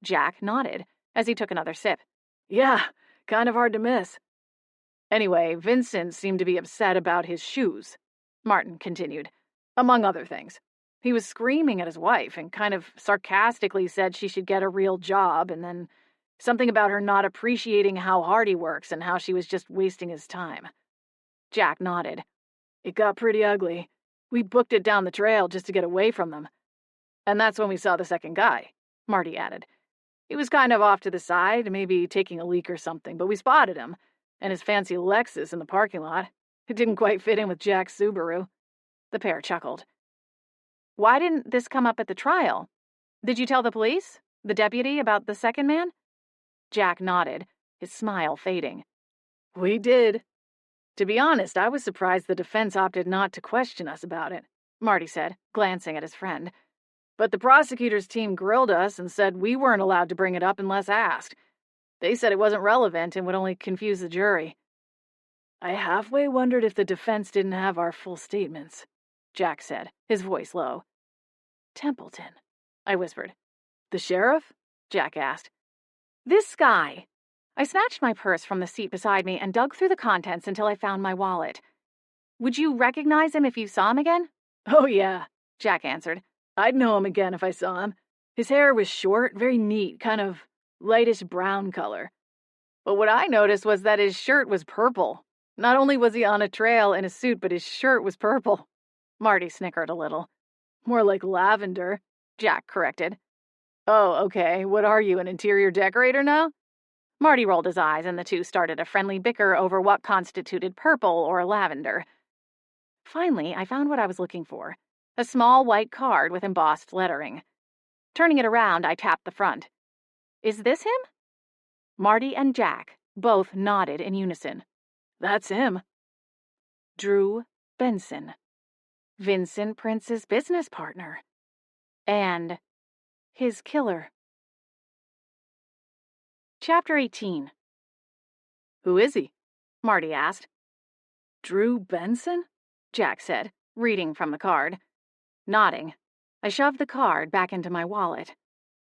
Jack nodded as he took another sip. Yeah, kind of hard to miss. Anyway, Vincent seemed to be upset about his shoes, Martin continued, among other things. He was screaming at his wife and kind of sarcastically said she should get a real job, and then something about her not appreciating how hard he works and how she was just wasting his time. Jack nodded. It got pretty ugly. We booked it down the trail just to get away from them. And that's when we saw the second guy, Marty added. He was kind of off to the side, maybe taking a leak or something, but we spotted him, and his fancy Lexus in the parking lot. It didn't quite fit in with Jack's Subaru. The pair chuckled. Why didn't this come up at the trial? Did you tell the police, the deputy, about the second man? Jack nodded, his smile fading. We did. To be honest, I was surprised the defense opted not to question us about it, Marty said, glancing at his friend. But the prosecutor's team grilled us and said we weren't allowed to bring it up unless asked. They said it wasn't relevant and would only confuse the jury. I halfway wondered if the defense didn't have our full statements, Jack said, his voice low. Templeton, I whispered. The sheriff? Jack asked. This guy. I snatched my purse from the seat beside me and dug through the contents until I found my wallet. Would you recognize him if you saw him again? Oh, yeah, Jack answered. I'd know him again if I saw him. His hair was short, very neat, kind of lightish brown color. But what I noticed was that his shirt was purple. Not only was he on a trail in a suit, but his shirt was purple. Marty snickered a little. More like lavender, Jack corrected. Oh, okay. What are you, an interior decorator now? Marty rolled his eyes, and the two started a friendly bicker over what constituted purple or lavender. Finally, I found what I was looking for, a small white card with embossed lettering. Turning it around, I tapped the front. Is this him? Marty and Jack both nodded in unison. That's him. Drew Benson, Vincent Prince's business partner, and his killer. Chapter 18. Who is he? Marty asked. Drew Benson? Jack said, reading from the card. Nodding, I shoved the card back into my wallet,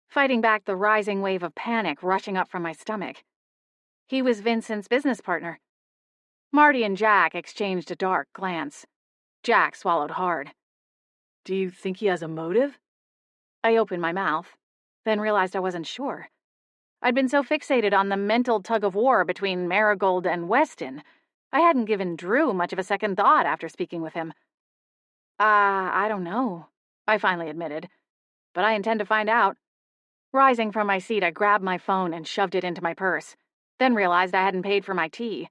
fighting back the rising wave of panic rushing up from my stomach. He was Vincent's business partner. Marty and Jack exchanged a dark glance. Jack swallowed hard. Do you think he has a motive? I opened my mouth, then realized I wasn't sure. I'd been so fixated on the mental tug-of-war between Marigold and Weston, I hadn't given Drew much of a second thought after speaking with him. I don't know, I finally admitted, but I intend to find out. Rising from my seat, I grabbed my phone and shoved it into my purse, then realized I hadn't paid for my tea.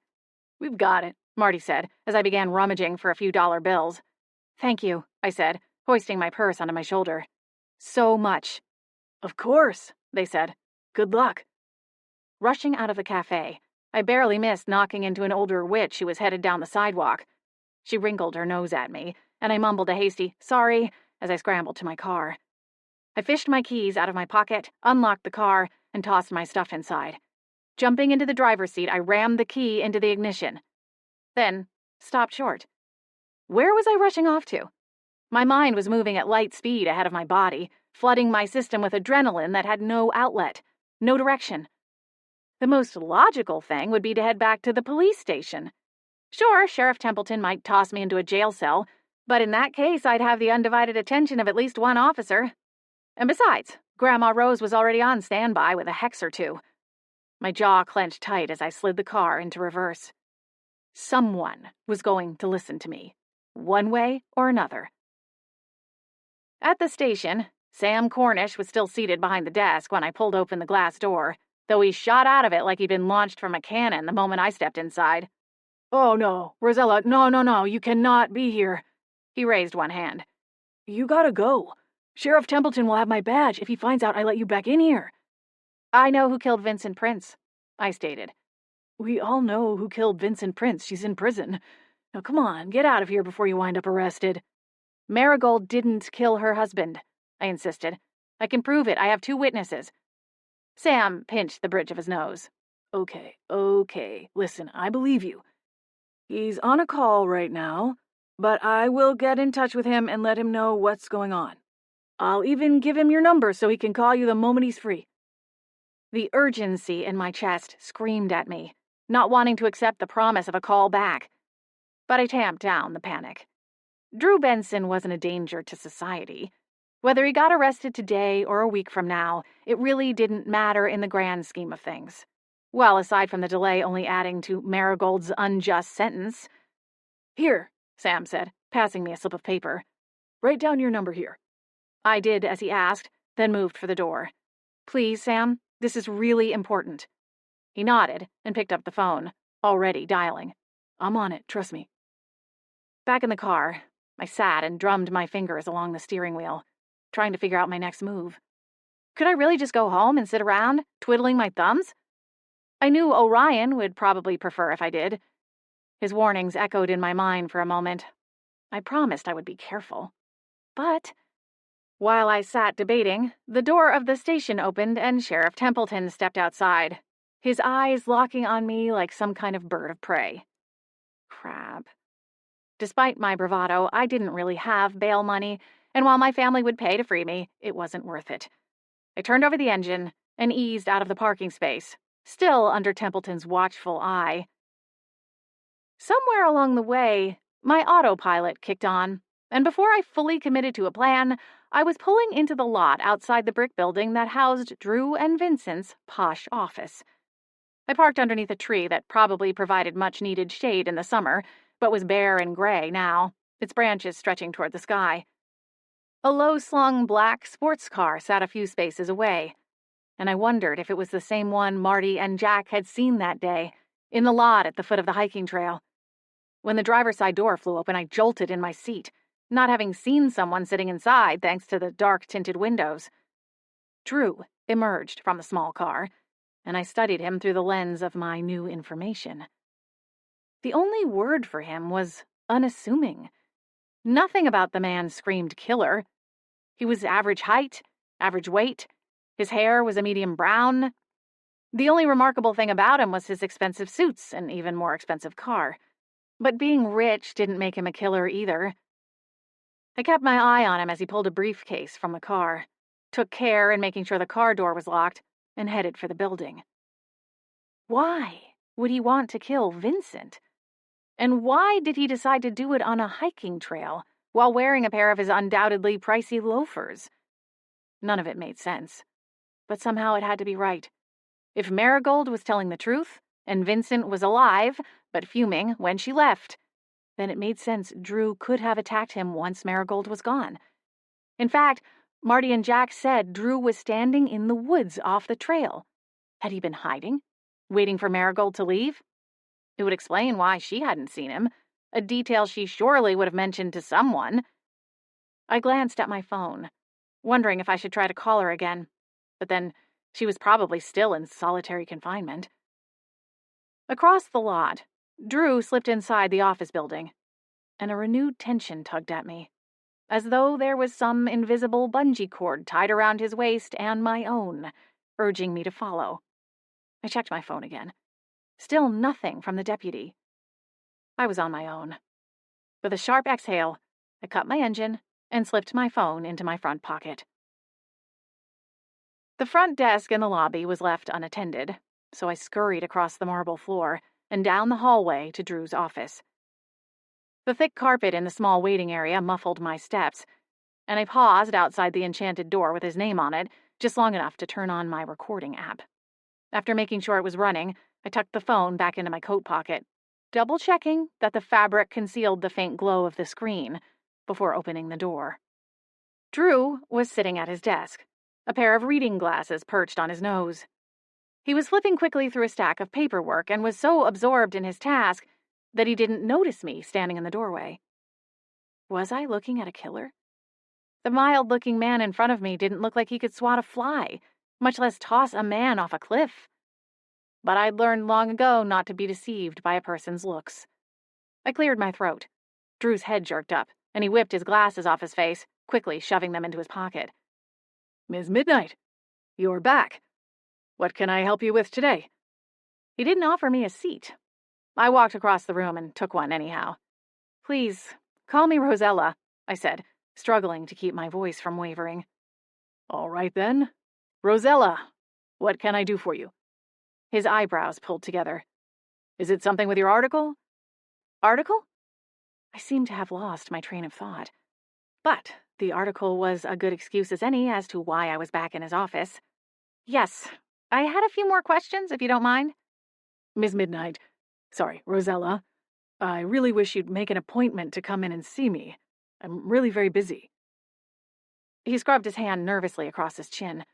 We've got it, Marty said, as I began rummaging for a few dollar bills. Thank you, I said, hoisting my purse onto my shoulder. So much. Of course, they said. Good luck. Rushing out of the cafe, I barely missed knocking into an older witch who was headed down the sidewalk. She wrinkled her nose at me, and I mumbled a hasty, sorry, as I scrambled to my car. I fished my keys out of my pocket, unlocked the car, and tossed my stuff inside. Jumping into the driver's seat, I rammed the key into the ignition. Then stopped short. Where was I rushing off to? My mind was moving at light speed ahead of my body, flooding my system with adrenaline that had no outlet, no direction. The most logical thing would be to head back to the police station. Sure, Sheriff Templeton might toss me into a jail cell, but in that case I'd have the undivided attention of at least one officer. And besides, Grandma Rose was already on standby with a hex or two. My jaw clenched tight as I slid the car into reverse. Someone was going to listen to me, one way or another. At the station, Sam Cornish was still seated behind the desk when I pulled open the glass door, though he shot out of it like he'd been launched from a cannon the moment I stepped inside. Oh, no, Rosella, no, you cannot be here, He raised one hand. You gotta go. Sheriff Templeton will have my badge if he finds out I let you back in here. I know who killed Vincent Prince, I stated. We all know who killed Vincent Prince. She's in prison. Now come on, get out of here before you wind up arrested. Marigold didn't kill her husband, I insisted. I can prove it. I have 2 witnesses. Sam pinched the bridge of his nose. Okay. Listen, I believe you. He's on a call right now, but I will get in touch with him and let him know what's going on. I'll even give him your number so he can call you the moment he's free. The urgency in my chest screamed at me, not wanting to accept the promise of a call back. But I tamped down the panic. Drew Benson wasn't a danger to society. Whether he got arrested today or a week from now, it really didn't matter in the grand scheme of things. Well, aside from the delay only adding to Marigold's unjust sentence. Here, Sam said, passing me a slip of paper. Write down your number here. I did as he asked, then moved for the door. Please, Sam, this is really important. He nodded and picked up the phone, already dialing. I'm on it, trust me. Back in the car, I sat and drummed my fingers along the steering wheel, trying to figure out my next move. Could I really just go home and sit around, twiddling my thumbs? I knew Orion would probably prefer if I did. His warnings echoed in my mind for a moment. I promised I would be careful. But while I sat debating, the door of the station opened and Sheriff Templeton stepped outside, his eyes locking on me like some kind of bird of prey. Crap. Despite my bravado, I didn't really have bail money, and while my family would pay to free me, it wasn't worth it. I turned over the engine and eased out of the parking space, still under Templeton's watchful eye. Somewhere along the way, my autopilot kicked on, and before I fully committed to a plan, I was pulling into the lot outside the brick building that housed Drew and Vincent's posh office. I parked underneath a tree that probably provided much-needed shade in the summer, but was bare and gray now, its branches stretching toward the sky. A low-slung black sports car sat a few spaces away, and I wondered if it was the same one Marty and Jack had seen that day, in the lot at the foot of the hiking trail. When the driver's side door flew open, I jolted in my seat, not having seen someone sitting inside thanks to the dark-tinted windows. Drew emerged from the small car, and I studied him through the lens of my new information. The only word for him was unassuming. Nothing about the man screamed killer. He was average height, average weight. His hair was a medium brown. The only remarkable thing about him was his expensive suits and even more expensive car. But being rich didn't make him a killer either. I kept my eye on him as he pulled a briefcase from the car, took care in making sure the car door was locked, and headed for the building. Why would he want to kill Vincent? And why did he decide to do it on a hiking trail while wearing a pair of his undoubtedly pricey loafers? None of it made sense, but somehow it had to be right. If Marigold was telling the truth, and Vincent was alive, but fuming when she left, then it made sense Drew could have attacked him once Marigold was gone. In fact, Marty and Jack said Drew was standing in the woods off the trail. Had he been hiding, waiting for Marigold to leave? It would explain why she hadn't seen him, a detail she surely would have mentioned to someone. I glanced at my phone, wondering if I should try to call her again, but then she was probably still in solitary confinement. Across the lot, Drew slipped inside the office building, and a renewed tension tugged at me, as though there was some invisible bungee cord tied around his waist and my own, urging me to follow. I checked my phone again. Still nothing from the deputy. I was on my own. With a sharp exhale, I cut my engine and slipped my phone into my front pocket. The front desk in the lobby was left unattended, so I scurried across the marble floor and down the hallway to Drew's office. The thick carpet in the small waiting area muffled my steps, and I paused outside the enchanted door with his name on it, just long enough to turn on my recording app. After making sure it was running, I tucked the phone back into my coat pocket, double-checking that the fabric concealed the faint glow of the screen before opening the door. Drew was sitting at his desk, a pair of reading glasses perched on his nose. He was flipping quickly through a stack of paperwork and was so absorbed in his task that he didn't notice me standing in the doorway. Was I looking at a killer? The mild-looking man in front of me didn't look like he could swat a fly, much less toss a man off a cliff. But I'd learned long ago not to be deceived by a person's looks. I cleared my throat. Drew's head jerked up, and he whipped his glasses off his face, quickly shoving them into his pocket. Ms. Midnight, you're back. What can I help you with today? He didn't offer me a seat. I walked across the room and took one anyhow. Please, call me Rosella, I said, struggling to keep my voice from wavering. All right then. Rosella, what can I do for you? His eyebrows pulled together. Is it something with your article? Article? I seemed to have lost my train of thought. But the article was a good excuse as any as to why I was back in his office. Yes, I had a few more questions, if you don't mind. Ms. Midnight, Rosella, I really wish you'd make an appointment to come in and see me. I'm really very busy. He scrubbed his hand nervously across his chin.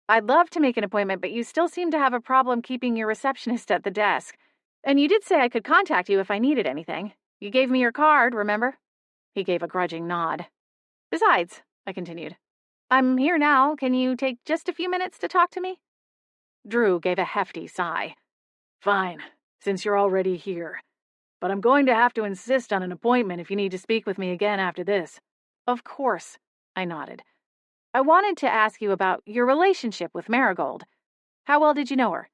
I'd love to make an appointment, but you still seem to have a problem keeping your receptionist at the desk. And you did say I could contact you if I needed anything. You gave me your card, remember? He gave a grudging nod. Besides, I continued, I'm here now. Can you take just a few minutes to talk to me? Drew gave a hefty sigh. Fine, since you're already here. But I'm going to have to insist on an appointment if you need to speak with me again after this. Of course, I nodded. I wanted to ask you about your relationship with Marigold. How well did you know her?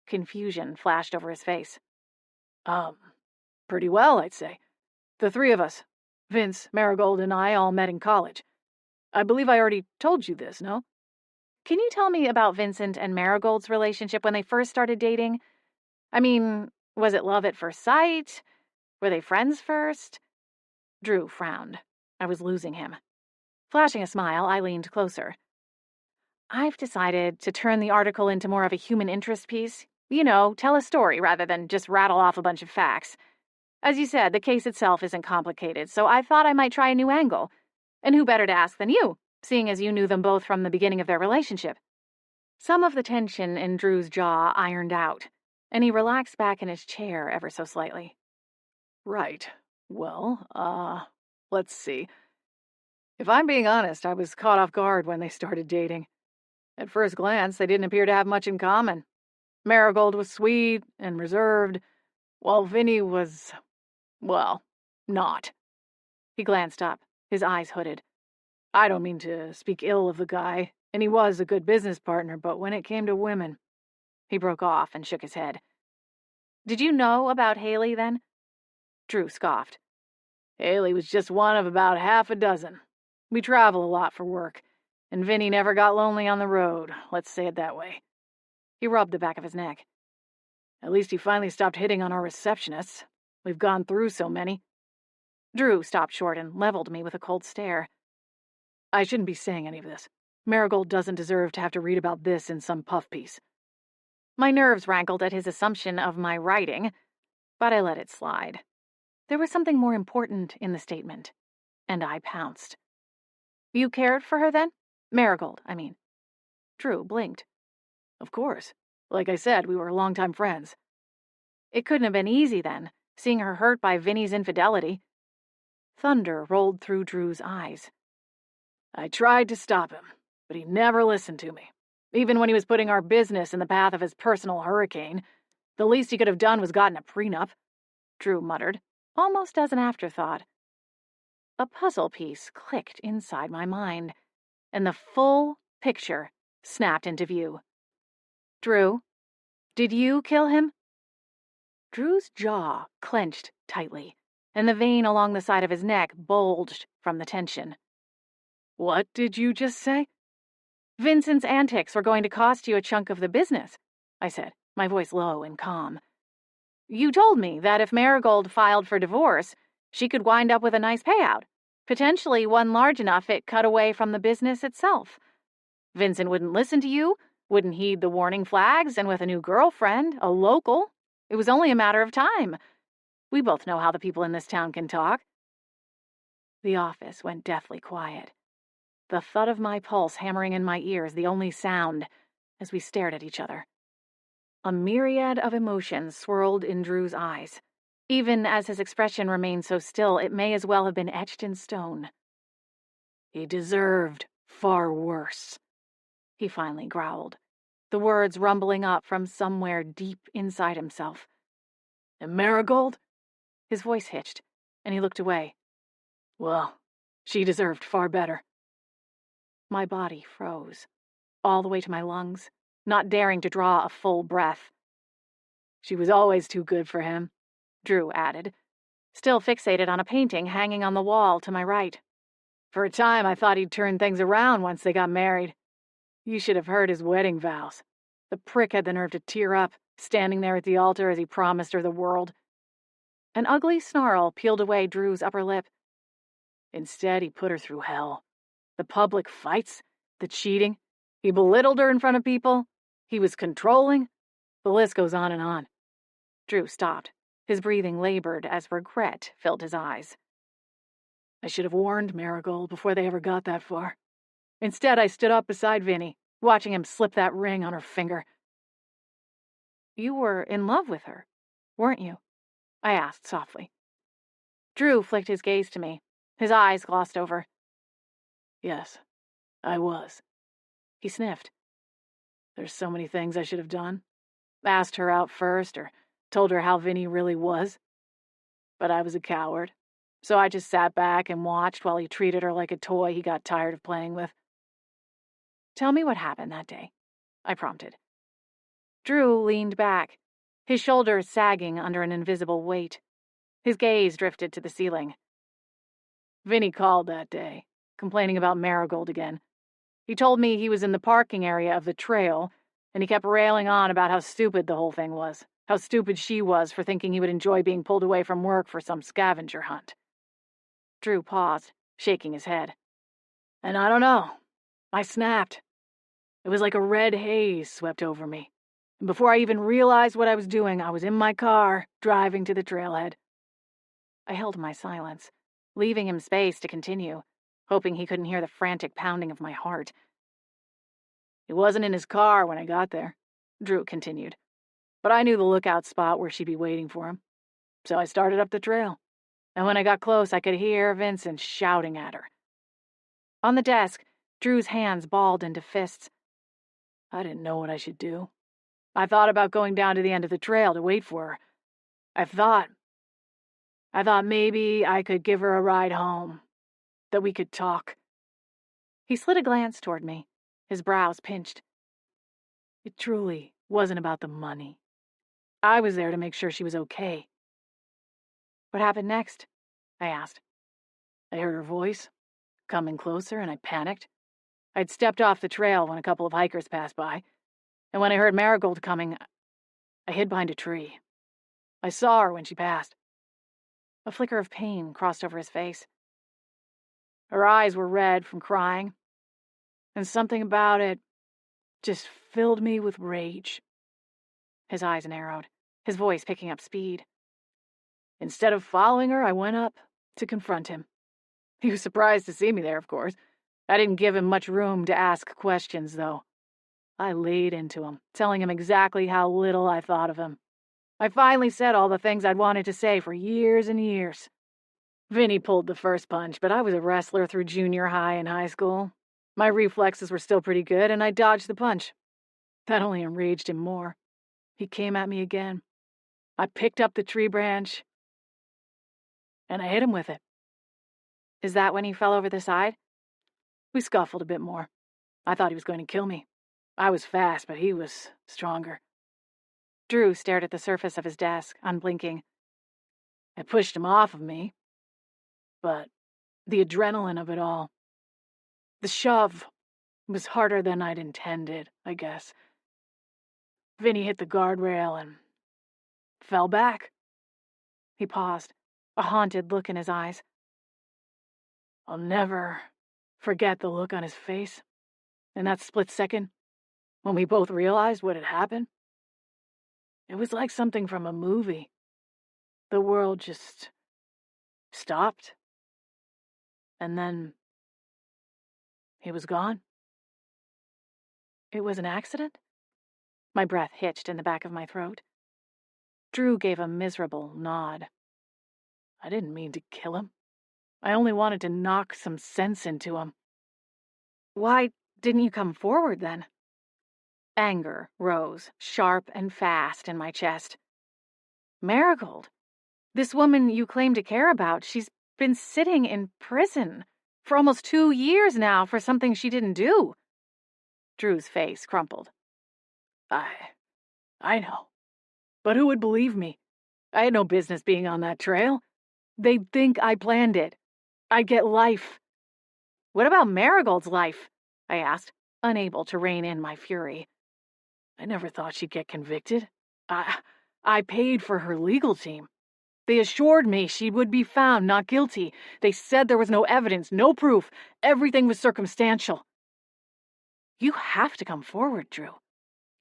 Confusion flashed over his face. Pretty well, I'd say. The three of us, Vince, Marigold, and I, all met in college. I believe I already told you this, no? Can you tell me about Vincent and Marigold's relationship when they first started dating? I mean, was it love at first sight? Were they friends first? Drew frowned. I was losing him. Flashing a smile, I leaned closer. I've decided to turn the article into more of a human interest piece. You know, tell a story rather than just rattle off a bunch of facts. As you said, the case itself isn't complicated, so I thought I might try a new angle. And who better to ask than you, seeing as you knew them both from the beginning of their relationship? Some of the tension in Drew's jaw ironed out, and he relaxed back in his chair ever so slightly. Right. Well, let's see. If I'm being honest, I was caught off guard when they started dating. At first glance, they didn't appear to have much in common. Marigold was sweet and reserved, while Vinny was, well, not. He glanced up, his eyes hooded. I don't mean to speak ill of the guy, and he was a good business partner, but when it came to women... He broke off and shook his head. Did you know about Haley then? Drew scoffed. Haley was just one of about half a dozen. We travel a lot for work, and Vinny never got lonely on the road, let's say it that way. He rubbed the back of his neck. At least he finally stopped hitting on our receptionists. We've gone through so many. Drew stopped short and leveled me with a cold stare. I shouldn't be saying any of this. Marigold doesn't deserve to have to read about this in some puff piece. My nerves rankled at his assumption of my writing, but I let it slide. There was something more important in the statement, and I pounced. You cared for her then? Marigold, I mean. Drew blinked. Of course. Like I said, we were longtime friends. It couldn't have been easy then, seeing her hurt by Vinny's infidelity. Thunder rolled through Drew's eyes. I tried to stop him, but he never listened to me. Even when he was putting our business in the path of his personal hurricane, the least he could have done was gotten a prenup, Drew muttered, almost as an afterthought. A puzzle piece clicked inside my mind, and the full picture snapped into view. Drew, did you kill him? Drew's jaw clenched tightly, and the vein along the side of his neck bulged from the tension. What did you just say? Vincent's antics were going to cost you a chunk of the business, I said, my voice low and calm. You told me that if Marigold filed for divorce, she could wind up with a nice payout, potentially one large enough it cut away from the business itself. Vincent wouldn't listen to you, wouldn't heed the warning flags, and with a new girlfriend, a local, it was only a matter of time. We both know how the people in this town can talk. The office went deathly quiet. The thud of my pulse hammering in my ears the only sound as we stared at each other. A myriad of emotions swirled in Drew's eyes. Even as his expression remained so still, it may as well have been etched in stone. "He deserved far worse," he finally growled, the words rumbling up from somewhere deep inside himself. "And Marigold?" His voice hitched, and he looked away. "Well, she deserved far better." My body froze, all the way to my lungs, not daring to draw a full breath. "She was always too good for him," Drew added, still fixated on a painting hanging on the wall to my right. "For a time, I thought he'd turn things around once they got married. You should have heard his wedding vows. The prick had the nerve to tear up, standing there at the altar as he promised her the world." An ugly snarl peeled away Drew's upper lip. "Instead, he put her through hell. The public fights, the cheating. He belittled her in front of people. He was controlling. The list goes on and on." Drew stopped. His breathing labored as regret filled his eyes. "I should have warned Marigold before they ever got that far. Instead, I stood up beside Vinny, watching him slip that ring on her finger." "You were in love with her, weren't you?" I asked softly. Drew flicked his gaze to me. His eyes glossed over. "Yes, I was." He sniffed. "There's so many things I should have done. Asked her out first, or told her how Vinny really was. But I was a coward, so I just sat back and watched while he treated her like a toy he got tired of playing with." "Tell me what happened that day," I prompted. Drew leaned back, his shoulders sagging under an invisible weight. His gaze drifted to the ceiling. "Vinny called that day, complaining about Marigold again. He told me he was in the parking area of the trail, and he kept railing on about how stupid the whole thing was, how stupid she was for thinking he would enjoy being pulled away from work for some scavenger hunt." Drew paused, shaking his head. "And I don't know. I snapped. It was like a red haze swept over me. And before I even realized what I was doing, I was in my car, driving to the trailhead." I held my silence, leaving him space to continue, hoping he couldn't hear the frantic pounding of my heart. "He wasn't in his car when I got there," Drew continued. "But I knew the lookout spot where she'd be waiting for him. So I started up the trail. And when I got close, I could hear Vincent shouting at her." On the desk, Drew's hands balled into fists. "I didn't know what I should do. I thought about going down to the end of the trail to wait for her. I thought maybe I could give her a ride home. That we could talk." He slid a glance toward me, his brows pinched. "It truly wasn't about the money. I was there to make sure she was okay." "What happened next?" I asked. "I heard her voice, coming closer, and I panicked. I'd stepped off the trail when a couple of hikers passed by, and when I heard Marigold coming, I hid behind a tree. I saw her when she passed." A flicker of pain crossed over his face. "Her eyes were red from crying, and something about it just filled me with rage." His eyes narrowed, his voice picking up speed. "Instead of following her, I went up to confront him. He was surprised to see me there, of course. I didn't give him much room to ask questions, though. I laid into him, telling him exactly how little I thought of him. I finally said all the things I'd wanted to say for years and years. Vinny pulled the first punch, but I was a wrestler through junior high and high school. My reflexes were still pretty good, and I dodged the punch. That only enraged him more. He came at me again. I picked up the tree branch, and I hit him with it." "Is that when he fell over the side?" "We scuffled a bit more. I thought he was going to kill me. I was fast, but he was stronger." Drew stared at the surface of his desk, unblinking. "I pushed him off of me, but the adrenaline of it all, the shove, was harder than I'd intended, I guess. Vinny hit the guardrail and fell back." He paused, a haunted look in his eyes. I'll never forget the look on his face in that split second when we both realized what had happened. It was like something from a movie. The world just stopped. And then he was gone. "It was an accident?" My breath hitched in the back of my throat. Drew gave a miserable nod. I didn't mean to kill him. I only wanted to knock some sense into him. Why didn't you come forward then? Anger rose, sharp and fast, in my chest. Marigold, this woman you claim to care about, she's been sitting in prison for almost 2 years now for something she didn't do. Drew's face crumpled. I know. But who would believe me? I had no business being on that trail. They'd think I planned it. I'd get life. What about Marigold's life? I asked, unable to rein in my fury. I never thought she'd get convicted. I paid for her legal team. They assured me she would be found not guilty. They said there was no evidence, no proof. Everything was circumstantial. You have to come forward, Drew.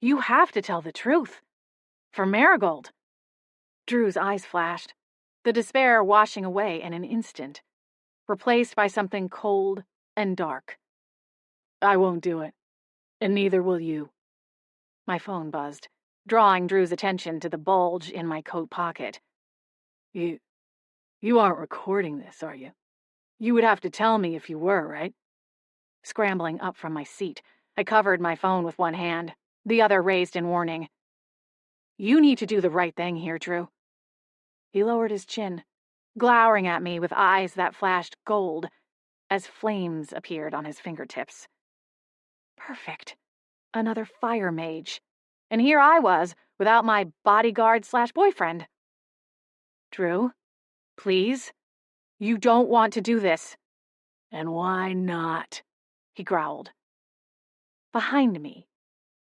You have to tell the truth. For Marigold. Drew's eyes flashed, the despair washing away in an instant, replaced by something cold and dark. I won't do it, and neither will you. My phone buzzed, drawing Drew's attention to the bulge in my coat pocket. You aren't recording this, are you? You would have to tell me if you were, right? Scrambling up from my seat, I covered my phone with one hand, the other raised in warning. You need to do the right thing here, Drew. He lowered his chin, glowering at me with eyes that flashed gold as flames appeared on his fingertips. Perfect. Another fire mage. And here I was, without my bodyguard/boyfriend. Drew, please. You don't want to do this. And why not? He growled. Behind me,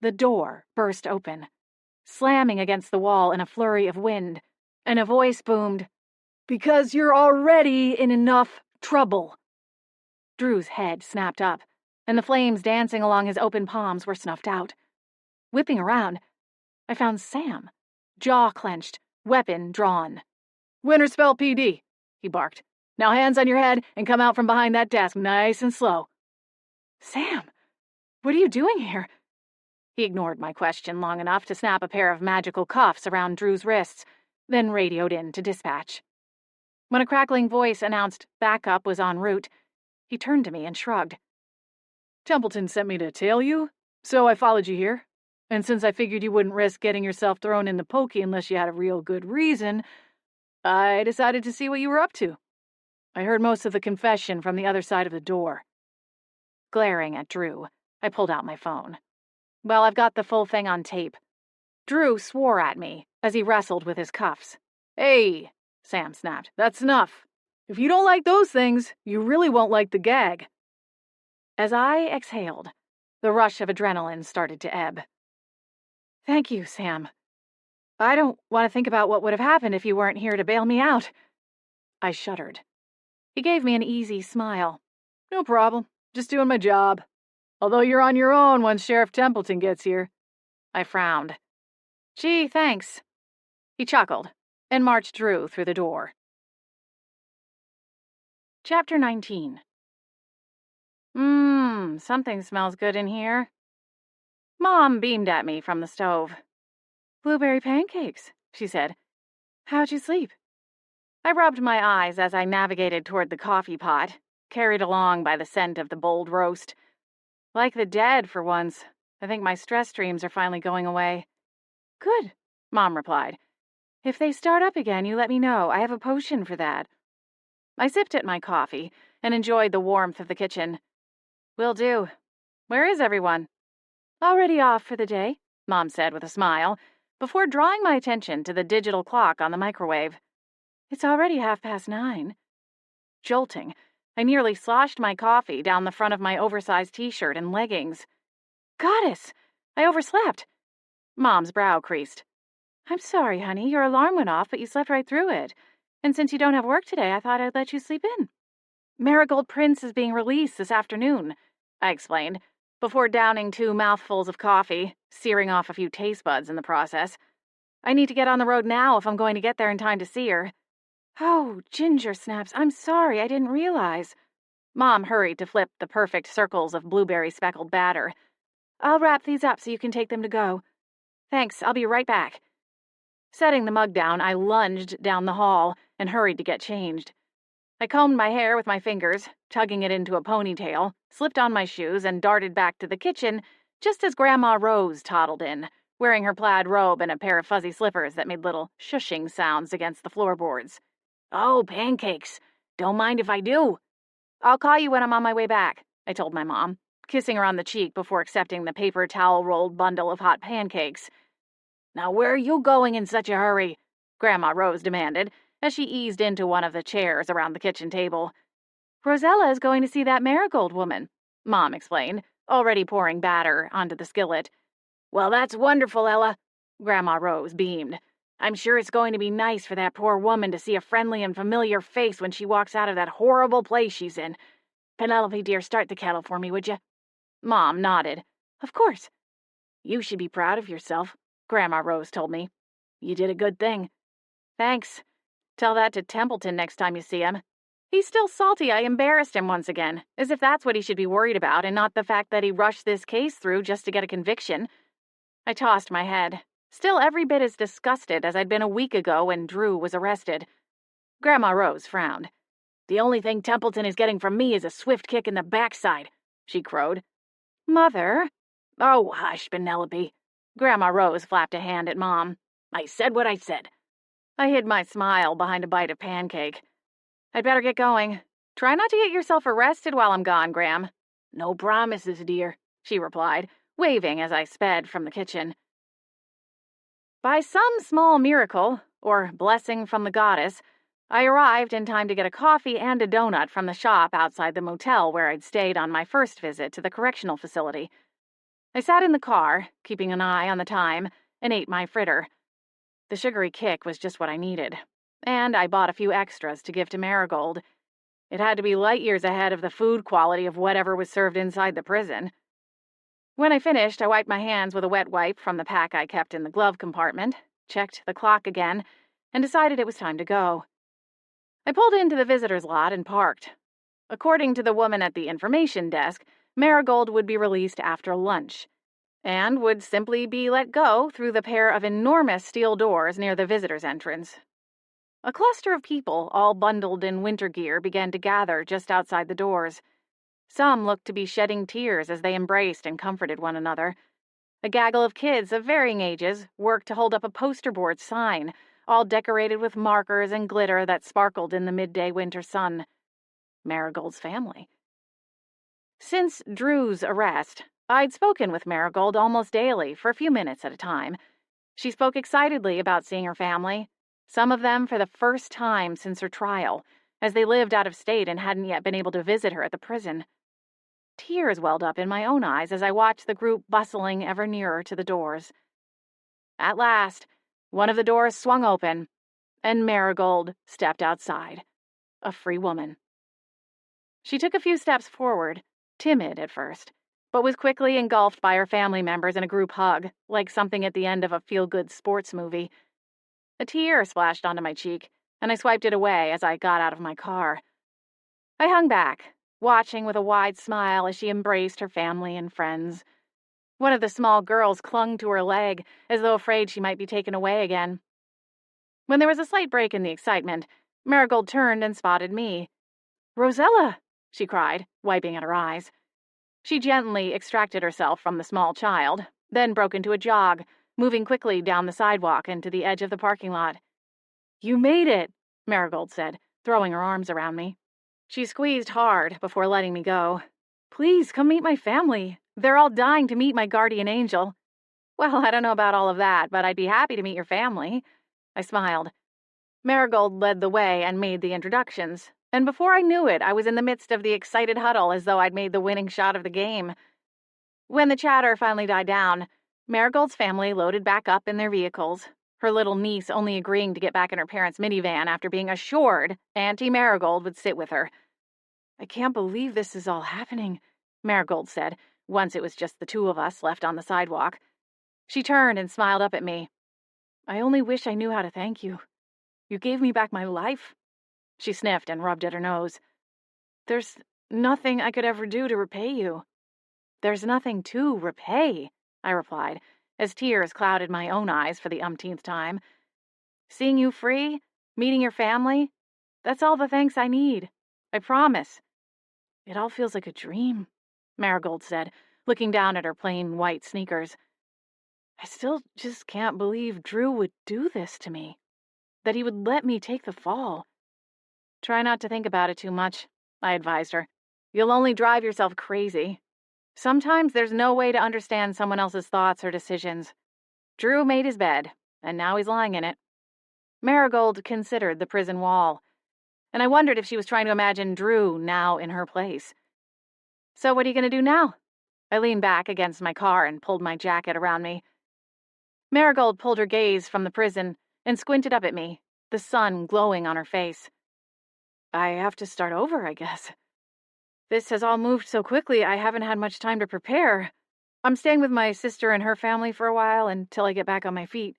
the door burst open, slamming against the wall in a flurry of wind, and a voice boomed, "Because you're already in enough trouble." Drew's head snapped up, and the flames dancing along his open palms were snuffed out. Whipping around, I found Sam, jaw clenched, weapon drawn. "Winterspell PD," he barked. "Now hands on your head and come out from behind that desk nice and slow." Sam, what are you doing here? He ignored my question long enough to snap a pair of magical cuffs around Drew's wrists, then radioed in to dispatch. When a crackling voice announced backup was en route, he turned to me and shrugged. "Templeton sent me to tail you, so I followed you here. And since I figured you wouldn't risk getting yourself thrown in the pokey unless you had a real good reason, I decided to see what you were up to. I heard most of the confession from the other side of the door." Glaring at Drew, I pulled out my phone. Well, I've got the full thing on tape. Drew swore at me as he wrestled with his cuffs. "Hey," Sam snapped, "that's enough. If you don't like those things, you really won't like the gag." As I exhaled, the rush of adrenaline started to ebb. "Thank you, Sam. I don't want to think about what would have happened if you weren't here to bail me out." I shuddered. He gave me an easy smile. "No problem. Just doing my job. Although you're on your own once Sheriff Templeton gets here." I frowned. "Gee, thanks." He chuckled and marched Drew through the door. Chapter 19. Something smells good in here. Mom beamed at me from the stove. "Blueberry pancakes," she said. "How'd you sleep?" I rubbed my eyes as I navigated toward the coffee pot, carried along by the scent of the bold roast. Like the dead, for once. I think my stress dreams are finally going away. "Good," Mom replied. "If they start up again, you let me know. I have a potion for that." I sipped at my coffee and enjoyed the warmth of the kitchen. "Will do. Where is everyone?" "Already off for the day," Mom said with a smile, before drawing my attention to the digital clock on the microwave. "It's already 9:30. Jolting, I nearly sloshed my coffee down the front of my oversized t-shirt and leggings. "Goddess, I overslept." Mom's brow creased. "I'm sorry, honey. Your alarm went off, but you slept right through it. And since you don't have work today, I thought I'd let you sleep in." "Marigold Prince is being released this afternoon," I explained, before downing 2 mouthfuls of coffee, searing off a few taste buds in the process. "I need to get on the road now if I'm going to get there in time to see her." "Oh, ginger snaps, I'm sorry, I didn't realize." Mom hurried to flip the perfect circles of blueberry-speckled batter. "I'll wrap these up so you can take them to go." "Thanks, I'll be right back." Setting the mug down, I lunged down the hall and hurried to get changed. I combed my hair with my fingers, tugging it into a ponytail, slipped on my shoes, and darted back to the kitchen just as Grandma Rose toddled in, wearing her plaid robe and a pair of fuzzy slippers that made little shushing sounds against the floorboards. "Oh, pancakes. Don't mind if I do." "I'll call you when I'm on my way back," I told my mom, kissing her on the cheek before accepting the paper towel-rolled bundle of hot pancakes. "Now where are you going in such a hurry?" Grandma Rose demanded, as she eased into one of the chairs around the kitchen table. "Rosella is going to see that Marigold woman," Mom explained, already pouring batter onto the skillet. "Well, that's wonderful, Ella," Grandma Rose beamed. "I'm sure it's going to be nice for that poor woman to see a friendly and familiar face when she walks out of that horrible place she's in. Penelope, dear, start the kettle for me, would you?" Mom nodded. "Of course." "You should be proud of yourself," Grandma Rose told me. "You did a good thing." "Thanks. Tell that to Templeton next time you see him. He's still salty I embarrassed him once again, as if that's what he should be worried about and not the fact that he rushed this case through just to get a conviction." I tossed my head, still every bit as disgusted as I'd been a week ago when Drew was arrested. Grandma Rose frowned. "The only thing Templeton is getting from me is a swift kick in the backside," she crowed. "Mother?" "Oh, hush, Penelope." Grandma Rose flapped a hand at Mom. "I said what I said." I hid my smile behind a bite of pancake. "I'd better get going. Try not to get yourself arrested while I'm gone, Gram." "No promises, dear," she replied, waving as I sped from the kitchen. By some small miracle, or blessing from the goddess, I arrived in time to get a coffee and a donut from the shop outside the motel where I'd stayed on my first visit to the correctional facility. I sat in the car, keeping an eye on the time, and ate my fritter. The sugary kick was just what I needed, and I bought a few extras to give to Marigold. It had to be light years ahead of the food quality of whatever was served inside the prison. When I finished, I wiped my hands with a wet wipe from the pack I kept in the glove compartment, checked the clock again, and decided it was time to go. I pulled into the visitor's lot and parked. According to the woman at the information desk, Marigold would be released after lunch, and would simply be let go through the pair of enormous steel doors near the visitor's entrance. A cluster of people, all bundled in winter gear, began to gather just outside the doors. Some looked to be shedding tears as they embraced and comforted one another. A gaggle of kids of varying ages worked to hold up a poster board sign, all decorated with markers and glitter that sparkled in the midday winter sun. Marigold's family. Since Drew's arrest, I'd spoken with Marigold almost daily for a few minutes at a time. She spoke excitedly about seeing her family, some of them for the first time since her trial, as they lived out of state and hadn't yet been able to visit her at the prison. Tears welled up in my own eyes as I watched the group bustling ever nearer to the doors. At last, one of the doors swung open, and Marigold stepped outside, a free woman. She took a few steps forward, timid at first, but was quickly engulfed by her family members in a group hug, like something at the end of a feel-good sports movie. A tear splashed onto my cheek, and I swiped it away as I got out of my car. I hung back, watching with a wide smile as she embraced her family and friends. One of the small girls clung to her leg, as though afraid she might be taken away again. When there was a slight break in the excitement, Marigold turned and spotted me. "Rosella!" she cried, wiping at her eyes. She gently extracted herself from the small child, then broke into a jog, moving quickly down the sidewalk and to the edge of the parking lot. "You made it," Marigold said, throwing her arms around me. She squeezed hard before letting me go. "Please, come meet my family. They're all dying to meet my guardian angel." "Well, I don't know about all of that, but I'd be happy to meet your family." I smiled. Marigold led the way and made the introductions, and before I knew it, I was in the midst of the excited huddle as though I'd made the winning shot of the game. When the chatter finally died down, Marigold's family loaded back up in their vehicles, her little niece only agreeing to get back in her parents' minivan after being assured Auntie Marigold would sit with her. "I can't believe this is all happening," Marigold said, once it was just the two of us left on the sidewalk. She turned and smiled up at me. "I only wish I knew how to thank you. You gave me back my life." She sniffed and rubbed at her nose. "There's nothing I could ever do to repay you." "There's nothing to repay," I replied, as tears clouded my own eyes for the umpteenth time. Seeing you free, meeting your family, that's all the thanks I need. I promise. It all feels like a dream, Marigold said, looking down at her plain white sneakers. I still just can't believe Drew would do this to me. That he would let me take the fall. Try not to think about it too much, I advised her. You'll only drive yourself crazy. Sometimes there's no way to understand someone else's thoughts or decisions. Drew made his bed, and now he's lying in it. Marigold considered the prison wall, and I wondered if she was trying to imagine Drew now in her place. So what are you going to do now? I leaned back against my car and pulled my jacket around me. Marigold pulled her gaze from the prison and squinted up at me, the sun glowing on her face. I have to start over, I guess. This has all moved so quickly, I haven't had much time to prepare. I'm staying with my sister and her family for a while until I get back on my feet.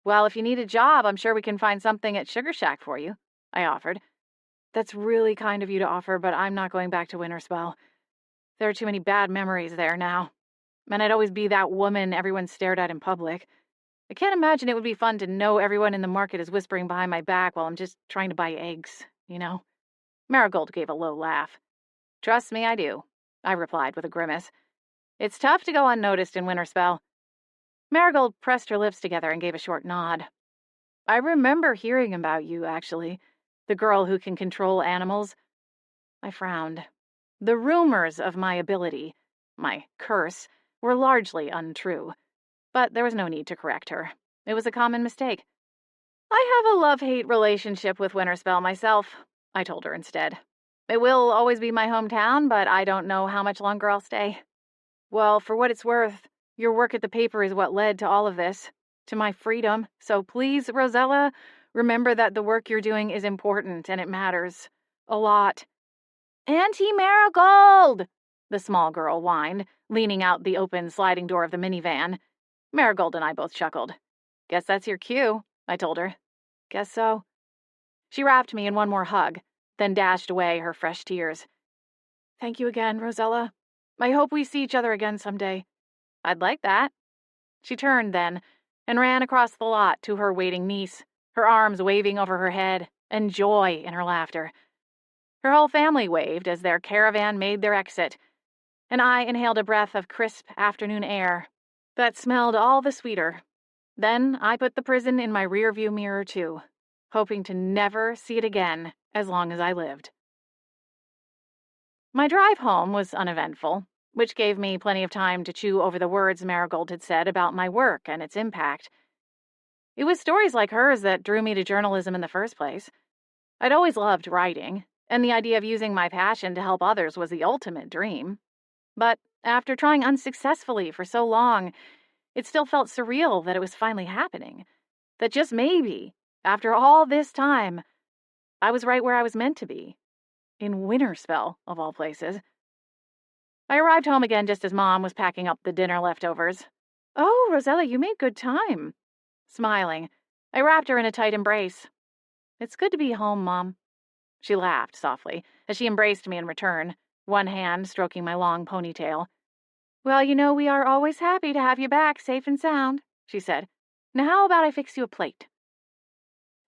Well, if you need a job, I'm sure we can find something at Sugar Shack for you, I offered. That's really kind of you to offer, but I'm not going back to Winterspell. There are too many bad memories there now. And I'd always be that woman everyone stared at in public. I can't imagine it would be fun to know everyone in the market is whispering behind my back while I'm just trying to buy eggs, you know? Marigold gave a low laugh. Trust me, I do, I replied with a grimace. It's tough to go unnoticed in Winterspell. Marigold pressed her lips together and gave a short nod. I remember hearing about you, actually. The girl who can control animals. I frowned. The rumors of my ability, my curse, were largely untrue. But there was no need to correct her. It was a common mistake. I have a love-hate relationship with Winterspell myself, I told her instead. It will always be my hometown, but I don't know how much longer I'll stay. Well, for what it's worth, your work at the paper is what led to all of this, to my freedom. So please, Rosella, remember that the work you're doing is important and it matters. A lot. Auntie Marigold! The small girl whined, leaning out the open sliding door of the minivan. Marigold and I both chuckled. Guess that's your cue, I told her. Guess so. She wrapped me in one more hug, then dashed away her fresh tears. Thank you again, Rosella. I hope we see each other again someday. I'd like that. She turned then and ran across the lot to her waiting niece, her arms waving over her head and joy in her laughter. Her whole family waved as their caravan made their exit, and I inhaled a breath of crisp afternoon air that smelled all the sweeter. Then I put the prison in my rearview mirror too, hoping to never see it again as long as I lived. My drive home was uneventful, which gave me plenty of time to chew over the words Marigold had said about my work and its impact. It was stories like hers that drew me to journalism in the first place. I'd always loved writing, and the idea of using my passion to help others was the ultimate dream. But after trying unsuccessfully for so long, it still felt surreal that it was finally happening. That just maybe, after all this time, I was right where I was meant to be. In Winterspell, of all places. I arrived home again just as Mom was packing up the dinner leftovers. Oh, Rosella, you made good time. Smiling, I wrapped her in a tight embrace. It's good to be home, Mom. She laughed softly as she embraced me in return, one hand stroking my long ponytail. Well, you know we are always happy to have you back safe and sound, she said. Now how about I fix you a plate?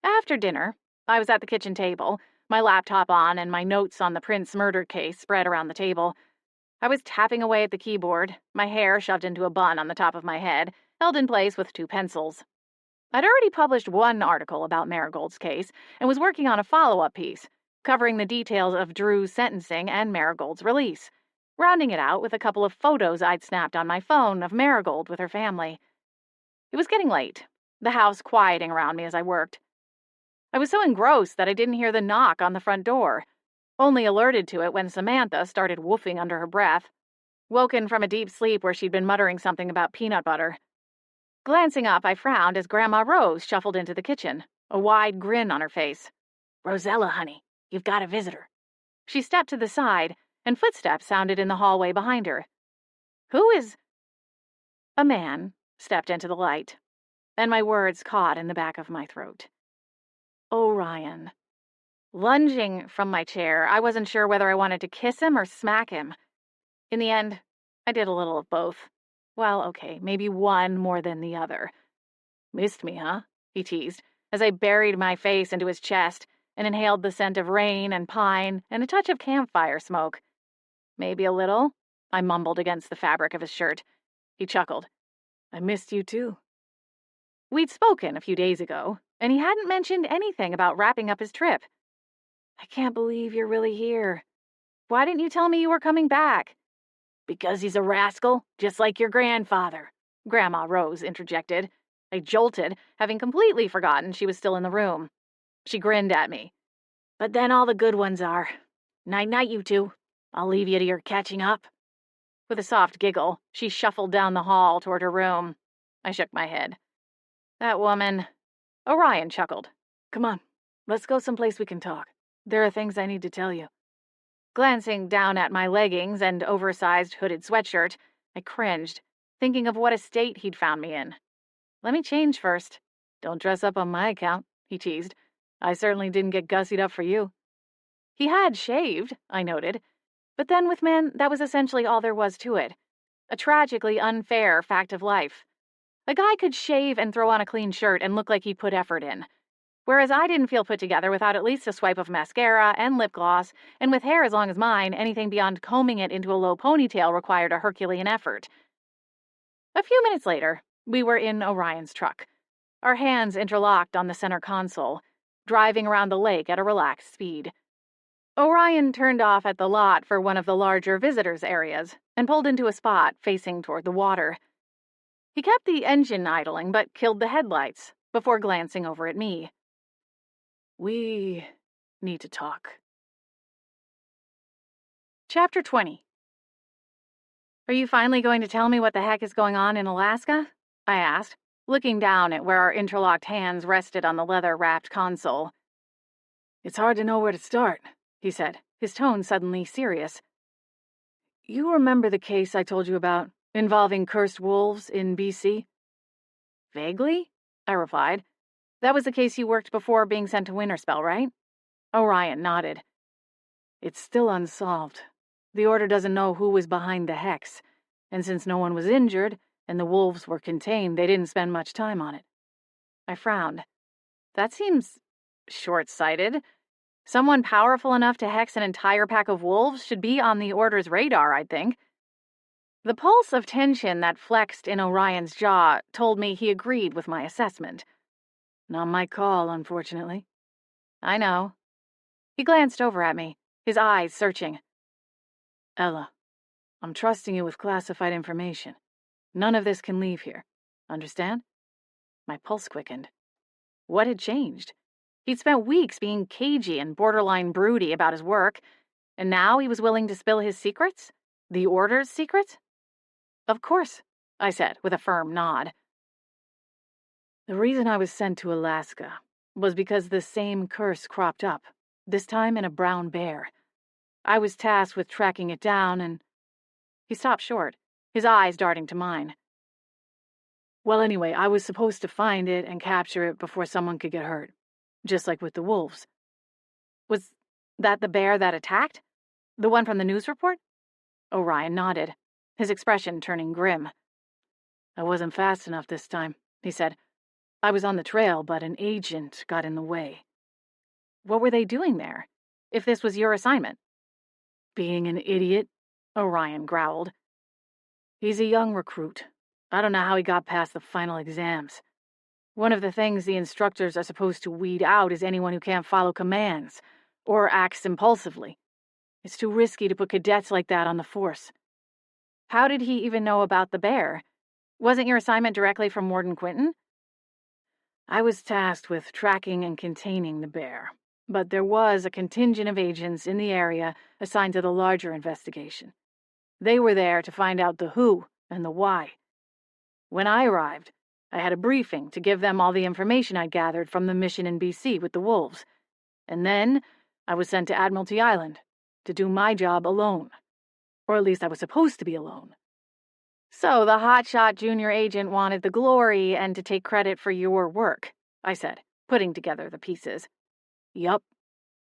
After dinner, I was at the kitchen table, my laptop on and my notes on the Prince murder case spread around the table. I was tapping away at the keyboard, my hair shoved into a bun on the top of my head, held in place with 2 pencils. I'd already published one article about Marigold's case and was working on a follow-up piece, covering the details of Drew's sentencing and Marigold's release, rounding it out with a couple of photos I'd snapped on my phone of Marigold with her family. It was getting late, the house quieting around me as I worked. I was so engrossed that I didn't hear the knock on the front door, only alerted to it when Samantha started woofing under her breath, woken from a deep sleep where she'd been muttering something about peanut butter. Glancing up, I frowned as Grandma Rose shuffled into the kitchen, a wide grin on her face. Rosella, honey, you've got a visitor. She stepped to the side, and footsteps sounded in the hallway behind her. Who is... A man stepped into the light, and my words caught in the back of my throat. Orion. Lunging from my chair, I wasn't sure whether I wanted to kiss him or smack him. In the end, I did a little of both. Well, okay, maybe one more than the other. Missed me, huh? He teased. as I buried my face into his chest and inhaled the scent of rain and pine and a touch of campfire smoke. Maybe a little, I mumbled against the fabric of his shirt. He chuckled. I missed you too. We'd spoken a few days ago, and he hadn't mentioned anything about wrapping up his trip. I can't believe you're really here. Why didn't you tell me you were coming back? Because he's a rascal, just like your grandfather, Grandma Rose interjected. I jolted, having completely forgotten she was still in the room. She grinned at me. But then all the good ones are. Night-night, you two. I'll leave you to your catching up. With a soft giggle, she shuffled down the hall toward her room. I shook my head. That woman. Orion chuckled. Come on, let's go someplace we can talk. There are things I need to tell you. Glancing down at my leggings and oversized hooded sweatshirt, I cringed, thinking of what a state he'd found me in. Let me change first. Don't dress up on my account, he teased. I certainly didn't get gussied up for you. He had shaved, I noted, but then with men, that was essentially all there was to it. A tragically unfair fact of life. A guy could shave and throw on a clean shirt and look like he put effort in. Whereas I didn't feel put together without at least a swipe of mascara and lip gloss, and with hair as long as mine, anything beyond combing it into a low ponytail required a Herculean effort. A few minutes later, we were in Orion's truck, our hands interlocked on the center console, driving around the lake at a relaxed speed. Orion turned off at the lot for one of the larger visitors' areas and pulled into a spot facing toward the water. He kept the engine idling but killed the headlights before glancing over at me. We need to talk. Chapter 20. Are you finally going to tell me what the heck is going on in Alaska? I asked, looking down at where our interlocked hands rested on the leather-wrapped console. It's hard to know where to start, he said, his tone suddenly serious. You remember the case I told you about, involving cursed wolves in BC? Vaguely, I replied. That was the case you worked before being sent to Winterspell, right? Orion nodded. It's still unsolved. The Order doesn't know who was behind the hex, and since no one was injured and the wolves were contained, they didn't spend much time on it. I frowned. That seems short-sighted. Someone powerful enough to hex an entire pack of wolves should be on the Order's radar, I'd think. The pulse of tension that flexed in Orion's jaw told me he agreed with my assessment. Not my call, unfortunately. I know. He glanced over at me, his eyes searching. Ella, I'm trusting you with classified information. None of this can leave here. Understand? My pulse quickened. What had changed? He'd spent weeks being cagey and borderline broody about his work, and now he was willing to spill his secrets? The Order's secrets? Of course, I said, with a firm nod. The reason I was sent to Alaska was because the same curse cropped up, this time in a brown bear. I was tasked with tracking it down, and... He stopped short, his eyes darting to mine. Well, anyway, I was supposed to find it and capture it before someone could get hurt, just like with the wolves. Was that the bear that attacked? The one from the news report? Orion nodded, his expression turning grim. I wasn't fast enough this time, he said. I was on the trail, but an agent got in the way. What were they doing there, if this was your assignment? Being an idiot, Orion growled. He's a young recruit. I don't know how he got past the final exams. One of the things the instructors are supposed to weed out is anyone who can't follow commands, or acts impulsively. It's too risky to put cadets like that on the force. How did he even know about the bear? Wasn't your assignment directly from Warden Quinton? I was tasked with tracking and containing the bear, but there was a contingent of agents in the area assigned to the larger investigation. They were there to find out the who and the why. When I arrived, I had a briefing to give them all the information I'd gathered from the mission in BC with the wolves, and then I was sent to Admiralty Island to do my job alone. Or at least I was supposed to be alone. So the hotshot junior agent wanted the glory and to take credit for your work, I said, putting together the pieces. Yup.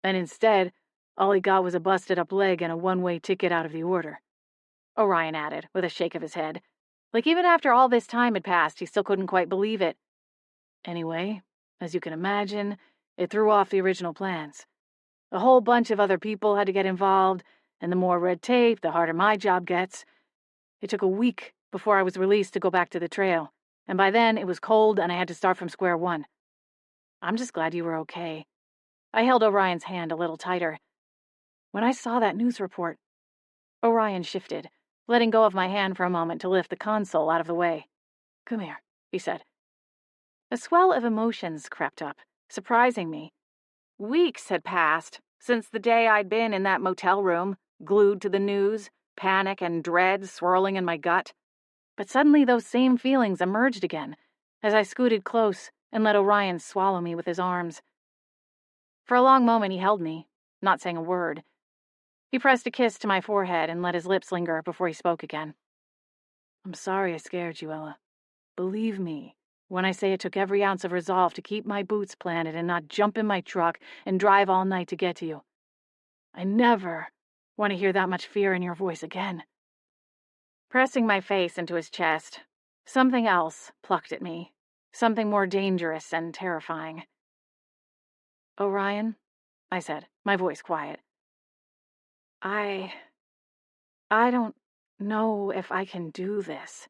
And instead, all he got was a busted-up leg and a one-way ticket out of the Order. Orion added, with a shake of his head. Like even after all this time had passed, he still couldn't quite believe it. Anyway, As you can imagine, it threw off the original plans. A whole bunch of other people had to get involved, and the more red tape, the harder my job gets. It took a week before I was released to go back to the trail, and by then it was cold and I had to start from square one. I'm just glad you were okay. I held Orion's hand a little tighter. When I saw that news report, Orion shifted, letting go of my hand for a moment to lift the console out of the way. Come here, he said. A swell of emotions crept up, surprising me. Weeks had passed since the day I'd been in that motel room, glued to the news, panic and dread swirling in my gut. But suddenly those same feelings emerged again as I scooted close and let Orion swallow me with his arms. For a long moment he held me, not saying a word. He pressed a kiss to my forehead and let his lips linger before he spoke again. I'm sorry I scared you, Ella. Believe me when I say it took every ounce of resolve to keep my boots planted and not jump in my truck and drive all night to get to you. I never want to hear that much fear in your voice again. Pressing my face into his chest, something else plucked at me, something more dangerous and terrifying. Orion, I said, my voice quiet. I don't know if I can do this.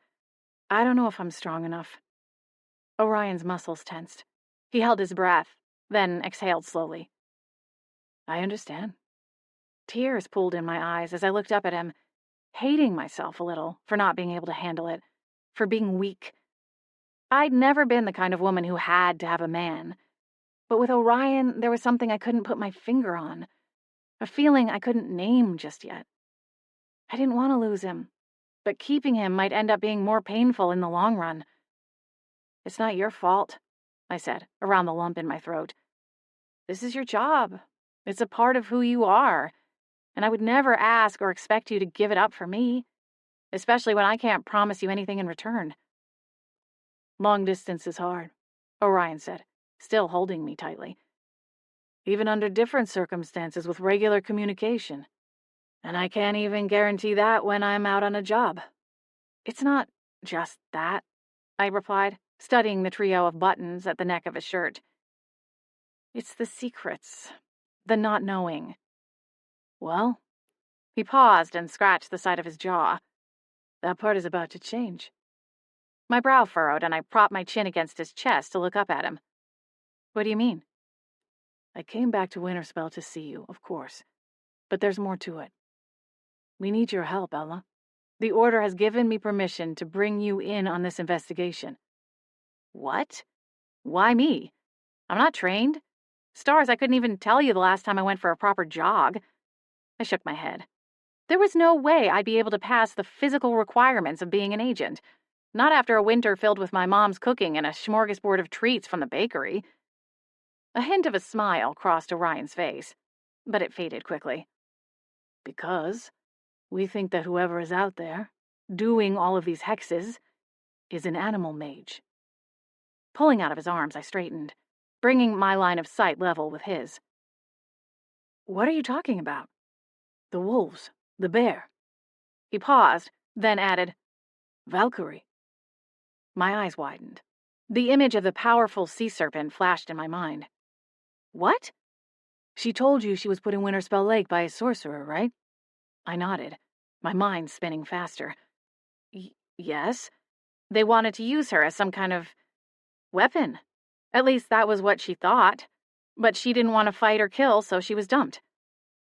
I don't know if I'm strong enough. Orion's muscles tensed. He held his breath, then exhaled slowly. I understand. Tears pooled in my eyes as I looked up at him, hating myself a little for not being able to handle it, for being weak. I'd never been the kind of woman who had to have a man. But with Orion, there was something I couldn't put my finger on, a feeling I couldn't name just yet. I didn't want to lose him, but keeping him might end up being more painful in the long run. It's not your fault, I said, around the lump in my throat. This is your job. It's a part of who you are, and I would never ask or expect you to give it up for me, especially when I can't promise you anything in return. Long distance is hard, Orion said, still holding me tightly. Even under different circumstances with regular communication. And I can't even guarantee that when I'm out on a job. It's not just that, I replied, studying the trio of buttons at the neck of his shirt. It's the secrets, the not knowing. Well, he paused and scratched the side of his jaw. That part is about to change. My brow furrowed and I propped my chin against his chest to look up at him. What do you mean? I came back to Winterspell to see you, of course, but there's more to it. We need your help, Ella. The Order has given me permission to bring you in on this investigation. What? Why me? I'm not trained. Stars, I couldn't even tell you the last time I went for a proper jog. I shook my head. There was no way I'd be able to pass the physical requirements of being an agent. Not after a winter filled with my mom's cooking and a smorgasbord of treats from the bakery. A hint of a smile crossed Orion's face, but it faded quickly. Because we think that whoever is out there, doing all of these hexes, is an animal mage. Pulling out of his arms, I straightened, bringing my line of sight level with his. What are you talking about? The wolves, the bear. He paused, then added, Valkyrie. My eyes widened. The image of the powerful sea serpent flashed in my mind. What? She told you she was put in Winterspell Lake by a sorcerer, right? I nodded, my mind spinning faster. Yes. They wanted to use her as some kind of weapon. At least that was what she thought. But she didn't want to fight or kill, so she was dumped.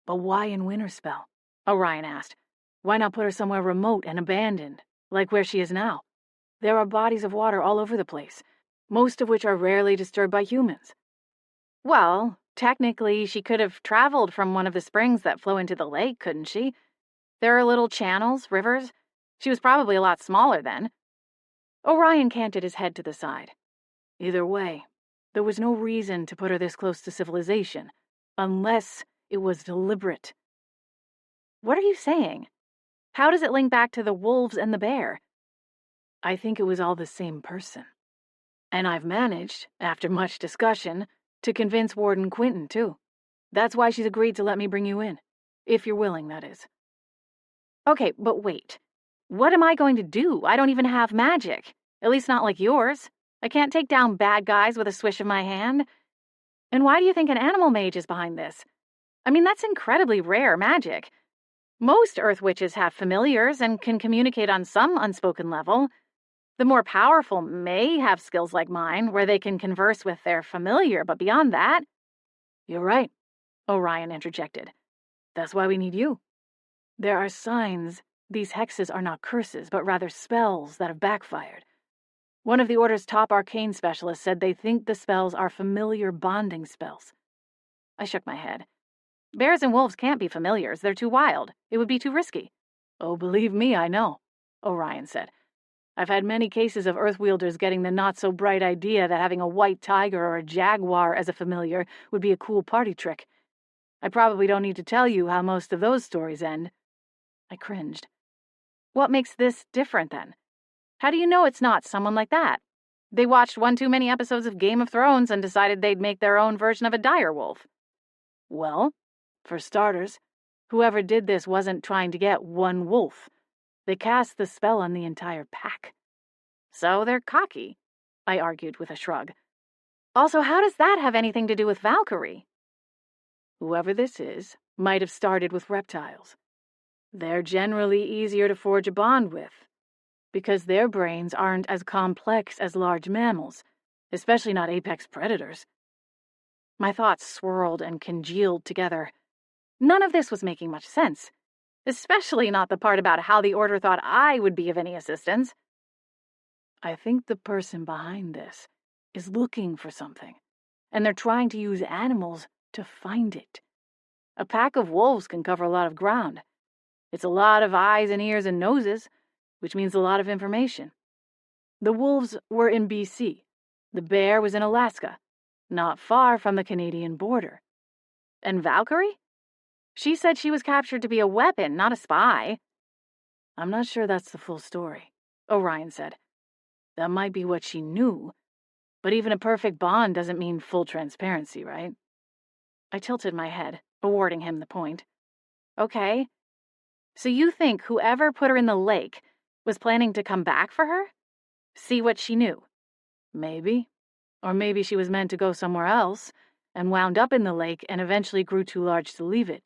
But why in Winterspell? Orion asked. Why not put her somewhere remote and abandoned, like where she is now? There are bodies of water all over the place, most of which are rarely disturbed by humans. Well, technically, she could have traveled from one of the springs that flow into the lake, couldn't she? There are little channels, rivers. She was probably a lot smaller then. Orion canted his head to the side. Either way, there was no reason to put her this close to civilization, unless it was deliberate. What are you saying? How does it link back to the wolves and the bear? I think it was all the same person. And I've managed, after much discussion, to convince Warden Quinton, too. That's why she's agreed to let me bring you in. If you're willing, that is. Okay, but wait. What am I going to do? I don't even have magic. At least not like yours. I can't take down bad guys with a swish of my hand. And why do you think an animal mage is behind this? I mean, that's incredibly rare magic. Most earth witches have familiars and can communicate on some unspoken level. The more powerful may have skills like mine, where they can converse with their familiar, but beyond that... You're right, Orion interjected. That's why we need you. There are signs these hexes are not curses, but rather spells that have backfired. One of the Order's top arcane specialists said they think the spells are familiar bonding spells. I shook my head. Bears and wolves can't be familiars. They're too wild. It would be too risky. Oh, believe me, I know, Orion said. I've had many cases of Earthwielders getting the not-so-bright idea that having a white tiger or a jaguar as a familiar would be a cool party trick. I probably don't need to tell you how most of those stories end. I cringed. What makes this different, then? How do you know it's not someone like that? They watched one too many episodes of Game of Thrones and decided they'd make their own version of a direwolf. Well, for starters, whoever did this wasn't trying to get one wolf. They cast the spell on the entire pack. So they're cocky, I argued with a shrug. Also, how does that have anything to do with Valkyrie? Whoever this is might have started with reptiles. They're generally easier to forge a bond with, because their brains aren't as complex as large mammals, especially not apex predators. My thoughts swirled and congealed together. None of this was making much sense, especially not the part about how the Order thought I would be of any assistance. I think the person behind this is looking for something, and they're trying to use animals to find it. A pack of wolves can cover a lot of ground. It's a lot of eyes and ears and noses, which means a lot of information. The wolves were in BC. The bear was in Alaska, not far from the Canadian border. And Valkyrie? She said she was captured to be a weapon, not a spy. I'm not sure that's the full story, Orion said. That might be what she knew, but even a perfect bond doesn't mean full transparency, right? I tilted my head, awarding him the point. Okay. So you think whoever put her in the lake was planning to come back for her? See what she knew? Maybe. Or maybe she was meant to go somewhere else and wound up in the lake and eventually grew too large to leave it.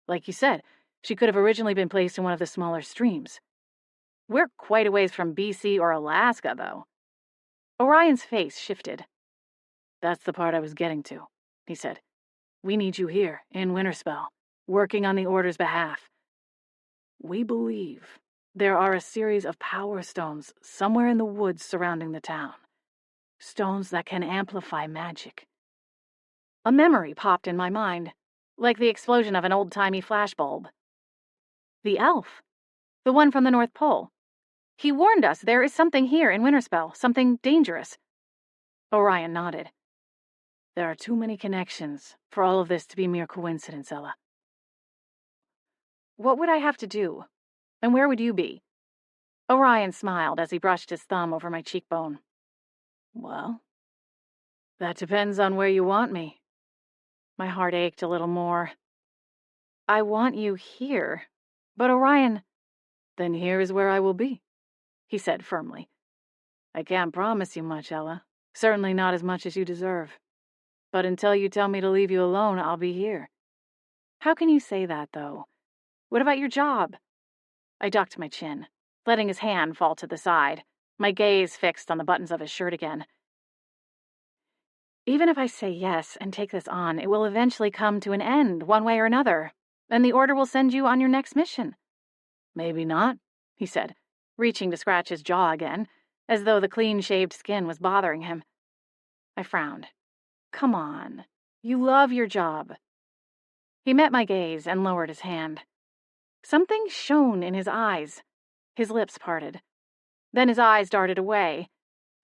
Like you said, she could have originally been placed in one of the smaller streams. We're quite a ways from BC or Alaska, though. Orion's face shifted. That's the part I was getting to, he said. We need you here, in Winterspell, working on the Order's behalf. We believe there are a series of power stones somewhere in the woods surrounding the town. Stones that can amplify magic. A memory popped in my mind, like the explosion of an old-timey flashbulb. The elf. The one from the North Pole. He warned us there is something here in Winterspell, something dangerous. Orion nodded. There are too many connections for all of this to be mere coincidence, Ella. What would I have to do? And where would you be? Orion smiled as he brushed his thumb over my cheekbone. Well, that depends on where you want me. My heart ached a little more. I want you here. But Orion... Then here is where I will be, he said firmly. I can't promise you much, Ella. Certainly not as much as you deserve. But until you tell me to leave you alone, I'll be here. How can you say that, though? What about your job? I ducked my chin, letting his hand fall to the side, my gaze fixed on the buttons of his shirt again. Even if I say yes and take this on, it will eventually come to an end, one way or another, and the Order will send you on your next mission. Maybe not, he said, reaching to scratch his jaw again, as though the clean-shaved skin was bothering him. I frowned. Come on. You love your job. He met my gaze and lowered his hand. Something shone in his eyes. His lips parted. Then his eyes darted away,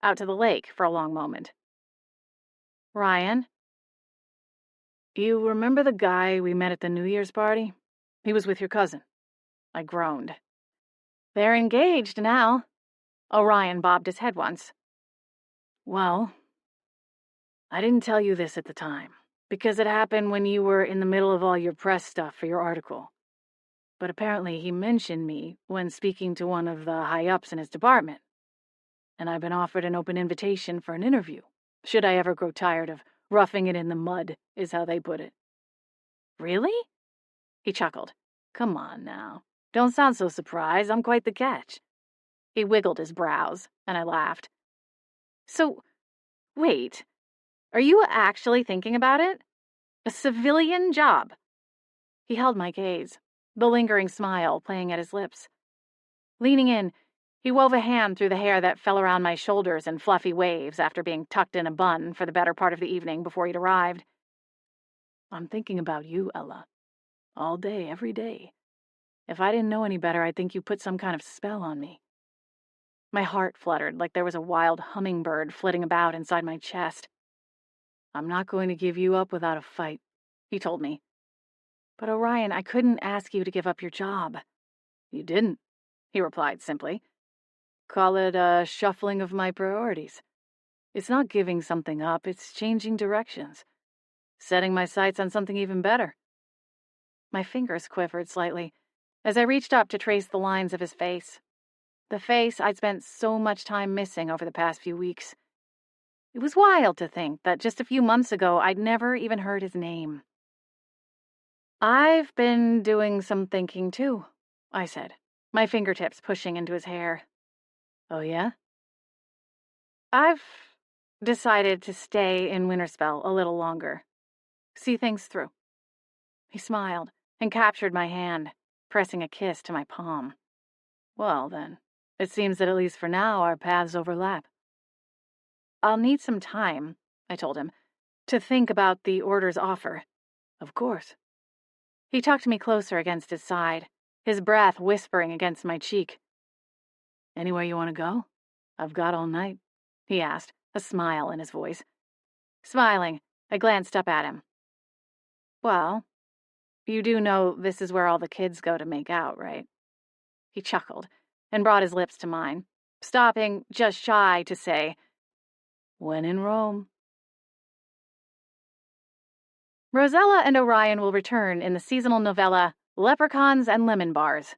out to the lake for a long moment. Ryan? You remember the guy we met at the New Year's party? He was with your cousin. I groaned. They're engaged now. Orion bobbed his head once. Well, I didn't tell you this at the time, because it happened when you were in the middle of all your press stuff for your article. But apparently he mentioned me when speaking to one of the high-ups in his department. and I've been offered an open invitation for an interview, should I ever grow tired of roughing it in the mud, is how they put it." "Really?" He chuckled. "Come on now. Don't sound so surprised. I'm quite the catch." He wiggled his brows, and I laughed. "So, wait. Are you actually thinking about it? A civilian job?" He held my gaze, the lingering smile playing at his lips. Leaning in, he wove a hand through the hair that fell around my shoulders in fluffy waves after being tucked in a bun for the better part of the evening before he'd arrived. "I'm thinking about you, Ella. All day, every day. If I didn't know any better, I'd think you put some kind of spell on me." My heart fluttered like there was a wild hummingbird flitting about inside my chest. "I'm not going to give you up without a fight," he told me. "But Orion, I couldn't ask you to give up your job." "You didn't," he replied simply. "Call it a shuffling of my priorities. It's not giving something up, it's changing directions. Setting my sights on something even better." My fingers quivered slightly as I reached up to trace the lines of his face. The face I'd spent so much time missing over the past few weeks. It was wild to think that just a few months ago I'd never even heard his name. "I've been doing some thinking too," I said, my fingertips pushing into his hair. "Oh yeah?" "I've decided to stay in Winterspell a little longer. See things through." He smiled and captured my hand, pressing a kiss to my palm. "Well, then, it seems that at least for now our paths overlap." "I'll need some time," I told him, "to think about the order's offer." "Of course." He tucked me closer against his side, his breath whispering against my cheek. "Anywhere you want to go? I've got all night," he asked, a smile in his voice. Smiling, I glanced up at him. "Well, you do know this is where all the kids go to make out, right?" He chuckled and brought his lips to mine, stopping just shy to say, "When in Rome." Rosella and Orion will return in the seasonal novella Leprechauns and Lemon Bars,